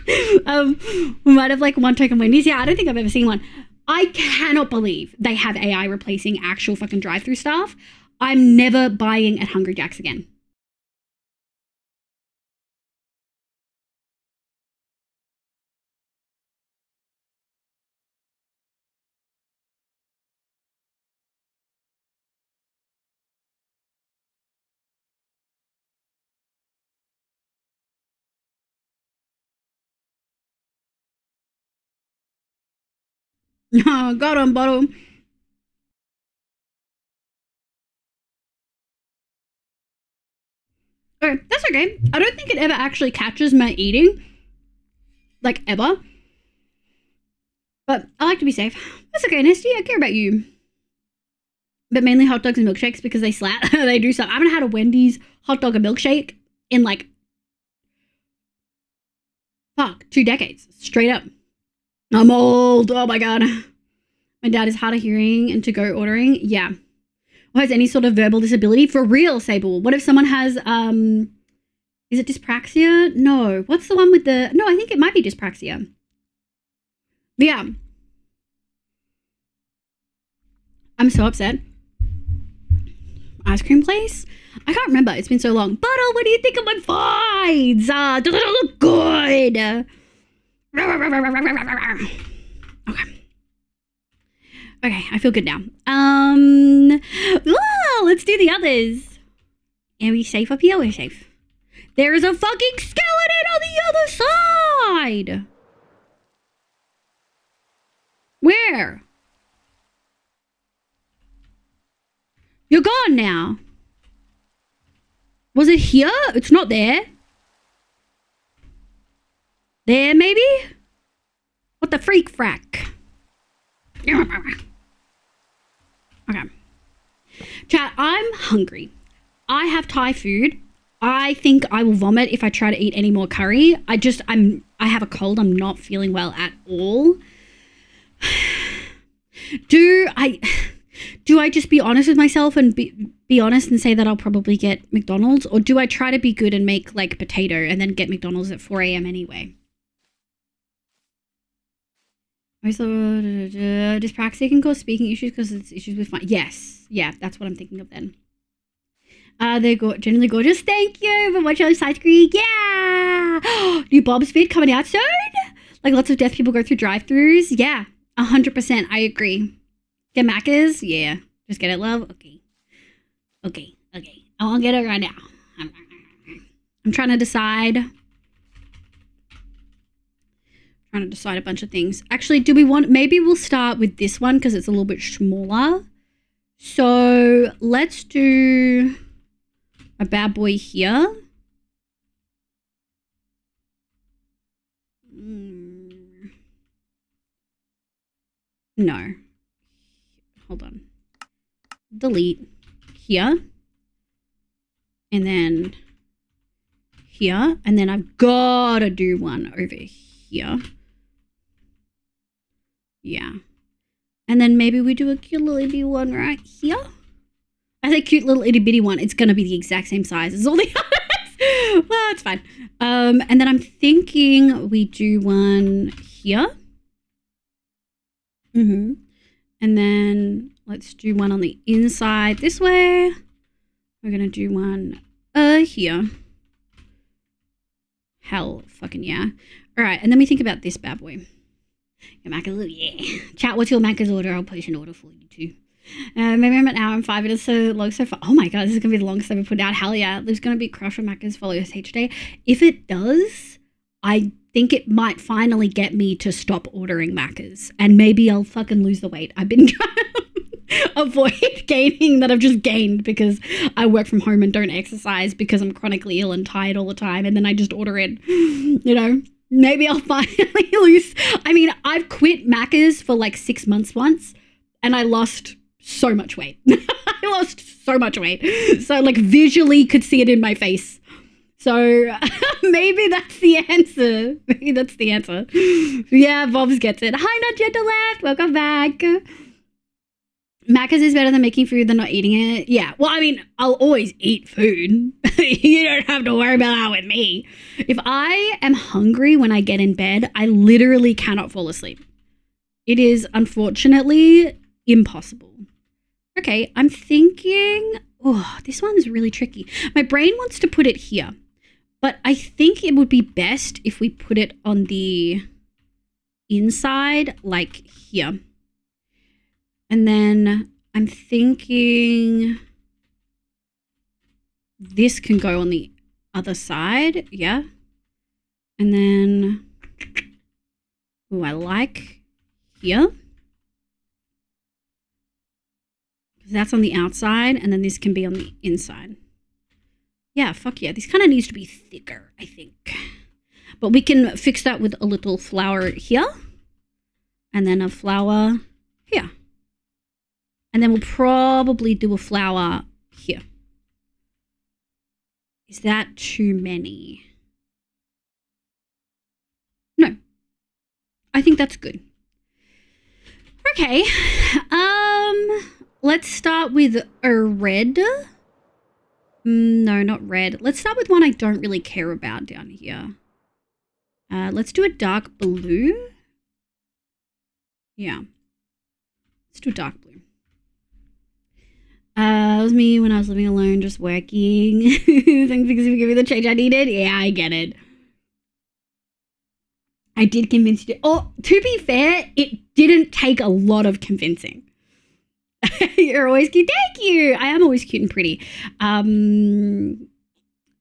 We might have like one token Wendy's. Yeah, I don't think I've ever seen one. I cannot believe they have AI replacing actual fucking drive-through staff. I'm never buying at Hungry Jack's again. Oh, got him, bottom. Okay, that's okay. I don't think it ever actually catches my eating. Like, ever. But I like to be safe. That's okay, Nesty. I care about you. But mainly hot dogs and milkshakes because they slap. They do slap. I haven't had a Wendy's hot dog and milkshake in like 2 decades. Straight up. I'm old. Oh my God. My dad is hard of hearing and to go ordering. Yeah. Or has any sort of verbal disability. For real, Sable. What if someone has, is it dyspraxia? No. What's the one with the, no, I think it might be dyspraxia. But yeah. I'm so upset. ice cream place. I can't remember. It's been so long. Bottle, what do you think of my vines? Do they look good? Okay, I feel good now. Let's do the others. Are we safe up here? We're safe. There is a fucking skeleton on the other side. Where? You're gone now. Was it here? It's not there. There, maybe? What the freak frack? Okay. Chat, I'm hungry. I have Thai food. I think I will vomit if I try to eat any more curry. I have a cold. I'm not feeling well at all. Do I just be honest with myself and be honest and say that I'll probably get McDonald's? Or do I try to be good and make like potato and then get McDonald's at 4 a.m. anyway? Does praxis can cause speaking issues because it's issues with fun? Yes. Yeah, that's what I'm thinking of then. They're generally gorgeous. Thank you for watching on side screen. Yeah! New Bob's vid coming out soon? Like lots of deaf people go through drive-thrus? Yeah, 100%. I agree. Get Macca's? Yeah. Just get it, love? Okay. I won't get it right now. I'm trying to decide. A bunch of things. Actually, maybe we'll start with this one because it's a little bit smaller. So let's do a bad boy here. No. Hold on. Delete here. And then here. And then I've got to do one over here. Yeah. And then maybe we do a cute little itty one right here. I say cute little itty bitty one. It's going to be the exact same size as all the others. Well, it's fine. And then I'm thinking we do one here. And then let's do one on the inside this way. We're going to do one here. Hell fucking yeah. All right. And then we think about this bad boy. Your Macca's, yeah. Chat, what's your Macca's order? I'll place an order for you too. Maybe I'm an hour and 5 minutes so long so far. Oh my god, this is going to be the longest I've ever put out. Hell yeah. There's going to be a crush on Macca's followers each day. If it does, I think it might finally get me to stop ordering Macca's. And maybe I'll fucking lose the weight. I've been trying to avoid gaining that I've just gained because I work from home and don't exercise because I'm chronically ill and tired all the time. And then I just order it, you know. Maybe I'll finally lose. I mean, I've quit Macca's for like 6 months once and I lost so much weight. I lost so much weight. So like visually could see it in my face. So maybe that's the answer. Maybe that's the answer. Yeah, Bobs gets it. Hi, not gentle left. Welcome back. Macca's is better than making food than not eating it. Yeah, well, I mean, I'll always eat food. You don't have to worry about that with me. If I am hungry when I get in bed, I literally cannot fall asleep. It is unfortunately impossible. Okay, I'm thinking, oh, this one's really tricky. My brain wants to put it here, but I think it would be best if we put it on the inside, like here. And then I'm thinking this can go on the other side. Yeah. And then, oh, I like here. That's on the outside. And then this can be on the inside. Yeah, fuck yeah. This kind of needs to be thicker, I think. But we can fix that with a little flower here. And then a flower here. And then we'll probably do a flower here. Is that too many? No. I think that's good. Okay. Let's start with a red. No, not red. Let's start with one I don't really care about down here. Let's do a dark blue. Yeah. Let's do a dark blue. that was me when I was living alone, just working. Thanks because you gave me the change I needed. Yeah, I get it. I did convince you. Oh, to be fair, it didn't take a lot of convincing. You're always cute. Thank you. I am always cute and pretty.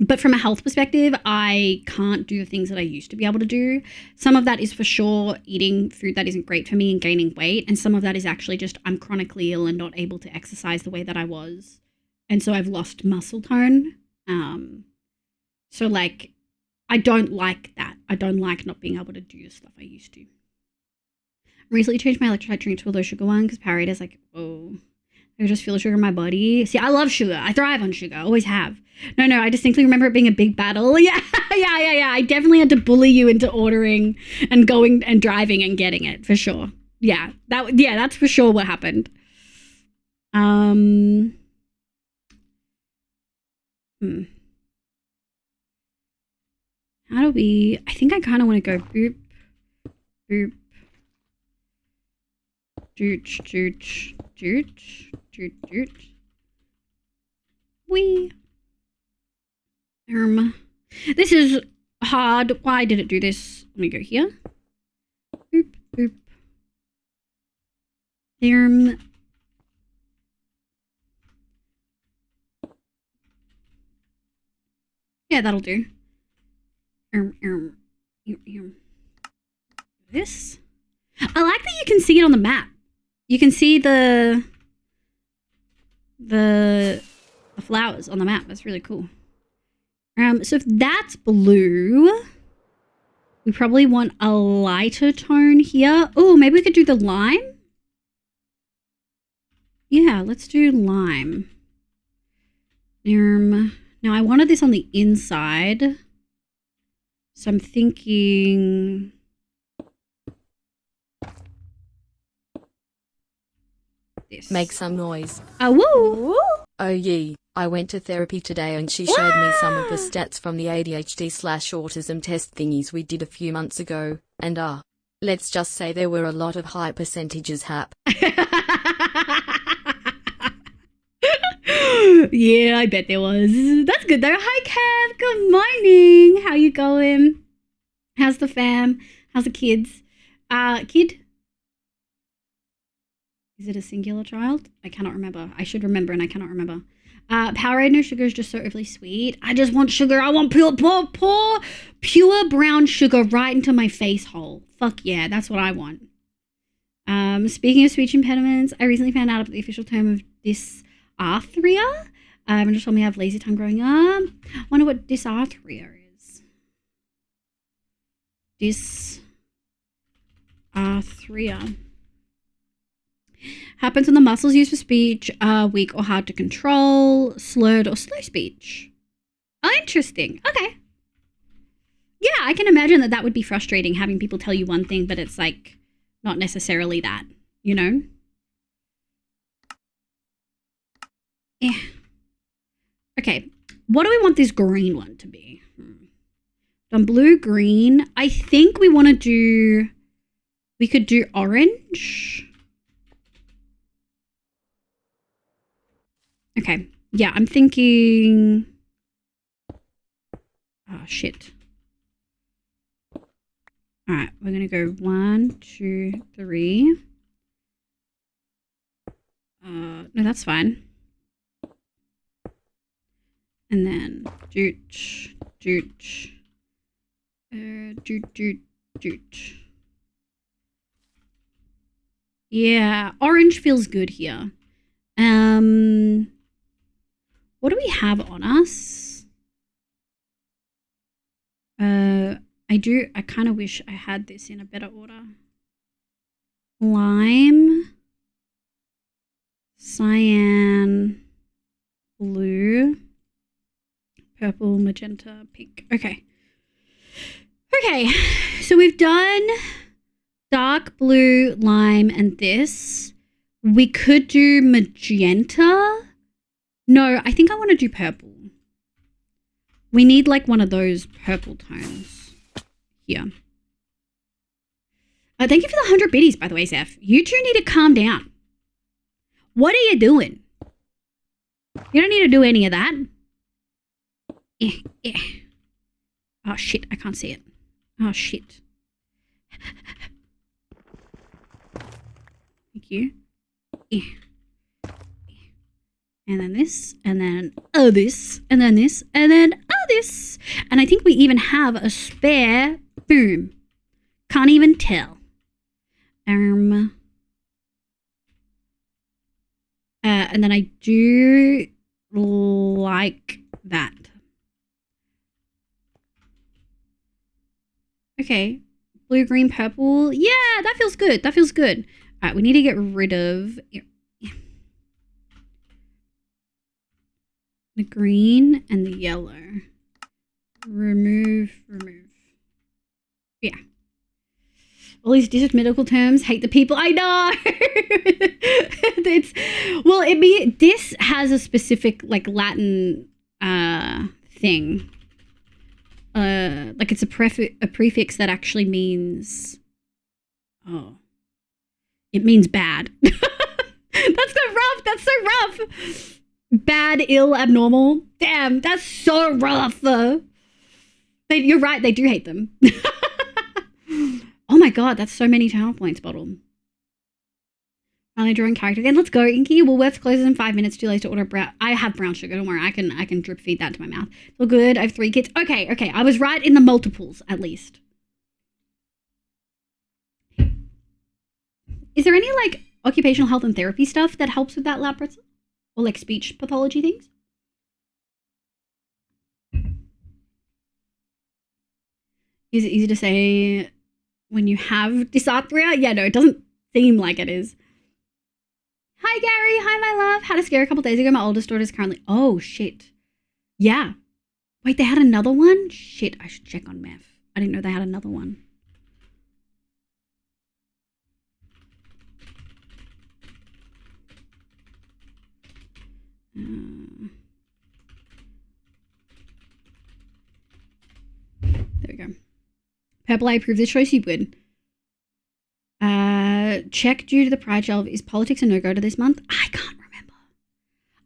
But from a health perspective, I can't do the things that I used to be able to do. Some of that is for sure eating food that isn't great for me and gaining weight. And some of that is actually just I'm chronically ill and not able to exercise the way that I was. And so I've lost muscle tone. So like, I don't like that. I don't like not being able to do the stuff I used to. Recently changed my electrolyte drink to a low sugar one because Powerade like, oh, I just feel the sugar in my body. See, I love sugar. I thrive on sugar. Always have. No, I distinctly remember it being a big battle. Yeah. I definitely had to bully you into ordering and going and driving and getting it for sure. Yeah, that's for sure what happened. How do we? I think I kind of want to go boop, boop, dooch, dooch, dooch, dooch, dooch. Wee. This is hard. Why did it do this? Let me go here. Boop, boop. Yeah, that'll do. This. I like that you can see it on the map. You can see the flowers on the map. That's really cool. So if that's blue, we probably want a lighter tone here. Oh, maybe we could do the lime. Yeah, let's do lime. Now I wanted this on the inside. So I'm thinking this. Make some noise. Woo! Oh yeah, I went to therapy today and she showed me some of the stats from the ADHD/autism test thingies we did a few months ago, and let's just say there were a lot of high percentages hap. Yeah, I bet there was. That's good though. Hi Kev, good morning. How you going? How's the fam? How's the kids? Kid? Is it a singular child? I cannot remember. I should remember and I cannot remember. Powerade no sugar is just so overly sweet. I just want sugar. I want pure brown sugar right into my face hole. Fuck yeah, that's what I want. Speaking of speech impediments, I recently found out about the official term of dysarthria. And just told me I have lazy tongue growing up. I wonder what dysarthria is. Dysarthria. Happens when the muscles used for speech are weak or hard to control, slurred or slow speech. Oh, interesting. Okay. Yeah, I can imagine that would be frustrating having people tell you one thing, but it's like not necessarily that, you know? Yeah. Okay, what do we want this green one to be? Done blue, green. I think we want to do, we could do orange. Okay, yeah, I'm thinking, oh shit. All right, we're gonna go 1, 2, 3. No, that's fine. And then dooch, dooch, dooch. Yeah, orange feels good here. What do we have on us? I kind of wish I had this in a better order. Lime, cyan, blue, purple, magenta, pink. Okay. Okay, so we've done dark blue, lime, and this. We could do magenta. No, I think I want to do purple. We need like one of those purple tones here. Thank you for the 100 biddies, by the way, Zeph. You two need to calm down. What are you doing? You don't need to do any of that. Oh shit, I can't see it. Oh shit. Thank you. And then this, and then this, and then this, and then this. And I think we even have a spare. Boom. Can't even tell. And then I do like that. Okay. Blue, green, purple. Yeah, that feels good. That feels good. All right, we need to get rid of the green and the yellow. Remove. Yeah. All these distant medical terms, hate the people. I know. This has a specific like Latin thing. Like it's a prefix that actually means it means bad. That's so rough. Bad, ill, abnormal. Damn, that's so rough. You're right, they do hate them. Oh my god, that's so many tower points bottled. Finally drawing character again. Let's go, Inky. Woolworths closes in 5 minutes. Too late to order brown. I have brown sugar. Don't worry. I can drip feed that to my mouth. It's all good. I have 3 kids. Okay. I was right in the multiples, at least. Is there any like occupational health and therapy stuff that helps with that lab pretzel? Or like speech pathology things? Is it easy to say when you have dysarthria? Yeah, no, it doesn't seem like it is. Hi, Gary. Hi, my love. Had a scare a couple days ago. My oldest daughter's currently... Oh, shit. Yeah. Wait, they had another one? Shit, I should check on Meth. I didn't know they had another one. There we go. Purple, I approve this choice. You would. Check due to the Pride shelf. Is politics a no-go to this month? I can't remember.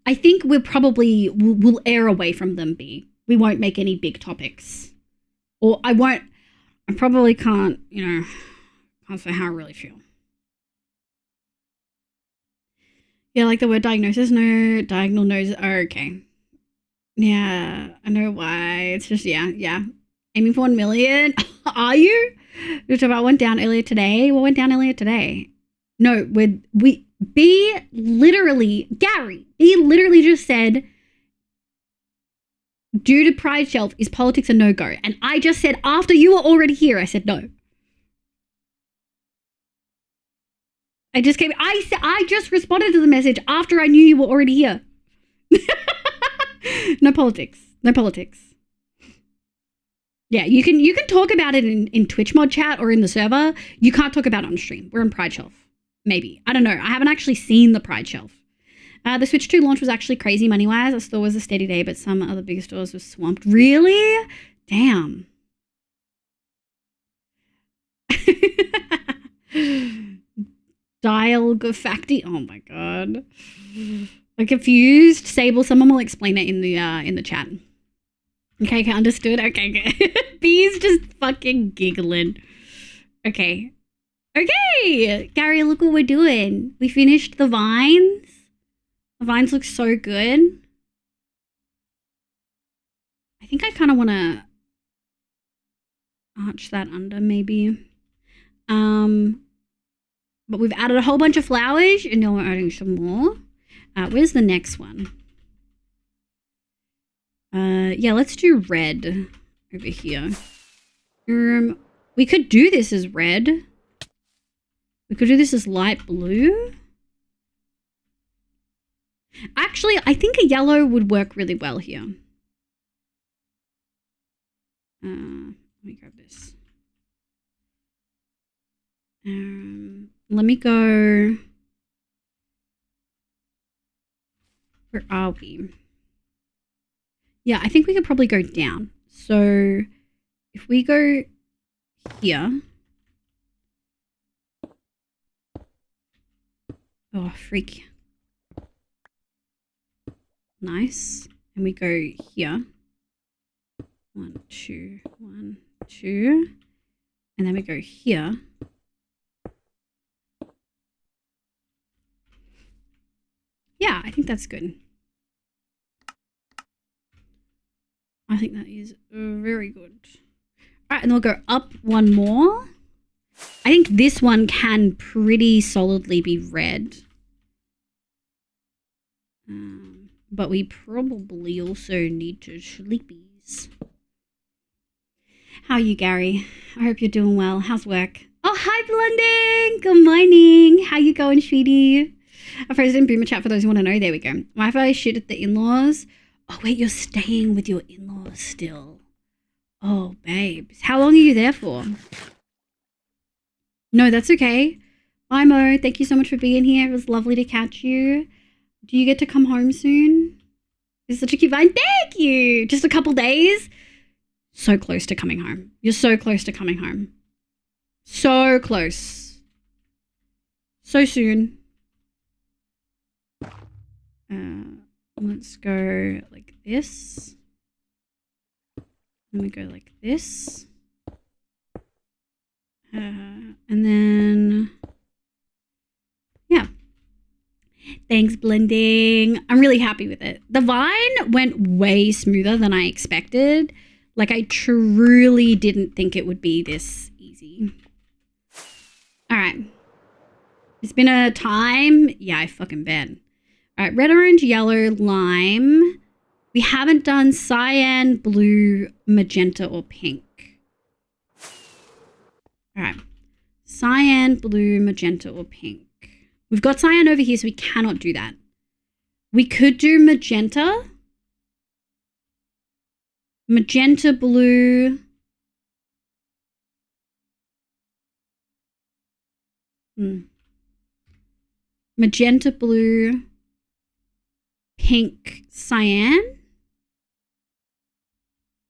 I think we'll err away from them, B. We won't make any big topics. Or I probably can't, can't say how I really feel. Yeah, like the word diagnosis? No, diagonal nose. Oh, okay. Yeah, I know why. It's just, yeah. Aiming for 1 million? Are you? Which about went down earlier today. What went down earlier today? No, Gary, B literally just said, due to Pride shelf, is politics a no-go? And I just said, after you were already here, I said no. I just responded to the message after I knew you were already here. No politics. Yeah, you can talk about it in Twitch mod chat or in the server. You can't talk about it on stream. We're in Pride Shelf. Maybe. I don't know. I haven't actually seen the Pride Shelf. The Switch 2 launch was actually crazy money-wise. The store was a steady day, but some other bigger stores were swamped. Really? Damn. Dial Gafacti. Oh my god. I'm confused. Sable, someone will explain it in the chat. Okay, understood. Okay, good. B's just fucking giggling. Okay. Gary, look what we're doing. We finished the vines. The vines look so good. I think I kind of want to arch that under maybe. But we've added a whole bunch of flowers and now we're adding some more. Where's the next one? Yeah, let's do red over here. We could do this as red. We could do this as light blue. Actually, I think a yellow would work really well here. Let me grab this. Let me go. Where are we? Yeah, I think we could probably go down. So if we go here. Oh, freak. Nice. And we go here. 1, 2, 1, 2. And then we go here. Yeah, I think that's good. I think that is very good. All right, and we'll go up one more. I think this one can pretty solidly be red. But we probably also need to sleepies. How are you, Gary? I hope you're doing well. How's work? Oh, hi, Blending. Good morning. How you going, sweetie? A President Boomer chat for those who want to know. There we go. Wi-Fi shit at the in-laws. Oh, wait, you're staying with your in-laws still. Oh, babes. How long are you there for? No, that's okay. Bye, Mo. Thank you so much for being here. It was lovely to catch you. Do you get to come home soon? It's such a cute vine. Thank you. Just a couple days. So close to coming home. You're so close to coming home. So close. So soon. Let's go like this. And we go like this. And then, yeah. Thanks, Blending. I'm really happy with it. The vine went way smoother than I expected. Like, I truly didn't think it would be this easy. All right. It's been a time. Yeah, I fucking bet. All right, red, orange, yellow, lime. We haven't done cyan, blue, magenta, or pink. All right. Cyan, blue, magenta, or pink. We've got cyan over here, so we cannot do that. We could do magenta. Magenta, blue. Magenta, blue. Pink, cyan.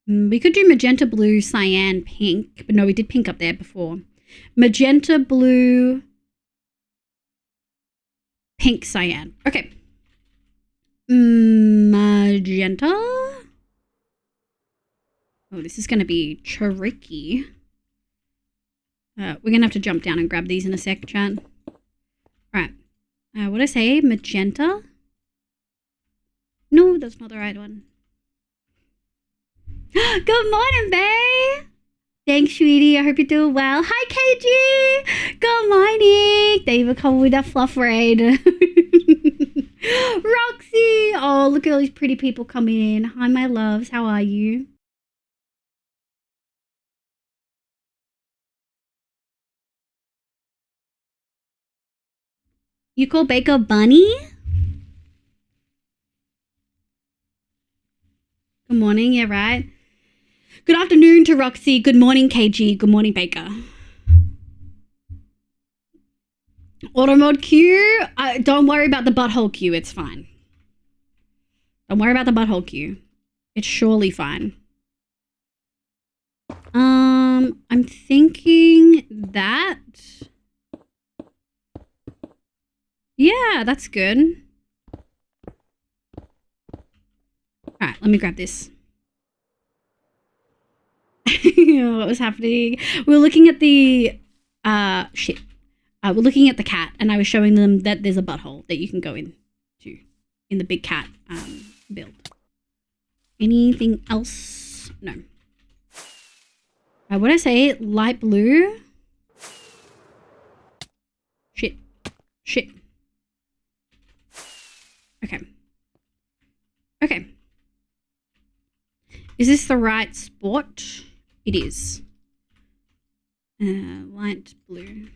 We could do magenta, blue, cyan, pink. But no, we did pink up there before. Magenta, blue, pink, cyan. Okay. Magenta. Oh, this is going to be tricky. We're going to have to jump down and grab these in a sec, chat. All right. What did I say? Magenta? No, that's not the right one. Good morning, babe. Thanks, sweetie. I hope you're doing well. Hi, KG. Good morning. Thank you for coming with that fluff raid. Roxy. Oh, look at all these pretty people coming in. Hi, my loves. How are you? You call Baker Bunny? Good morning. Yeah, right. Good afternoon to Roxy. Good morning, KG. Good morning, Baker. Automod Q. Don't worry about the butthole Q. It's fine. Don't worry about the butthole Q. It's surely fine. I'm thinking that. Yeah, that's good. All right, let me grab this. What was happening? We were looking at the we're looking at the cat, and I was showing them that there's a butthole that you can go into in the big cat build. Anything else? No. What did I say? Light blue. Shit. Okay. Is this the right spot? It is. Light blue.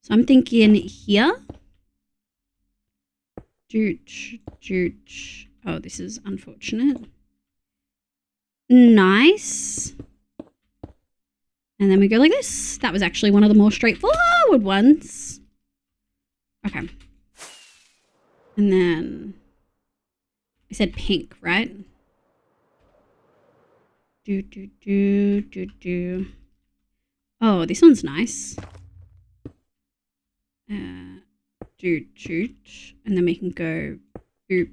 So I'm thinking here. Doot. Oh, this is unfortunate. Nice. And then we go like this. That was actually one of the more straightforward ones. Okay. And then I said pink, right? Do. Oh, this one's nice. Doot. And then we can go boop,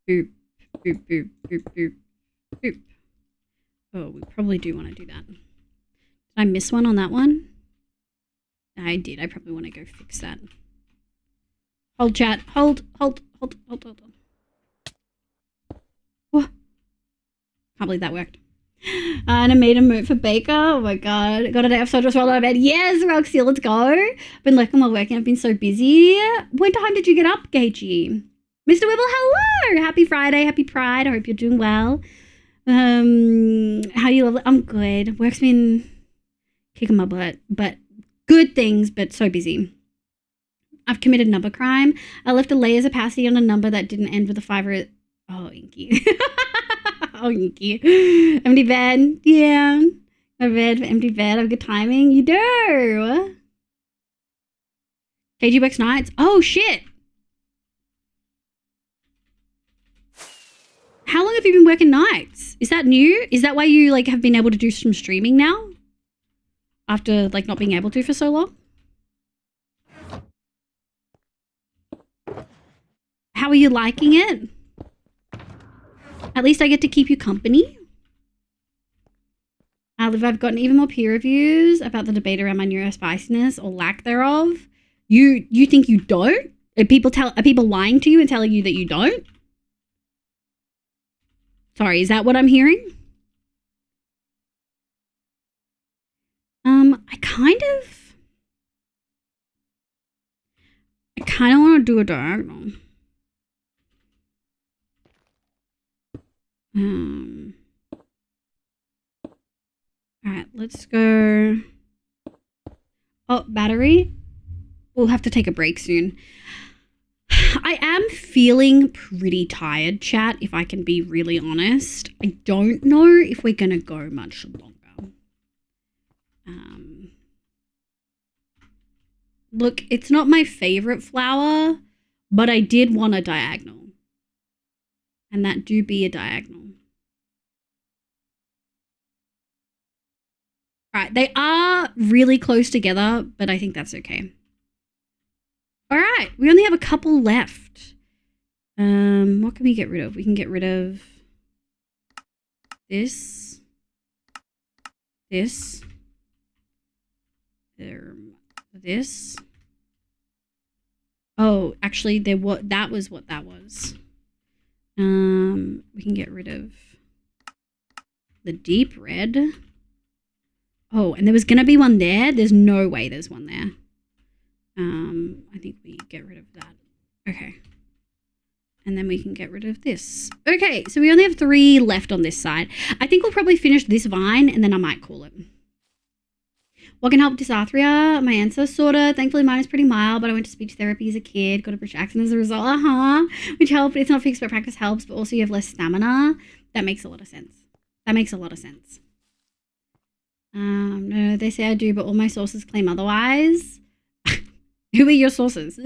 Boop, boop, boop, boop, boop, boop. Oh, we probably do want to do that. Did I miss one on that one? I did. I probably want to go fix that. Hold, chat. Hold. Oh, can't believe that worked. And I made a moot for Baker. Oh my god. Got an episode just rolled out of bed. Yes, Roxy, let's go. Been lurking while working. I've been so busy. What time did you get up, Gagey? Mr. Wibble, hello. Happy Friday. Happy Pride. I hope you're doing well. How you love it? I'm good. Work's been kicking my butt, but good things, but so busy. I've committed number crime. I left a layers opacity on a number that didn't end with a 5 or a... Oh, Inky. Oh, Inky. Empty bed. Yeah. A bed for empty bed. Have good timing. You do. KG works nights. Oh, shit. How long have you been working nights? Is that new? Is that why you like have been able to do some streaming now? After like not being able to for so long? How are you liking it? At least I get to keep you company. If I've gotten even more peer reviews about the debate around my neurospiciness or lack thereof, you think you don't? Are people lying to you and telling you that you don't? Sorry, is that what I'm hearing? I kind of want to do a diagonal. All right, let's go. Oh, battery. We'll have to take a break soon. I am feeling pretty tired, chat, if I can be really honest. I don't know if we're going to go much longer. Look, it's not my favorite flower, but I did want a diagonal. And that do be a diagonal. All right, they are really close together, but I think that's okay. All right, we only have a couple left. What can we get rid of? We can get rid of this, this, this. Oh, actually, that was what that was. We can get rid of the deep red. Oh, and there was gonna be one there. There's no way there's one there. I think we get rid of that. Okay. And then we can get rid of this. Okay, so we only have 3 left on this side. I think we'll probably finish this vine and then I might call it. What can help dysarthria? My answer, sorta. Thankfully, mine is pretty mild, but I went to speech therapy as a kid, got a British accent as a result. Which helped. It's not fixed, but practice helps, but also you have less stamina. That makes a lot of sense. No, they say I do, but all my sources claim otherwise. Who are your sources?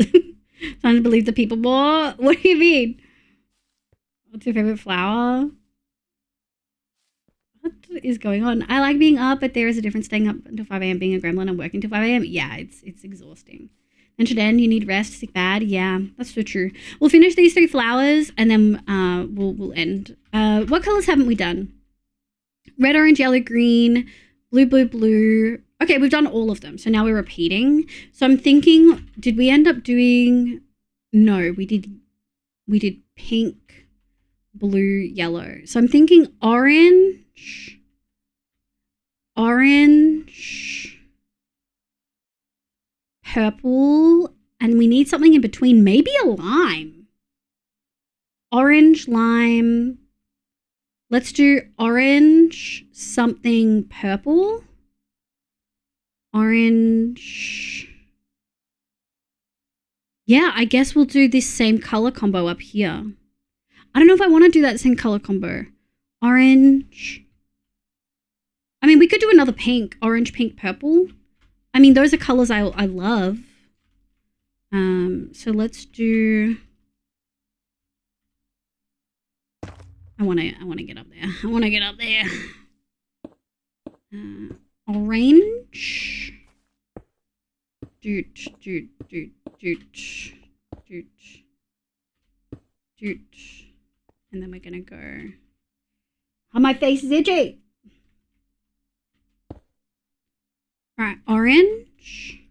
Trying to believe the people more? What do you mean? What's your favorite flower? What is going on? I like being up, but there is a difference staying up until 5 a.m. being a gremlin and working till 5 a.m. Yeah, it's exhausting. And should end, you need rest, sick bad. Yeah, that's so true. We'll finish these 3 flowers and then we'll end. What colors haven't we done? Red, orange, yellow, green, blue, blue, blue. Okay, we've done all of them. So now we're repeating. So I'm thinking, did we end up doing... No, we did pink, blue, yellow. So I'm thinking orange, purple, and we need something in between. Maybe a lime. Orange, lime. Let's do orange, something purple. Orange. Yeah, I guess we'll do this same color combo up here. I don't know if I want to do that same color combo. Orange. I mean, we could do another pink. Orange, pink, purple. I mean, those are colors I love. So let's do... I want to get up there. Orange. Doot. And then we're going to go... Oh, my face is itchy. All right, orange.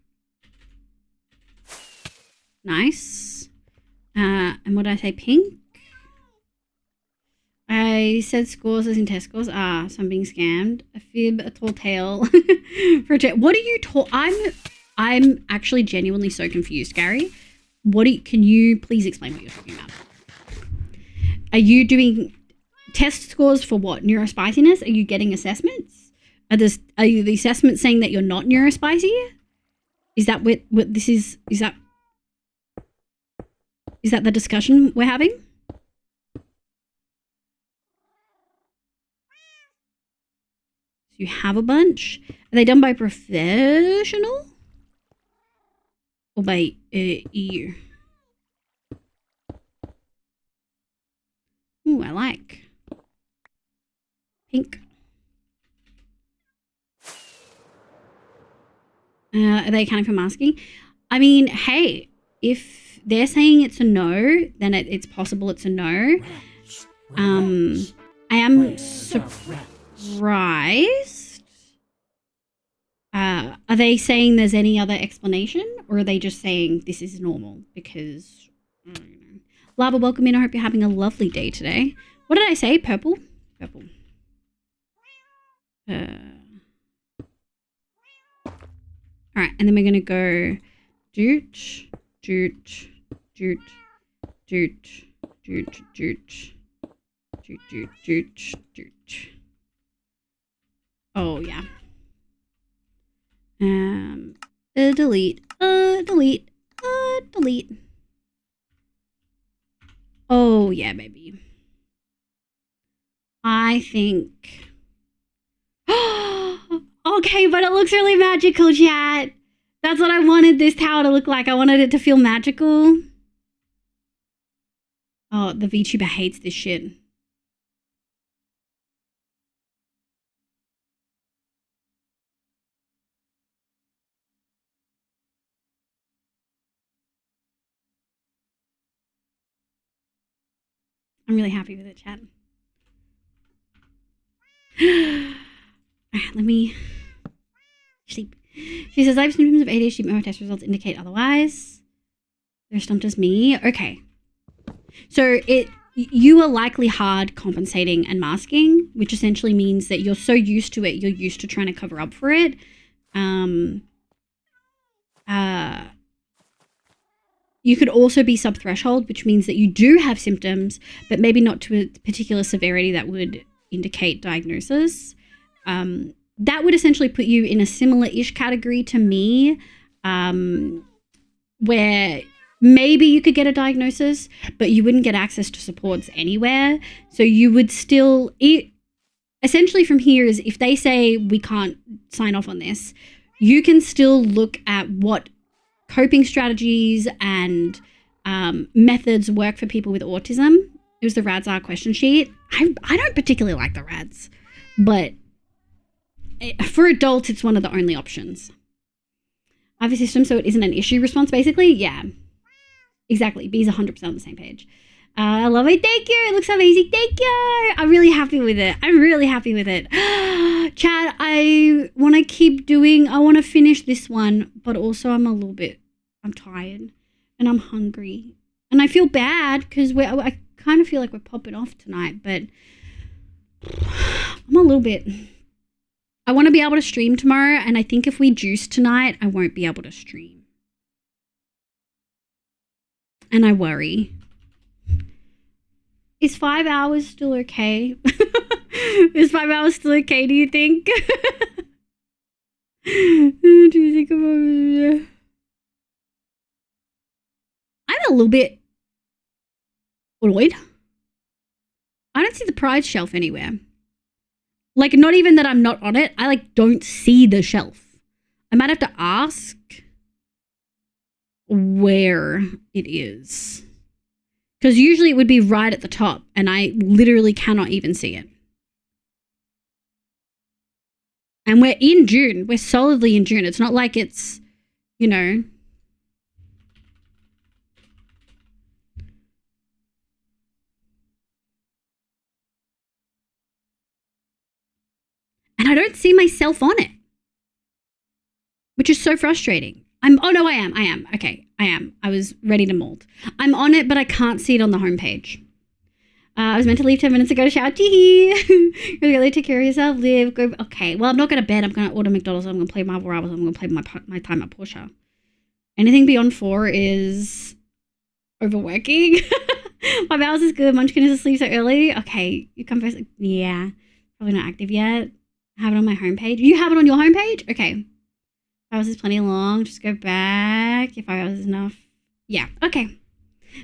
Nice. And what did I say? Pink? I said scores as in test scores. So I'm being scammed. A fib, a tall tale. For a what are you I'm actually genuinely so confused, Gary. Can you please explain what you're talking about? Are you doing test scores for what? Neurospiciness? Are you getting assessments? Are the assessments saying that you're not neurospicy? Is that what this is? Is that the discussion we're having? You have a bunch. Are they done by professional or by EU? Ooh, I like pink. Are they accounting for masking? I mean, hey, if they're saying it's a no, then it's possible it's a no. I am surprised. Are they saying there's any other explanation, or are they just saying this is normal? Because, I don't know. Lava, welcome in. I hope you're having a lovely day today. What did I say? Purple? Purple. All right, and then we're going to go doot, doot, doot, doot, doot, doot, doot, doot, doot, doot. Oh, yeah. Delete, delete, delete. Oh, yeah, baby. I think... Okay, but it looks really magical, chat. That's what I wanted this tower to look like. I wanted it to feel magical. Oh, the VTuber hates this shit. I'm really happy with it, chat. Let me sleep. She says, I have symptoms of ADHD, but my test results indicate otherwise. They're stumped as me. Okay. So you are likely hard compensating and masking, which essentially means that you're so used to it, you're used to trying to cover up for it. You could also be sub-threshold, which means that you do have symptoms, but maybe not to a particular severity that would indicate diagnosis. That would essentially put you in a similar-ish category to me, where maybe you could get a diagnosis, but you wouldn't get access to supports anywhere. So you would still... essentially from here is if they say we can't sign off on this, you can still look at what coping strategies and methods work for people with autism. It was the RADS-R question sheet. I don't particularly like the RADS, but for adults, it's one of the only options. I have a system so it isn't an issue response, basically. Yeah, exactly. B's 100% on the same page. I love it. Thank you. It looks amazing. Thank you. I'm really happy with it. I'm really happy with it. Chad, I want to keep doing, I want to finish this one, but also I'm tired and I'm hungry. And I feel bad because I kind of feel like we're popping off tonight, but I'm a little bit... I want to be able to stream tomorrow, and I think if we juice tonight, I won't be able to stream. And I worry. Is 5 hours still okay? Is 5 hours still okay, do you think? Do you think about... I'm a little bit annoyed. I don't see the prize shelf anywhere. Like, not even that I'm not on it. I, don't see the shelf. I might have to ask where it is. Because usually it would be right at the top, and I literally cannot even see it. And we're in June. We're solidly in June. It's not like it's, you know... and I don't see myself on it, which is so frustrating. I am. Okay, I am. I was ready to mold. I'm on it, but I can't see it on the homepage. I was meant to leave 10 minutes ago to shower. Tee-hee. Really take care of yourself. Live. Go. Okay. Well, I'm not going to bed. I'm going to order McDonald's. I'm going to play Marvel Rivals. I'm going to play my time at Porsche. Anything beyond 4 is overworking. 5 hours is good. Munchkin is asleep so early. Okay. You come first. Yeah. Probably not active yet. I have it on my homepage. You have it on your homepage? Okay. 5 hours is plenty long. Just go back. If 5 hours is enough. Yeah. Okay.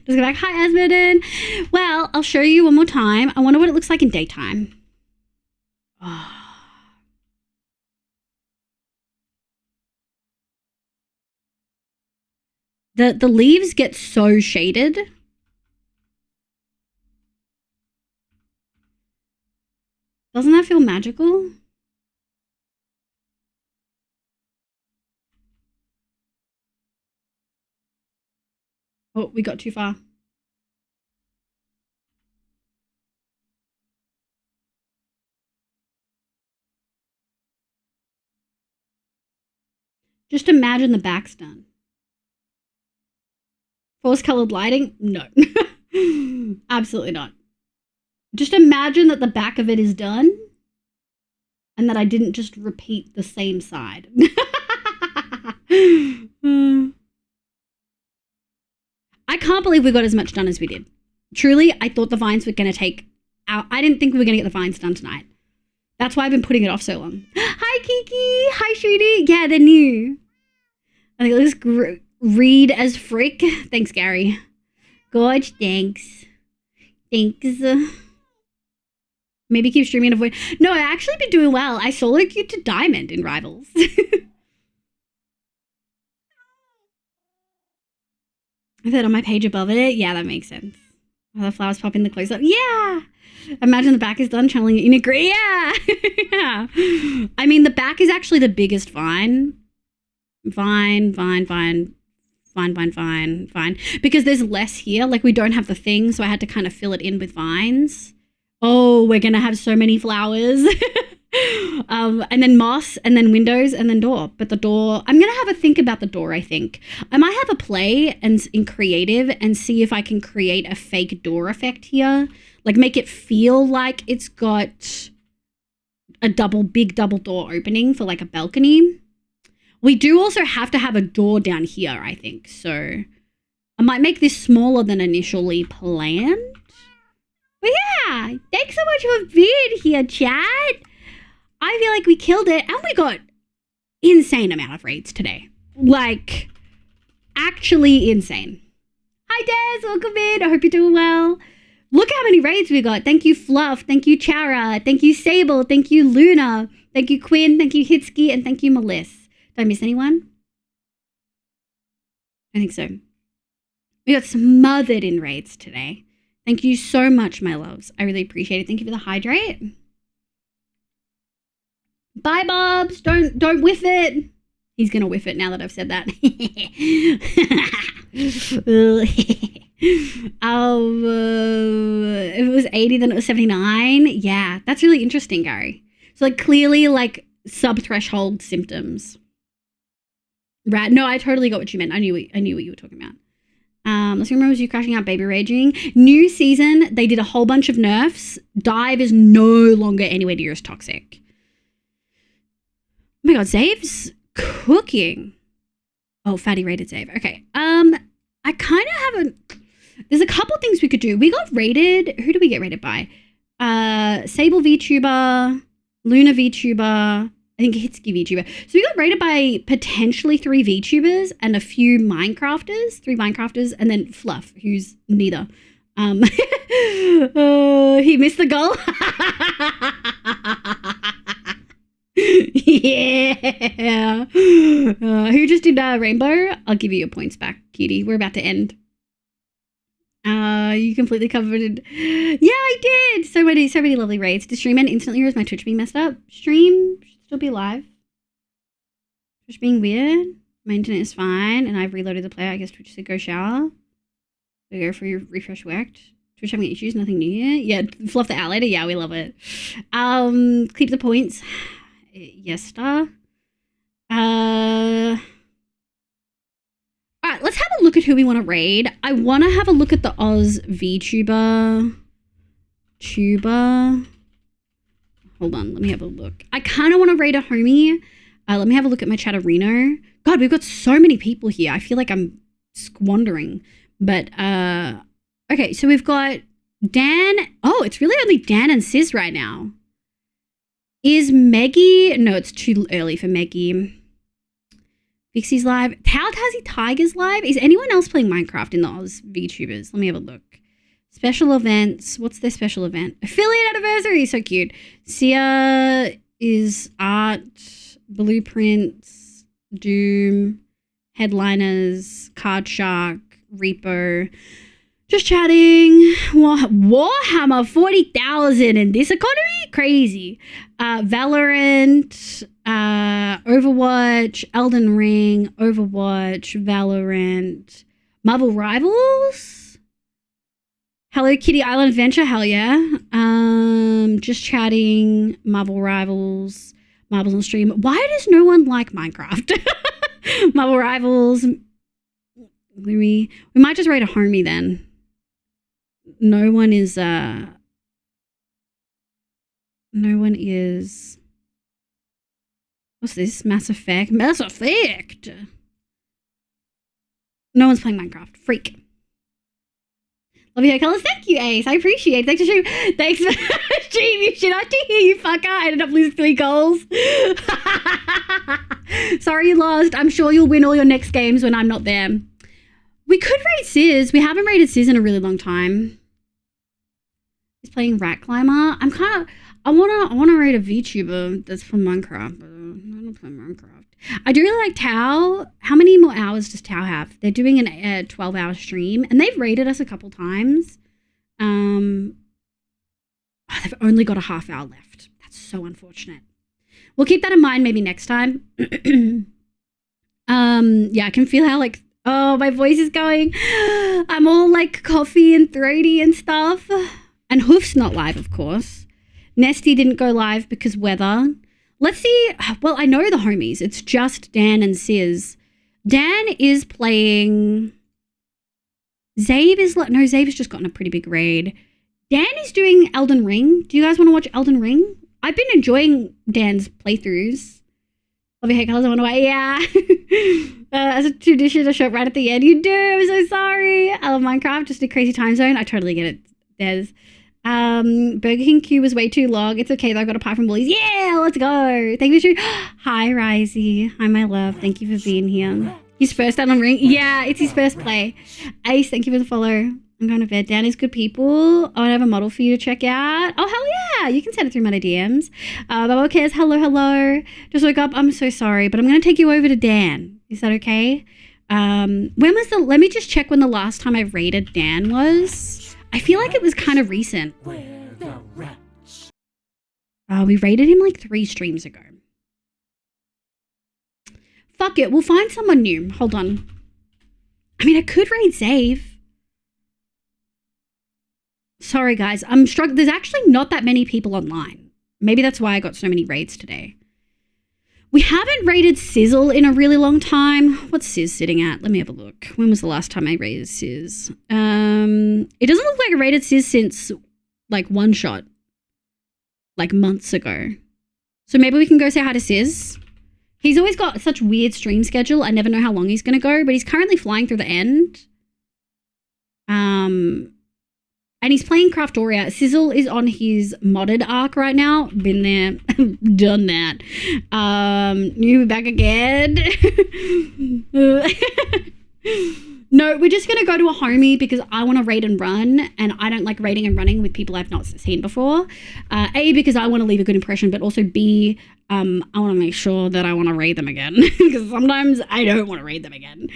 Just go back. Hi, Asmodin. Well, I'll show you one more time. I wonder what it looks like in daytime. Oh. The leaves get so shaded. Doesn't that feel magical? Oh, we got too far. Just imagine the back's done. Force-colored lighting? No. Absolutely not. Just imagine that the back of it is done and that I didn't just repeat the same side. I can't believe we got as much done as we did. Truly, I thought the vines were going to take out. I didn't think we were going to get the vines done tonight. That's why I've been putting it off so long. Hi, Kiki. Hi, Shruti. Yeah, they're new. I think it looks read as frick. Thanks, Gary. Gorge, thanks. Thanks. Maybe keep streaming and avoid. No, I actually been doing well. I solo queued to Diamond in Rivals. I put it on my page above it. Yeah, that makes sense. Oh, the flowers pop in the close up. Yeah. Imagine the back is done channeling it in a gray. Yeah. Yeah. I mean, the back is actually the biggest vine. Vine. Because there's less here. Like, we don't have the thing, so I had to kind of fill it in with vines. Oh, we're going to have so many flowers. And then moss, and then windows, and then door. But the door, I'm going to have a think about the door, I think. I might have a play in creative and see if I can create a fake door effect here. Like, make it feel like it's got a big double door opening for like a balcony. We do also have to have a door down here, I think. So I might make this smaller than initially planned. But yeah, thanks so much for being here, chat. I feel like we killed it, and we got insane amount of raids today. Like, actually insane. Hi, Des. Welcome in. I hope you're doing well. Look how many raids we got. Thank you, Fluff. Thank you, Chara. Thank you, Sable. Thank you, Luna. Thank you, Quinn. Thank you, Hitsky. And thank you, Meliss. Did I miss anyone? I think so. We got smothered in raids today. Thank you so much, my loves. I really appreciate it. Thank you for the hydrate. Bye, Bobs. Don't whiff it. He's going to whiff it now that I've said that. If it was 80, then it was 79. Yeah, that's really interesting, Gary. So, like, clearly, like, sub-threshold symptoms. Right. No, I totally got what you meant. I knew what you were talking about. Let's remember, was you crashing out, baby raging. New season, they did a whole bunch of nerfs. Dive is no longer anywhere near as toxic. Oh my god, Zave's cooking. Oh, fatty rated Zave. Okay. I kind of have there's a couple things we could do. We got rated. Who do we get rated by? Sable VTuber, Luna VTuber, I think Hitsky VTuber. So we got rated by potentially 3 VTubers and a few Minecrafters, 3 Minecrafters, and then Fluff, who's neither. He missed the goal. Yeah. Who just did Rainbow? I'll give you your points back, cutie. We're about to end. You completely covered it. Yeah, I did. So many lovely raids. Did stream end instantly, or is my Twitch being messed up? Stream should still be live. Twitch being weird. My internet is fine, and I've reloaded the player. I guess Twitch said go shower. Go for your refresh worked. Twitch having issues, nothing new here. Yeah, Fluff the Outlater. Yeah, we love it. Keep the points. Yesta. All right, let's have a look at who we want to raid. I want to have a look at the Oz VTuber. Hold on, let me have a look. I kind of want to raid a homie. Let me have a look at my chatterino. God, we've got so many people here. I feel like I'm squandering. But, okay, so we've got Dan. Oh, it's really only Dan and Sis right now. Is Meggie? No, it's too early for Meggie. Vixie's live. Tazi Tiger's live. Is anyone else playing Minecraft in the Oz VTubers? Let me have a look. Special events. What's their special event? Affiliate anniversary. So cute. Sia is art, blueprints, Doom, headliners, Card Shark, Reaper. Just chatting. Warhammer 40,000 in this economy? Crazy. Valorant, Overwatch, Elden Ring, Overwatch, Valorant, Marvel Rivals, Hello Kitty Island Adventure, hell yeah. Just chatting, Marvel Rivals, Marbles on stream. Why does no one like Minecraft? Marvel Rivals. We might just raid a homie then. No one is what's this? Mass Effect. Mass Effect. No one's playing Minecraft. Freak. Love your colors. Thank you, Ace. I appreciate it. Thanks for stream. Thanks for stream. You shit. I did hear you, fucker. I ended up losing 3 goals. Sorry you lost. I'm sure you'll win all your next games when I'm not there. We could raid Sizz. We haven't raided Sizz in a really long time. He's playing Rat Climber. I wanna raid a VTuber that's from Minecraft, but I don't play Minecraft. I do really like Tao. How many more hours does Tao have? They're doing a 12-hour stream, and they've raided us a couple times. They've only got a half hour left. That's so unfortunate. We'll keep that in mind maybe next time. Yeah, I can feel how like, oh, my voice is going. I'm all like coffee and throaty and stuff. And Hoof's not live, of course. Nesty didn't go live because weather. Let's see. Well, I know the homies. It's just Dan and Sizz. Dan is playing. Zave is like, no, Zave's just gotten a pretty big raid. Dan is doing Elden Ring. Do you guys want to watch Elden Ring? I've been enjoying Dan's playthroughs. Love your hair colors. I want to wait. Yeah. As a tradition, I show up right at the end. You do. I'm so sorry. I love Minecraft. Just a crazy time zone. I totally get it. There's Burger King queue was way too long. It's okay though. I got a pie from Woolies. Yeah, let's go. Thank you for Hi, Risey. Hi, my love. Thank you for being here. His first Elden Ring. Yeah, it's his first play. Ace, thank you for the follow. I'm going to bed. Dan is good people. I have a model for you to check out. Oh, hell yeah. You can send it through my DMs. Bubba cares. Hello. Just woke up. I'm so sorry, but I'm going to take you over to Dan. Is that okay? Let me just check when the last time I raided Dan was. I feel like it was kind of recent. We raided him like 3 streams ago. Fuck it. We'll find someone new. Hold on. I mean, I could raid Save. Sorry, guys. I'm struggling. There's actually not that many people online. Maybe that's why I got so many raids today. We haven't raided Sizzle in a really long time. What's Sizz sitting at? Let me have a look. When was the last time I raided Sizz? It doesn't look like I raided Sizz since like one shot. Like months ago. So maybe we can go say hi to Sizz. He's always got such weird stream schedule. I never know how long he's going to go, but he's currently flying through the end. And he's playing Craftoria. Sizzle is on his modded arc right now. Been there, done that. New back again. No, we're just going to go to a homie because I want to raid and run. And I don't like raiding and running with people I've not seen before. A, because I want to leave a good impression. But also B, I want to make sure that I want to raid them again. Because sometimes I don't want to raid them again.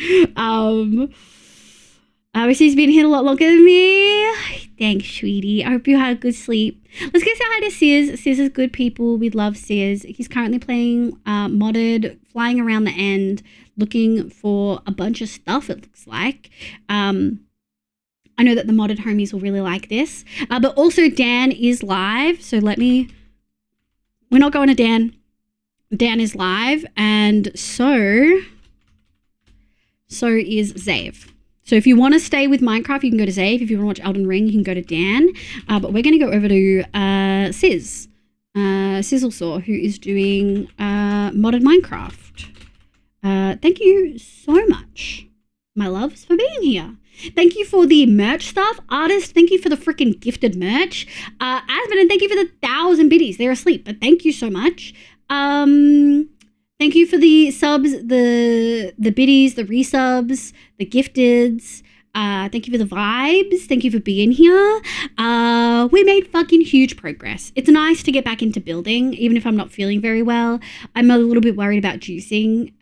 Obviously, he's been here a lot longer than me. Thanks, sweetie. I hope you had a good sleep. Let's go say hi to Sizz. Sizz is good people. We love Sizz. He's currently playing modded, flying around the end, looking for a bunch of stuff, it looks like. I know that the modded homies will really like this. But also, Dan is live. So we're not going to Dan. Dan is live, and so is Zave. So if you want to stay with Minecraft, you can go to Zave. If you want to watch Elden Ring, you can go to Dan. But we're going to go over to Sizzlesaw, who is doing modded Minecraft. Thank you so much, my loves, for being here. Thank you for the merch stuff. Artist, thank you for the freaking gifted merch. Asmodee, thank you for the 1,000 biddies. They're asleep, but thank you so much. Thank you for the subs, the biddies, the resubs, the gifteds. Thank you for the vibes. Thank you for being here. We made fucking huge progress. It's nice to get back into building, even if I'm not feeling very well. I'm a little bit worried about juicing.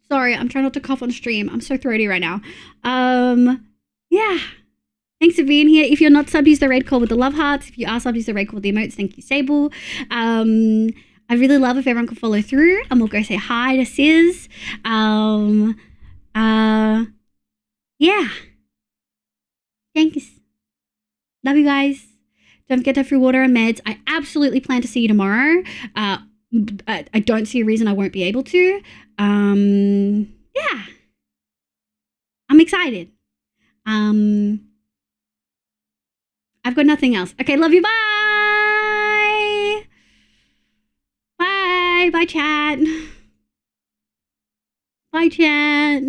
Sorry, I'm trying not to cough on stream. I'm so throaty right now. Yeah. Thanks for being here. If you're not subbed, use the red call with the love hearts. If you are subbed, use the red call with the emotes. Thank you, Sable. I really love if everyone could follow through, and we'll go say hi to Sis. Yeah. Thanks. Love you guys. Don't forget to have free water and meds. I absolutely plan to see you tomorrow. I don't see a reason I won't be able to. Yeah. I'm excited. I've got nothing else. Okay, love you. Bye. Bye. Bye, chat. Bye, chat.